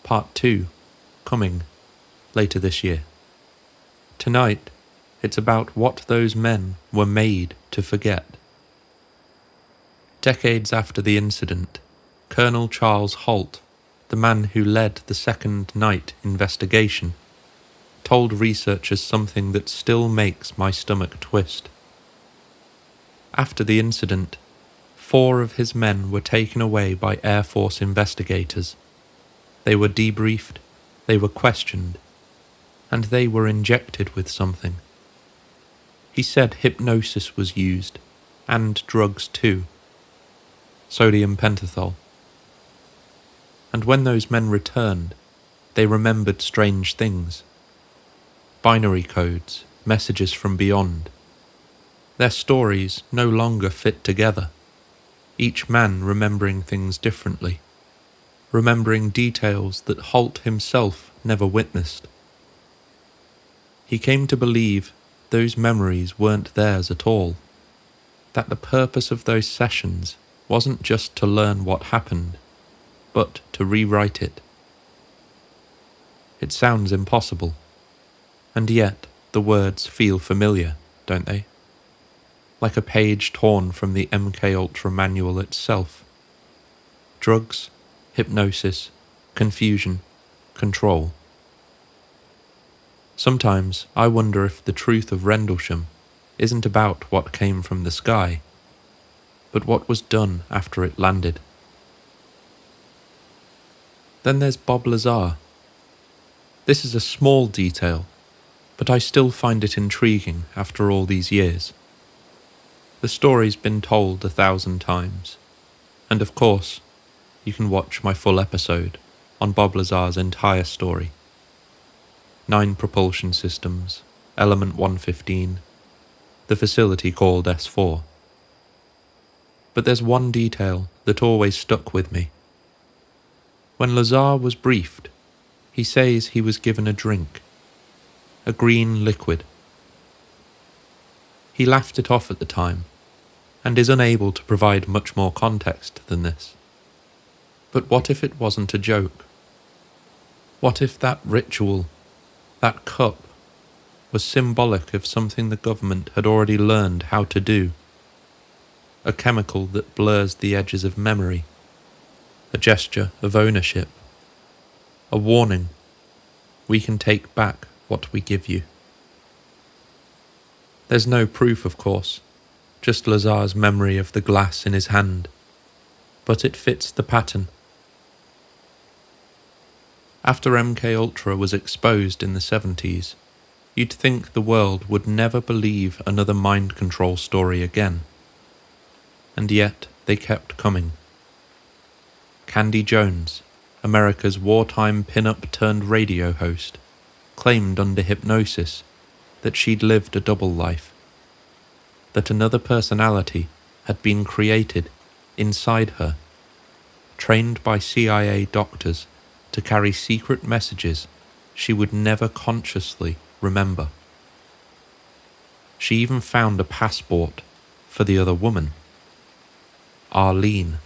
Speaker 1: Part 2, coming later this year. Tonight, it's about what those men were made to forget. Decades after the incident, Colonel Charles Holt, the man who led the second night investigation, told researchers something that still makes my stomach twist. After the incident, 4 of his men were taken away by Air Force investigators. They were debriefed, they were questioned, and they were injected with something. He said hypnosis was used, and drugs too. Sodium pentothal. And when those men returned, they remembered strange things. Binary codes, messages from beyond. Their stories no longer fit together. Each man remembering things differently, remembering details that Holt himself never witnessed. He came to believe those memories weren't theirs at all, that the purpose of those sessions wasn't just to learn what happened, but to rewrite it. It sounds impossible, and yet the words feel familiar, don't they? Like a page torn from the MKUltra manual itself. Drugs, hypnosis, confusion, control. Sometimes I wonder if the truth of Rendlesham isn't about what came from the sky, but what was done after it landed. Then there's Bob Lazar. This is a small detail, but I still find it intriguing after all these years. The story's been told 1,000 times, and of course, you can watch my full episode on Bob Lazar's entire story. 9 propulsion systems, Element 115, the facility called S4. But there's one detail that always stuck with me. When Lazar was briefed, he says he was given a drink, a green liquid. He laughed it off at the time, and is unable to provide much more context than this. But what if it wasn't a joke? What if that ritual, that cup, was symbolic of something the government had already learned how to do? A chemical that blurs the edges of memory, a gesture of ownership, a warning, we can take back what we give you. There's no proof, of course, just Lazar's memory of the glass in his hand, but it fits the pattern. After MKUltra was exposed in the 70s, you'd think the world would never believe another mind control story again. And yet they kept coming. Candy Jones, America's wartime pin-up-turned-radio host, claimed under hypnosis that she'd lived a double life, that another personality had been created inside her, trained by CIA doctors to carry secret messages she would never consciously remember. She even found a passport for the other woman, Arlene.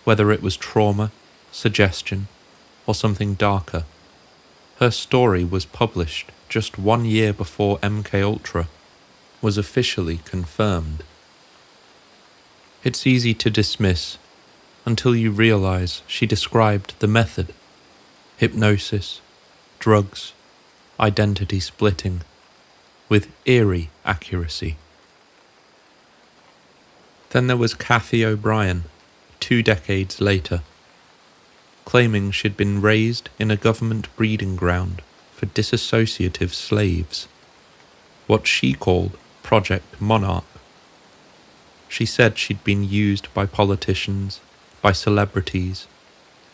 Speaker 1: Whether it was trauma, suggestion, or something darker, her story was published just 1 year before MKUltra was officially confirmed. It's easy to dismiss until you realize she described the method: hypnosis, drugs, identity splitting, with eerie accuracy. Then there was Kathy O'Brien, 2 decades later, claiming she'd been raised in a government breeding ground for disassociative slaves, what she called Project Monarch. She said she'd been used by politicians, by celebrities,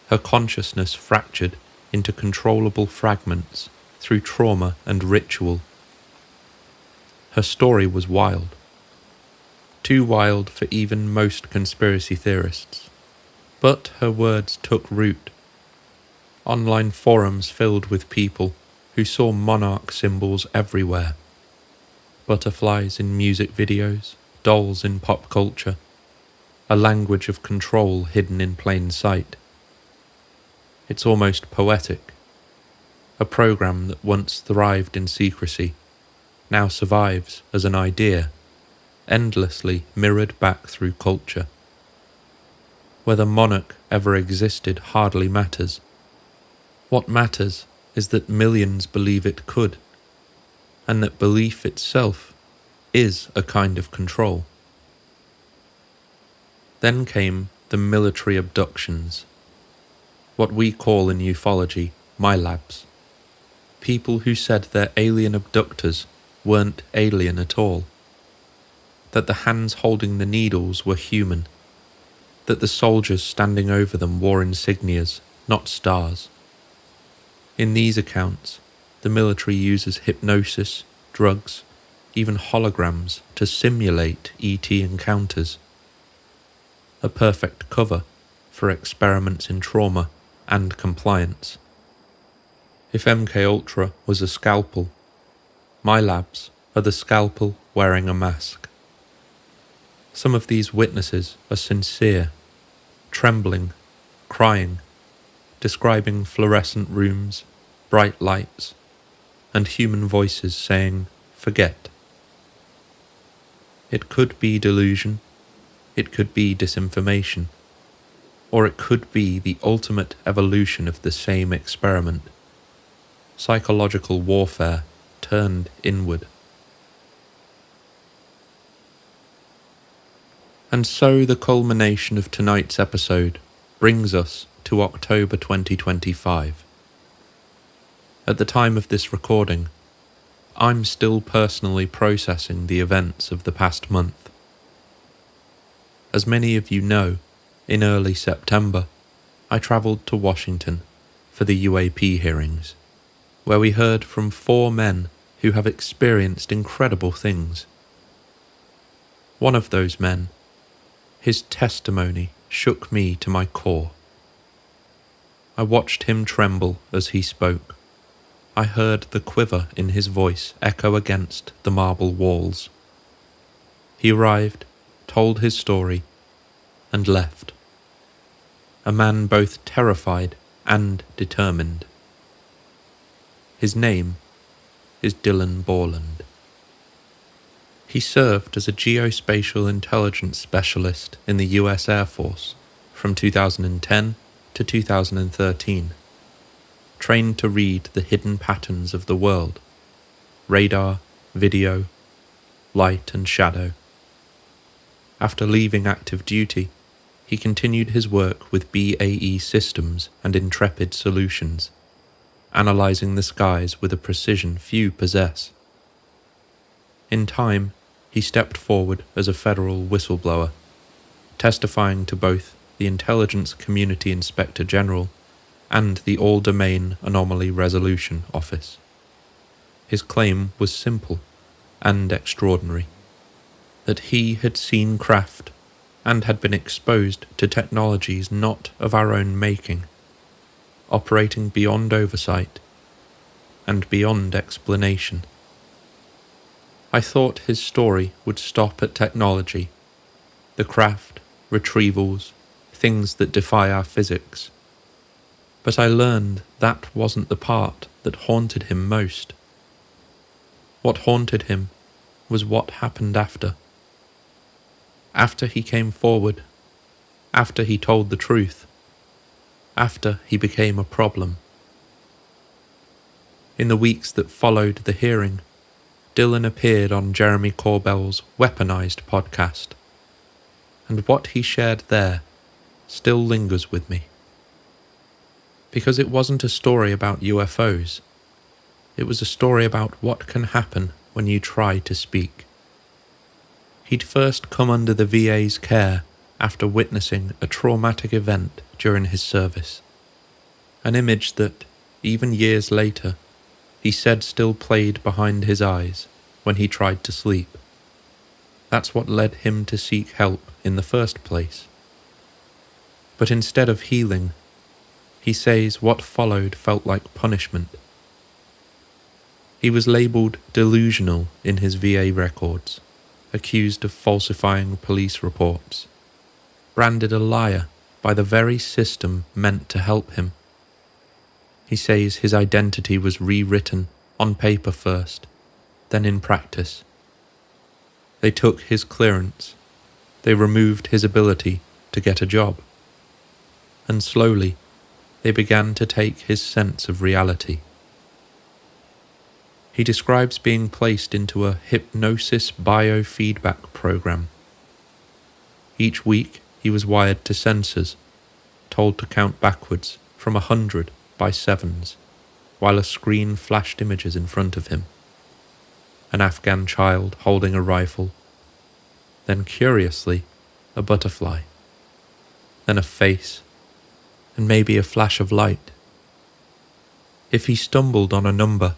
Speaker 1: her consciousness fractured into controllable fragments through trauma and ritual. Her story was wild. Too wild for even most conspiracy theorists. But her words took root. Online forums filled with people who saw monarch symbols everywhere. Butterflies in music videos, dolls in pop culture, a language of control hidden in plain sight. It's almost poetic. A program that once thrived in secrecy now survives as an idea, endlessly mirrored back through culture. Whether monarch ever existed hardly matters. What matters is that millions believe it could, and that belief itself is a kind of control. Then came the military abductions, what we call in ufology MyLabs. People who said their alien abductors weren't alien at all, that the hands holding the needles were human, that the soldiers standing over them wore insignias, not stars. In these accounts, the military uses hypnosis, drugs, even holograms to simulate ET encounters. A perfect cover for experiments in trauma and compliance. If MKUltra was a scalpel, MyLabs are the scalpel wearing a mask. Some of these witnesses are sincere, trembling, crying, describing fluorescent rooms, bright lights, and human voices saying, "Forget." It could be delusion, it could be disinformation, or it could be the ultimate evolution of the same experiment, psychological warfare turned inward. And so the culmination of tonight's episode brings us to October 2025. At the time of this recording, I'm still personally processing the events of the past month. As many of you know, in early September, I travelled to Washington for the UAP hearings, where we heard from 4 men who have experienced incredible things. One of those men, his testimony shook me to my core. I watched him tremble as he spoke. I heard the quiver in his voice echo against the marble walls. He arrived, told his story, and left. a man both terrified and determined. His name is Dylan Borland. He served as a geospatial intelligence specialist in the US Air Force from 2010 to 2013, trained to read the hidden patterns of the world: radar, video, light and shadow. After leaving active duty, he continued his work with BAE Systems and Intrepid Solutions, analysing the skies with a precision few possess. In time, he stepped forward as a federal whistleblower, testifying to both the Intelligence Community Inspector General and the All-Domain Anomaly Resolution Office. His claim was simple and extraordinary, that he had seen craft and had been exposed to technologies not of our own making, operating beyond oversight and beyond explanation. I thought his story would stop at technology, the craft, retrievals, things that defy our physics. But I learned that wasn't the part that haunted him most. What haunted him was what happened after. After he came forward, after he told the truth, after he became a problem. In the weeks that followed the hearing, Dylan appeared on Jeremy Corbell's Weaponized podcast, and what he shared there still lingers with me. Because it wasn't a story about UFOs, it was a story about what can happen when you try to speak. He'd first come under the VA's care after witnessing a traumatic event during his service, an image that, even years later, he said still played behind his eyes when he tried to sleep. That's what led him to seek help in the first place. But instead of healing, he says what followed felt like punishment. He was labelled delusional in his VA records, accused of falsifying police reports, branded a liar by the very system meant to help him. He says his identity was rewritten on paper first, then in practice. They took his clearance, they removed his ability to get a job, and slowly they began to take his sense of reality. He describes being placed into a hypnosis biofeedback program. Each week he was wired to sensors, told to count backwards from 100 by sevens, while a screen flashed images in front of him. An Afghan child holding a rifle, then curiously a butterfly, then a face, and maybe a flash of light. If he stumbled on a number,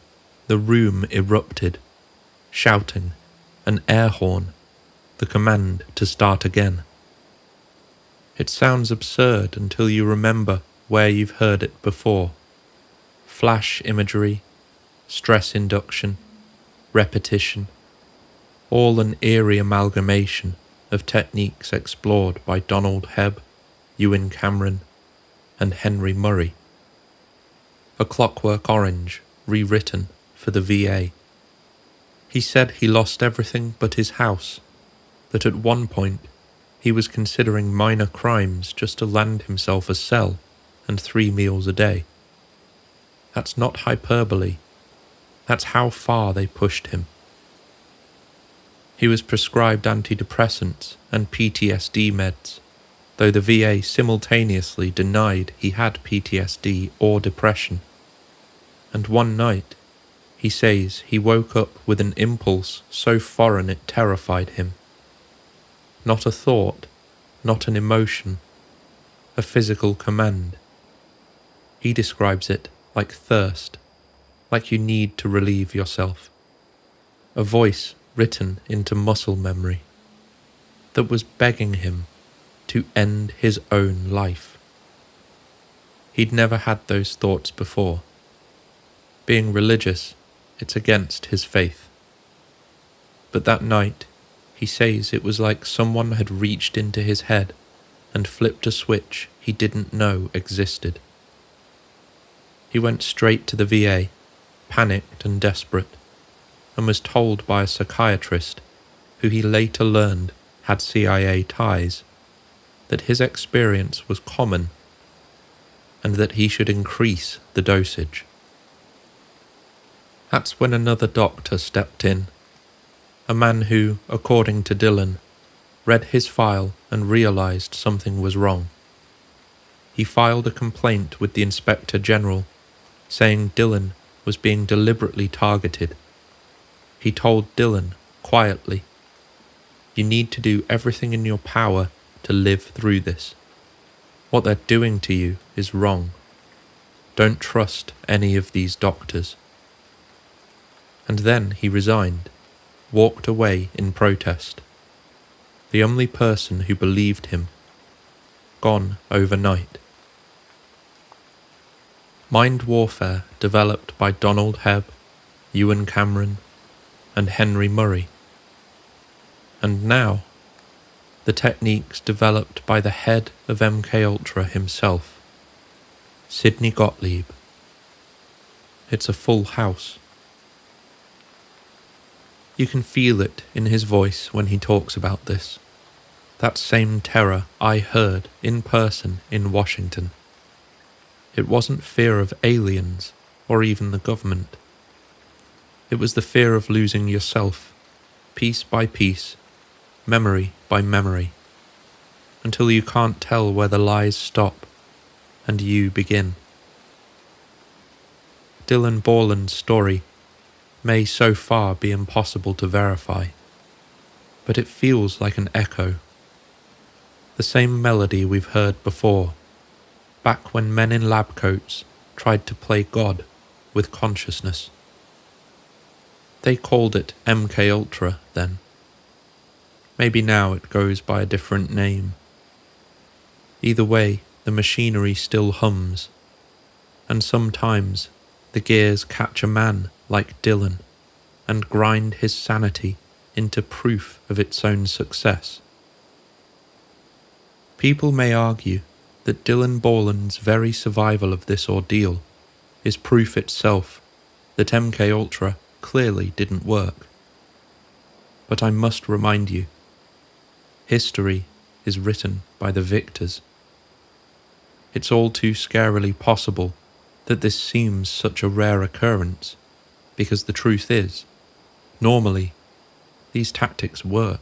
Speaker 1: the room erupted, shouting, an air horn, the command to start again. It sounds absurd until you remember where you've heard it before. Flash imagery, stress induction, repetition, all an eerie amalgamation of techniques explored by Donald Hebb, Ewan Cameron, and Henry Murray. A Clockwork Orange rewritten for the VA. He said he lost everything but his house, that at one point he was considering minor crimes just to land himself a cell and 3 meals a day. That's not hyperbole. That's how far they pushed him. He was prescribed antidepressants and PTSD meds, though the VA simultaneously denied he had PTSD or depression. And one night, he says he woke up with an impulse so foreign it terrified him. Not a thought, not an emotion, a physical command. He describes it like thirst, like you need to relieve yourself. A voice written into muscle memory that was begging him to end his own life. He'd never had those thoughts before. Being religious, it's against his faith. But that night, he says it was like someone had reached into his head and flipped a switch he didn't know existed. He went straight to the VA, panicked and desperate, and was told by a psychiatrist, who he later learned had CIA ties, that his experience was common and that he should increase the dosage. That's when another doctor stepped in, a man who, according to Dylan, read his file and realized something was wrong. He filed a complaint with the Inspector General, saying Dylan was being deliberately targeted. He told Dylan, quietly, "You need to do everything in your power to live through this. What they're doing to you is wrong. Don't trust any of these doctors." And then he resigned, walked away in protest. The only person who believed him, gone overnight. Mind warfare developed by Donald Hebb, Ewan Cameron, and Henry Murray. And now, the techniques developed by the head of MKUltra himself, Sidney Gottlieb. It's a full house. You can feel it in his voice when he talks about this. That same terror I heard in person in Washington. It wasn't fear of aliens or even the government. It was the fear of losing yourself, piece by piece, memory by memory, until you can't tell where the lies stop and you begin. Dylan Borland's story may so far be impossible to verify, but it feels like an echo. The same melody we've heard before, back when men in lab coats tried to play God with consciousness. They called it MKUltra then. Maybe now it goes by a different name. Either way, the machinery still hums, and sometimes the gears catch a man like Dylan and grind his sanity into proof of its own success. People may argue that Dylan Borland's very survival of this ordeal is proof itself that MKUltra clearly didn't work. But I must remind you, history is written by the victors. It's all too scarily possible that this seems such a rare occurrence, because the truth is, normally, these tactics work.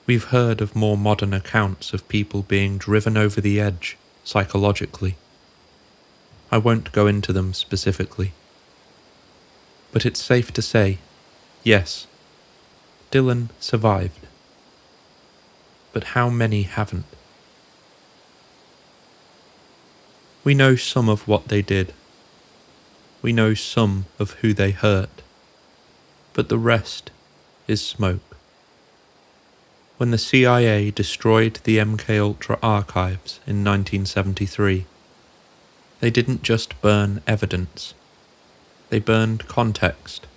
Speaker 1: We've heard of more modern accounts of people being driven over the edge psychologically. I won't go into them specifically. But it's safe to say, yes, Dylan survived. But how many haven't? We know some of what they did. We know some of who they hurt. But the rest is smoke. When the CIA destroyed the MKUltra archives in 1973, they didn't just burn evidence. They burned context.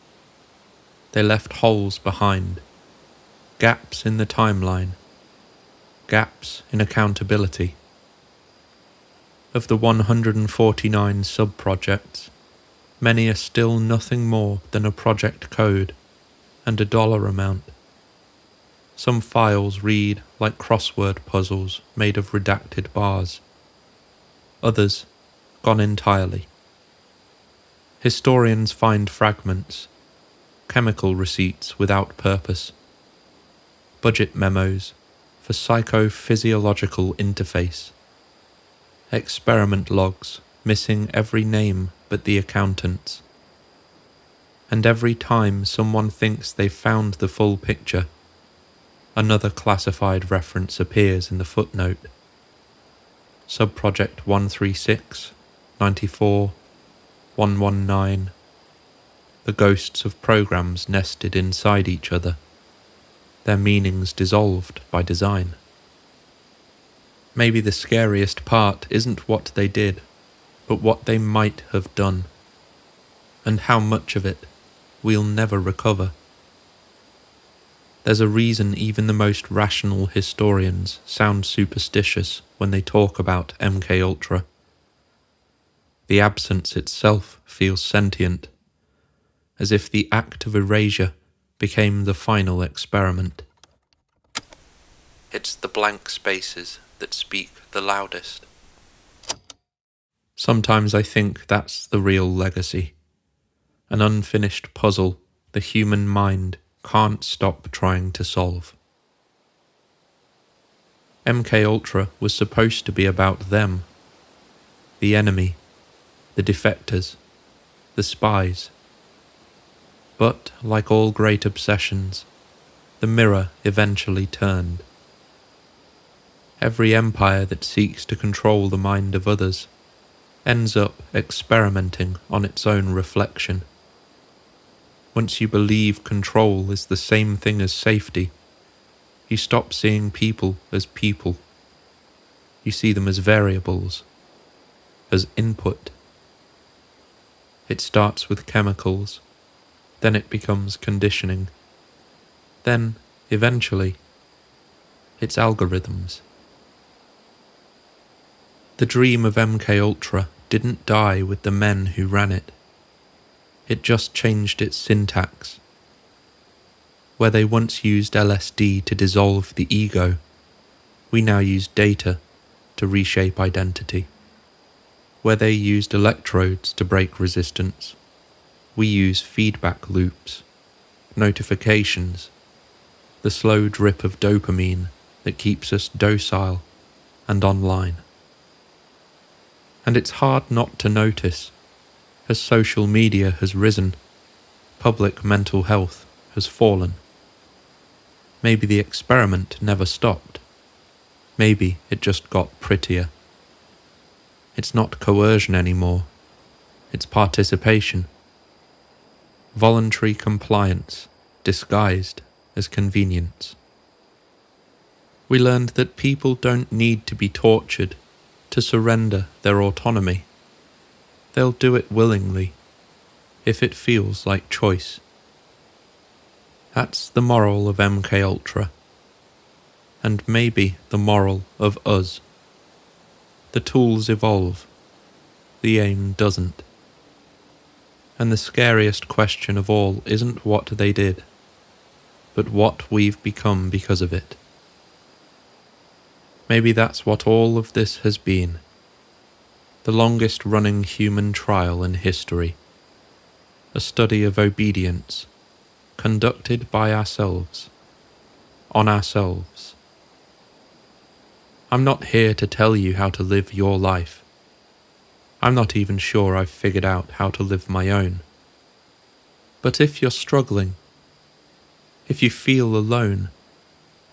Speaker 1: They left holes behind, gaps in the timeline, gaps in accountability. Of the 149 sub-projects, many are still nothing more than a project code and a dollar amount. Some files read like crossword puzzles made of redacted bars. Others, gone entirely. Historians find fragments, chemical receipts without purpose, budget memos for psychophysiological interface, experiment logs missing every name but the accountant's. And every time someone thinks they've found the full picture, another classified reference appears in the footnote. Subproject 136, 94, 119. The ghosts of programs nested inside each other, their meanings dissolved by design. Maybe the scariest part isn't what they did, but what they might have done, and how much of it we'll never recover. There's a reason even the most rational historians sound superstitious when they talk about MKUltra. The absence itself feels sentient, as if the act of erasure became the final experiment. It's the blank spaces that speak the loudest. Sometimes I think that's the real legacy, an unfinished puzzle the human mind can't stop trying to solve. MKUltra was supposed to be about them, the enemy, the defectors, the spies. But, like all great obsessions, the mirror eventually turned. Every empire that seeks to control the mind of others ends up experimenting on its own reflection. Once you believe control is the same thing as safety, you stop seeing people as people. You see them as variables, as input. It starts with chemicals, then it becomes conditioning. Then, eventually, it's algorithms. The dream of MKUltra didn't die with the men who ran it. It just changed its syntax. Where they once used LSD to dissolve the ego, we now use data to reshape identity. Where they used electrodes to break resistance, we use feedback loops, notifications, the slow drip of dopamine that keeps us docile and online. And it's hard not to notice. As social media has risen, public mental health has fallen. Maybe the experiment never stopped. Maybe it just got prettier. It's not coercion anymore. It's participation. Voluntary compliance disguised as convenience. We learned that people don't need to be tortured to surrender their autonomy. They'll do it willingly, if it feels like choice. That's the moral of MKUltra, and maybe the moral of us. The tools evolve, the aim doesn't. And the scariest question of all isn't what they did, but what we've become because of it. Maybe that's what all of this has been. The longest running human trial in history. A study of obedience, conducted by ourselves, on ourselves. I'm not here to tell you how to live your life. I'm not even sure I've figured out how to live my own. But if you're struggling, if you feel alone,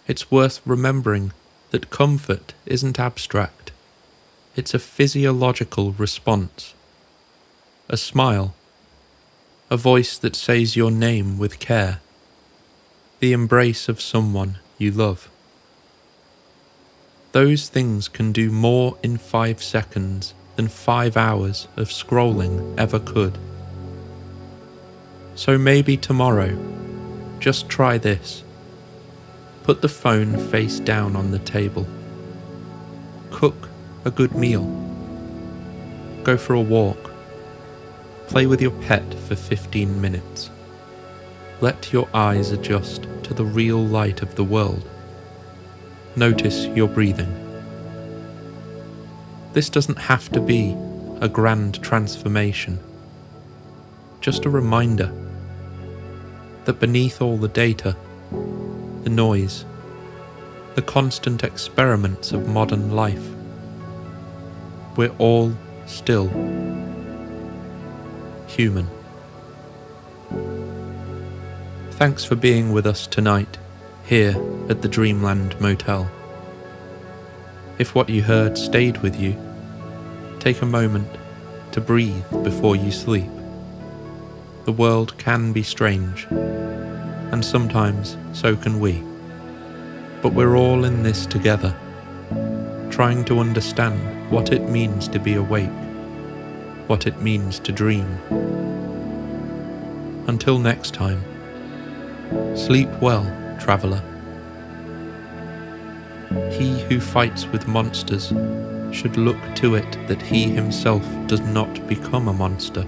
Speaker 1: it's worth remembering that comfort isn't abstract. It's a physiological response. A smile. A voice that says your name with care. The embrace of someone you love. Those things can do more in 5 seconds than 5 hours of scrolling ever could. So maybe tomorrow, just try this. Put the phone face down on the table. Cook a good meal. Go for a walk. Play with your pet for 15 minutes. Let your eyes adjust to the real light of the world. Notice your breathing. This doesn't have to be a grand transformation. Just a reminder that beneath all the data, the noise, the constant experiments of modern life, we're all still human. Thanks for being with us tonight, here at the Dreamland Motel. If what you heard stayed with you, take a moment to breathe before you sleep. The world can be strange, and sometimes so can we. But we're all in this together, trying to understand what it means to be awake, what it means to dream. Until next time, sleep well traveller. He who fights with monsters should look to it that he himself does not become a monster.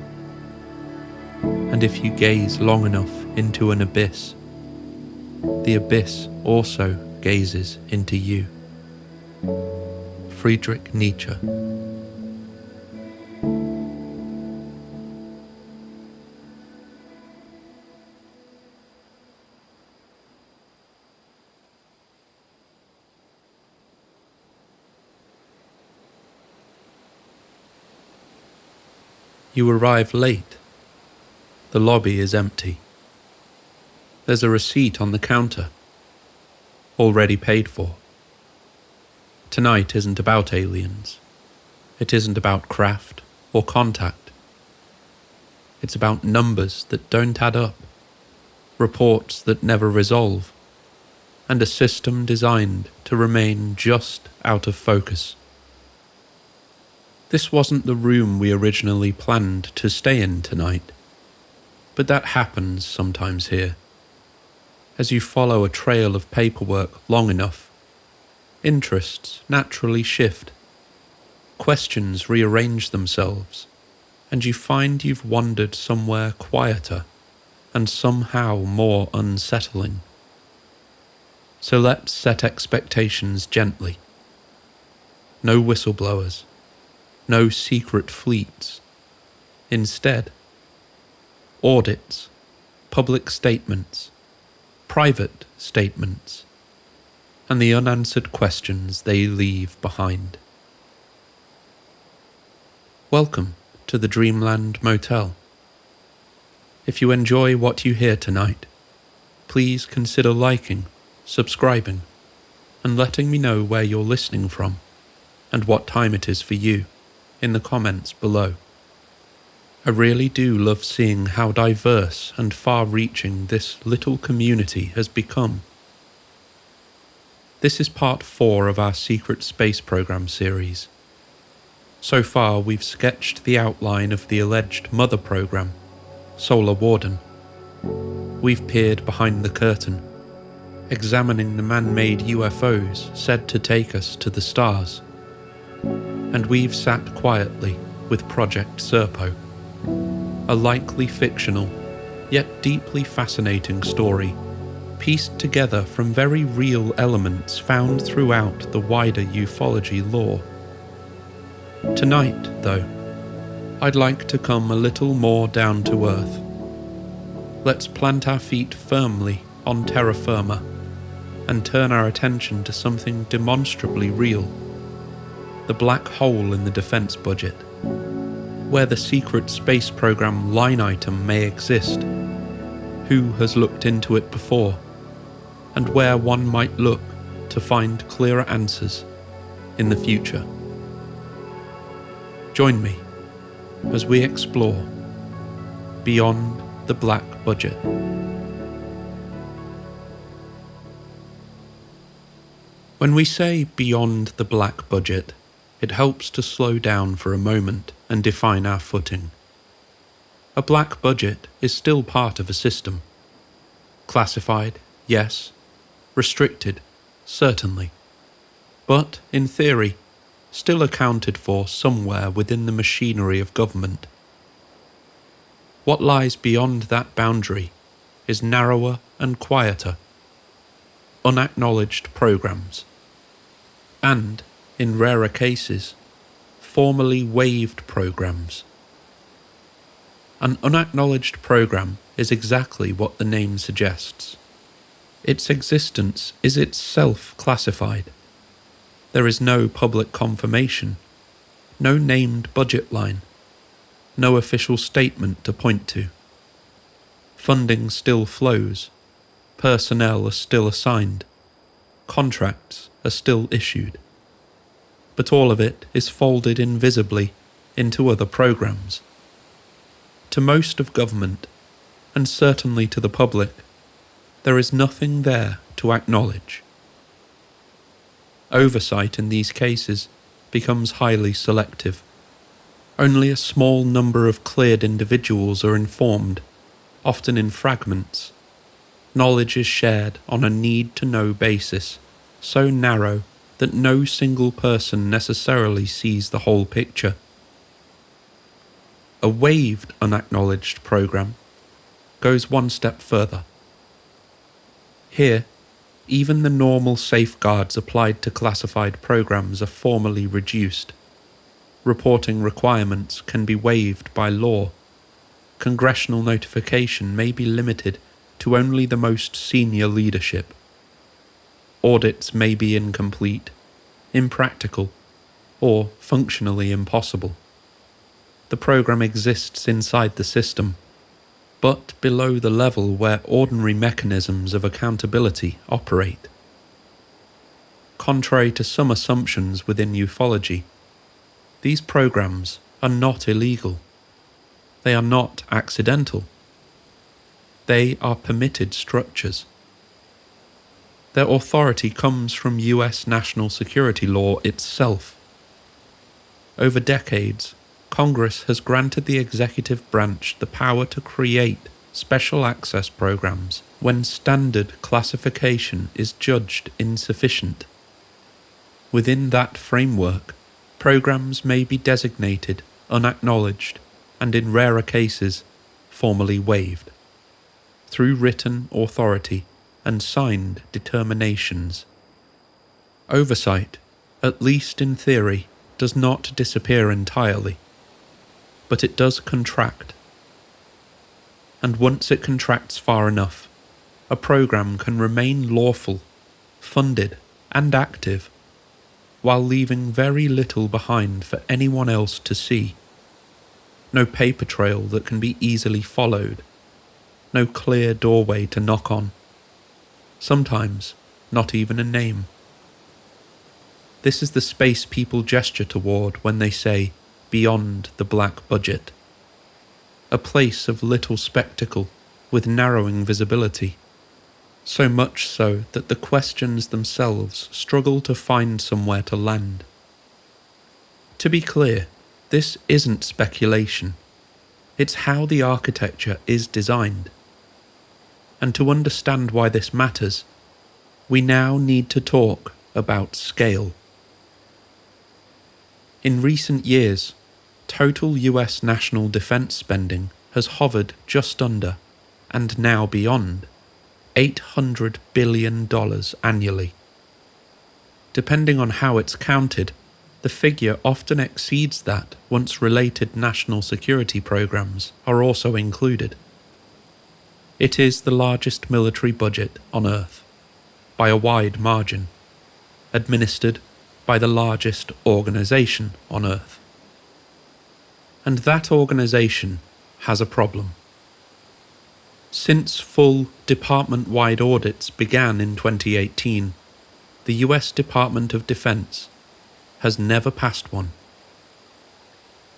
Speaker 1: And if you gaze long enough into an abyss, the abyss also gazes into you. Friedrich Nietzsche. You arrive late. The lobby is empty. There's a receipt on the counter, already paid for. Tonight isn't about aliens. It isn't about craft or contact. It's about numbers that don't add up, reports that never resolve, and a system designed to remain just out of focus. This wasn't the room we originally planned to stay in tonight, but that happens sometimes here. As you follow a trail of paperwork long enough, interests naturally shift, questions rearrange themselves, and you find you've wandered somewhere quieter and somehow more unsettling. So let's set expectations gently. No whistleblowers. No secret fleets. Instead, audits, public statements, private statements, and the unanswered questions they leave behind. Welcome to the Dreamland Motel. If you enjoy what you hear tonight, please consider liking, subscribing, and letting me know where you're listening from and what time it is for you in the comments below. I really do love seeing how diverse and far-reaching this little community has become. This is part 4 of our Secret Space Program series. So far we've sketched the outline of the alleged mother program, Solar Warden. We've peered behind the curtain, examining the man-made UFOs said to take us to the stars. And we've sat quietly with Project Serpo, a likely fictional, yet deeply fascinating story, pieced together from very real elements found throughout the wider ufology lore. Tonight, though, I'd like to come a little more down to earth. Let's plant our feet firmly on terra firma and turn our attention to something demonstrably real. The black hole in the defense budget, where the secret space program line item may exist, who has looked into it before, and where one might look to find clearer answers in the future. Join me as we explore beyond the black budget. When we say beyond the black budget, it helps to slow down for a moment and define our footing. A black budget is still part of a system. Classified, yes. Restricted, certainly. But, in theory, still accounted for somewhere within the machinery of government. What lies beyond that boundary is narrower and quieter. Unacknowledged programs. And, in rarer cases, formally waived programs. An unacknowledged program is exactly what the name suggests. Its existence is itself classified. There is no public confirmation, no named budget line, no official statement to point to. Funding still flows, personnel are still assigned, contracts are still issued. But all of it is folded invisibly into other programs. To most of government, and certainly to the public, there is nothing there to acknowledge. Oversight in these cases becomes highly selective. Only a small number of cleared individuals are informed, often in fragments. Knowledge is shared on a need-to-know basis, so narrow that no single person necessarily sees the whole picture. A waived unacknowledged program goes one step further. Here, even the normal safeguards applied to classified programs are formally reduced. Reporting requirements can be waived by law. Congressional notification may be limited to only the most senior leadership. Audits may be incomplete, impractical, or functionally impossible. The program exists inside the system, but below the level where ordinary mechanisms of accountability operate. Contrary to some assumptions within ufology, these programs are not illegal. They are not accidental. They are permitted structures. Their authority comes from US national security law itself. Over decades, Congress has granted the executive branch the power to create special access programs when standard classification is judged insufficient. Within that framework, programs may be designated unacknowledged and, in rarer cases, formally waived, through written authority and signed determinations. Oversight, at least in theory, does not disappear entirely, but it does contract. And once it contracts far enough, a program can remain lawful, funded, and active, while leaving very little behind for anyone else to see. No paper trail that can be easily followed, no clear doorway to knock on, sometimes not even a name. This is the space people gesture toward when they say, beyond the black budget. A place of little spectacle with narrowing visibility, so much so that the questions themselves struggle to find somewhere to land. To be clear, this isn't speculation. It's how the architecture is designed. And to understand why this matters, we now need to talk about scale. In recent years, total US national defense spending has hovered just under, and now beyond, $800 billion annually. Depending on how it's counted, the figure often exceeds that once related national security programs are also included. It is the largest military budget on Earth, by a wide margin, administered by the largest organization on Earth. And that organization has a problem. Since full department-wide audits began in 2018, the US Department of Defense has never passed one.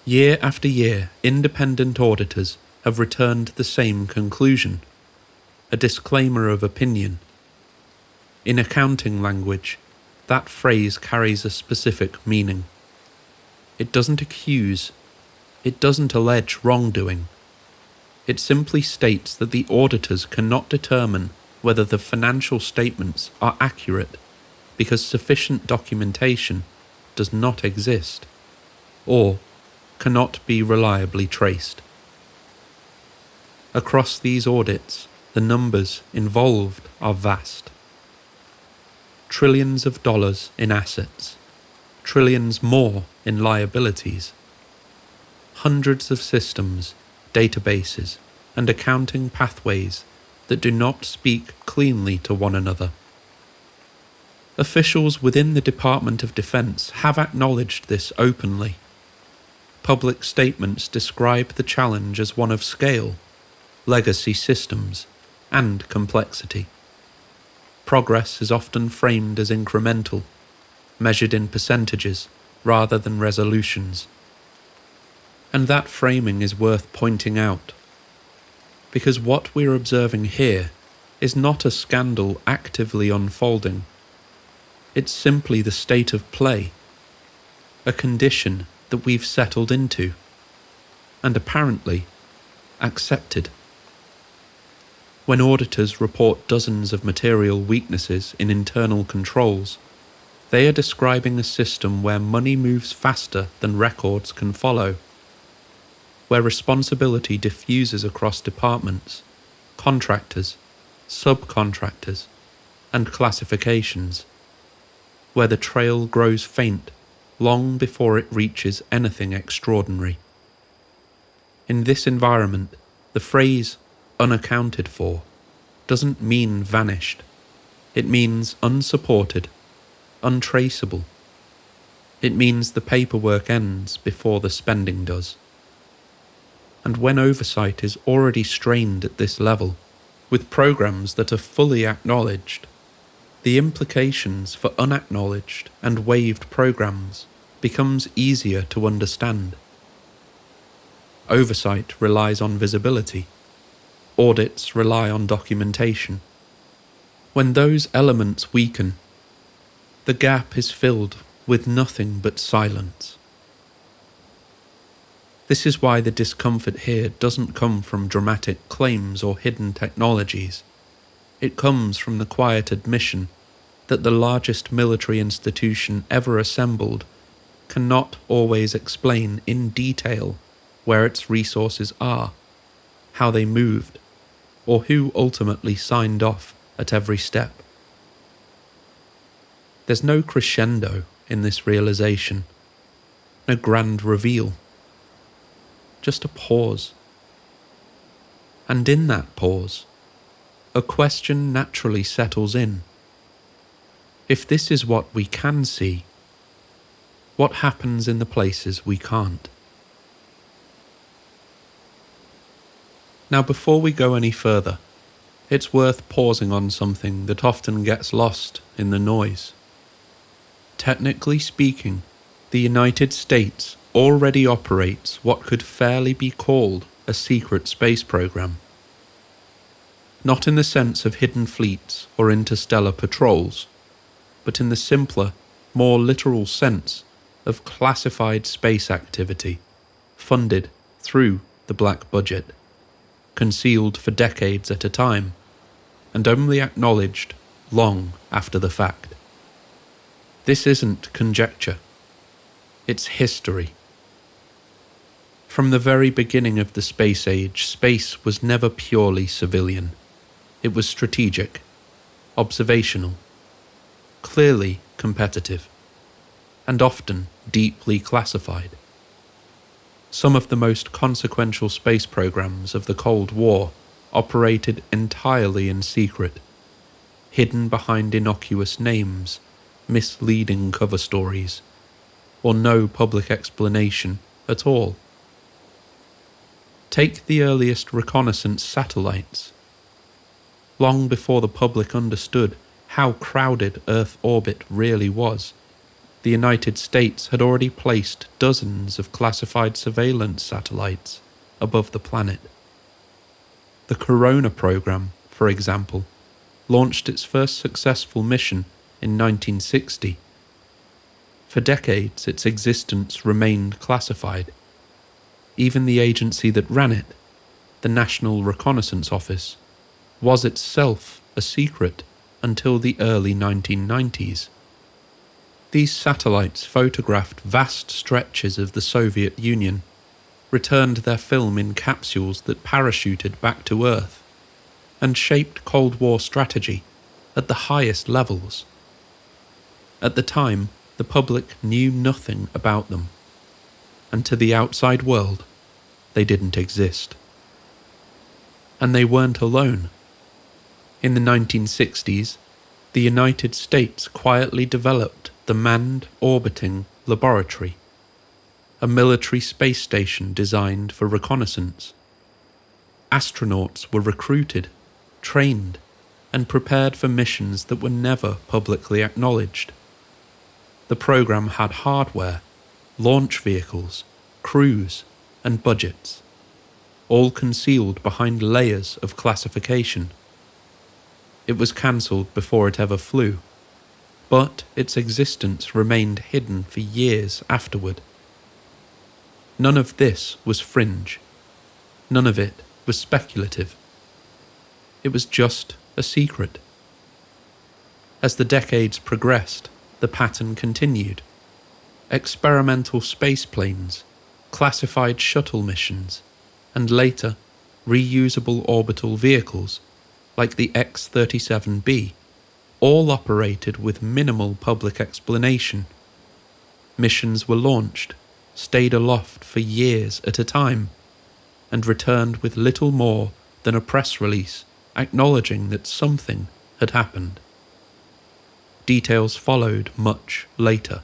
Speaker 1: Year after year, independent auditors have returned the same conclusion, a disclaimer of opinion. In accounting language, that phrase carries a specific meaning. It doesn't accuse, it doesn't allege wrongdoing. It simply states that the auditors cannot determine whether the financial statements are accurate because sufficient documentation does not exist, or cannot be reliably traced. Across these audits, the numbers involved are vast. Trillions of dollars in assets, trillions more in liabilities. Hundreds of systems, databases, and accounting pathways that do not speak cleanly to one another. Officials within the Department of Defense have acknowledged this openly. Public statements describe the challenge as one of scale, legacy systems, and complexity. Progress is often framed as incremental, measured in percentages rather than resolutions. And that framing is worth pointing out, because what we're observing here is not a scandal actively unfolding. It's simply the state of play, a condition that we've settled into, and apparently accepted. When auditors report dozens of material weaknesses in internal controls, they are describing a system where money moves faster than records can follow, where responsibility diffuses across departments, contractors, subcontractors, and classifications, where the trail grows faint long before it reaches anything extraordinary. In this environment, the phrase unaccounted for doesn't mean vanished. It means unsupported, untraceable. It means the paperwork ends before the spending does. And when oversight is already strained at this level, with programs that are fully acknowledged, the implications for unacknowledged and waived programs becomes easier to understand. Oversight relies on visibility. Audits rely on documentation. When those elements weaken, the gap is filled with nothing but silence. This is why the discomfort here doesn't come from dramatic claims or hidden technologies. It comes from the quiet admission that the largest military institution ever assembled cannot always explain in detail where its resources are, how they moved, or who ultimately signed off at every step. There's no crescendo in this realization, no grand reveal, just a pause. And in that pause, a question naturally settles in. If this is what we can see, what happens in the places we can't? Now, before we go any further, it's worth pausing on something that often gets lost in the noise. Technically speaking, the United States already operates what could fairly be called a secret space program. Not in the sense of hidden fleets or interstellar patrols, but in the simpler, more literal sense of classified space activity, funded through the black budget, concealed for decades at a time, and only acknowledged long after the fact. This isn't conjecture, it's history. From the very beginning of the space age, space was never purely civilian. It was strategic, observational, clearly competitive, and often deeply classified. Some of the most consequential space programs of the Cold War operated entirely in secret, hidden behind innocuous names, misleading cover stories, or no public explanation at all. Take the earliest reconnaissance satellites. Long before the public understood how crowded Earth orbit really was, the United States had already placed dozens of classified surveillance satellites above the planet. The Corona program, for example, launched its first successful mission in 1960. For decades, its existence remained classified. Even the agency that ran it, the National Reconnaissance Office, was itself a secret until the early 1990s. These satellites photographed vast stretches of the Soviet Union, returned their film in capsules that parachuted back to Earth, and shaped Cold War strategy at the highest levels. At the time, the public knew nothing about them, and to the outside world, they didn't exist. And they weren't alone. In the 1960s, the United States quietly developed the Manned Orbiting Laboratory, a military space station designed for reconnaissance. Astronauts were recruited, trained, and prepared for missions that were never publicly acknowledged. The program had hardware, launch vehicles, crews, and budgets, all concealed behind layers of classification. It was cancelled before it ever flew, but its existence remained hidden for years afterward. None of this was fringe. None of it was speculative. It was just a secret. As the decades progressed, the pattern continued. Experimental spaceplanes, classified shuttle missions, and later, reusable orbital vehicles, like the X-37B, all operated with minimal public explanation. Missions were launched, stayed aloft for years at a time, and returned with little more than a press release acknowledging that something had happened. Details followed much later,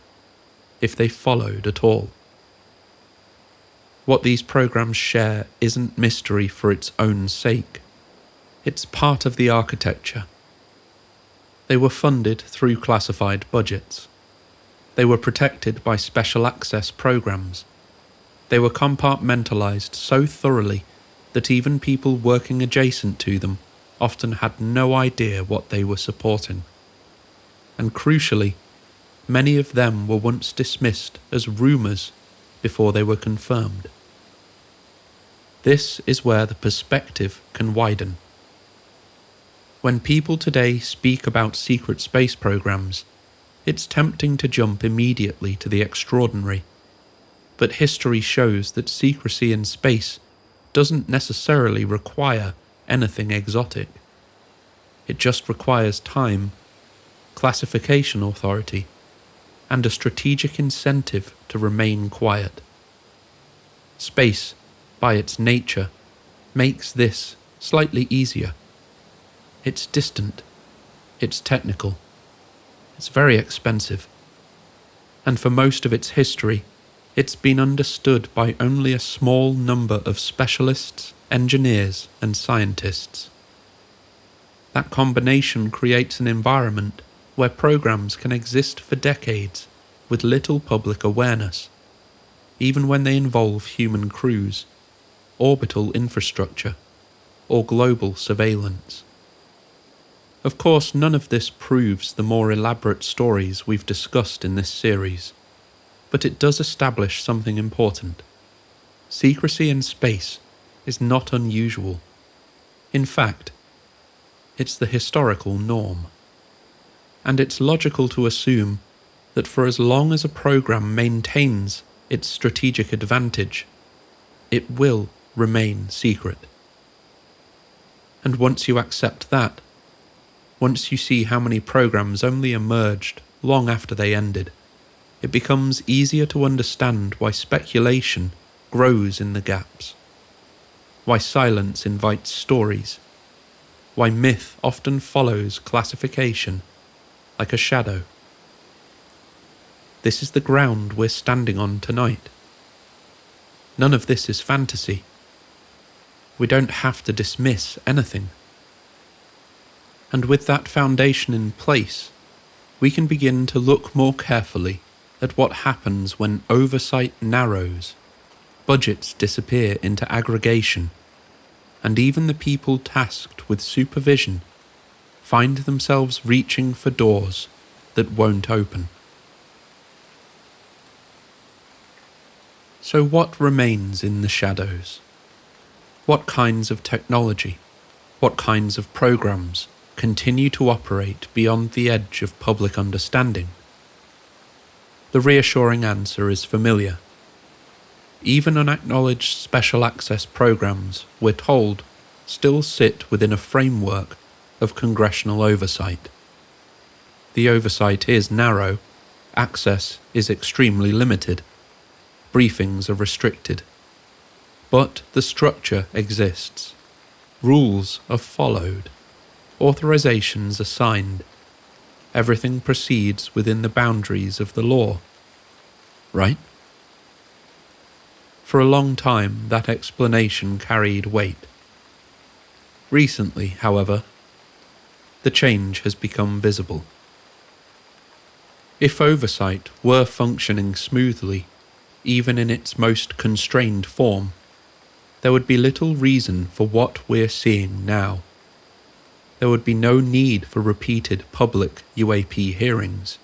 Speaker 1: if they followed at all. What these programs share isn't mystery for its own sake. It's part of the architecture. They were funded through classified budgets. They were protected by special access programs. They were compartmentalized so thoroughly that even people working adjacent to them often had no idea what they were supporting. And crucially, many of them were once dismissed as rumours before they were confirmed. This is where the perspective can widen. When people today speak about secret space programs, it's tempting to jump immediately to the extraordinary. But history shows that secrecy in space doesn't necessarily require anything exotic. It just requires time, classification authority, and a strategic incentive to remain quiet. Space, by its nature, makes this slightly easier. It's distant, it's technical, it's very expensive, and for most of its history, it's been understood by only a small number of specialists, engineers, and scientists. That combination creates an environment where programs can exist for decades with little public awareness, even when they involve human crews, orbital infrastructure, or global surveillance. Of course, none of this proves the more elaborate stories we've discussed in this series, but it does establish something important. Secrecy in space is not unusual. In fact, it's the historical norm. And it's logical to assume that for as long as a program maintains its strategic advantage, it will remain secret. And once you accept that, once you see how many programs only emerged long after they ended, it becomes easier to understand why speculation grows in the gaps, why silence invites stories, why myth often follows classification like a shadow. This is the ground we're standing on tonight. None of this is fantasy. We don't have to dismiss anything. And with that foundation in place, we can begin to look more carefully at what happens when oversight narrows, budgets disappear into aggregation, and even the people tasked with supervision find themselves reaching for doors that won't open. So what remains in the shadows? What kinds of technology, what kinds of programs continue to operate beyond the edge of public understanding? The reassuring answer is familiar. Even unacknowledged special access programs, we're told, still sit within a framework of congressional oversight. The oversight is narrow, access is extremely limited, briefings are restricted. But the structure exists. Rules are followed. Authorizations are signed. Everything proceeds within the boundaries of the law. Right? For a long time, that explanation carried weight. Recently, however, the change has become visible. If oversight were functioning smoothly, even in its most constrained form, there would be little reason for what we're seeing now. There would be no need for repeated public UAP hearings,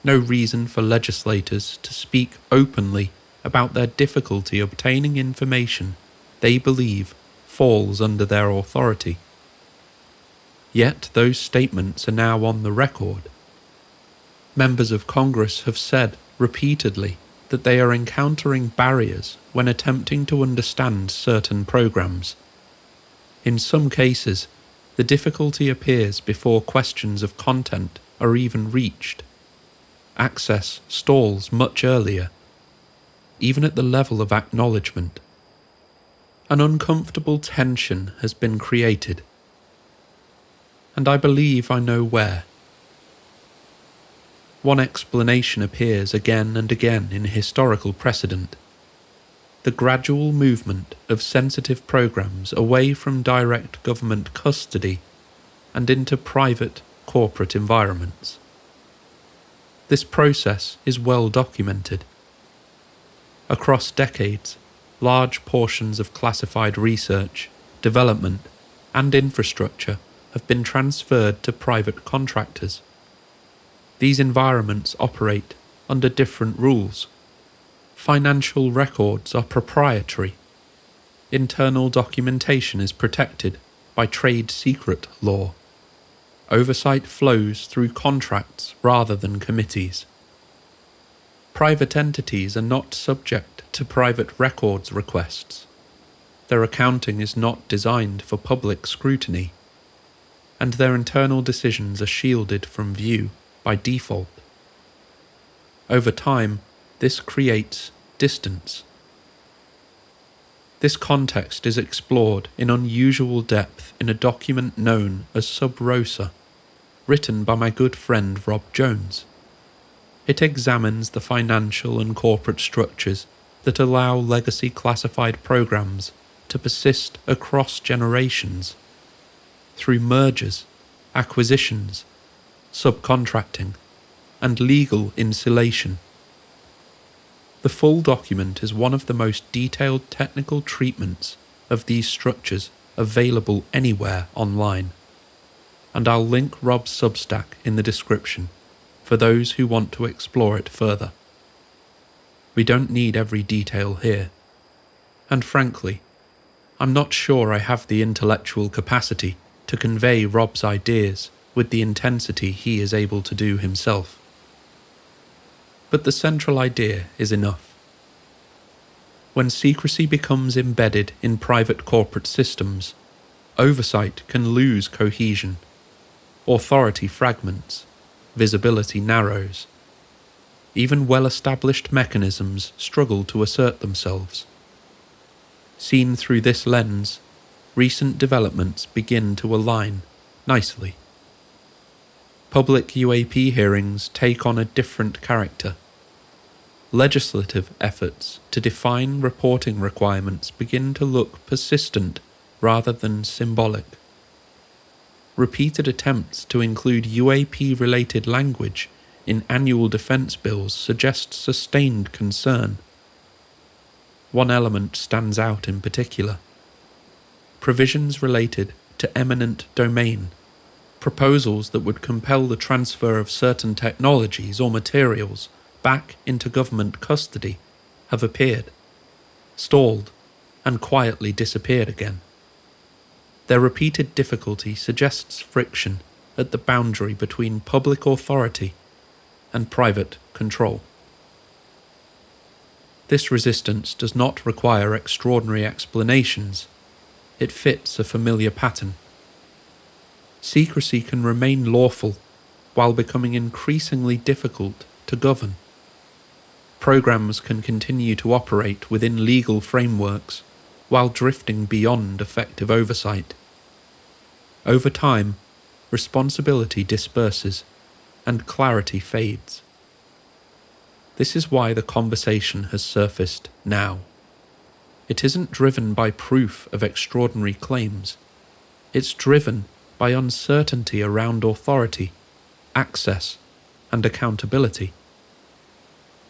Speaker 1: no reason for legislators to speak openly about their difficulty obtaining information they believe falls under their authority. Yet those statements are now on the record. Members of Congress have said repeatedly that they are encountering barriers when attempting to understand certain programs. In some cases, the difficulty appears before questions of content are even reached. Access stalls much earlier, even at the level of acknowledgement. An uncomfortable tension has been created, and I believe I know where. One explanation appears again and again in historical precedent: the gradual movement of sensitive programs away from direct government custody and into private, corporate environments. This process is well documented. Across decades, large portions of classified research, development, and infrastructure have been transferred to private contractors. These environments operate under different rules. Financial records are proprietary. Internal documentation is protected by trade secret law. Oversight flows through contracts rather than committees. Private entities are not subject to private records requests. Their accounting is not designed for public scrutiny, and their internal decisions are shielded from view by default. Over time, this creates distance. This context is explored in unusual depth in a document known as Sub Rosa, written by my good friend Rob Jones. It examines the financial and corporate structures that allow legacy classified programs to persist across generations through mergers, acquisitions, subcontracting, and legal insulation. The full document is one of the most detailed technical treatments of these structures available anywhere online, and I'll link Rob's Substack in the description for those who want to explore it further. We don't need every detail here, and frankly, I'm not sure I have the intellectual capacity to convey Rob's ideas with the intensity he is able to do himself. But the central idea is enough. When secrecy becomes embedded in private corporate systems, oversight can lose cohesion, authority fragments, visibility narrows. Even well-established mechanisms struggle to assert themselves. Seen through this lens, recent developments begin to align nicely. Public UAP hearings take on a different character. Legislative efforts to define reporting requirements begin to look persistent rather than symbolic. Repeated attempts to include UAP-related language in annual defense bills suggest sustained concern. One element stands out in particular: provisions related to eminent domain. Proposals that would compel the transfer of certain technologies or materials back into government custody have appeared, stalled, and quietly disappeared again. Their repeated difficulty suggests friction at the boundary between public authority and private control. This resistance does not require extraordinary explanations. It fits a familiar pattern. Secrecy can remain lawful while becoming increasingly difficult to govern. Programs can continue to operate within legal frameworks while drifting beyond effective oversight. Over time, responsibility disperses and clarity fades. This is why the conversation has surfaced now. It isn't driven by proof of extraordinary claims. It's driven by uncertainty around authority, access, and accountability.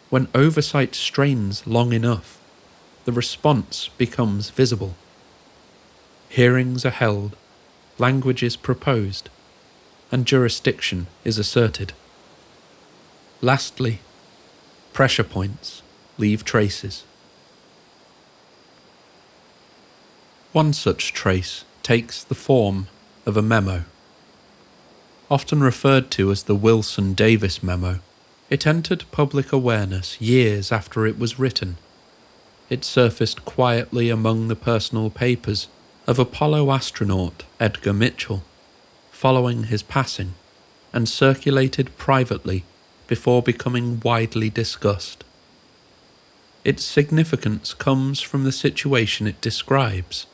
Speaker 1: When oversight strains long enough, the response becomes visible. Hearings are held, language is proposed, and jurisdiction is asserted. Lastly, pressure points leave traces. One such trace takes the form of a memo. Often referred to as the Wilson-Davis Memo, it entered public awareness years after it was written. It surfaced quietly among the personal papers of Apollo astronaut Edgar Mitchell, following his passing, and circulated privately before becoming widely discussed. Its significance comes from the situation it describes,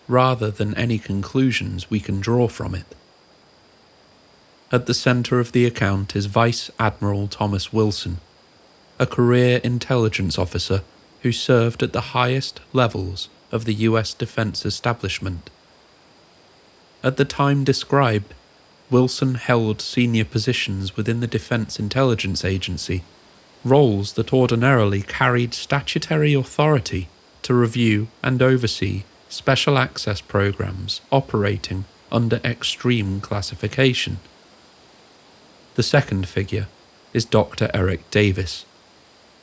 Speaker 1: rather than any conclusions we can draw from it. At the centre of the account is Vice Admiral Thomas Wilson, a career intelligence officer who served at the highest levels of the US defense establishment. At the time described, Wilson held senior positions within the Defense Intelligence Agency, roles that ordinarily carried statutory authority to review and oversee special access programs operating under extreme classification. The second figure is Dr. Eric Davis,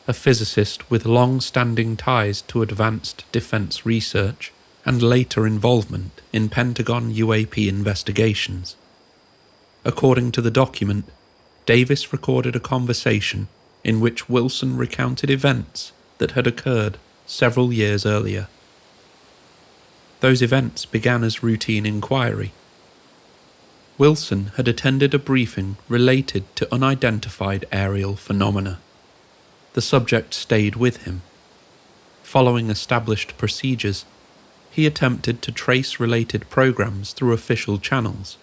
Speaker 1: a physicist with long-standing ties to advanced defense research and later involvement in Pentagon UAP investigations. According to the document, Davis recorded a conversation in which Wilson recounted events that had occurred several years earlier. Those events began as routine inquiry. Wilson had attended a briefing related to unidentified aerial phenomena. The subject stayed with him. Following established procedures, he attempted to trace related programs through official channels.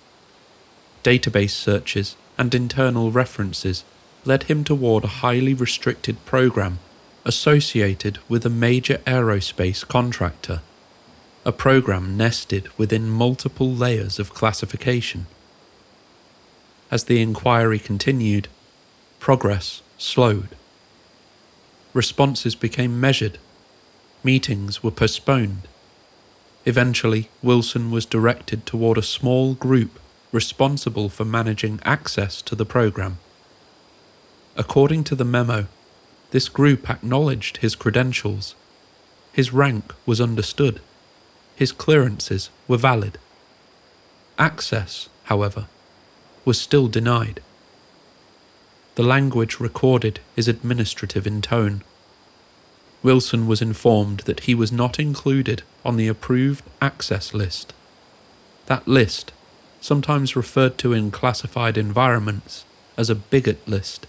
Speaker 1: Database searches and internal references led him toward a highly restricted program associated with a major aerospace contractor, a program nested within multiple layers of classification. As the inquiry continued, progress slowed. Responses became measured. Meetings were postponed. Eventually, Wilson was directed toward a small group responsible for managing access to the program. According to the memo, this group acknowledged his credentials. His rank was understood. His clearances were valid. Access, however, was still denied. The language recorded is administrative in tone. Wilson was informed that he was not included on the approved access list. That list, sometimes referred to in classified environments as a bigot list,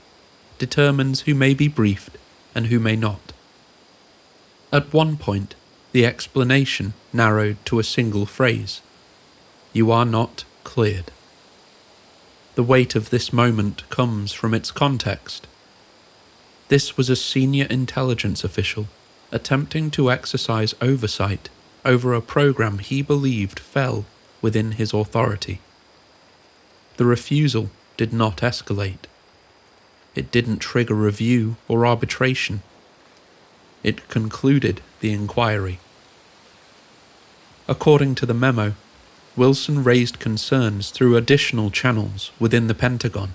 Speaker 1: determines who may be briefed and who may not. At one point, the explanation narrowed to a single phrase: "You are not cleared." The weight of this moment comes from its context. This was a senior intelligence official attempting to exercise oversight over a program he believed fell within his authority. The refusal did not escalate. It didn't trigger review or arbitration. It concluded the inquiry. According to the memo, Wilson raised concerns through additional channels within the Pentagon.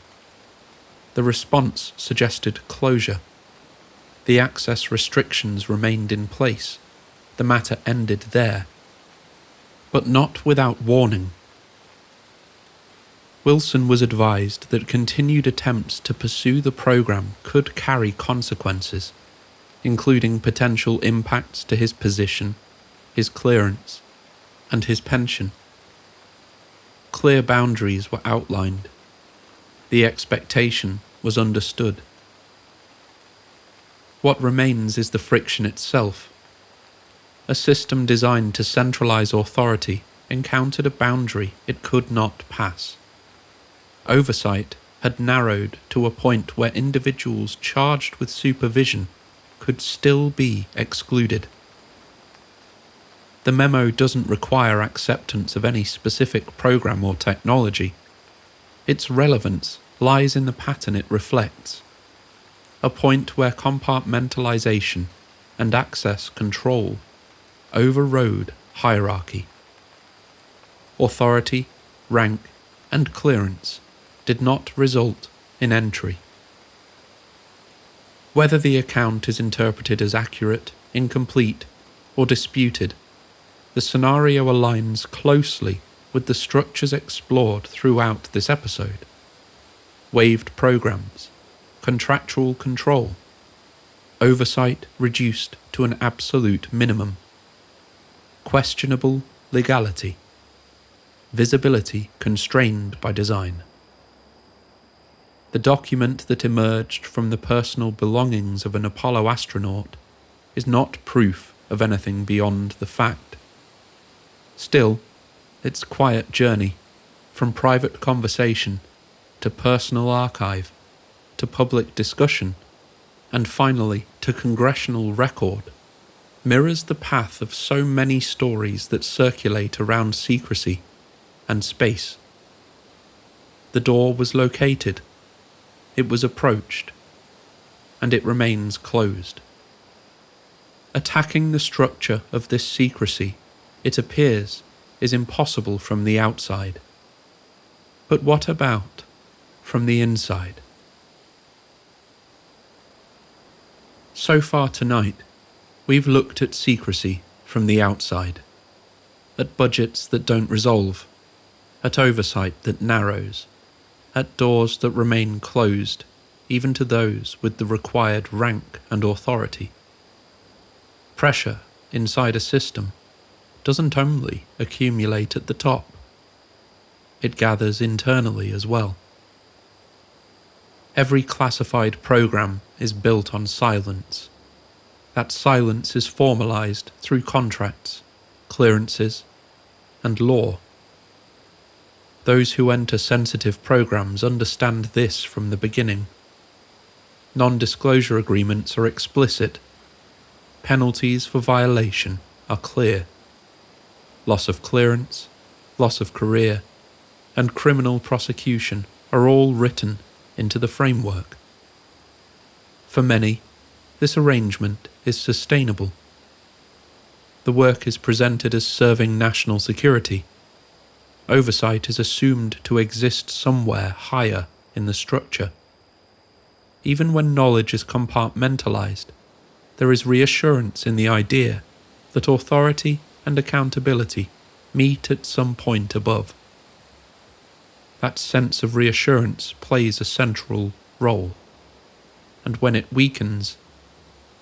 Speaker 1: The response suggested closure. The access restrictions remained in place. The matter ended there. But not without warning. Wilson was advised that continued attempts to pursue the program could carry consequences, including potential impacts to his position, his clearance, and his pension. Clear boundaries were outlined. The expectation was understood. What remains is the friction itself. A system designed to centralize authority encountered a boundary it could not pass. Oversight had narrowed to a point where individuals charged with supervision could still be excluded. The memo doesn't require acceptance of any specific program or technology. Its relevance lies in the pattern it reflects, a point where compartmentalization and access control overrode hierarchy. Authority, rank, and clearance did not result in entry. Whether the account is interpreted as accurate, incomplete, or disputed, the scenario aligns closely with the structures explored throughout this episode. waived programs, contractual control, oversight reduced to an absolute minimum, questionable legality, visibility constrained by design. The document that emerged from the personal belongings of an Apollo astronaut is not proof of anything beyond the fact. Still, its quiet journey, from private conversation to personal archive to public discussion, and finally to congressional record, mirrors the path of so many stories that circulate around secrecy and space. The door was located, it was approached, and it remains closed. Attacking the structure of this secrecy, it appears, is impossible from the outside. But what about from the inside? So far tonight, we've looked at secrecy from the outside, at budgets that don't resolve, at oversight that narrows, at doors that remain closed even to those with the required rank and authority. Pressure inside a system doesn't only accumulate at the top, it gathers internally as well. Every classified program is built on silence. That silence is formalized through contracts, clearances, and law. Those who enter sensitive programs understand this from the beginning. Non-disclosure agreements are explicit. Penalties for violation are clear. Loss of clearance, loss of career, and criminal prosecution are all written into the framework. For many, this arrangement is sustainable. The work is presented as serving national security. Oversight is assumed to exist somewhere higher in the structure. Even when knowledge is compartmentalized, there is reassurance in the idea that authority and accountability meet at some point above. That sense of reassurance plays a central role, and when it weakens,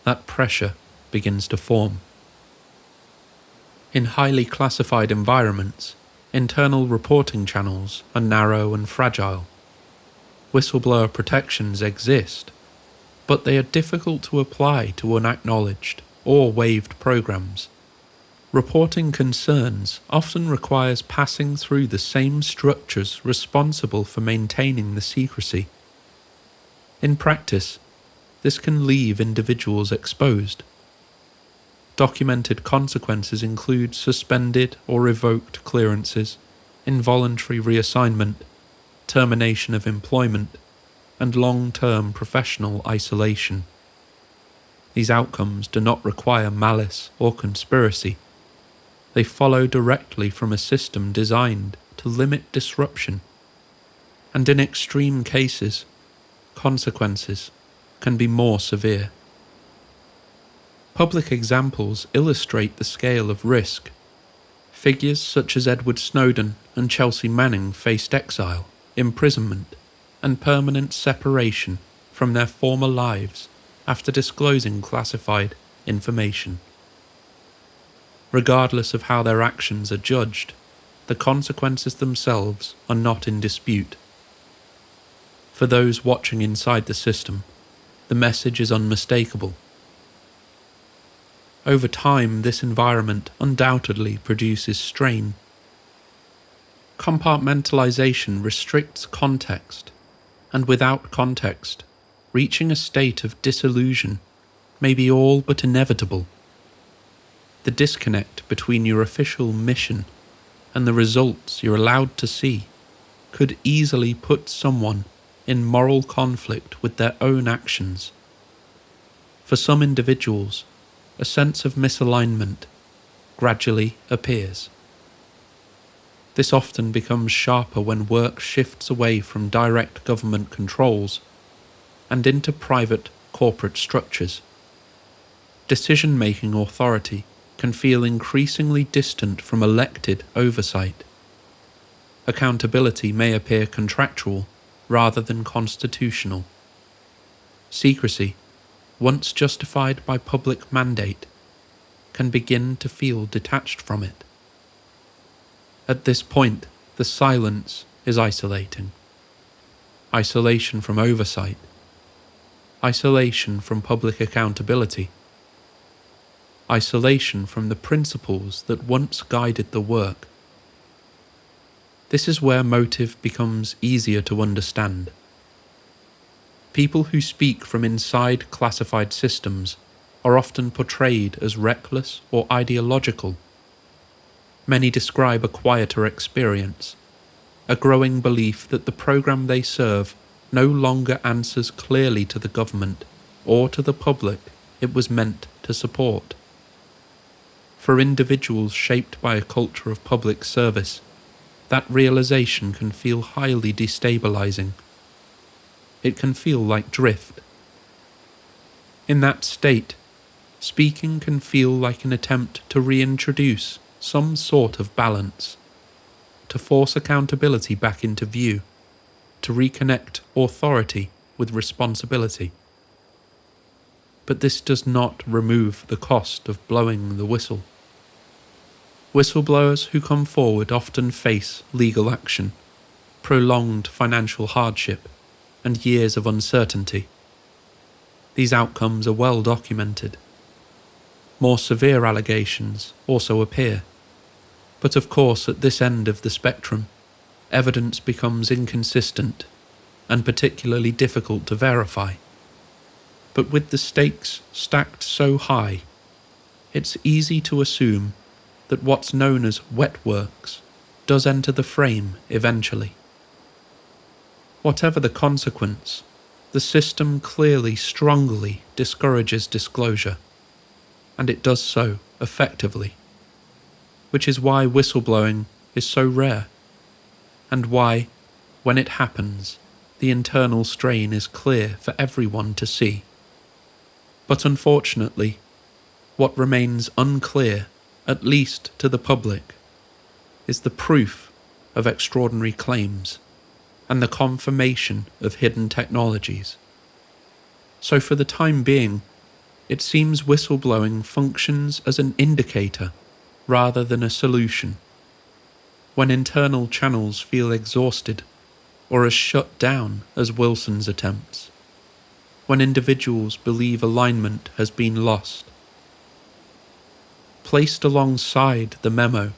Speaker 1: that pressure begins to form. In highly classified environments, internal reporting channels are narrow and fragile. Whistleblower protections exist, but they are difficult to apply to unacknowledged or waived programs. Reporting concerns often requires passing through the same structures responsible for maintaining the secrecy. In practice, this can leave individuals exposed. Documented consequences include suspended or revoked clearances, involuntary reassignment, termination of employment, and long-term professional isolation. These outcomes do not require malice or conspiracy. They follow directly from a system designed to limit disruption. And in extreme cases, consequences can be more severe. Public examples illustrate the scale of risk. Figures such as Edward Snowden and Chelsea Manning faced exile, imprisonment, and permanent separation from their former lives after disclosing classified information. Regardless of how their actions are judged, the consequences themselves are not in dispute. For those watching inside the system, the message is unmistakable. Over time, this environment undoubtedly produces strain. Compartmentalization restricts context, and without context, reaching a state of disillusion may be all but inevitable. The disconnect between your official mission and the results you're allowed to see could easily put someone in moral conflict with their own actions. For some individuals, a sense of misalignment gradually appears. This often becomes sharper when work shifts away from direct government controls and into private corporate structures. Decision-making authority can feel increasingly distant from elected oversight. Accountability may appear contractual, rather than constitutional. Secrecy, once justified by public mandate, can begin to feel detached from it. At this point, the silence is isolating. Isolation from oversight. Isolation from public accountability. Isolation from the principles that once guided the work. This is where motive becomes easier to understand. People who speak from inside classified systems are often portrayed as reckless or ideological. Many describe a quieter experience, a growing belief that the program they serve no longer answers clearly to the government or to the public it was meant to support. For individuals shaped by a culture of public service, that realization can feel highly destabilizing. It can feel like drift. In that state, speaking can feel like an attempt to reintroduce some sort of balance, to force accountability back into view, to reconnect authority with responsibility. But this does not remove the cost of blowing the whistle. Whistleblowers who come forward often face legal action, prolonged financial hardship, and years of uncertainty. These outcomes are well documented. More severe allegations also appear. But of course, at this end of the spectrum, evidence becomes inconsistent and particularly difficult to verify. But with the stakes stacked so high, it's easy to assume that what's known as wet works does enter the frame eventually. Whatever the consequence, the system clearly strongly discourages disclosure, and it does so effectively, which is why whistleblowing is so rare, and why, when it happens, the internal strain is clear for everyone to see. But unfortunately, what remains unclear, at least to the public, is the proof of extraordinary claims and the confirmation of hidden technologies. So for the time being, it seems whistleblowing functions as an indicator rather than a solution. When internal channels feel exhausted or as shut down as Wilson's attempts, when individuals believe alignment has been lost. Placed alongside the memo,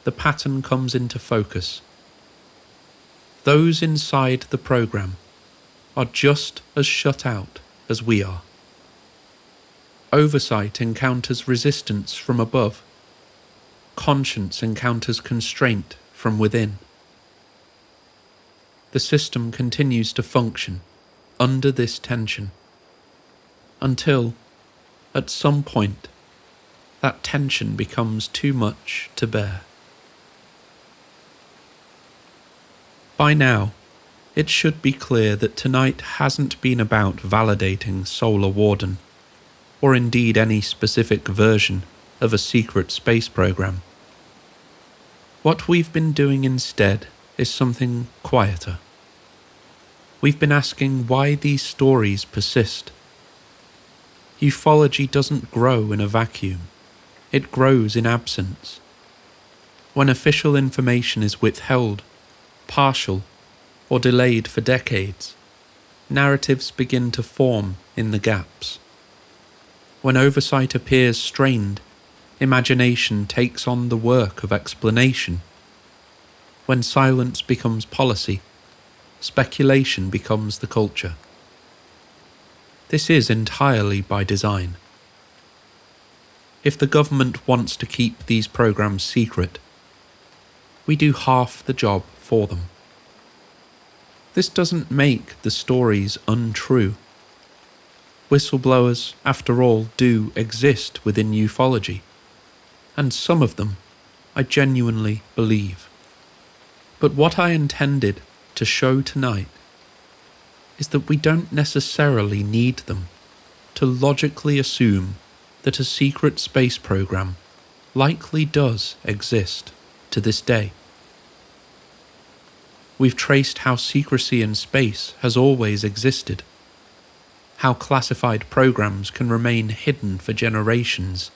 Speaker 1: the pattern comes into focus. Those inside the program are just as shut out as we are. Oversight encounters resistance from above. Conscience encounters constraint from within. The system continues to function under this tension until, at some point, that tension becomes too much to bear. By now, it should be clear that tonight hasn't been about validating Solar Warden, or indeed any specific version of a secret space program. What we've been doing instead is something quieter. We've been asking why these stories persist. Ufology doesn't grow in a vacuum. It grows in absence. When official information is withheld, partial, or delayed for decades, narratives begin to form in the gaps. When oversight appears strained, imagination takes on the work of explanation. When silence becomes policy, speculation becomes the culture. This is entirely by design. If the government wants to keep these programs secret, we do half the job for them. This doesn't make the stories untrue. Whistleblowers, after all, do exist within ufology, and some of them I genuinely believe. But what I intended to show tonight is that we don't necessarily need them to logically assume that a secret space program likely does exist to this day. We've traced how secrecy in space has always existed, how classified programs can remain hidden for generations,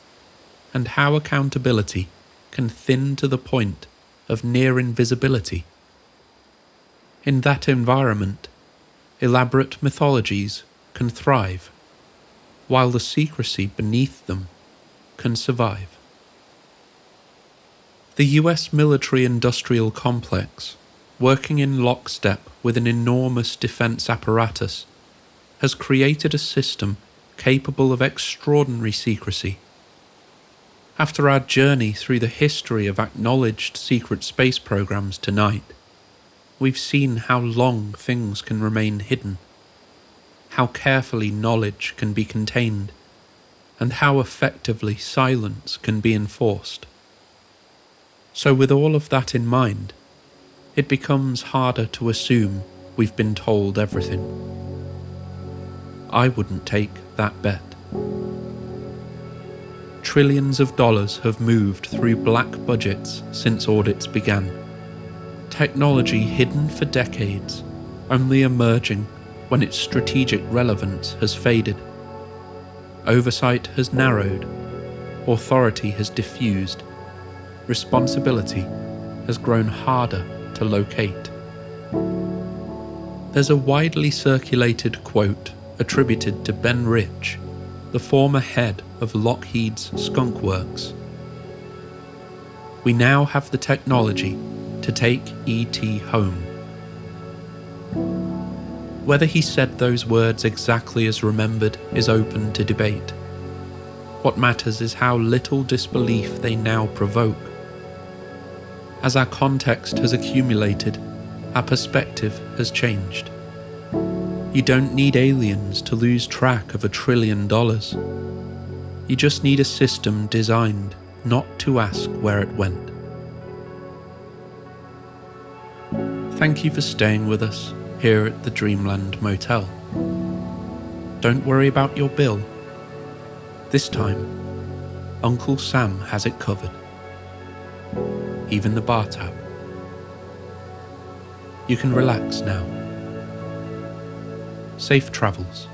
Speaker 1: and how accountability can thin to the point of near invisibility. In that environment, elaborate mythologies can thrive, while the secrecy beneath them can survive. The US military-industrial complex, working in lockstep with an enormous defense apparatus, has created a system capable of extraordinary secrecy. After our journey through the history of acknowledged secret space programs tonight, we've seen how long things can remain hidden, how carefully knowledge can be contained, and how effectively silence can be enforced. So with all of that in mind, it becomes harder to assume we've been told everything. I wouldn't take that bet. Trillions of dollars have moved through black budgets since audits began. Technology hidden for decades, only emerging when its strategic relevance has faded. Oversight has narrowed, authority has diffused, responsibility has grown harder to locate. There's a widely circulated quote attributed to Bennewitz, the former head of Lockheed's Skunk Works. We now have the technology to take E.T. home. Whether he said those words exactly as remembered is open to debate. What matters is how little disbelief they now provoke. As our context has accumulated, our perspective has changed. You don't need aliens to lose track of $1 trillion. You just need a system designed not to ask where it went. Thank you for staying with us here at the Dreamland Motel. Don't worry about your bill. This time, Uncle Sam has it covered. Even the bar tab. You can relax now. Safe travels.